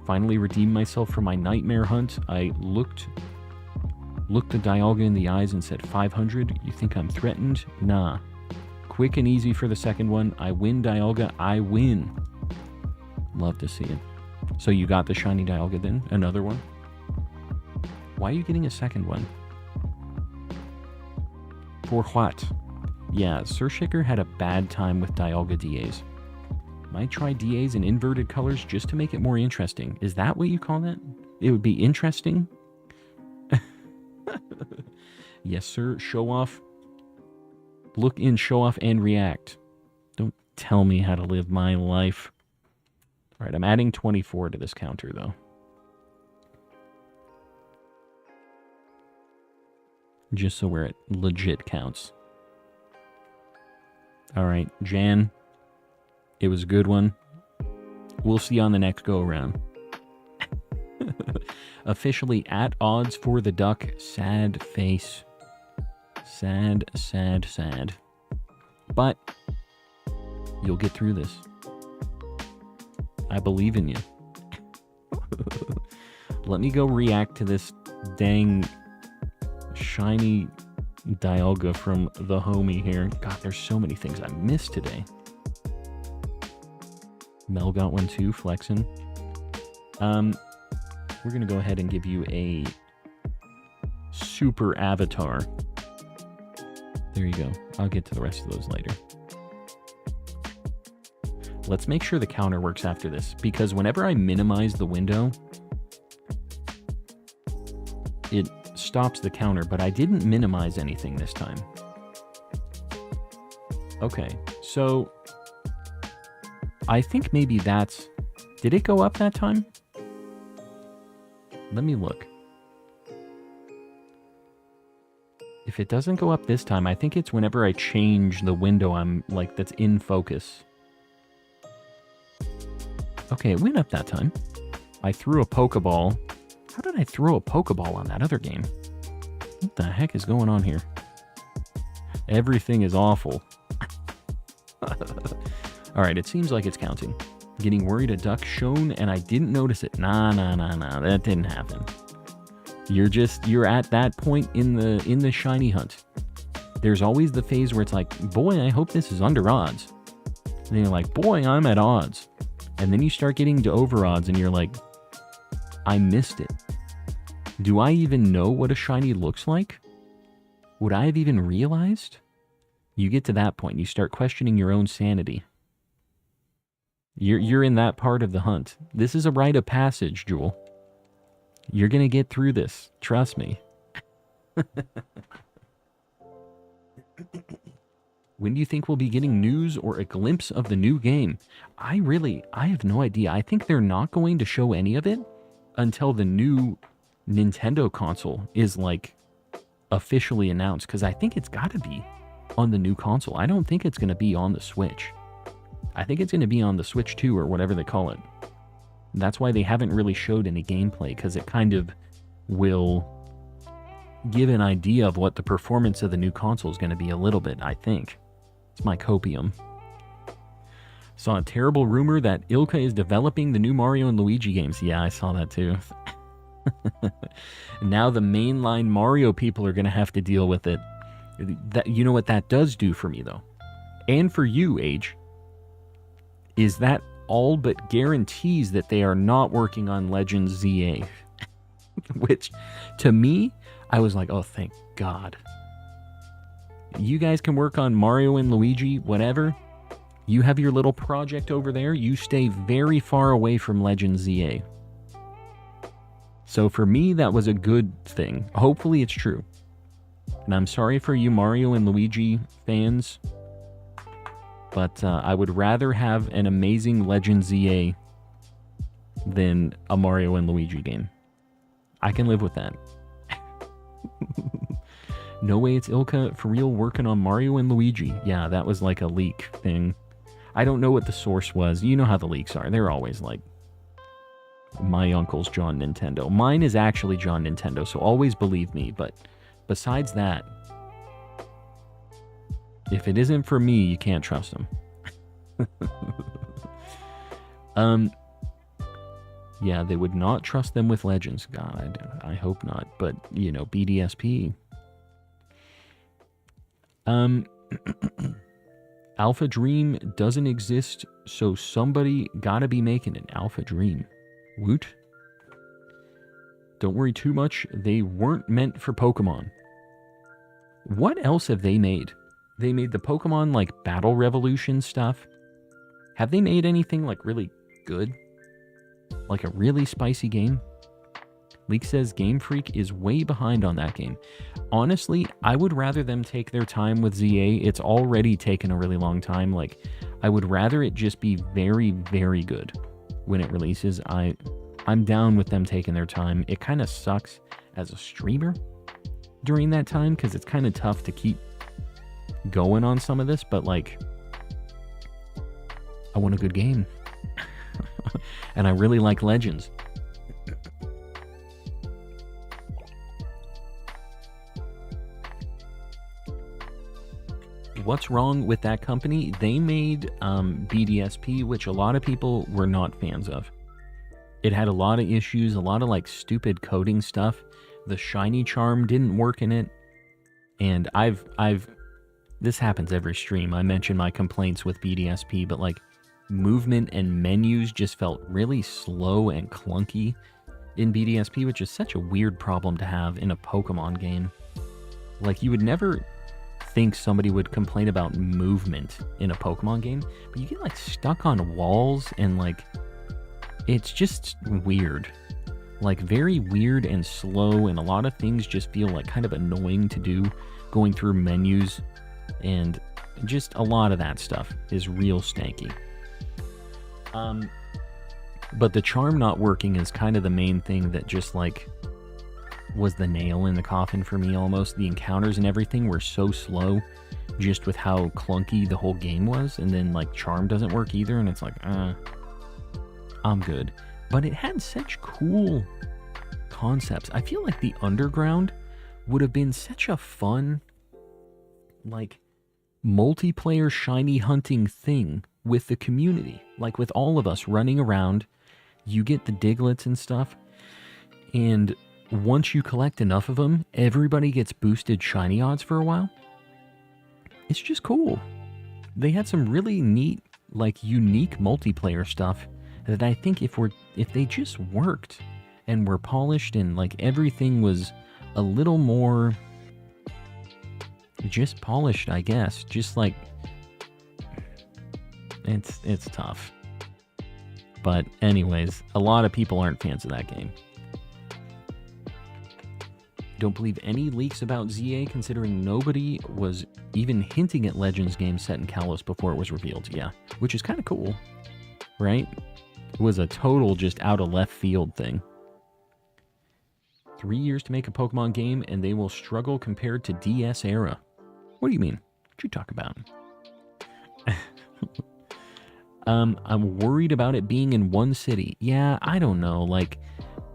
Finally redeemed myself from my nightmare hunt. I looked the Dialga in the eyes and said, 500? You think I'm threatened? Nah. Quick and easy for the second one. I win, Dialga. I win. Love to see it. So you got the shiny Dialga then? Another one? Why are you getting a second one? For what? Yeah, Sir Shicker had a bad time with Dialga DAs. Might try DAs in inverted colors just to make it more interesting. Is that what you call that? It would be interesting? Yes, sir. Show off. Look in, show off, and react. Don't tell me how to live my life. Alright, I'm adding 24 to this counter, though. Just so where it legit counts. Alright, Jan. It was a good one. We'll see you on the next go-around. Officially at odds for the duck. Sad face. Sad, sad, sad. But you'll get through this. I believe in you. Let me go react to this dang Shiny Dialga from the homie here. God, there's so many things I missed today. Mel got one too, flexing. We're going to go ahead and give you a super avatar. There you go. I'll get to the rest of those later. Let's make sure the counter works after this, because whenever I minimize the window, it stops the counter, but I didn't minimize anything this time. Okay, so I think maybe that's... Did it go up that time? Let me look. If it doesn't go up this time, I think it's whenever I change the window I'm like that's in focus. Okay, it went up that time. I threw a Pokeball. How did I throw a Pokeball on that other game? What the heck is going on here? Everything is awful. Alright, it seems like it's counting. Getting worried a duck shone and I didn't notice it. Nah, that didn't happen. You're at that point in the shiny hunt. There's always the phase where it's like, boy, I hope this is under odds. And then you're like, boy, I'm at odds. And then you start getting to over odds and you're like, I missed it. Do I even know what a shiny looks like? Would I have even realized? You get to that point, you start questioning your own sanity. You're in that part of the hunt. This is a rite of passage, Jewel. You're gonna get through this. Trust me. When do you think we'll be getting news or a glimpse of the new game? I have no idea. I think they're not going to show any of it until the new Nintendo console is, like, officially announced. Because I think it's got to be on the new console. I don't think it's going to be on the Switch. I think it's going to be on the Switch 2 or whatever they call it. That's why they haven't really showed any gameplay, because it kind of will give an idea of what the performance of the new console is going to be a little bit, I think. It's my copium. Saw a terrible rumor that Ilka is developing the new Mario and Luigi games. Yeah, I saw that too. Now the mainline Mario people are going to have to deal with it. You know what that does do for me, though? And for you, Age, is that all but guarantees that they are not working on Legends ZA. Which, to me, I was like, oh, thank God. You guys can work on Mario and Luigi, whatever. You have your little project over there. You stay very far away from Legends ZA. So for me, that was a good thing. Hopefully it's true. And I'm sorry for you Mario and Luigi fans, but I would rather have an amazing Legends ZA than a Mario and Luigi game. I can live with that. No way it's Ilka for real working on Mario and Luigi. Yeah, that was like a leak thing. I don't know what the source was. You know how the leaks are. They're always like, my uncle's John Nintendo. Mine is actually John Nintendo, so always believe me. But besides that, if it isn't for me, you can't trust him. Yeah, they would not trust them with Legends. God, I hope not. But, you know, BDSP. Alpha Dream doesn't exist, so somebody gotta be making it. Alpha Dream. Woot. Don't worry too much. They weren't meant for Pokemon. What else have they made? They made the Pokemon, like, Battle Revolution stuff. Have they made anything, like, really good? Like a really spicy game? Leak says Game Freak is way behind on that game. Honestly, I would rather them take their time with ZA. It's already taken a really long time. Like, I would rather it just be very, very good when it releases. I'm down with them taking their time. It kind of sucks as a streamer during that time because it's kind of tough to keep going on some of this, but like, I want a good game. And I really like Legends. What's wrong with that company? They made BDSP, which a lot of people were not fans of. It had a lot of issues, a lot of like stupid coding stuff, the shiny charm didn't work in it. And this happens every stream. I mention my complaints with BDSP, but like movement and menus just felt really slow and clunky in BDSP, which is such a weird problem to have in a Pokemon game. Like, you would never think somebody would complain about movement in a Pokemon game, but you get like stuck on walls and like, it's just weird. Like, very weird and slow, and a lot of things just feel like kind of annoying to do going through menus, and just a lot of that stuff is real stanky. But the charm not working is kind of the main thing that just like was the nail in the coffin for me almost. The encounters and everything were so slow just with how clunky the whole game was, and then like charm doesn't work either, and it's like, I'm good. But it had such cool concepts. I feel like the underground would have been such a fun, like, multiplayer shiny hunting thing with the community. Like, with all of us running around, you get the Diglets and stuff, and once you collect enough of them, everybody gets boosted shiny odds for a while. It's just cool. They had some really neat, like, unique multiplayer stuff that I think if they just worked and were polished and like everything was a little more just polished, I guess. Just like, it's tough. But anyways, a lot of people aren't fans of that game. Don't believe any leaks about ZA, considering nobody was even hinting at Legends games set in Kalos before it was revealed. Yeah, which is kind of cool, right? It was a total just out of left field thing. 3 years to make a Pokemon game, and they will struggle compared to DS era. What do you mean? What you talk about? I'm worried about it being in one city. Yeah, I don't know. Like,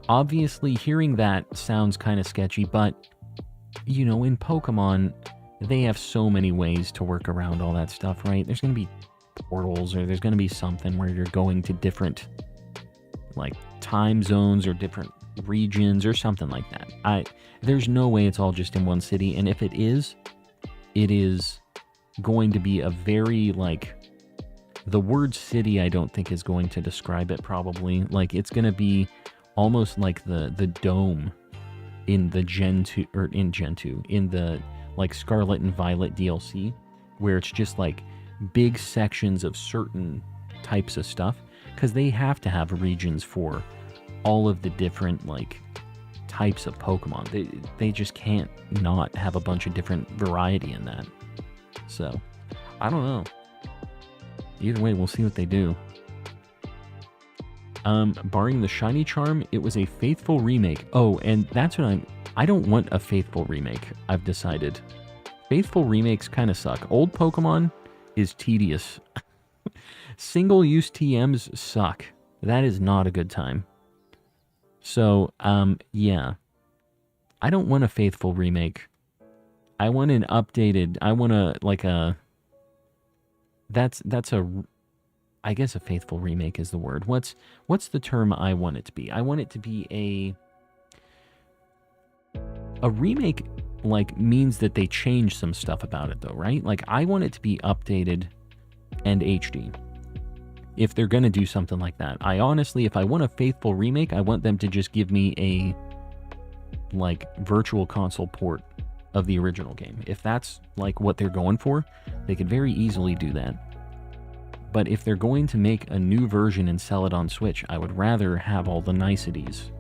obviously, hearing that sounds kind of sketchy, but, you know, in Pokemon, they have so many ways to work around all that stuff, right? There's going to be portals, or there's going to be something where you're going to different, like, time zones or different regions or something like that. There's no way it's all just in one city, and if it is going to be a very, like, the word city I don't think is going to describe it probably. Like, it's going to be almost like the dome in the in the, like, Scarlet and Violet DLC, where it's just like big sections of certain types of stuff, because they have to have regions for all of the different, like, types of Pokemon. They just can't not have a bunch of different variety in that. So, I don't know. Either way, we'll see what they do. Barring the shiny charm, it was a faithful remake. Oh, and that's what I don't want a faithful remake, I've decided. Faithful remakes kind of suck. Old Pokemon is tedious. Single-use TMs suck. That is not a good time. So, yeah. I don't want a faithful remake. I want an updated, I want a, like a, that's a, I guess a faithful remake is the word. What's the term I want it to be? I want it to be a remake, like, means that they change some stuff about it though, right? Like, I want it to be updated and HD. If they're going to do something like that. I honestly, if I want a faithful remake, I want them to just give me a, like, virtual console port of the original game. If that's, like, what they're going for, they could very easily do that. But if they're going to make a new version and sell it on Switch, I would rather have all the niceties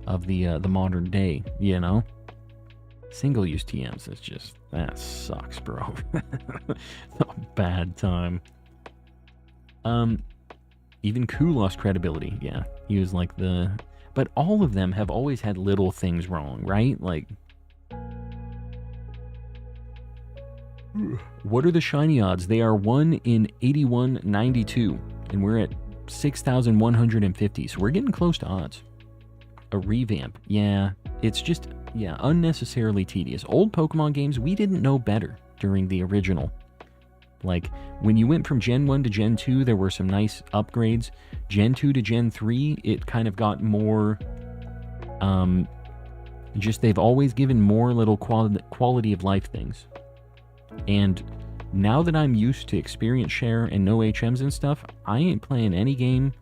of the modern day, you know? Single-use TMs is just, that sucks, bro. A bad time. Even Ku lost credibility. Yeah, he was like but all of them have always had little things wrong, right? Like, what are the shiny odds? They are 1 in 8192, and we're at 6,150, so we're getting close to odds. A revamp. Yeah, it's just, yeah, unnecessarily tedious. Old Pokemon games, we didn't know better during the original. Like, when you went from Gen 1 to Gen 2, there were some nice upgrades. Gen 2 to Gen 3, it kind of got more, Just they've always given more little quality of life things. And now that I'm used to experience share and no HMs and stuff, I ain't playing any game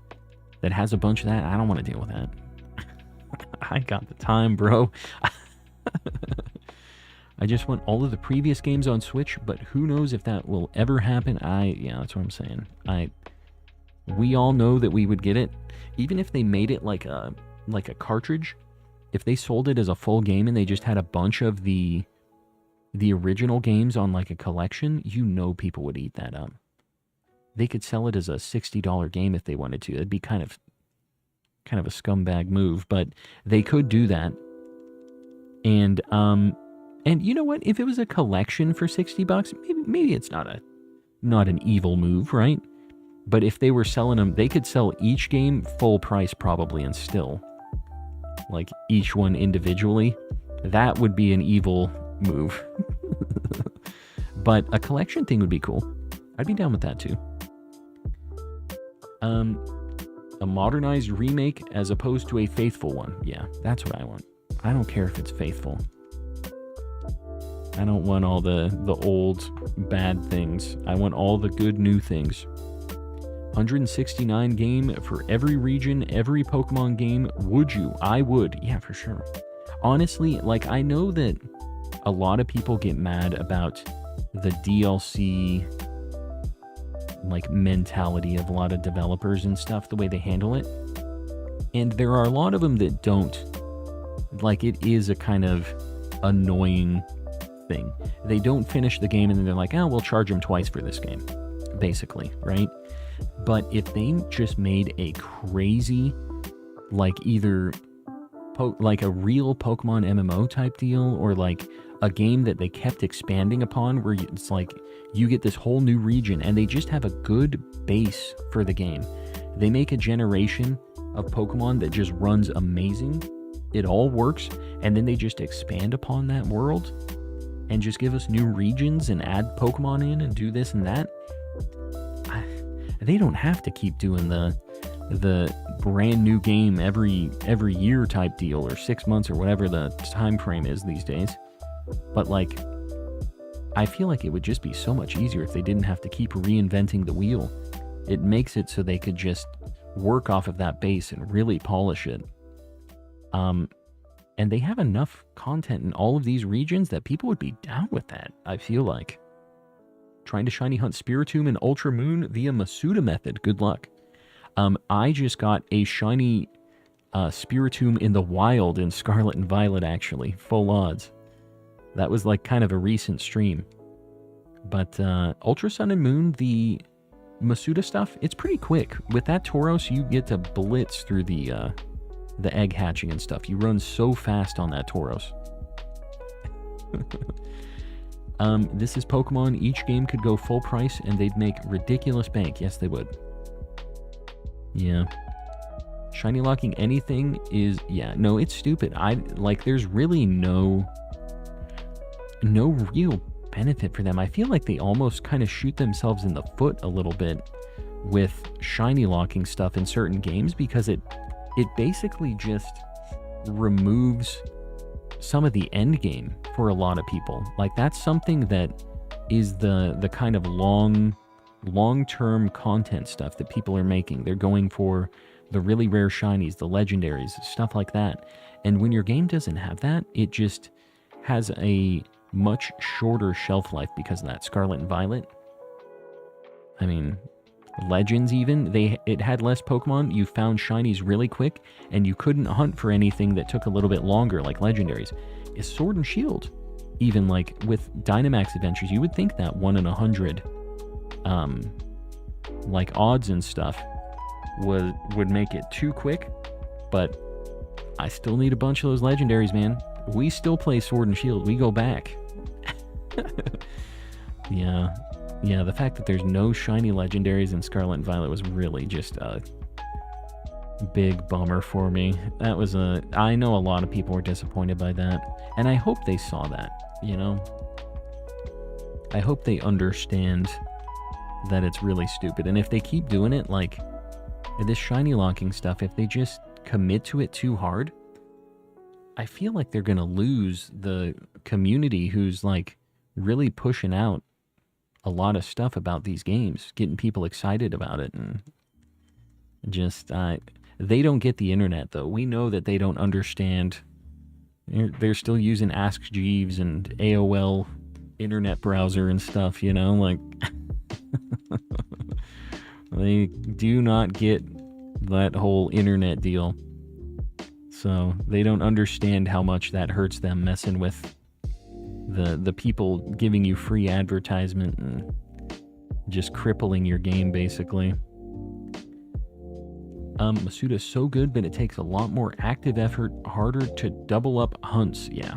that has a bunch of that. I don't want to deal with that. I got the time, bro. I just want all of the previous games on Switch, but who knows if that will ever happen. Yeah, that's what I'm saying. We all know that we would get it. Even if they made it like a cartridge, if they sold it as a full game and they just had a bunch of the original games on like a collection, you know people would eat that up. They could sell it as a $60 game if they wanted to. It'd be kind of a scumbag move, but they could do that. And you know what? If it was a collection for $60, maybe it's not an evil move, right? But if they were selling them, they could sell each game full price probably, and still, like, each one individually. That would be an evil move. But a collection thing would be cool. I'd be down with that too. A modernized remake as opposed to a faithful one. Yeah, that's what I want. I don't care if it's faithful. I don't want all the old bad things. I want all the good new things. 169 game for every region, every Pokemon game. Would you? I would. Yeah, for sure. Honestly, like, I know that a lot of people get mad about the DLC, like, mentality of a lot of developers and stuff, the way they handle it. And there are a lot of them that don't. Like, it is a kind of annoying thing. They don't finish the game and then they're like, oh, we'll charge them twice for this game, basically, right? But if they just made a crazy, like, either like a real Pokemon MMO type deal, or like a game that they kept expanding upon, where it's like you get this whole new region and they just have a good base for the game. They make a generation of Pokemon that just runs amazing. It all works, and then they just expand upon that world and just give us new regions and add Pokemon in and do this and that. They don't have to keep doing the brand new game every year type deal, or 6 months, or whatever the time frame is these days. But, like, I feel like it would just be so much easier if they didn't have to keep reinventing the wheel. It makes it so they could just work off of that base and really polish it. And they have enough content in all of these regions that people would be down with that, I feel like. Trying to shiny hunt Spiritomb and Ultra Moon via Masuda method. Good luck. I just got a shiny Spiritomb in the wild in Scarlet and Violet, actually. Full odds. That was like kind of a recent stream. But Ultra Sun and Moon, the Masuda stuff, it's pretty quick. With that Tauros, you get to blitz through the egg hatching and stuff. You run so fast on that Tauros. This is Pokemon. Each game could go full price and they'd make ridiculous bank. Yes, they would. Yeah. Shiny locking anything is... Yeah, no, it's stupid. There's really no real benefit for them. I feel like they almost kind of shoot themselves in the foot a little bit with shiny locking stuff in certain games, because it basically just removes some of the end game for a lot of people. Like, that's something that is the kind of long-term content stuff that people are making. They're going for the really rare shinies, the legendaries, stuff like that. And when your game doesn't have that, it just has a much shorter shelf life because of that. Scarlet and Violet, I mean, Legends even, it had less Pokemon. You found shinies really quick, and you couldn't hunt for anything that took a little bit longer, like legendaries. Is Sword and Shield, even like with Dynamax adventures, you would think that 1 in 100 like odds and stuff would make it too quick, but I still need a bunch of those legendaries, man. We still play Sword and Shield. We go back. Yeah, the fact that there's no shiny legendaries in Scarlet and Violet was really just a big bummer for me. I know a lot of people were disappointed by that, and I hope they saw that, you know? I hope they understand that it's really stupid, and if they keep doing it, like this shiny locking stuff, if they just commit to it too hard, I feel like they're gonna lose the community who's like really pushing out a lot of stuff about these games, getting people excited about it, and just they don't get the internet though. We know that they don't understand. They're still using Ask Jeeves and AOL internet browser and stuff, you know, like they do not get that whole internet deal. So they don't understand how much that hurts them, messing with the people giving you free advertisement and just crippling your game, basically. Masuda's so good, but it takes a lot more active effort, harder to double up hunts, yeah.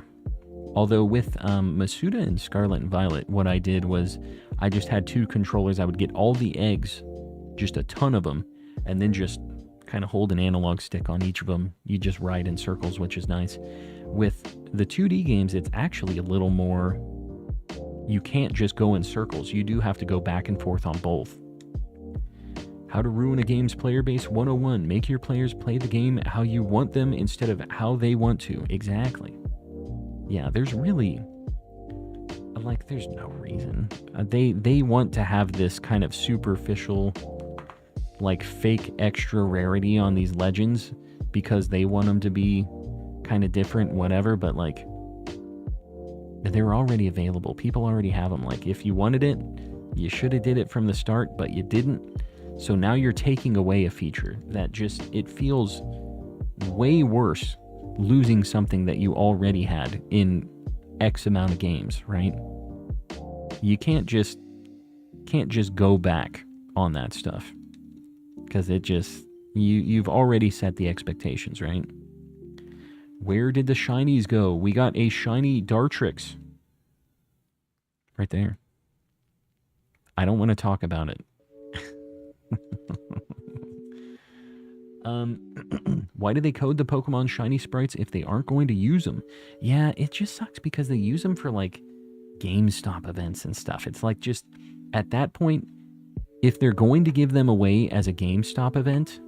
Although with Masuda and Scarlet and Violet, what I did was I just had 2 controllers. I would get all the eggs, just a ton of them, and then just kind of hold an analog stick on each of them. You just ride in circles, which is nice. With the 2D games, it's actually a little more... You can't just go in circles. You do have to go back and forth on both. How to ruin a game's player base 101. Make your players play the game how you want them instead of how they want to. Exactly. Yeah, there's really... Like, there's no reason. They want to have this kind of superficial, like, fake extra rarity on these legends because they want them to be kind of different, whatever, but, like, they're already available. People already have them. Like, if you wanted it, you should have did it from the start, but you didn't. So now you're taking away a feature that just, it feels way worse losing something that you already had in X amount of games, right? You can't just go back on that stuff because it just, you've already set the expectations, right? Where did the shinies go? We got a shiny Dartrix right there. I don't want to talk about it. Why do they code the Pokemon shiny sprites if they aren't going to use them? Yeah, it just sucks because they use them for like GameStop events and stuff. It's like, just at that point, if they're going to give them away as a GameStop event,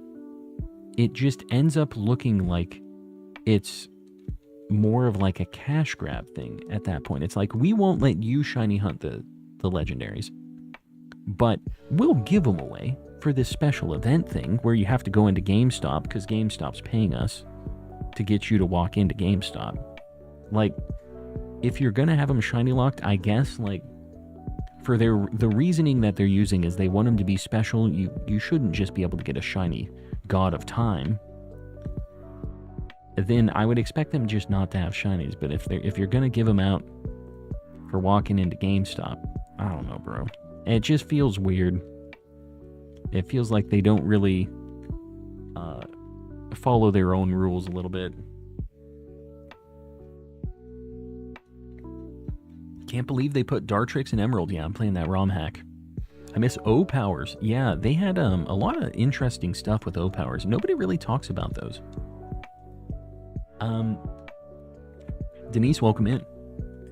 it just ends up looking like it's more of like a cash grab thing at that point. It's like, we won't let you shiny hunt the legendaries, but we'll give them away for this special event thing where you have to go into GameStop because GameStop's paying us to get you to walk into GameStop. Like, if you're gonna have them shiny locked, I guess, like, for the reasoning that they're using is they want them to be special. You shouldn't just be able to get a shiny God of Time. Then I would expect them just not to have shinies. But if you're gonna give them out for walking into GameStop, I don't know, bro. It just feels weird. It feels like they don't really follow their own rules a little bit. Can't believe they put Dartrix and Emerald. Yeah, I'm playing that ROM hack. I miss O-Powers. Yeah, they had a lot of interesting stuff with O-Powers. Nobody really talks about those. Denise, welcome in.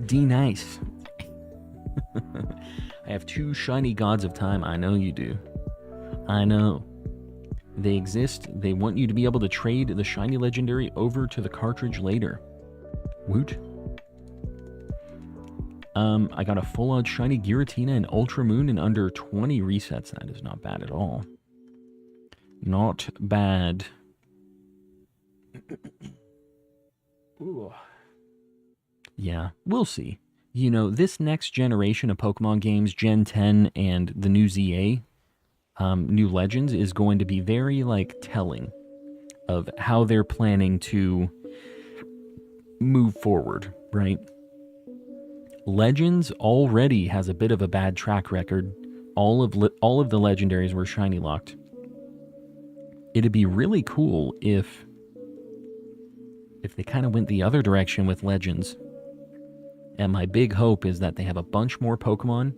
D-Nice. I have 2 shiny Gods of Time. I know you do. I know. They exist. They want you to be able to trade the shiny legendary over to the cartridge later. Woot. I got a full-on shiny Giratina and Ultra Moon in under 20 resets. That is not bad at all. Not bad. Ooh. Yeah, we'll see. You know, this next generation of Pokemon games, Gen 10 and the new ZA, New Legends, is going to be very, like, telling of how they're planning to move forward, right? Legends already has a bit of a bad track record. All of the legendaries were shiny locked. It'd be really cool if they kind of went the other direction with Legends. And my big hope is that they have a bunch more Pokemon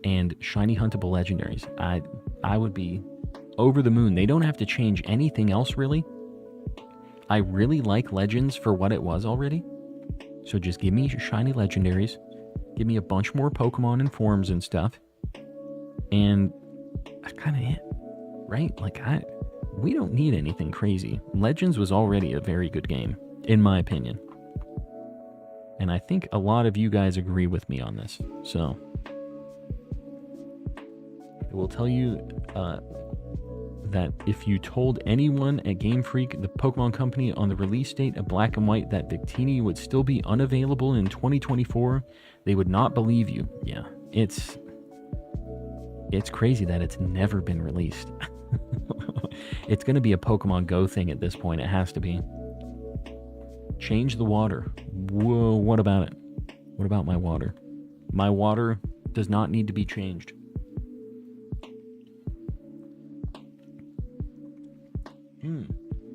and shiny huntable legendaries. I would be over the moon. They don't have to change anything else, really. I really like Legends for what it was already. So just give me shiny legendaries. Give me a bunch more Pokemon and forms and stuff. And that's kind of it, right? Like, we don't need anything crazy. Legends was already a very good game, in my opinion. And I think a lot of you guys agree with me on this. So, I will tell you that if you told anyone at Game Freak, the Pokemon Company, on the release date of Black and White that Victini would still be unavailable in 2024, they would not believe you. Yeah, it's crazy that it's never been released. It's going to be a Pokemon Go thing at this point. It has to be. Change the water. Whoa, what about it? What about my water? My water does not need to be changed.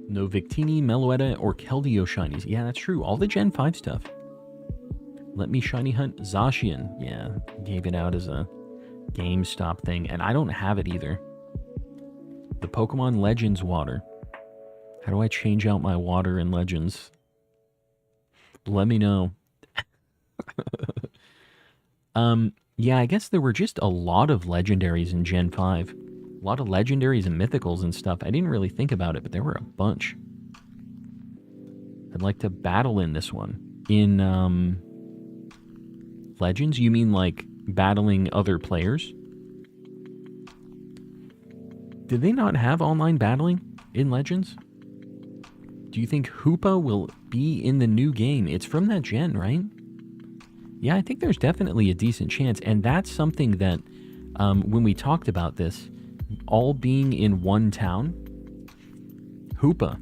No Victini, Meloetta, or Keldeo shinies. Yeah, that's true. All the Gen 5 stuff. Let me shiny hunt Zacian. Yeah, gave it out as a GameStop thing, and I don't have it either. The Pokemon Legends water. How do I change out my water in Legends? Let me know. Yeah, I guess there were just a lot of legendaries in Gen 5. A lot of legendaries and mythicals and stuff. I didn't really think about it, but there were a bunch. I'd like to battle in this one. In Legends, you mean like battling other players? Did they not have online battling in Legends? Do you think Hoopa will be in the new game? It's from that gen, right? Yeah, I think there's definitely a decent chance. And that's something that, when we talked about this, all being in one town, Hoopa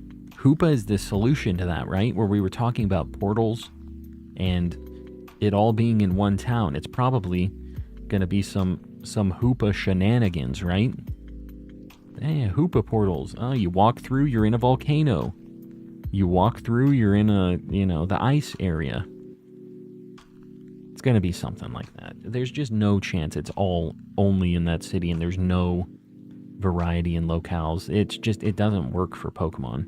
is the solution to that, right? Where we were talking about portals and it all being in one town. It's probably going to be some Hoopa shenanigans, right? Hey, Hoopa portals. Oh, you walk through, you're in a volcano. You walk through, you're in a, the ice area. It's going to be something like that. There's just no chance it's all only in that city and there's no variety in locales. It's just, it doesn't work for Pokemon.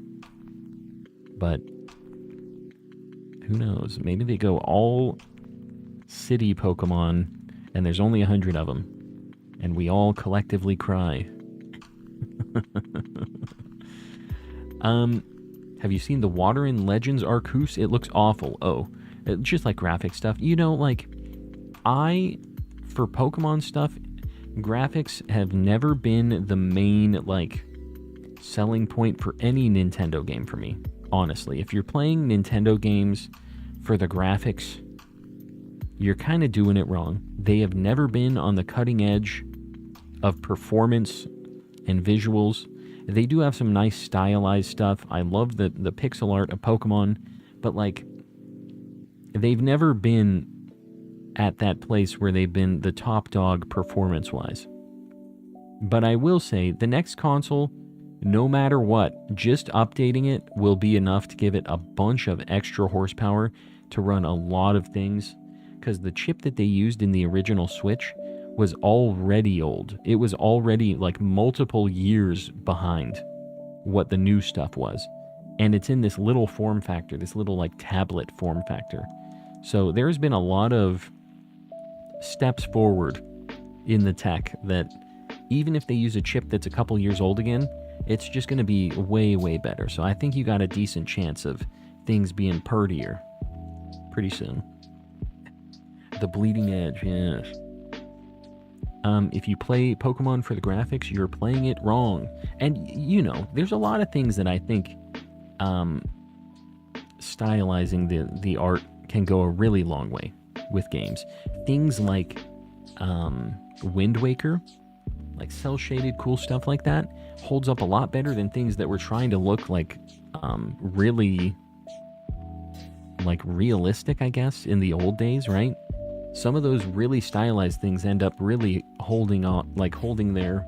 But who knows? Maybe they go all city Pokemon and there's only 100 of them. And we all collectively cry. Have you seen the water in Legends Arceus? It looks awful. Oh, it's just like graphic stuff. For Pokemon stuff, graphics have never been the main, selling point for any Nintendo game for me, honestly. If you're playing Nintendo games for the graphics, you're kind of doing it wrong. They have never been on the cutting edge of performance and visuals. They do have some nice stylized stuff. I love the pixel art of Pokemon, but they've never been at that place where they've been the top dog performance-wise. But I will say, the next console, no matter what, just updating it will be enough to give it a bunch of extra horsepower to run a lot of things, because the chip that they used in the original Switch was already old. It was already multiple years behind what the new stuff was. And it's in this little form factor, this little tablet form factor. So there's been a lot of steps forward in the tech that even if they use a chip that's a couple years old again, it's just going to be way, way better. So I think you got a decent chance of things being purtier pretty soon. The bleeding edge, yes. If you play Pokemon for the graphics, you're playing it wrong. And, there's a lot of things that I think stylizing the art can go a really long way with games. Things like Wind Waker, cel-shaded cool stuff like that, holds up a lot better than things that were trying to look really realistic, I guess, in the old days, right? Some of those really stylized things end up really holding their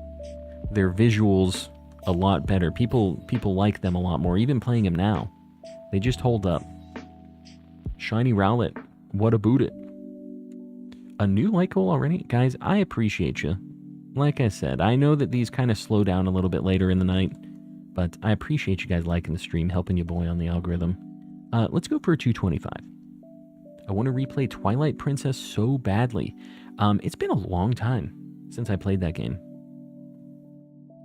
visuals a lot better. People like them a lot more, even playing them now. They just hold up. Shiny Rowlet, what about it? A new like goal already? Guys, I appreciate you. Like I said, I know that these kind of slow down a little bit later in the night, but I appreciate you guys liking the stream, helping you boy on the algorithm. Let's go for a 225. I want to replay Twilight Princess so badly. It's been a long time since I played that game.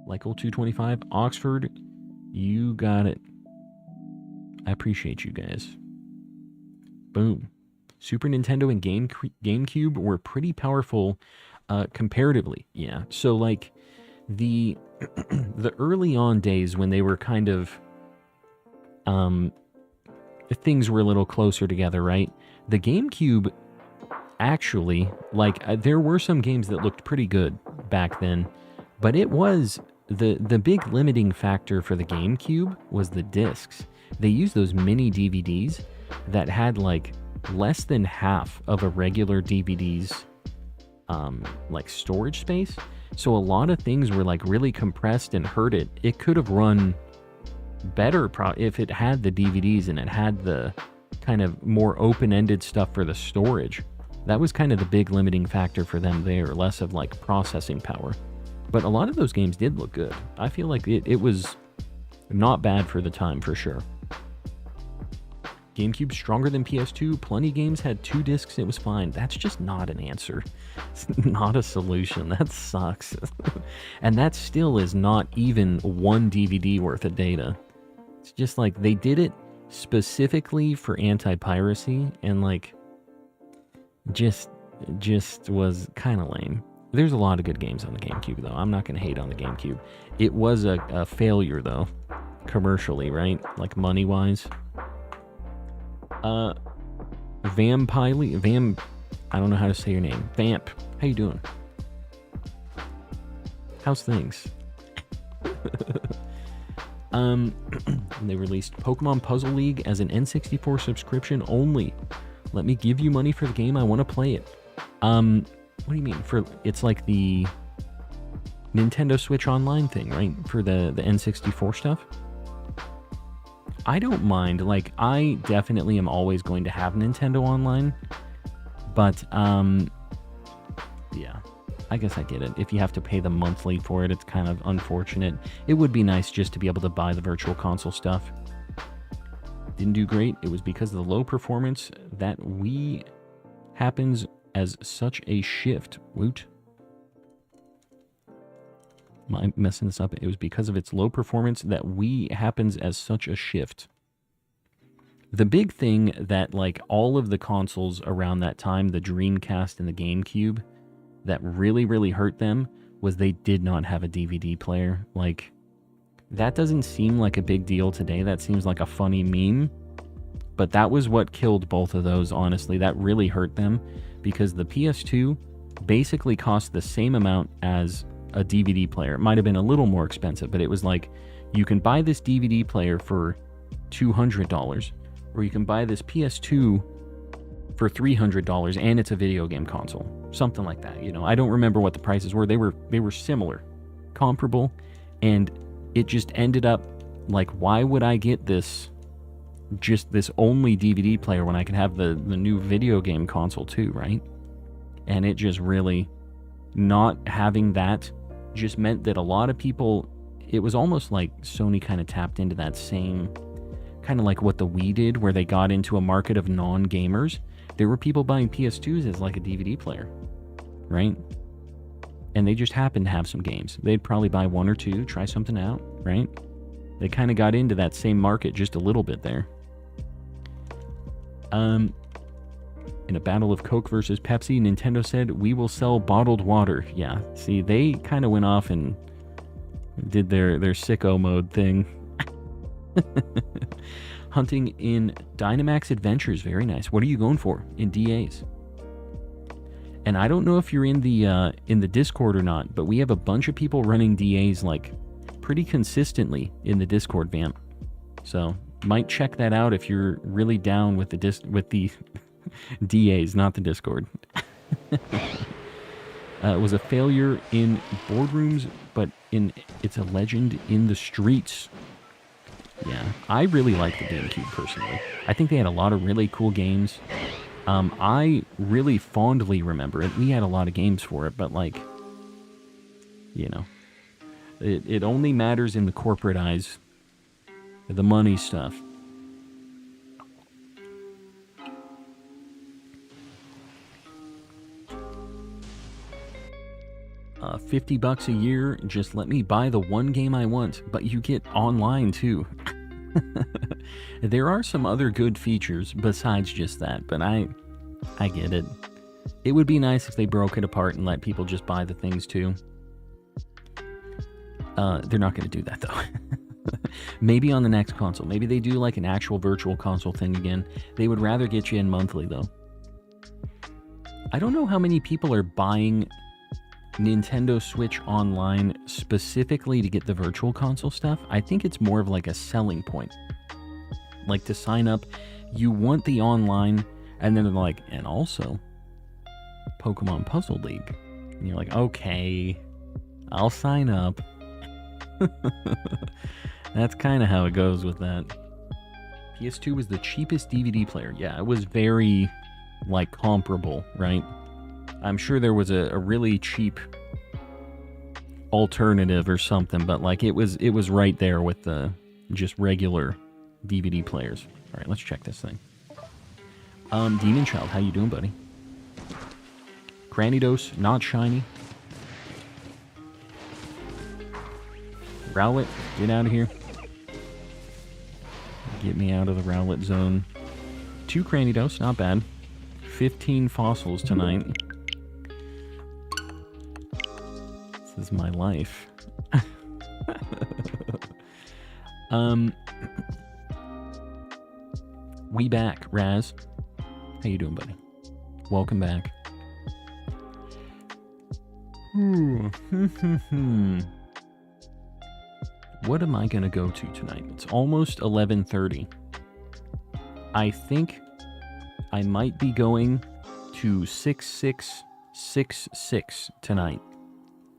Lycle 225, Oxford, you got it. I appreciate you guys. Boom. Super Nintendo and GameCube were pretty powerful comparatively. Yeah. So like the the early on days when they were kind of things were a little closer together, right? The GameCube actually, like, there were some games that looked pretty good back then, but it was the big limiting factor for the GameCube was the discs. They used those mini DVDs that had like less than half of a regular DVD's like storage space. So a lot of things were like really compressed and hurt it. It could have run better if it had the DVDs and it had the kind of more open-ended stuff for the storage. That was kind of the big limiting factor for them there, less of like processing power. But a lot of those games did look good. I feel like it was not bad for the time, for sure. GameCube stronger than PS2. Plenty games had 2 discs. It was fine. That's just not an answer. It's not a solution. That sucks. And that still is not even 1 DVD worth of data. It's just like they did it specifically for anti-piracy, and like just was kind of lame. There's a lot of good games on the GameCube, though. I'm not going to hate on the GameCube. It was a failure, though, commercially, right? Like, money-wise. I don't know how to say your name. Vamp, how you doing? How's things? They released Pokemon Puzzle League as an N64 subscription only. Let me give you money for the game. I want to play it. What do you mean? It's like the Nintendo Switch Online thing, right? For the N64 stuff? I don't mind. Like, I definitely am always going to have Nintendo Online. But, yeah. I guess I get it. If you have to pay the monthly for it, it's kind of unfortunate. It would be nice just to be able to buy the Virtual Console stuff. Didn't do great. It was because of the low performance that Wii happens as such a shift. Woot. Am I messing this up? It was because of its low performance that Wii happens as such a shift. The big thing that, like, all of the consoles around that time, the Dreamcast and the GameCube, that really, really hurt them was they did not have a DVD player. Like, that doesn't seem like a big deal today. That seems like a funny meme. But that was what killed both of those, honestly. That really hurt them because the PS2 basically cost the same amount as a DVD player. It might have been a little more expensive, but it was like, you can buy this DVD player for $200, or you can buy this PS2 for $300, and it's a video game console. Something like that, you know. I don't remember what the prices were. They were similar, comparable, and it just ended up like, why would I get this only DVD player when I can have the new video game console too, right? And it just really, not having that just meant that a lot of people, it was almost like Sony kind of tapped into that same, kind of like what the Wii did, where they got into a market of non-gamers. There were people buying PS2s as like a DVD player, right? And they just happened to have some games. They'd probably buy 1 or 2, try something out, right? They kind of got into that same market just a little bit there. In a battle of Coke versus Pepsi, Nintendo said, "We will sell bottled water." Yeah, see, they kind of went off and did their sicko mode thing. Hunting in Dynamax Adventures, very nice. What are you going for in DAs? And I don't know if you're in the Discord or not, but we have a bunch of people running DAs like pretty consistently in the Discord, Vamp. So might check that out if you're really down with the DAs, not the Discord. It was a failure in boardrooms, but it's a legend in the streets. Yeah, I really like the GameCube personally. I think they had a lot of really cool games. I really fondly remember it. We had a lot of games for it, but like, you know, it only matters in the corporate eyes. The money stuff. $50 a year, just let me buy the one game I want, but you get online too. There are some other good features besides just that, but I get it. It would be nice if they broke it apart and let people just buy the things too. They're not going to do that though. Maybe on the next console. Maybe they do like an actual virtual console thing again. They would rather get you in monthly though. I don't know how many people are buying Nintendo Switch Online specifically to get the virtual console stuff. I think it's more of like a selling point. Like to sign up, you want the online, and then they're like, and also Pokemon Puzzle League. And you're like, okay, I'll sign up. That's kind of how it goes with that. PS2 was the cheapest DVD player. Yeah, it was very, like, comparable, right? I'm sure there was a really cheap alternative or something, but, like, it was right there with the just regular DVD players. All right, let's check this thing. Demon Child, how you doing, buddy? Cranidos, not shiny. Rowlet, get out of here. Get me out of the Rowlet zone. 2 Cranidos, not bad. 15 fossils tonight. This is my life. We back, Raz. How you doing, buddy? Welcome back. What am I going to go to tonight? It's almost 11:30. I think I might be going to 6666 tonight.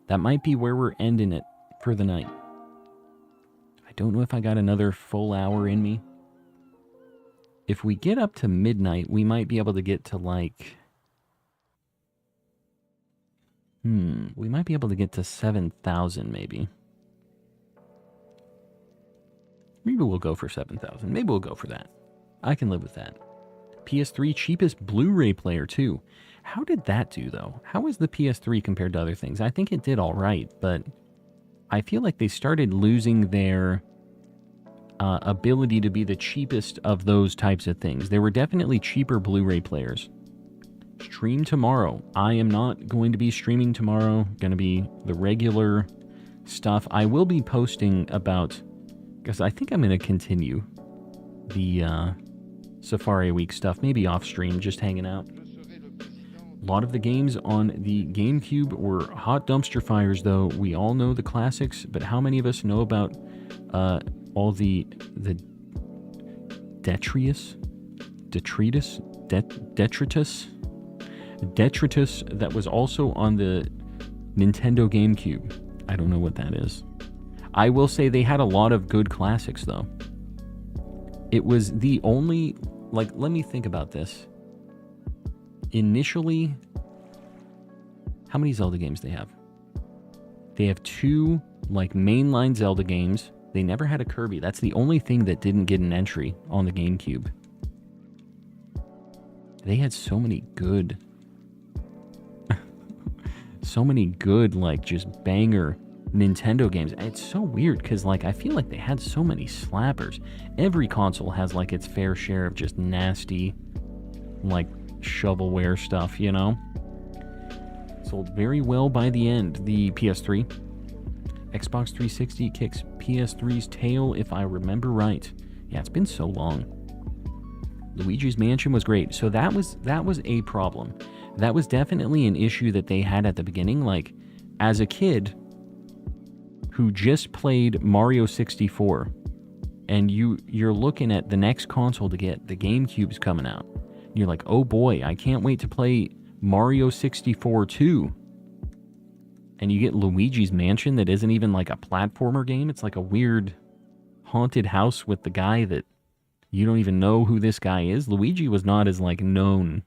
That might be where we're ending it for the night. I don't know if I got another full hour in me. If we get up to midnight, we might be able to get to like... we might be able to get to 7,000 maybe. Maybe we'll go for 7,000. Maybe we'll go for that. I can live with that. PS3 cheapest Blu-ray player too. How did that do though? How was the PS3 compared to other things? I think it did all right, but I feel like they started losing their ability to be the cheapest of those types of things. There were definitely cheaper Blu-ray players. Stream tomorrow. I am not going to be streaming tomorrow. Going to be the regular stuff. I will be posting about... because I think I'm going to continue the Safari Week stuff, maybe off stream, just hanging out. A lot of the games on the GameCube were hot dumpster fires, though. We all know the classics, but how many of us know about all the detritus that was also on the Nintendo GameCube? I don't know what that is. I will say they had a lot of good classics, though. It was the only... like, let me think about this. Initially, how many Zelda games they have? They have 2, like, mainline Zelda games. They never had a Kirby. That's the only thing that didn't get an entry on the GameCube. They had so many good... so many good, like, just banger... Nintendo games. It's so weird because, like, I feel like they had so many slappers. Every console has, like, its fair share of just nasty, like, shovelware stuff, you know? Sold very well by the end. The PS3. Xbox 360 kicks PS3's tail, if I remember right. Yeah, it's been so long. Luigi's Mansion was great. So that was a problem. That was definitely an issue that they had at the beginning. Like, as a kid... who just played Mario 64, and you're looking at the next console to get, the GameCube's coming out. You're like, oh boy, I can't wait to play Mario 64 too. And you get Luigi's Mansion that isn't even like a platformer game. It's like a weird haunted house with the guy that you don't even know who this guy is. Luigi was not as like known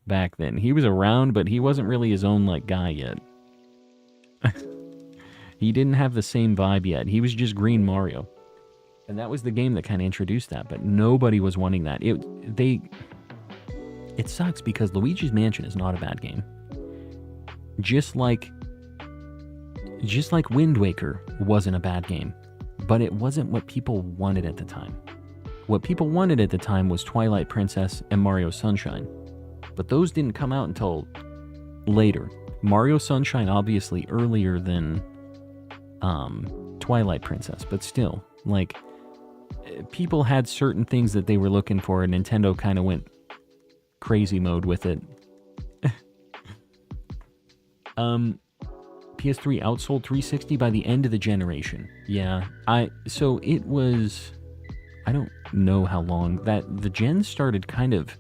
back then. He was around, but he wasn't really his own like guy yet. He didn't have the same vibe yet. He was just Green Mario. And that was the game that kind of introduced that, but nobody was wanting that. It sucks because Luigi's Mansion is not a bad game. Just like Wind Waker wasn't a bad game, but it wasn't what people wanted at the time. What people wanted at the time was Twilight Princess and Mario Sunshine. But those didn't come out until later. Mario Sunshine obviously earlier than Twilight Princess, but still, like, people had certain things that they were looking for, and Nintendo kind of went crazy mode with it. PS3 outsold 360 by the end of the generation. Yeah, so it was, I don't know how long that the gen started kind of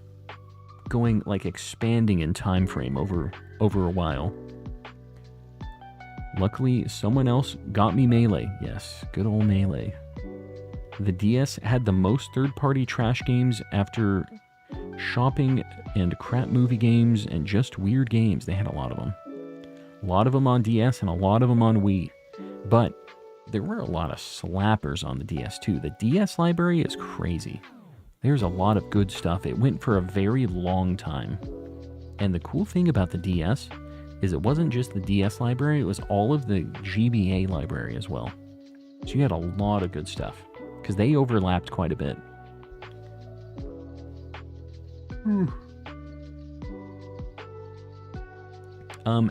going, like, expanding in time frame over a while. Luckily, someone else got me Melee. Yes, good old Melee. The DS had the most third-party trash games after shopping and crap movie games and just weird games. They had a lot of them. A lot of them on DS and a lot of them on Wii. But there were a lot of slappers on the DS too. The DS library is crazy. There's a lot of good stuff. It went for a very long time. And the cool thing about the DS is it wasn't just the DS library, it was all of the GBA library as well. So you had a lot of good stuff, because they overlapped quite a bit.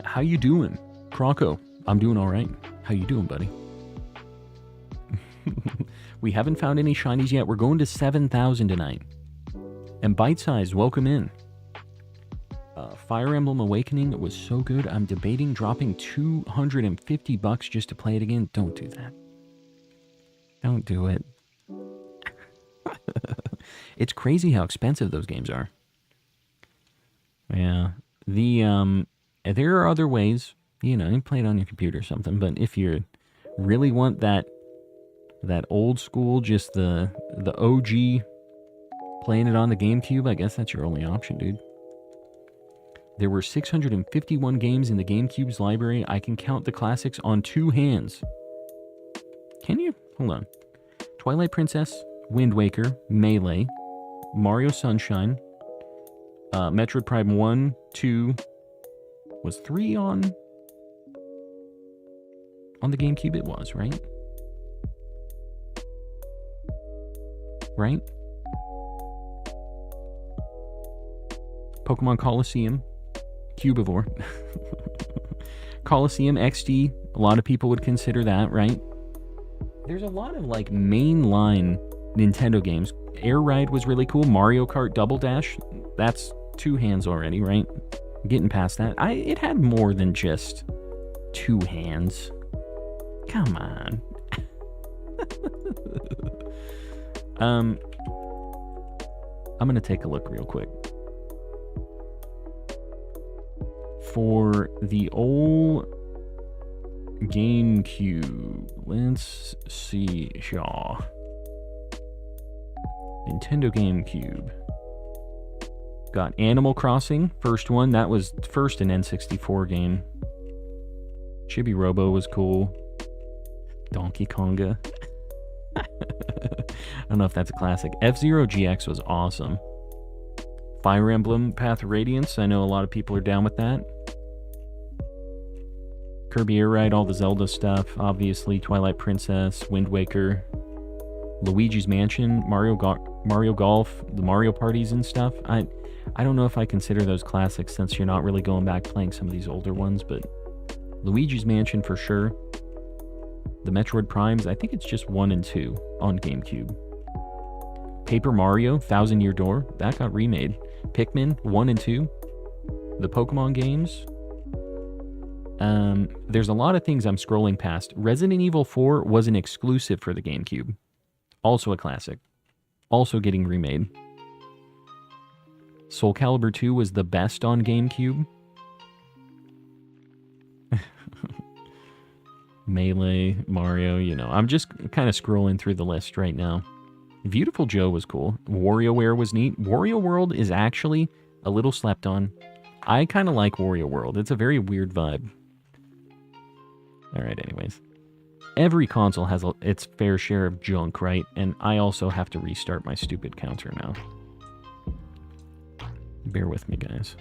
How you doing? Croco, I'm doing alright. How you doing, buddy? We haven't found any shinies yet. We're going to 7,000 tonight. And Bite Size, welcome in. Fire Emblem Awakening was so good, I'm debating dropping $250 just to play it again. Don't do that. Don't do it. It's crazy how expensive those games are. Yeah. There are other ways, you know, you play it on your computer or something, but if you really want that old school, just the OG, playing it on the GameCube, I guess that's your only option, dude. There were 651 games in the GameCube's library. I can count the classics on 2 hands. Can you? Hold on. Twilight Princess, Wind Waker, Melee, Mario Sunshine, Metroid Prime 1, 2, was 3 on the GameCube? It was, right? Right? Pokemon Coliseum, Cubivore. Coliseum XD, a lot of people would consider that, right? There's a lot of, like, mainline Nintendo games. Air Ride was really cool. Mario Kart Double Dash, that's 2 hands already, right? Getting past that. It had more than just 2 hands. Come on. I'm gonna take a look real quick. For the old GameCube, let's see here. Nintendo GameCube. Got Animal Crossing, first one. That was first an N64 game. Chibi Robo was cool. Donkey Konga. I don't know if that's a classic. F-Zero GX was awesome. Fire Emblem Path of Radiance. I know a lot of people are down with that. Kirby Air Ride, all the Zelda stuff. Obviously, Twilight Princess, Wind Waker, Luigi's Mansion, Mario Golf, the Mario parties and stuff. I don't know if I consider those classics since you're not really going back playing some of these older ones, but Luigi's Mansion for sure. The Metroid Primes, I think it's just 1 and 2 on GameCube. Paper Mario, Thousand Year Door, that got remade. Pikmin 1 and 2. The Pokemon games. There's a lot of things I'm scrolling past. Resident Evil 4 was an exclusive for the GameCube. Also a classic. Also getting remade. Soul Calibur 2 was the best on GameCube. Melee, Mario, you know. I'm just kind of scrolling through the list right now. Beautiful Joe was cool. WarioWare was neat. Wario World is actually a little slept on. I kind of like Wario World. It's a very weird vibe. Alright, anyways. Every console has its fair share of junk, right? And I also have to restart my stupid counter now. Bear with me, guys.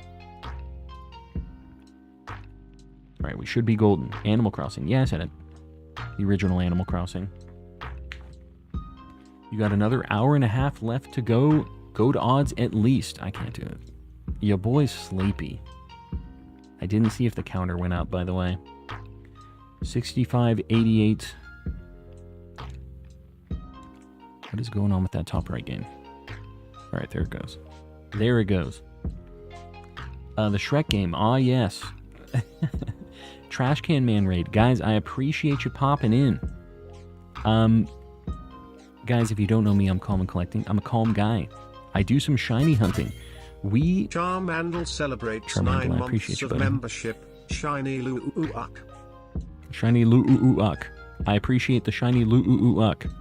Alright, we should be golden. Animal Crossing. Yeah, I said it. The original Animal Crossing. You got another hour and a half left to go. Go to odds at least. I can't do it. Your boy's sleepy. I didn't see if the counter went up, by the way. 65.88. What is going on with that top right game? Alright, there it goes. There it goes. The Shrek game. Ah, yes. Trash Can Man raid. Guys, I appreciate you popping in. Guys, if you don't know me, I'm calm and collecting. I'm a calm guy. I do some shiny hunting. Charmandel celebrates Charmandel, 9 I months appreciate you, of buddy. membership. Shiny Luuak. Shiny Luuak. I appreciate the Shiny Luuak.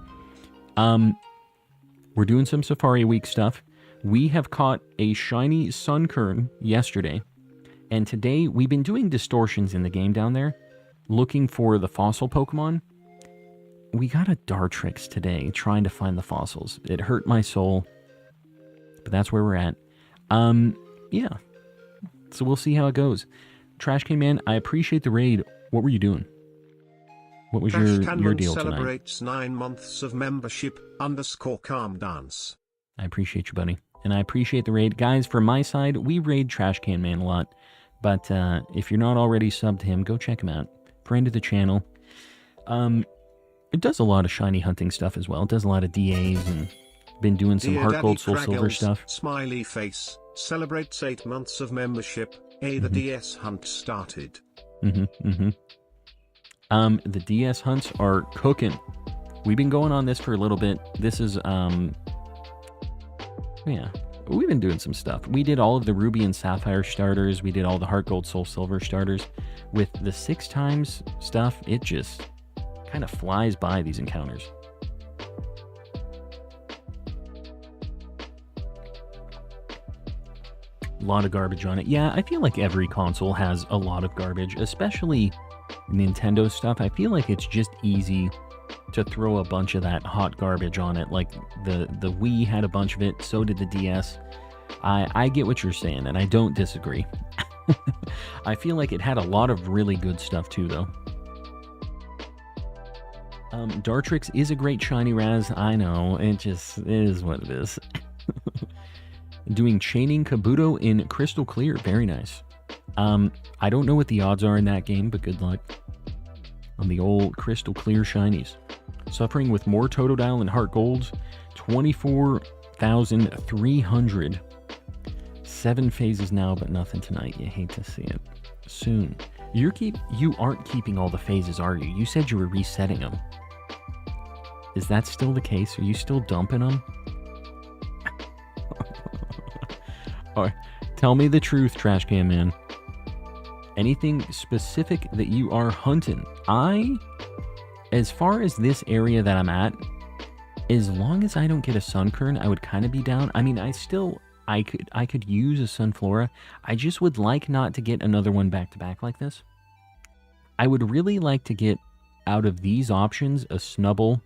We're doing some Safari Week stuff. We have caught a shiny Sunkern yesterday. And today, we've been doing distortions in the game down there, looking for the fossil Pokemon. We got a Dartrix today, trying to find the fossils. It hurt my soul, but that's where we're at. Yeah. So we'll see how it goes. Trash Can Man, I appreciate the raid. What were you doing? What was your deal tonight? Celebrates 9 months of membership. _calm dance. I appreciate you, buddy. And I appreciate the raid. Guys, from my side, we raid Trash Can Man a lot. But if you're not already subbed to him, go check him out. Friend of the channel. It does a lot of shiny hunting stuff as well. It does a lot of DAs and been doing some Dear Heart Daddy Gold, Soul Silver Kraggles, stuff. Smiley face. Celebrates 8 months of membership. The DS hunt started. The DS hunts are cooking. We've been going on this for a little bit. This is, yeah, we've been doing some stuff. We did all of the Ruby and Sapphire starters. We did all the Heart Gold, Soul Silver starters. With the 6 times stuff, it just kind of flies by these encounters. A lot of garbage on it. Yeah, I feel like every console has a lot of garbage, especially Nintendo stuff. I feel like it's just easy to throw a bunch of that hot garbage on it. Like the Wii had a bunch of it, so did the DS. I get what you're saying, and I don't disagree. I feel like it had a lot of really good stuff too, though. Dartrix is a great shiny Raz. I know, it just is what it is. Doing Chaining Kabuto in Crystal Clear. Very nice. I don't know what the odds are in that game, but good luck on the old Crystal Clear shinies. Suffering with more Totodile and Heart Golds. 24,300. 7 phases now, but nothing tonight. You hate to see it. Soon. You aren't keeping all the phases, are you? You said you were resetting them. Is that still the case? Are you still dumping them? Alright, tell me the truth, Trash Can Man. Anything specific that you are hunting? As far as this area that I'm at, as long as I don't get a Sunkern, I would kind of be down. I mean, I could use a Sunflora. I just would like not to get another one back to back like this. I would really like to get out of these options a Snubble.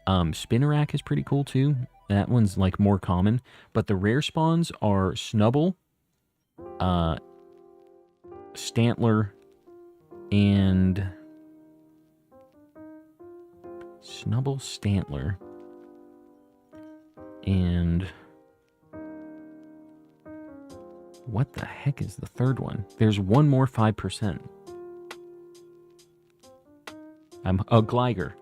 Spinnerack is pretty cool too. That one's like more common, but the rare spawns are Snubble, Stantler, and Snubble, Stantler, and what the heck is the third one? There's one more 5%. Gligar.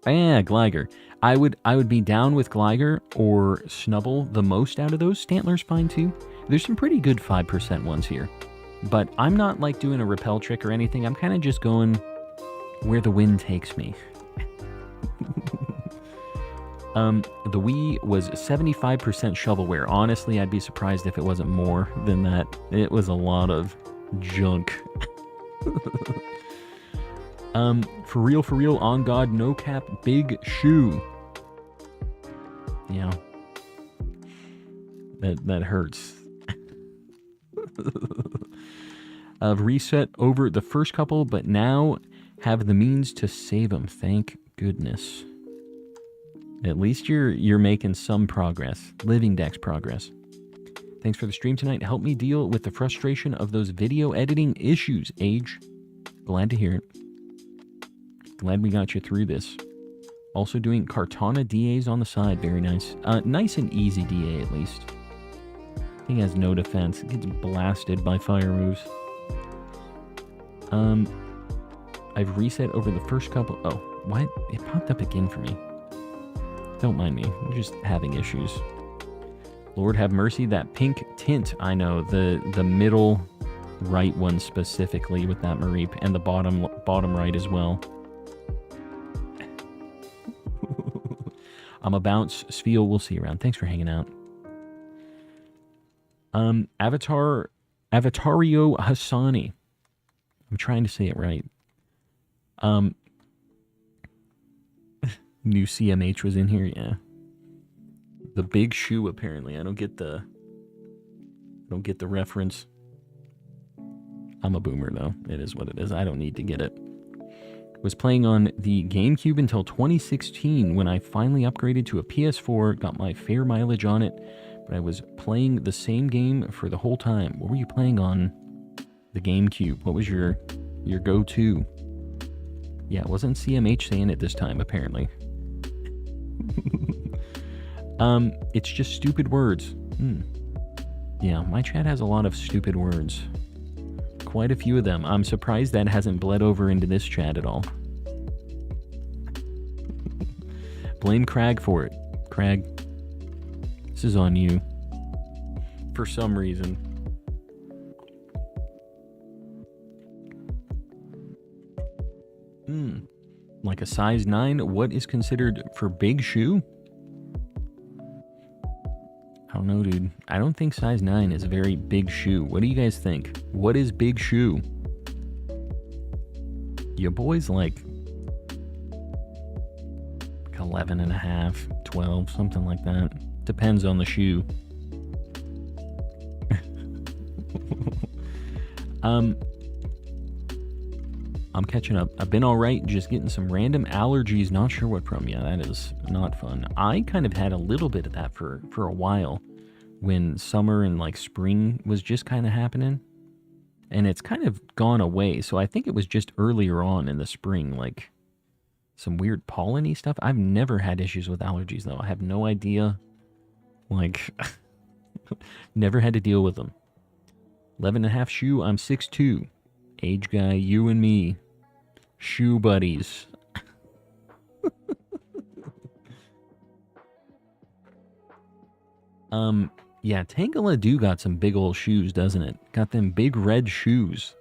Yeah, Gligar. I would be down with Gligar or Snubble the most out of those. Stantler's fine too. There's some pretty good 5% ones here. But I'm not like doing a repel trick or anything. I'm kind of just going where the wind takes me. The Wii was 75% shovelware. Honestly, I'd be surprised if it wasn't more than that. It was a lot of junk. For real, on God, no cap, big shoe. Yeah. That hurts. I've reset over the first couple, but now have the means to save them. Thank goodness. At least you're making some progress. Living Dex progress. Thanks for the stream tonight. Help me deal with the frustration of those video editing issues, Age. Glad to hear it. Glad we got you through this. Also doing Kartana DAs on the side. Very nice. Nice and easy DA, at least. Thing has no defense. It gets blasted by fire moves. I've reset over the first couple... Oh, what? It popped up again for me. Don't mind me. I'm just having issues. Lord have mercy, that pink tint, I know. The middle right one specifically with that Mareep, and the bottom right as well. I'm a bounce. Sfeel, we'll see you around. Thanks for hanging out. Avatario Hassani. I'm trying to say it right. New CMH was in here, yeah. The big shoe, apparently. I don't get the reference. I'm a boomer, though. It is what it is. I don't need to get it. Was playing on the GameCube until 2016 when I finally upgraded to a PS4, got my fair mileage on it, but I was playing the same game for the whole time. What were you playing on the GameCube? What was your go-to? Yeah, it wasn't CMH saying it this time, apparently. It's just stupid words. Yeah, my chat has a lot of stupid words. Quite a few of them. I'm surprised that hasn't bled over into this chat at all. Blame Crag for it. Crag, this is on you. For some reason. Like a size 9, what is considered for big shoe? I don't know, dude. I don't think size 9 is a very big shoe. What do you guys think? What is big shoe? Your boy's like 11 and a half, 12, something like that. Depends on the shoe. I'm catching up. I've been alright, just getting some random allergies, not sure what from. Yeah, that is not fun. I kind of had a little bit of that for a while when summer and like spring was just kind of happening. And it's kind of gone away, so I think it was just earlier on in the spring, like some weird pollen-y stuff. I've never had issues with allergies, though. I have no idea. Like, never had to deal with them. 11 and a half shoe, I'm 6'2". Age guy, you and me. Shoe buddies. Yeah, Tangela do got some big old shoes, doesn't it? Got them big red shoes.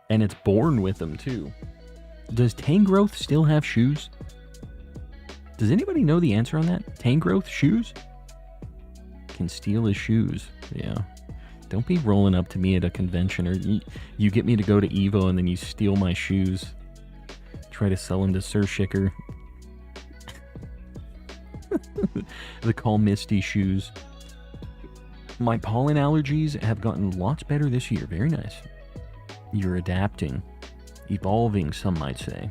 And it's born with them, too. Does Tangrowth still have shoes? Does anybody know the answer on that? Tangrowth shoes? Can steal his shoes. Yeah. Don't be rolling up to me at a convention, or you get me to go to Evo and then you steal my shoes. Try to sell them to Sir Shicker. The Call Misty shoes. My pollen allergies have gotten lots better this year. Very nice. You're adapting. Evolving, some might say.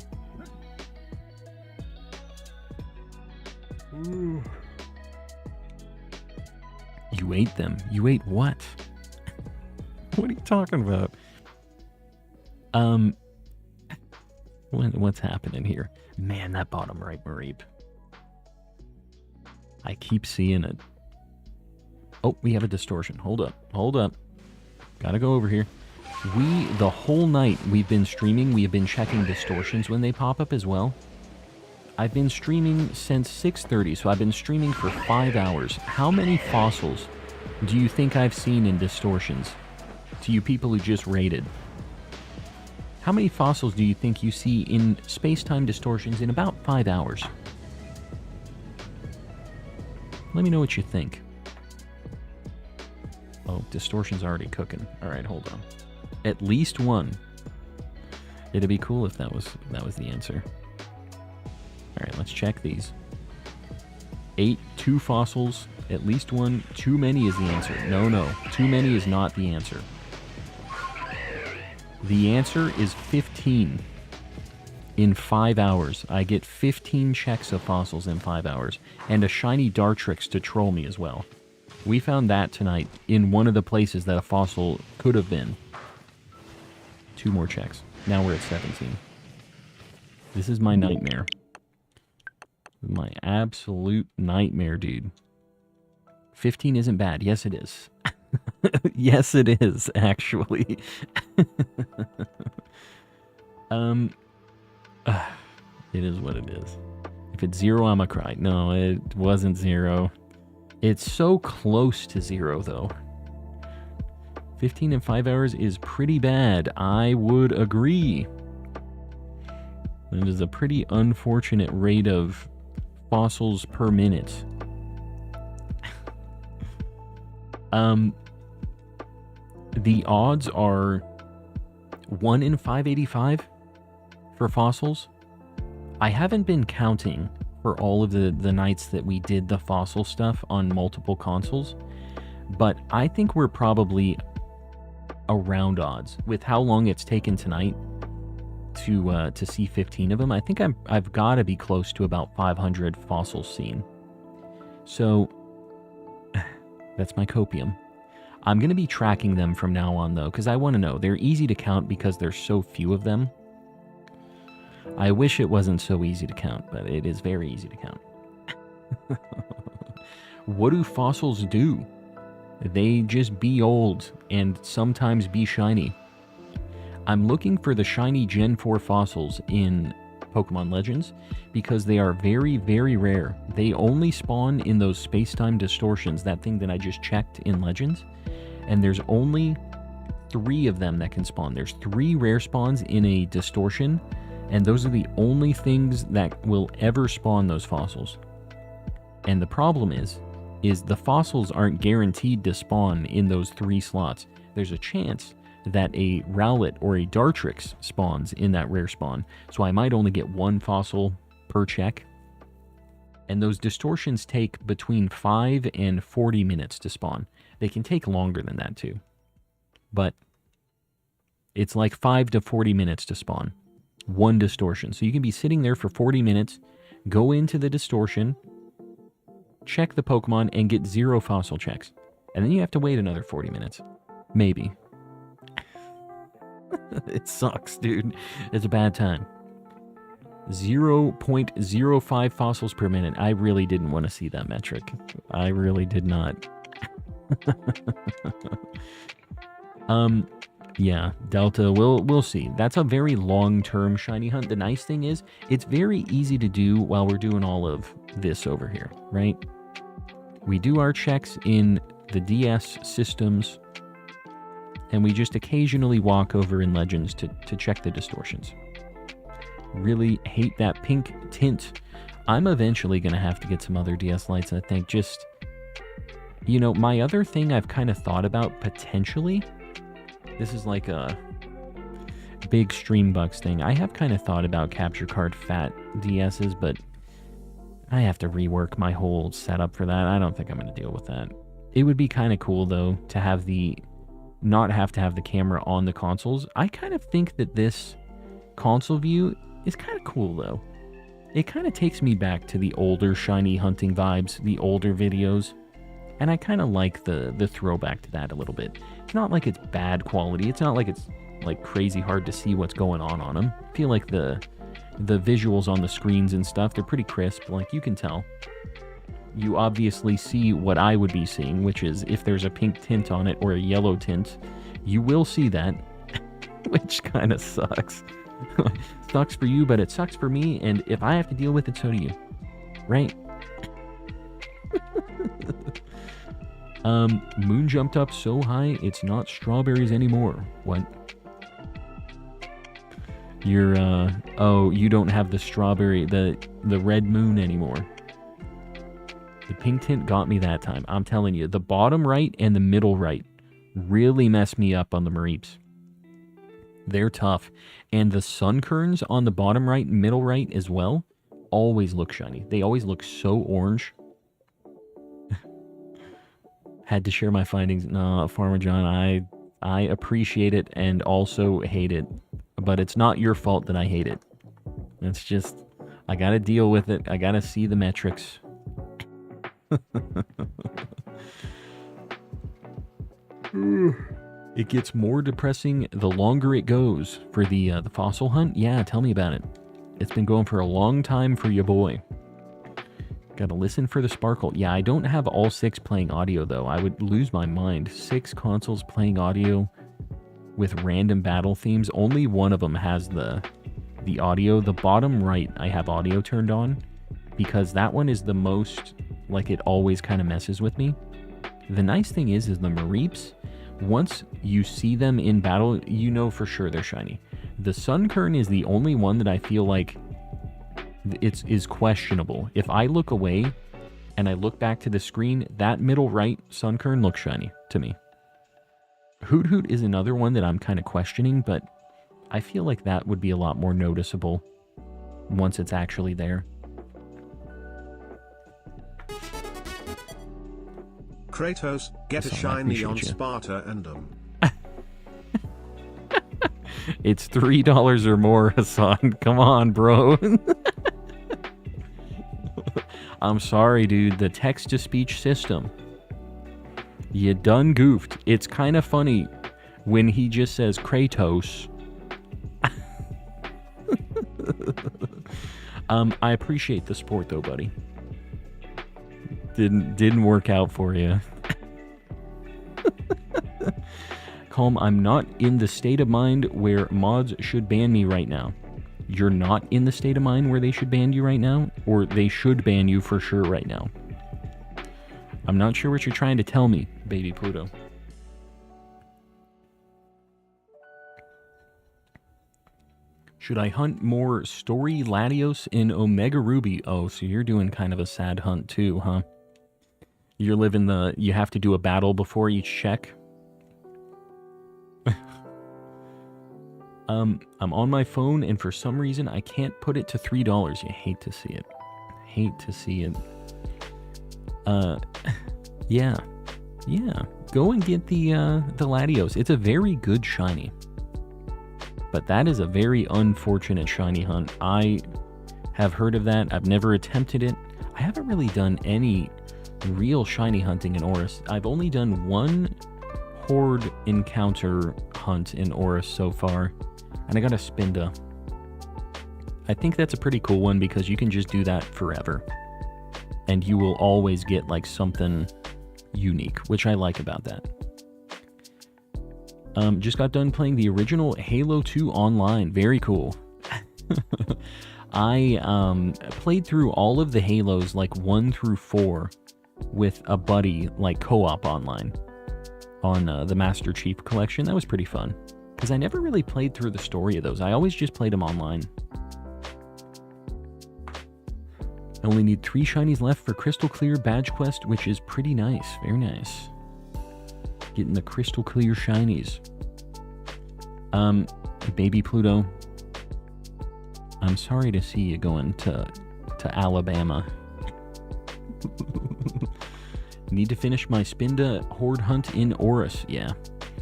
Ooh. You ate them. You ate what? What are you talking about? What's happening here? Man, that bottom right Mareep. I keep seeing it. Oh, we have a distortion. Hold up. Hold up. Gotta go over here. The whole night we've been streaming, we have been checking distortions when they pop up as well. I've been streaming since 6:30, so I've been streaming for 5 hours. How many fossils do you think I've seen in distortions? To you people who just raided. How many fossils do you think you see in space-time distortions in about 5 hours? Let me know what you think. Oh, distortion's already cooking. Alright, hold on. At least one. It'd be cool if that was the answer. Alright, let's check these. 8, 2 fossils, at least one. Too many is the answer. No. Too many is not the answer. The answer is 15. In 5 hours. I get 15 checks of fossils in 5 hours. And a shiny Dartrix to troll me as well. We found that tonight in one of the places that a fossil could have been. 2 more checks. Now we're at 17. This is my nightmare. My absolute nightmare, dude. 15 isn't bad. Yes, it is. Yes, it is, actually. um, it is what it is. If it's 0, I'ma cry. No, it wasn't 0. It's so close to 0, though. 15 in 5 hours is pretty bad. I would agree. That is a pretty unfortunate rate of fossils per minute. The odds are 1 in 585 for fossils. I haven't been counting for all of the nights that we did the fossil stuff on multiple consoles, but I think we're probably around odds with how long it's taken tonight to see 15 of them. I think I've got to be close to about 500 fossils seen. So that's my copium. I'm going to be tracking them from now on, though, because I want to know. They're easy to count because there's so few of them. I wish it wasn't so easy to count, but it is very easy to count. What do fossils do? They just be old and sometimes be shiny. I'm looking for the shiny Gen 4 fossils in Pokemon Legends because they are very, very rare. They only spawn in those space-time distortions, that thing that I just checked in Legends, and there's only 3 of them that can spawn. There's 3 rare spawns in a distortion, and those are the only things that will ever spawn those fossils. And the problem is the fossils aren't guaranteed to spawn in those 3 slots. There's a chance that a Rowlet or a Dartrix spawns in that rare spawn, so I might only get 1 fossil per check. And those distortions take between 5 and 40 minutes to spawn. They can take longer than that too, but it's like 5 to 40 minutes to spawn 1 distortion. So you can be sitting there for 40 minutes, go into the distortion, check the Pokemon, and get 0 fossil checks. And then you have to wait another 40 minutes. Maybe. It sucks, dude. It's a bad time. 0.05 fossils per minute. I really didn't want to see that metric. I really did not. Yeah, Delta, we'll see. That's a very long-term shiny hunt. The nice thing is, it's very easy to do while we're doing all of this over here, right? We do our checks in the DS systems, and we just occasionally walk over in Legends to check the distortions. Really hate that pink tint. I'm eventually going to have to get some other DS lights, I think. Just, you know, my other thing I've kind of thought about potentially, this is like a big Streambucks thing. I have kind of thought about capture card fat DSs, but I have to rework my whole setup for that. I don't think I'm going to deal with that. It would be kind of cool, though, to have not have to have the camera on the consoles. I kind of think that this console view is kind of cool, though. It kind of takes me back to the older shiny hunting vibes, the older videos, and I kind of like the throwback to that a little bit. It's not like it's bad quality. It's not like it's like crazy hard to see what's going on them. I feel like the visuals on the screens and stuff, they're pretty crisp. Like, you can tell. You obviously see what I would be seeing, which is if there's a pink tint on it or a yellow tint, you will see that, which kind of sucks. Sucks for you, but it sucks for me, and if I have to deal with it, so do you. Right? Moon jumped up so high, it's not strawberries anymore. What? You're, oh, you don't have the strawberry, the red moon anymore. The pink tint got me that time. I'm telling you, the bottom right and the middle right really messed me up on the Mareeps. They're tough. And the Sunkerns on the bottom right, middle right as well, always look shiny. They always look so orange. Had to share my findings. No, Farmer John, I appreciate it and also hate it. But it's not your fault that I hate it. It's just, I gotta deal with it. I gotta see the metrics. It gets more depressing the longer it goes for the fossil hunt. Yeah, tell me about it. It's been going for a long time for your boy. Gotta listen for the sparkle. Yeah, I don't have all 6 playing audio, though. I would lose my mind. 6 consoles playing audio with random battle themes. Only one of them has the audio. The bottom right, I have audio turned on because that one is the most, like, it always kind of messes with me. The nice thing is the Mareeps, once you see them in battle, you know for sure they're shiny. The Sunkern is the only one that I feel like is questionable. If I look away and I look back to the screen, that middle right Sunkern looks shiny to me. Hoot Hoot is another one that I'm kind of questioning, but I feel like that would be a lot more noticeable once it's actually there. Kratos, get a shiny on Sparta and It's $3 or more, Hassan. Come on, bro. I'm sorry, dude. The text-to-speech system. You done goofed. It's kind of funny when he just says Kratos. I appreciate the support, though, buddy. Didn't work out for you. Calm, I'm not in the state of mind where mods should ban me right now. You're not in the state of mind where they should ban you right now? Or they should ban you for sure right now? I'm not sure what you're trying to tell me, baby Pluto. Should I hunt more Story Latios in Omega Ruby? Oh, so you're doing kind of a sad hunt too, huh? You're living the... You have to do a battle before each check? I'm on my phone, and for some reason, I can't put it to $3. You hate to see it. Hate to see it. Yeah. Yeah. Go and get the Latios. It's a very good shiny. But that is a very unfortunate shiny hunt. I have heard of that. I've never attempted it. I haven't really done any real shiny hunting in Oris. I've only done one horde encounter hunt in Oris so far. And I got a Spinda. I think that's a pretty cool one because you can just do that forever. And you will always get like something unique, which I like about that. Just got done playing the original Halo 2 online. Very cool. I played through all of the Halos, like 1 through 4, with a buddy, like co-op online, on the Master Chief Collection. That was pretty fun, because I never really played through the story of those. I always just played them online. I only need 3 shinies left for Crystal Clear Badge Quest, which is pretty nice. Very nice. Getting the Crystal Clear shinies. Baby Pluto, I'm sorry to see you going to Alabama. Need to finish my Spinda Horde hunt in Oris. Yeah.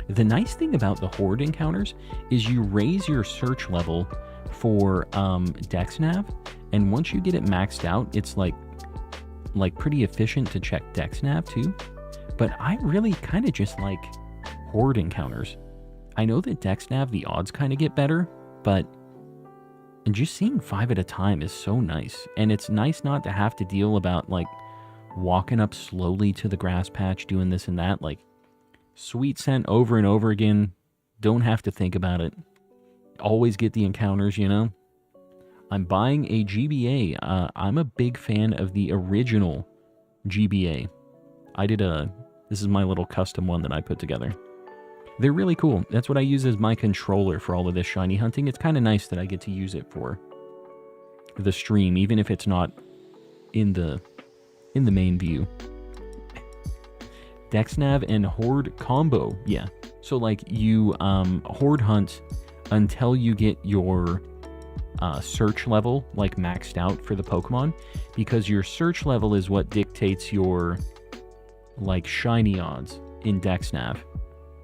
The nice thing about the Horde encounters is you raise your search level for DexNav, and once you get it maxed out, it's like pretty efficient to check DexNav too. But I really kind of just like Horde encounters. I know that DexNav, the odds kind of get better, but and just seeing 5 at a time is so nice. And it's nice not to have to deal about like walking up slowly to the grass patch, doing this and that. Like sweet scent over and over again. Don't have to think about it. Always get the encounters, you know? I'm buying a GBA. I'm a big fan of the original GBA. This is my little custom one that I put together. They're really cool. That's what I use as my controller for all of this shiny hunting. It's kind of nice that I get to use it for the stream, even if it's not in the main view. DexNav and Horde combo. Yeah. So like you Horde hunt until you get your search level like maxed out for the Pokemon, because your search level is what dictates your like shiny odds in DexNav.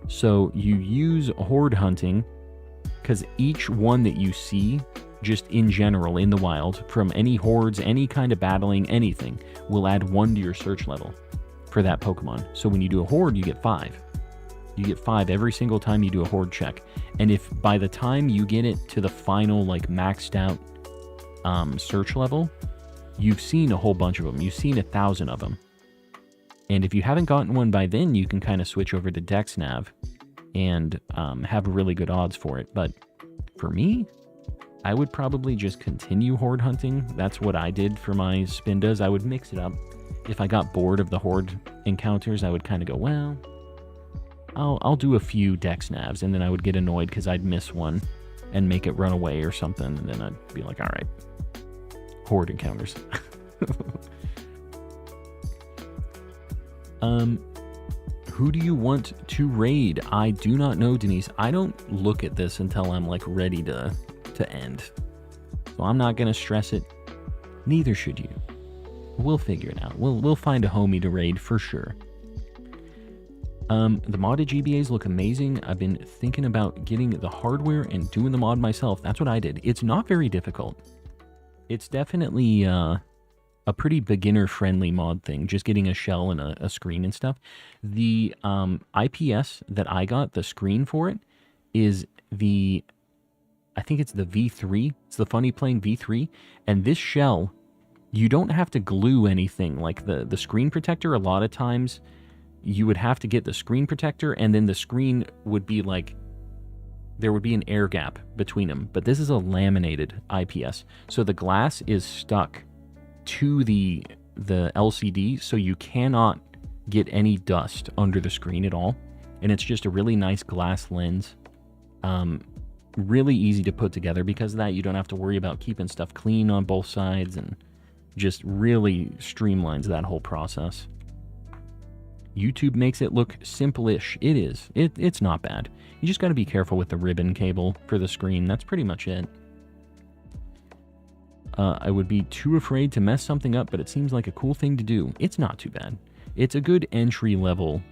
So you use Horde hunting because each one that you see just in general in the wild from any hordes, any kind of battling, anything will add 1 to your search level for that Pokemon. So when you do a horde, you get 5. You get 5 every single time you do a horde check. And if by the time you get it to the final like maxed out search level, you've seen a whole bunch of them. You've seen 1,000 of them. And if you haven't gotten one by then, you can kind of switch over to DexNav and have really good odds for it. But for me, I would probably just continue horde hunting. That's what I did for my Spindas. I would mix it up. If I got bored of the horde encounters, I would kind of go, well, I'll do a few DexNavs, and then I would get annoyed because I'd miss one and make it run away or something, and then I'd be like, all right, horde encounters. Who do you want to raid? I do not know, Denise. I don't look at this until I'm like ready to end. So I'm not gonna stress it. Neither should you. We'll figure it out. We'll find a homie to raid for sure. The modded GBAs look amazing. I've been thinking about getting the hardware and doing the mod myself. That's what I did. It's not very difficult. It's definitely a pretty beginner-friendly mod thing, just getting a shell and a screen and stuff. The IPS that I got, the screen for it, is I think it's the V3. It's the Funny Plane V3. And this shell, you don't have to glue anything. Like the screen protector, a lot of times, you would have to get the screen protector, and then the screen would be like, there would be an air gap between them. But this is a laminated IPS. So the glass is stuck to the LCD, so you cannot get any dust under the screen at all. And it's just a really nice glass lens. Really easy to put together because of that. You don't have to worry about keeping stuff clean on both sides, and just really streamlines that whole process. YouTube makes it look simple-ish. It is. It's not bad. You just got to be careful with the ribbon cable for the screen. That's pretty much it. I would be too afraid to mess something up, but it seems like a cool thing to do. It's not too bad. It's a good entry-level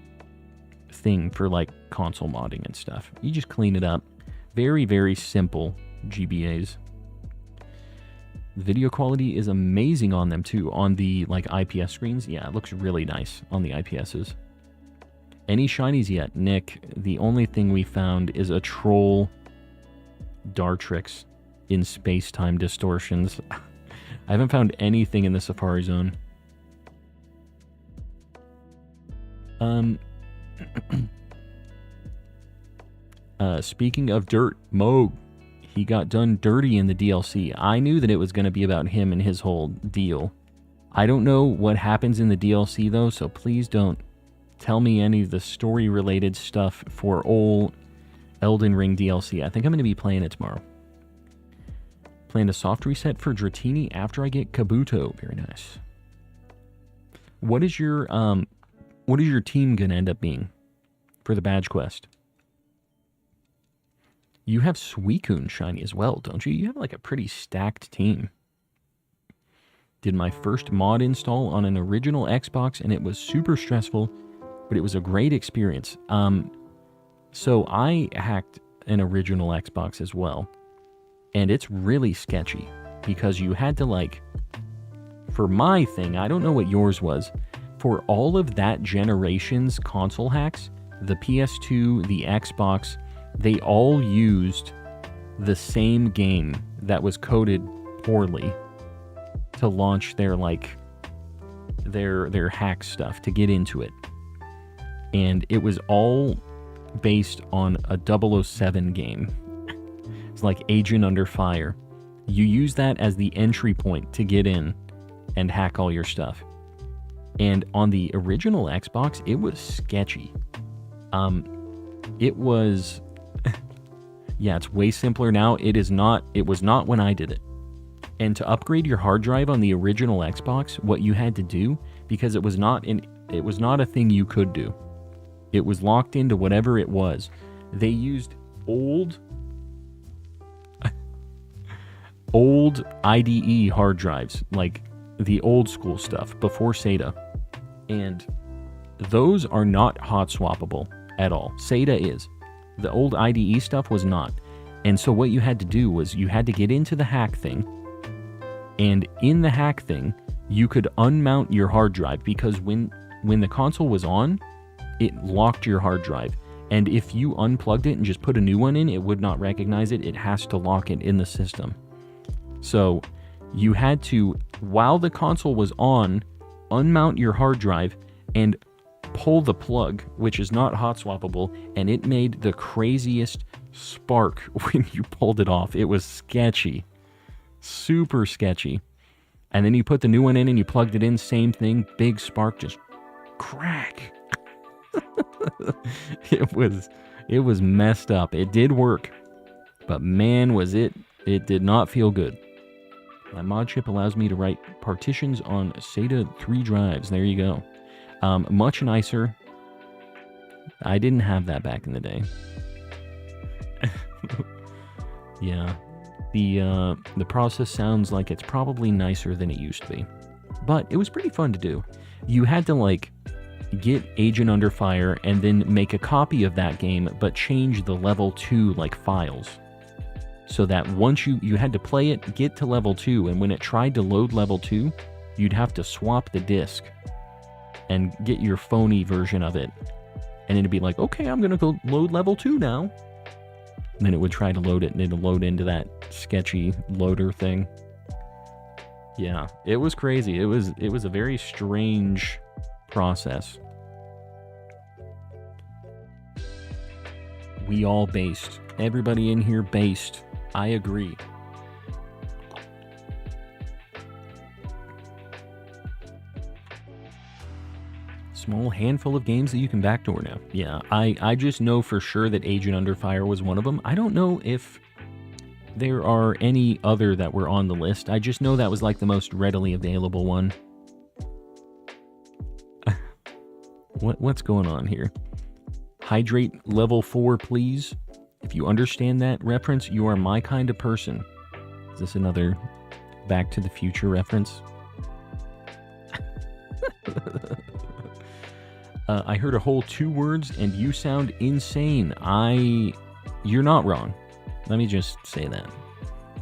thing for like console modding and stuff. You just clean it up. Very, very simple GBAs. The video quality is amazing on them too. On the like IPS screens, yeah, it looks really nice on the IPSs. Any shinies yet, Nick? The only thing we found is a troll Dartrix in space-time distortions. I haven't found anything in the Safari Zone. Speaking of dirt, Moog, he got done dirty in the DLC. I knew that it was going to be about him and his whole deal. I don't know what happens in the DLC though, so please don't tell me any of the story-related stuff for old Elden Ring DLC. I think I'm going to be playing it tomorrow. Planned a soft reset for Dratini after I get Kabuto. Very nice. What is your team going to end up being for the badge quest? You have Suicune shiny as well, don't you? You have like a pretty stacked team. Did my first mod install on an original Xbox, and it was super stressful, but it was a great experience. So I hacked an original Xbox as well, and it's really sketchy because you had to like, for my thing, I don't know what yours was, for all of that generation's console hacks, the PS2, the Xbox, they all used the same game that was coded poorly to launch their like their hack stuff to get into it. And it was all based on a 007 game. It's like Agent Under Fire. You use that as the entry point to get in and hack all your stuff. And on the original Xbox, it was sketchy. It was yeah, it's way simpler now. It was not when I did it. And to upgrade your hard drive on the original Xbox, what you had to do, because it was not a thing you could do. It was locked into whatever it was. They used old IDE hard drives, like the old school stuff before SATA. And those are not hot swappable at all. SATA is. The old IDE stuff was not. And so what you had to do was you had to get into the hack thing. And in the hack thing, you could unmount your hard drive, because when the console was on, it locked your hard drive. And if you unplugged it and just put a new one in, it would not recognize it. It has to lock it in the system. So You had to, while the console was on, unmount your hard drive and pull the plug, which is not hot swappable, and it made the craziest spark when you pulled it off. It was sketchy. Super sketchy. And then you put the new one in and you plugged it in, same thing, big spark, just crack. It was messed up. It did work, but man, was it did not feel good. My mod chip allows me to write partitions on SATA 3 drives. There you go. Much nicer. I didn't have that back in the day. Yeah. The process sounds like it's probably nicer than it used to be. But it was pretty fun to do. You had to, like, get Agent Under Fire and then make a copy of that game, but change the level 2, like, files. So that once you had to play it, get to level 2, and when it tried to load level 2, you'd have to swap the disc and get your phony version of it. And it'd be like, okay, I'm going to go load level 2 now. And then it would try to load it, and it'd load into that sketchy loader thing. Yeah, it was crazy. It was a very strange process. We all based. Everybody in here based. I agree. Small handful of games that you can backdoor now. Yeah, I just know for sure that Agent Under Fire was one of them. I don't know if there are any other that were on the list. I just know that was like the most readily available one. What's going on here? Hydrate level 4, please. If you understand that reference, you are my kind of person. Is this another Back to the Future reference? I heard a whole 2 words and you sound insane. You're not wrong. Let me just say that.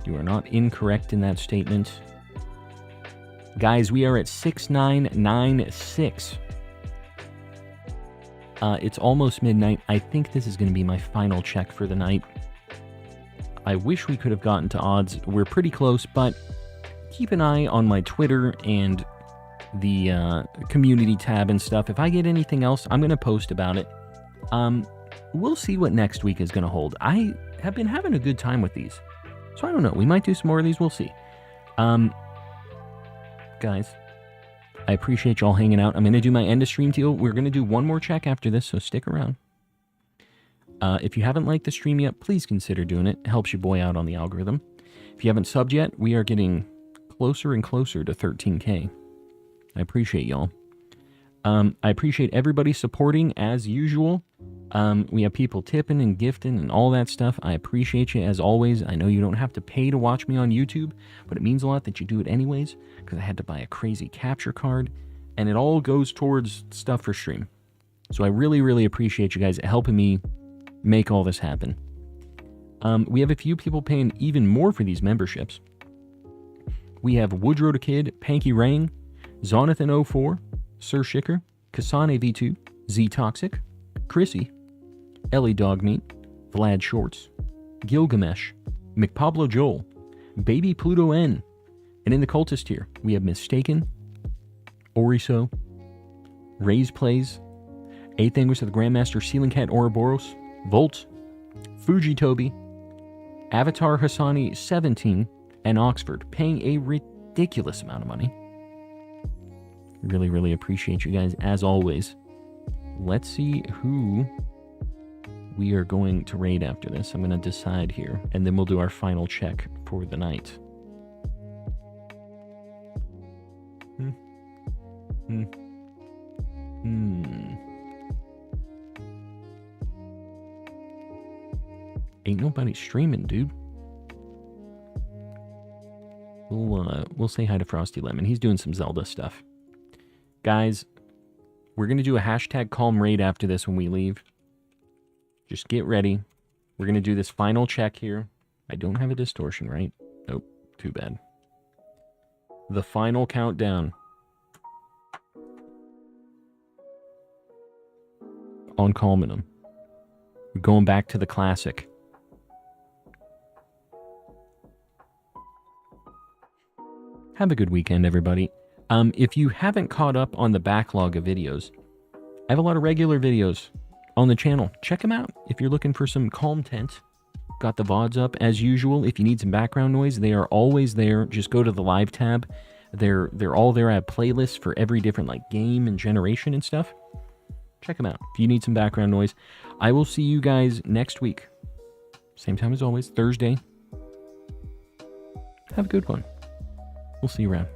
You are not incorrect in that statement. Guys, we are at 6996. It's almost midnight. I think this is going to be my final check for the night. I wish we could have gotten to odds. We're pretty close, but keep an eye on my Twitter and the community tab and stuff. If I get anything else, I'm going to post about it. We'll see what next week is going to hold. I have been having a good time with these. So I don't know. We might do some more of these. We'll see. Guys, I appreciate y'all hanging out. I'm going to do my end of stream deal. We're going to do one more check after this, so stick around. If you haven't liked the stream yet, please consider doing it. It helps your boy out on the algorithm. If you haven't subbed yet, we are getting closer and closer to 13K. I appreciate y'all. I appreciate everybody supporting as usual. We have people tipping and gifting and all that stuff. I appreciate you as always. I know you don't have to pay to watch me on YouTube, but it means a lot that you do it anyways, because I had to buy a crazy capture card, and it all goes towards stuff for stream. So I really, really appreciate you guys helping me make all this happen. We have a few people paying even more for these memberships. We have Woodrow the Kid, Panky Rang, Zonathan04, Sir Shicker, Kasane V2, Z Toxic, Chrissy, Ellie Dogmeat, Vlad Shorts, Gilgamesh, McPablo Joel, Baby Pluto N, and in the cultist tier, we have Mistaken, Oriso, Raise Plays, 8th Anguish of the Grandmaster Ceiling Cat Ouroboros, Volt, Fuji Toby, Avatar Hassani 17, and Oxford, paying a ridiculous amount of money. Really, really appreciate you guys as always. Let's see who we are going to raid after this. I'm going to decide here, and then we'll do our final check for the night. Ain't nobody streaming, dude. We'll say hi to Frosty Lemon. He's doing some Zelda stuff. Guys, we're going to do a hashtag calm raid after this when we leave. Just get ready. We're going to do this final check here. I don't have a distortion, right? Nope. Too bad. The final countdown. On calming them. We're going back to the classic. Have a good weekend, everybody. If you haven't caught up on the backlog of videos, I have a lot of regular videos on the channel. Check them out if you're looking for some content. Got the VODs up as usual. If you need some background noise, they are always there. Just go to the live tab. They're all there. I have playlists for every different like game and generation and stuff. Check them out if you need some background noise. I will see you guys next week. Same time as always, Thursday. Have a good one. We'll see you around.